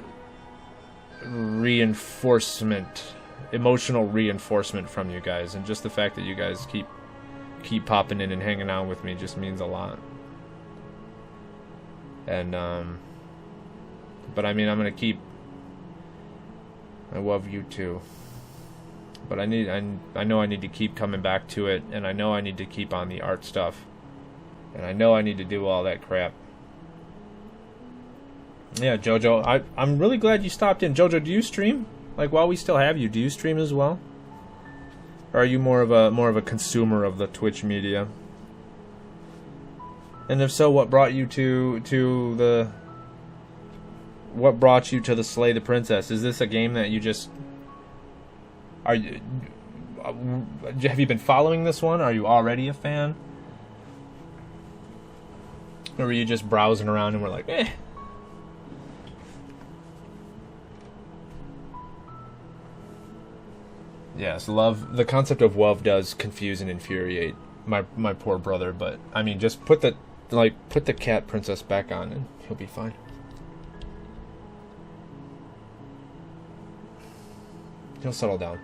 Speaker 1: reinforcement, emotional reinforcement from you guys, and just the fact that you guys keep popping in and hanging out with me just means a lot. And but I mean, I'm gonna keep. I love you too, but I know I need to keep coming back to it, and I know I need to keep on the art stuff, and I know I need to do all that crap. Yeah, Jojo, I'm really glad you stopped in. Jojo, do you stream? Like, while we still have you, do you stream as well? Or are you more of a consumer of the Twitch media? And if so, what brought you to the Slay the Princess? Is this a game that you just have you been following this one? Are you already a fan? Or were you just browsing around and were like, eh? Yes, the concept of love does confuse and infuriate my poor brother, but I mean, just put the cat princess back on and he'll be fine. He'll settle down.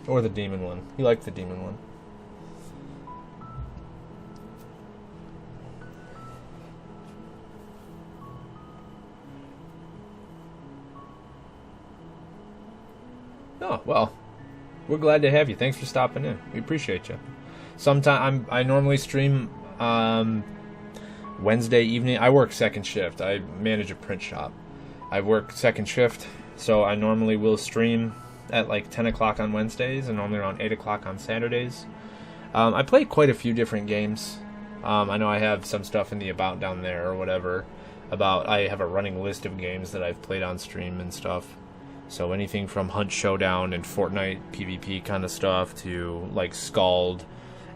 Speaker 1: Or the demon one. He liked the demon one. Oh, well. We're glad to have you. Thanks for stopping in. We appreciate you. I normally stream Wednesday evening. I work second shift. I manage a print shop. I work second shift. So I normally will stream at like 10 o'clock on Wednesdays and normally around 8 o'clock on Saturdays. I play quite a few different games. I know I have some stuff in the About down there or whatever. I have a running list of games that I've played on stream and stuff. So anything from Hunt Showdown and Fortnite PvP kind of stuff to like Scald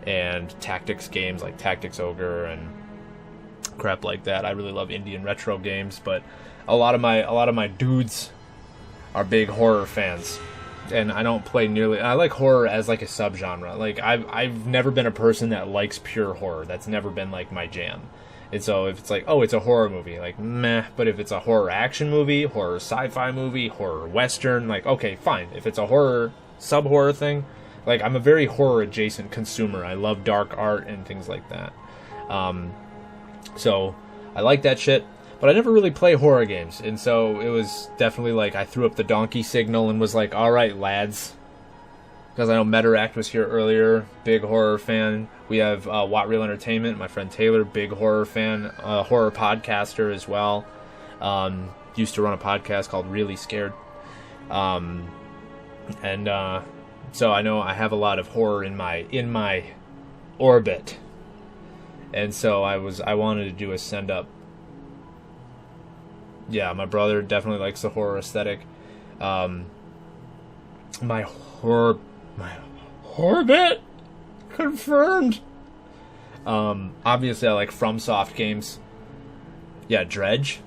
Speaker 1: and tactics games like Tactics Ogre and crap like that. I really love indie and retro games, but a lot of my dudes are big horror fans, and I don't play nearly. I like horror as like a subgenre. Like I've never been a person that likes pure horror. That's never been like my jam. And so if it's like, oh, it's a horror movie, like meh. But if it's a horror action movie, horror sci-fi movie, horror western, like okay, fine. If it's a horror sub-horror thing, like I'm a very horror adjacent consumer. I love dark art and things like that. So I like that shit. But I never really play horror games, and so it was definitely like I threw up the donkey signal and was like, alright, lads. Because I know Metaract was here earlier, big horror fan. We have Watt Real Entertainment, my friend Taylor, big horror fan, horror podcaster as well. Used to run a podcast called Really Scared. So I know I have a lot of horror in my orbit. And so I wanted to do a send-up. Yeah, my brother definitely likes the horror aesthetic. My horror bit confirmed. Obviously I like FromSoft games. Yeah, Dredge.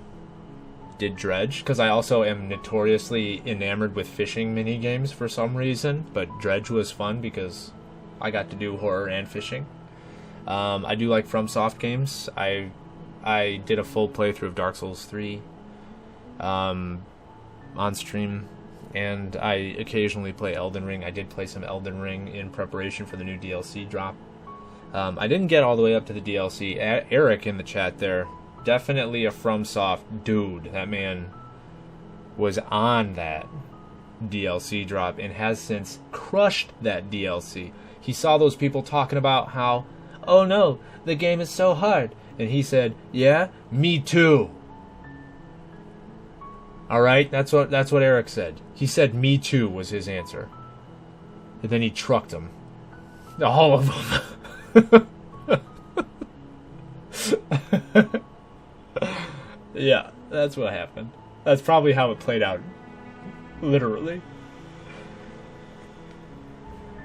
Speaker 1: Did Dredge, because I also am notoriously enamored with fishing mini games for some reason. But Dredge was fun because I got to do horror and fishing. I do like FromSoft games. I did a full playthrough of Dark Souls 3. On stream, and I occasionally play Elden Ring. I did play some Elden Ring in preparation for the new DLC drop. I didn't get all the way up to the DLC. Eric in the chat there, definitely a FromSoft dude. That man was on that DLC drop and has since crushed that DLC. He saw those people talking about how, oh no, the game is so hard, and he said, yeah, me too. Alright, that's what Eric said. He said me too was his answer. And then he trucked him. All of them. Yeah, that's what happened. That's probably how it played out. Literally.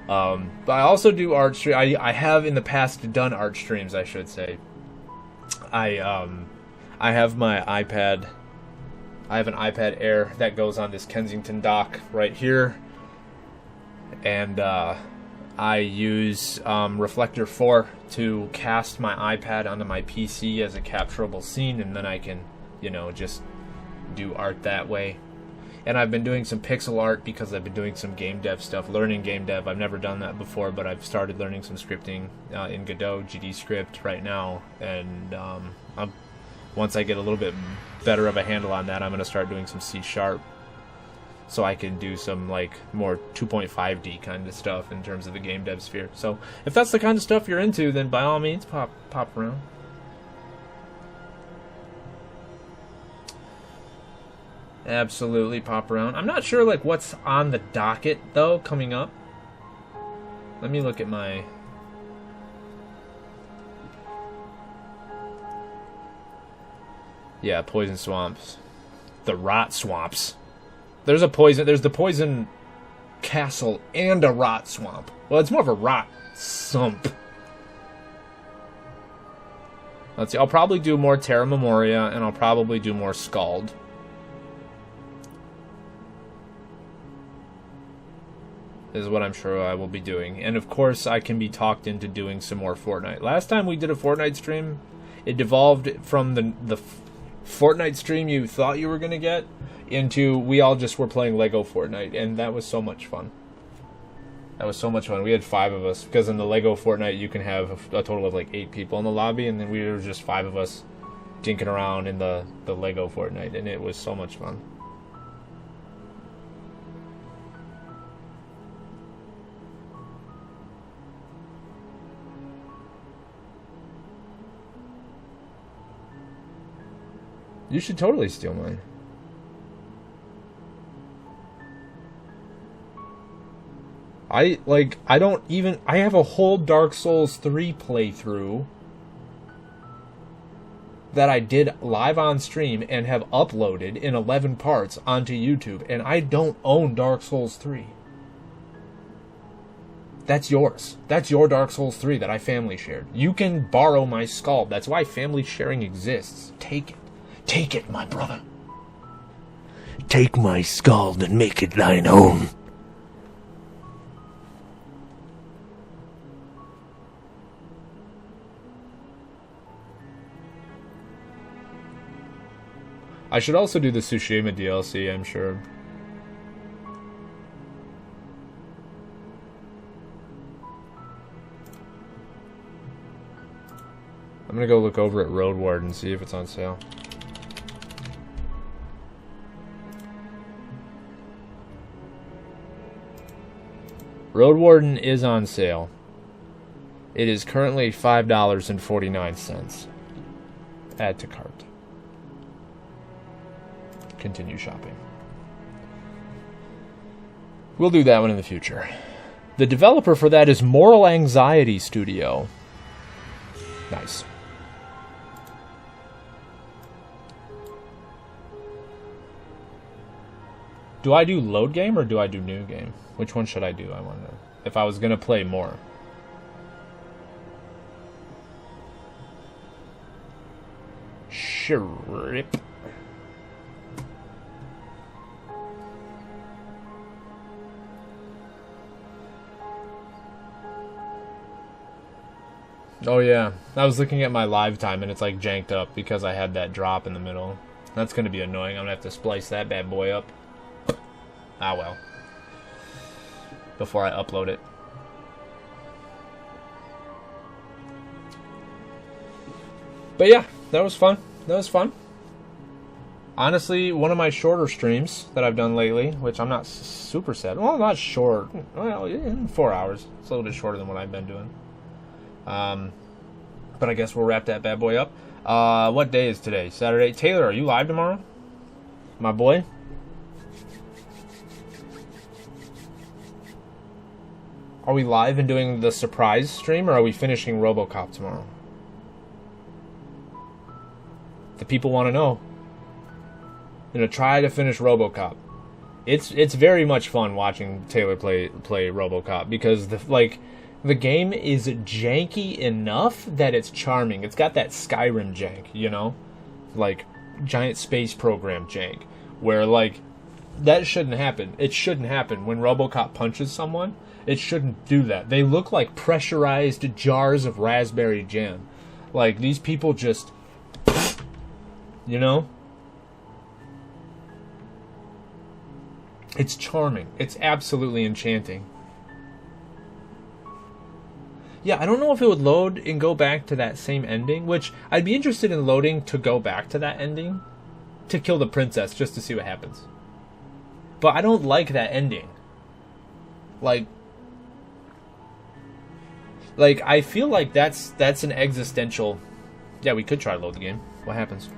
Speaker 1: But I also do art stream. I have in the past done art streams, I should say. I have my iPad. I have an iPad Air that goes on this Kensington dock right here. And I use Reflector 4 to cast my iPad onto my PC as a capturable scene, and then I can, you know, just do art that way. And I've been doing some pixel art because I've been doing some game dev stuff, learning game dev. I've never done that before, but I've started learning some scripting in Godot, GD script right now. And once I get a little bit better of a handle on that, I'm going to start doing some C#, so I can do some like more 2.5D kind of stuff in terms of the game dev sphere. So if that's the kind of stuff you're into, then by all means, pop around. Absolutely pop around. I'm not sure like what's on the docket though coming up. Let me look at my... Yeah, poison swamps. The rot swamps. There's the poison castle and a rot swamp. Well, it's more of a rot sump. Let's see. I'll probably do more Terra Memoria, and I'll probably do more Scald. Is what I'm sure I will be doing. And of course, I can be talked into doing some more Fortnite. Last time we did a Fortnite stream, it devolved from the Fortnite stream you thought you were going to get into we all just were playing Lego Fortnite, and that was so much fun. That was so much fun. We had 5 of us, because in the Lego Fortnite you can have a total of like 8 people in the lobby, and then we were just 5 of us dinking around in the Lego Fortnite, and it was so much fun. You should totally steal mine. I have a whole Dark Souls 3 playthrough that I did live on stream and have uploaded in 11 parts onto YouTube, and I don't own Dark Souls 3. That's yours. That's your Dark Souls 3 that I family shared. You can borrow my Scald. That's why family sharing exists. Take it. Take it, my brother. Take my Scald and make it thine own. I should also do the Tsushima DLC, I'm sure. I'm gonna go look over at Road Warden and see if it's on sale. Road Warden is on sale. It is currently $5.49. Add to cart. Continue shopping. We'll do that one in the future. The developer for that is Moral Anxiety Studio. Nice. Do I do load game or do I do new game? Which one should I do, I wonder? If I was going to play more. Shrip. Oh yeah, I was looking at my live time and it's like janked up because I had that drop in the middle. That's going to be annoying. I'm going to have to splice that bad boy up. Ah well. Before I upload it. But yeah, that was fun. That was fun. Honestly, one of my shorter streams that I've done lately, which I'm not super sad. Well, not short. Well, 4 hours. It's a little bit shorter than what I've been doing. But I guess we'll wrap that bad boy up. What day is today? Saturday. Taylor, are you live tomorrow? My boy? Are we live and doing the surprise stream, or are we finishing RoboCop tomorrow? The people want to know. I'm gonna try to finish RoboCop. It's very much fun watching Taylor play RoboCop because the game is janky enough that it's charming. It's got that Skyrim jank, you know, like giant space program jank, where like that shouldn't happen. It shouldn't happen when RoboCop punches someone. It shouldn't do that. They look like pressurized jars of raspberry jam. Like these people just, you know. It's charming. It's absolutely enchanting. Yeah, I don't know if it would load and go back to that same ending, which I'd be interested in loading to go back to that ending, to kill the princess, just to see what happens. But I don't like that ending. Like I feel like that's an existential... Yeah, we could try to load the game. What happens?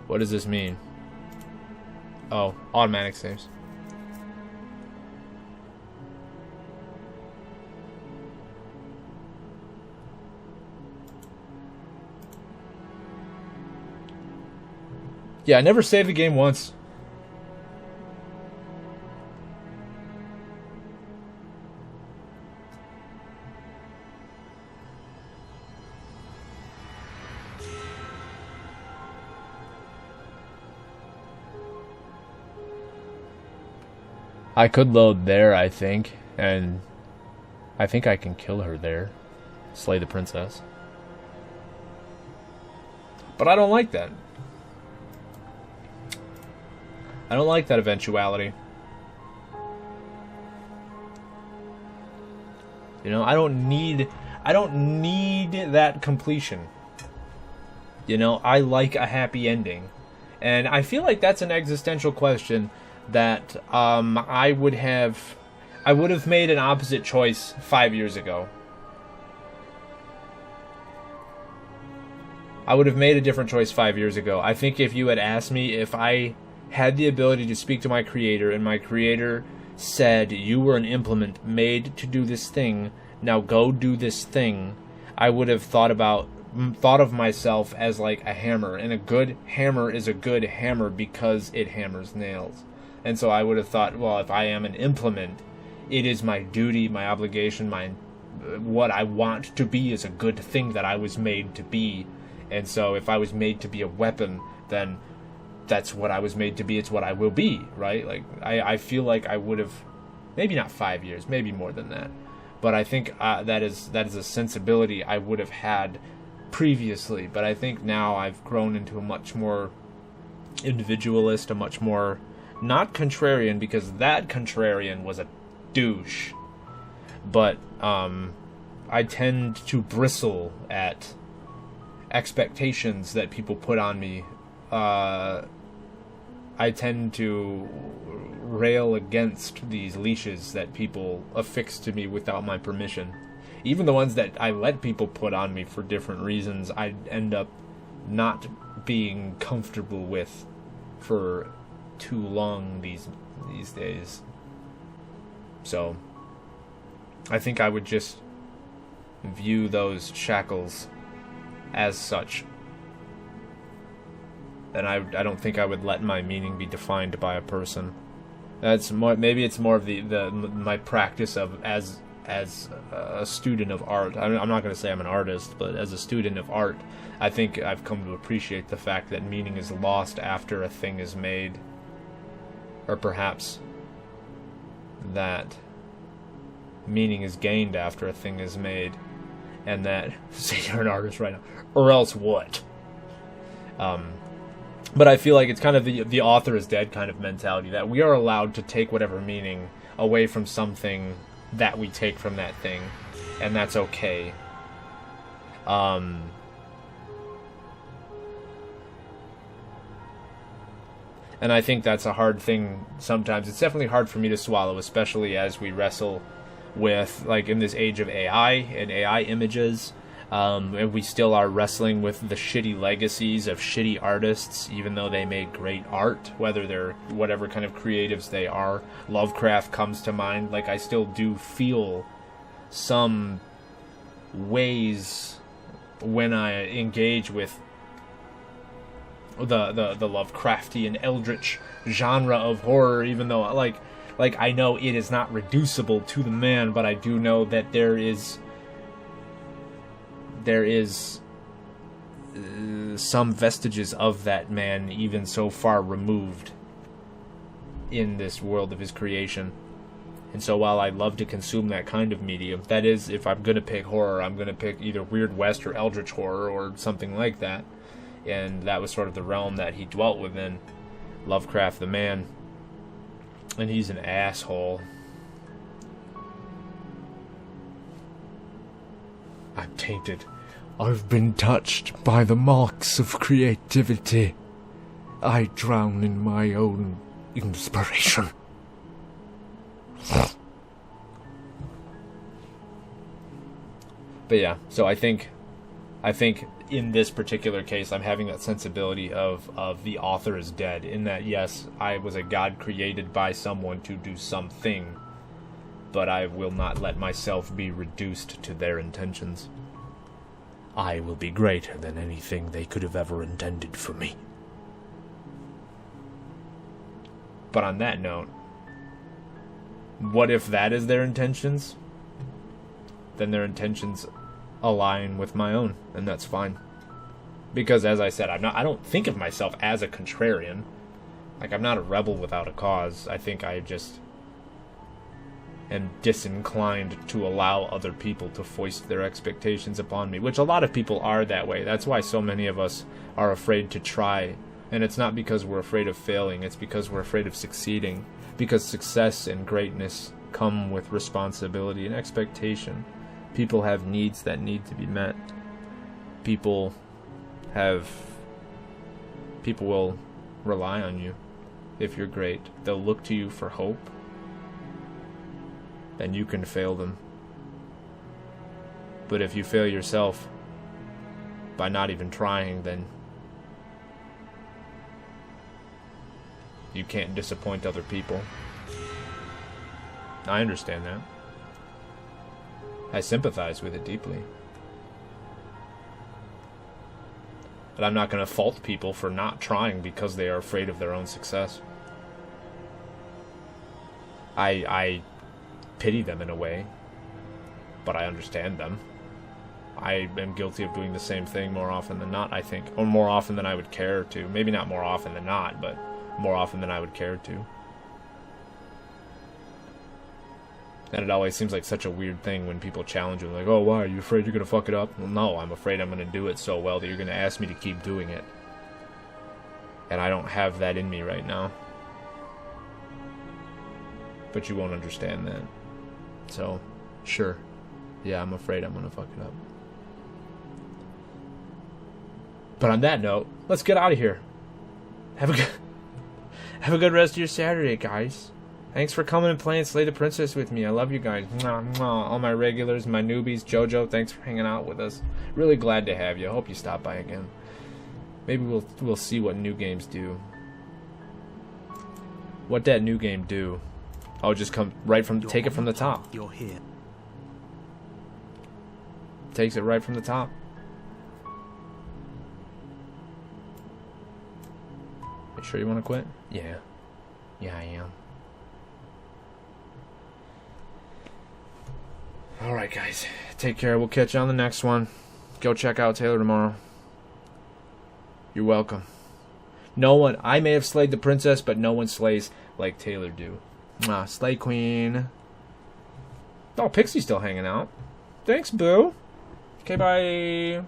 Speaker 1: What does this mean? Oh, automatic saves. Yeah, I never saved the game once. I could load there, I think, and I think I can kill her there. Slay the princess. But I don't like that. I don't like that eventuality. You know, I don't need that completion. You know, I like a happy ending. And I feel like that's an existential question that I would have made an opposite choice 5 years ago. I would have made a different choice 5 years ago. I think if you had asked me if I had the ability to speak to my creator, and my creator said, you were an implement made to do this thing, now go do this thing, I would have thought of myself as like a hammer, and a good hammer is a good hammer because it hammers nails. And so I would have thought, well, if I am an implement, it is my duty, my obligation, what I want to be is a good thing that I was made to be. And so if I was made to be a weapon, then that's what I was made to be. It's what I will be, right? Like I feel like I would have, maybe not 5 years, maybe more than that, but I think that is a sensibility I would have had previously. But I think now I've grown into a much more individualist, a much more not contrarian, because that contrarian was a douche. But I tend to bristle at expectations that people put on me. I tend to rail against these leashes that people affix to me without my permission. Even the ones that I let people put on me for different reasons, I end up not being comfortable with for too long these days. So I think I would just view those shackles as such. And I don't think I would let my meaning be defined by a person. That's more, maybe it's more of my practice of as a student of art. I'm not going to say I'm an artist, but as a student of art, I think I've come to appreciate the fact that meaning is lost after a thing is made, or perhaps that meaning is gained after a thing is made, and that say you're an artist right now, or else what? But I feel like it's kind of the author is dead kind of mentality, that we are allowed to take whatever meaning away from something that we take from that thing, and that's okay. And I think that's a hard thing sometimes. It's definitely hard for me to swallow, especially as we wrestle with, like, in this age of AI and AI images, And we still are wrestling with the shitty legacies of shitty artists, even though they made great art, whether they're whatever kind of creatives they are. Lovecraft comes to mind. Like, I still do feel some ways when I engage with the Lovecraftian eldritch genre of horror, even though like I know it is not reducible to the man, but I do know that there is some vestiges of that man, even so far removed in this world of his creation. And so while I love to consume that kind of medium, that is, if I'm going to pick horror, I'm going to pick either Weird West or Eldritch horror or something like that. And that was sort of the realm that he dwelt within, Lovecraft the man. And he's an asshole. I'm tainted. I've been touched by the marks of creativity. I drown in my own inspiration. But yeah, so I think in this particular case, I'm having that sensibility of the author is dead, in that, yes, I was a god created by someone to do something, but I will not let myself be reduced to their intentions. I will be greater than anything they could have ever intended for me. But on that note, what if that is their intentions? Then their intentions align with my own, and that's fine. Because, as I said, I don't think of myself as a contrarian. Like, I'm not a rebel without a cause. I think I just am disinclined to allow other people to foist their expectations upon me, which a lot of people are that way. That's why so many of us are afraid to try. And it's not because we're afraid of failing, it's because we're afraid of succeeding. Because success and greatness come with responsibility and expectation. People have needs that need to be met. People will rely on you if you're great. They'll look to you for hope. Then you can fail them. But if you fail yourself by not even trying, then you can't disappoint other people. I understand that. I sympathize with it deeply. But I'm not going to fault people for not trying because they are afraid of their own success. I pity them in a way, but I understand them. I am guilty of doing the same thing more often than not, I think. Or more often than I would care to. Maybe not more often than not, but more often than I would care to. And it always seems like such a weird thing when people challenge you, like, oh, why, are you afraid you're going to fuck it up? Well, no, I'm afraid I'm going to do it so well that you're going to ask me to keep doing it. And I don't have that in me right now. But you won't understand that. So, sure. Yeah, I'm afraid I'm going to fuck it up. But on that note, let's get out of here. Have a good rest of your Saturday, guys. Thanks for coming and playing Slay the Princess with me. I love you guys. Mwah, mwah. All my regulars, my newbies, JoJo, thanks for hanging out with us. Really glad to have you. I hope you stop by again. Maybe we'll see what new games do. What that new game do? Oh, just come right from, take it from the top.
Speaker 2: You're here.
Speaker 1: Takes it right from the top. You sure you want to quit? Yeah. Yeah, I am. Alright, guys. Take care. We'll catch you on the next one. Go check out Taylor tomorrow. You're welcome. No one... I may have slayed the princess, but no one slays like Taylor do. Ah, Slay Queen. Oh, Pixie's still hanging out. Thanks, boo. Okay, bye.